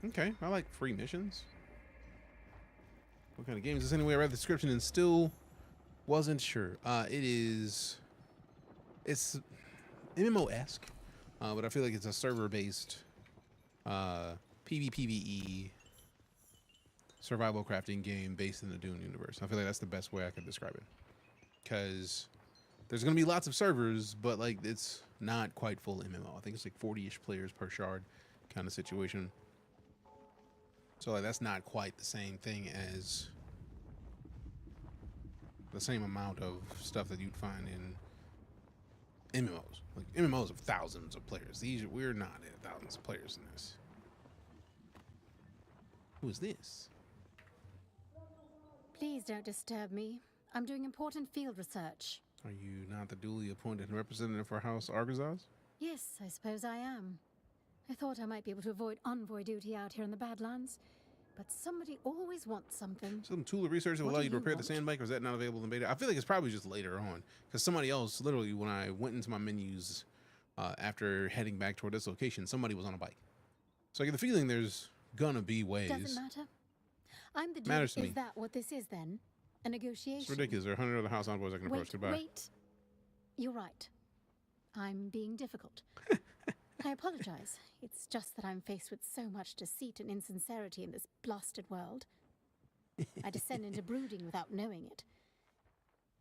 okay, I like free missions. What kind of game is this anyway? I read the description and still wasn't sure. It's MMO-esque, but I feel like it's a server-based PvPvE survival crafting game based in the Dune universe. I feel like that's the best way I could describe it, because there's going to be lots of servers, but like it's not quite full MMO. I think it's like 40-ish players per shard kind of situation. So like that's not quite the same thing as the same amount of stuff that you'd find in MMOs. Like MMOs have thousands of players. We're not at thousands of players in this. Who is this? Please don't disturb me. I'm doing important field research. Are you not the duly appointed representative for House Argazaz? Yes, I suppose I am. I thought I might be able to avoid envoy duty out here in the Badlands, but somebody always wants something. Some tool of research that will allow you to repair the sandbike, or is that not available in beta? I feel like it's probably just later on, because somebody else, literally, when I went into my menus after heading back toward this location, somebody was on a bike. So I get the feeling there's gonna be ways. Doesn't matter. I'm the dude. Matters to me. Is that what this is then? A negotiation? It's ridiculous. There are 100 other house envoys I can approach. Goodbye. Wait. You're right. I'm being difficult. I apologize. It's just that I'm faced with so much deceit and insincerity in this blasted world. I descend into brooding without knowing it.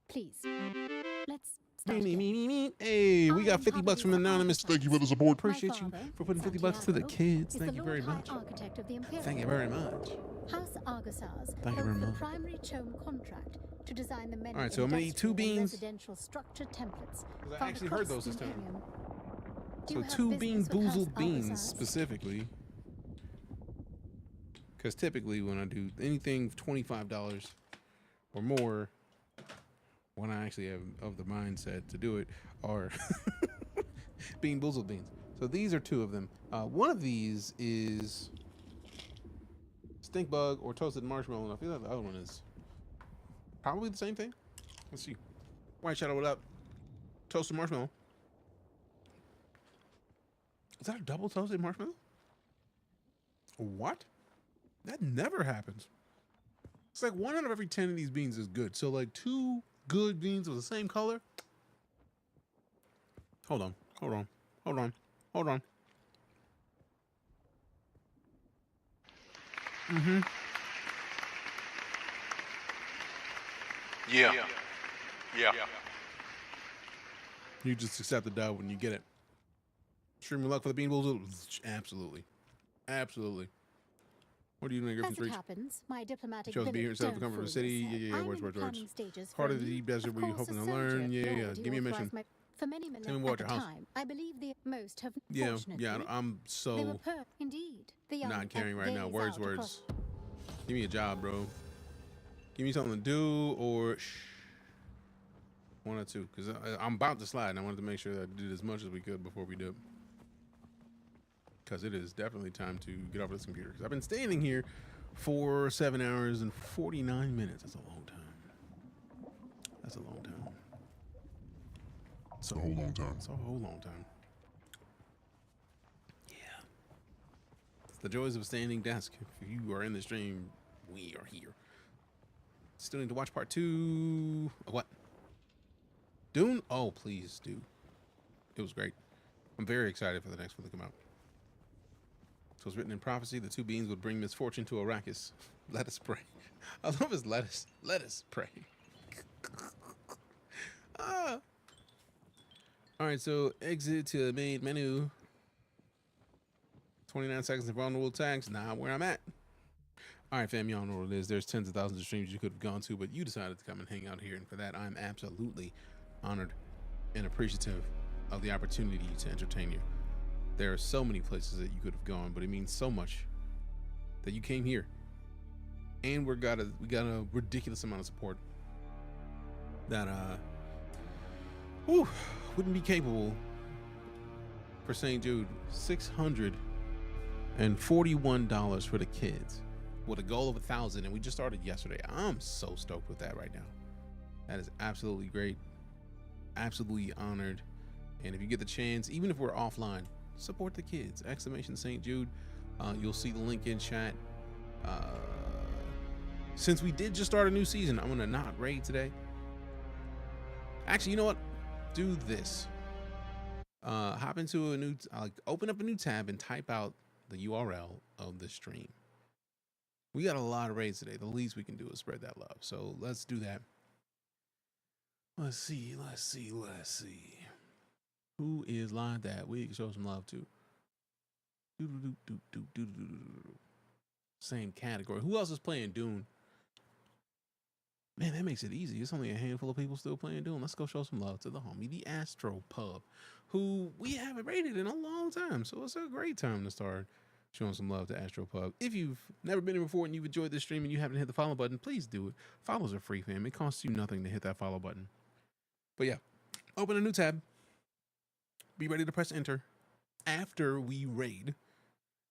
Please, let's start again. Hey, we got 50 bucks from Anonymous. Thank you for the support. Appreciate you for putting 50 bucks to the kids. Thank you very much. Architect of the Imperium. Thank you very much. House Argasaz Thank you very holds the much. primary CHOAM contract to design the many All right, so I'm gonna eat 2 industrial and beans. residential structure templates. I found actually heard across those this the time. Imperium. Do So you have 2 bean business with House boozled beans Argasaz? specifically. Because typically when I do anything $25 or more, when I actually have of the mindset to do it, are bean boozled beans. So these are 2 of them. One of these is stink bug or toasted marshmallow, and I feel like the other one is probably the same thing. Let's see. White Shadow, what up? Toasted marshmallow. Is that a double toasted marshmallow? What? That never happens. It's like 1 out of every 10 of these beans is good. So like 2 good beans of the same color. Hold on. Mm-hmm. Yeah. You just accept the dub when you get it. Streaming luck for the bean boozled. Absolutely. What are you doing at Griffin's As it Reach? happens, my diplomatic Chose to be here village instead of the don't comfort of the fool city. yourself. Yeah. I'm Words. in the planning stages for Heart a of the new- deep desert of where you're course, hoping a to learn. soldier Yeah. already Give me a mission. authorized for many Tell me more at at a your house. time. I believe the most have Yeah. fortunately, I'm they were so indeed. The young not caring right now. gaze Words. out across- Give me a job, bro. Give me something to do, or shh. 1 or 2, because I'm about to slide, and I wanted to make sure that I did as much as we could before we did. Because it is definitely time to get off this computer. Because I've been standing here for 7 hours and 49 minutes. That's a long time. It's a whole long time. It's a whole long time. Yeah. It's the joys of a standing desk. If you are in the stream, we are here. Still need to watch part 2. What? Dune? Oh, please do. It was great. I'm very excited for the next one to come out. So it's written in prophecy, the 2 beans would bring misfortune to Arrakis. Let us pray. I love his lettuce. Let us pray. Ah. All right, so exit to the main menu. 29 seconds of vulnerable tags. Not where I'm at. All right, fam, y'all know what it is. There's tens of thousands of streams you could have gone to, but you decided to come and hang out here. And for that, I'm absolutely honored and appreciative of the opportunity to entertain you. There are so many places that you could have gone, but it means so much that you came here. And we got a ridiculous amount of support. that wouldn't be capable for St. Jude. $641 for the kids with a goal of 1,000, and we just started yesterday. I'm so stoked with that right now. That is absolutely great. Absolutely honored. And if you get the chance, even if we're offline, support the kids. Exclamation St. Jude. You'll see the link in chat. Since we did just start a new season, I'm gonna not raid today. Actually, you know what? Do this. Hop into a new, open up a new tab and type out the URL of the stream. We got a lot of raids today. The least we can do is spread that love. So let's do that. Let's see. Who is live that we can show some love to? Same category. Who else is playing Dune? Man, that makes it easy. It's only a handful of people still playing Dune. Let's go show some love to the homie, the Astro Pub, who we haven't rated in a long time. So it's a great time to start showing some love to Astro Pub. If you've never been here before and you've enjoyed this stream and you haven't hit the follow button, please do it. Follows are free, fam. It costs you nothing to hit that follow button. But yeah, open a new tab. Be ready to press enter after we raid.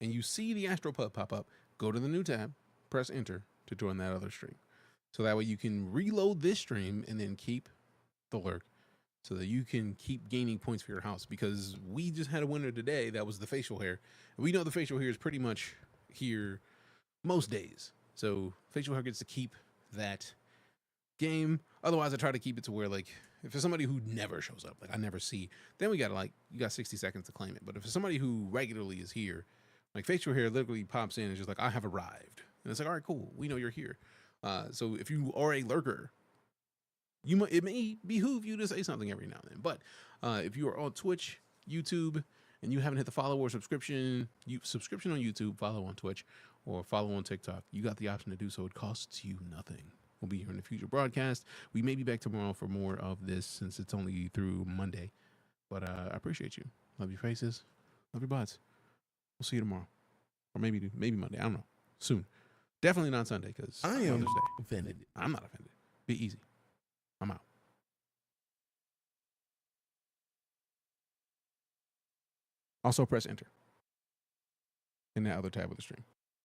And you see the Astro Pub pop up. Go to the new tab, press enter to join that other stream. So that way you can reload this stream and then keep the lurk so that you can keep gaining points for your house, because we just had a winner today. That was the facial hair. We know the facial hair is pretty much here most days. So facial hair gets to keep that game. Otherwise, I try to keep it to where, like, if it's somebody who never shows up, like I never see, then we got you got 60 seconds to claim it. But if it's somebody who regularly is here, like facial hair literally pops in and is just like, I have arrived. And it's like, all right, cool. We know you're here. So if you are a lurker, it may behoove you to say something every now and then. But if you are on Twitch, YouTube, and you haven't hit the follow or subscription on YouTube, follow on Twitch, or follow on TikTok, you got the option to do so. It costs you nothing. We'll be here in the future broadcast. We may be back tomorrow for more of this since it's only through Monday. But I appreciate you. Love your faces. Love your butts. We'll see you tomorrow. Or maybe Monday. I don't know. Soon. Definitely not Sunday, because I am offended. I'm not offended. Be easy. I'm out. Also press enter in that other tab of the stream.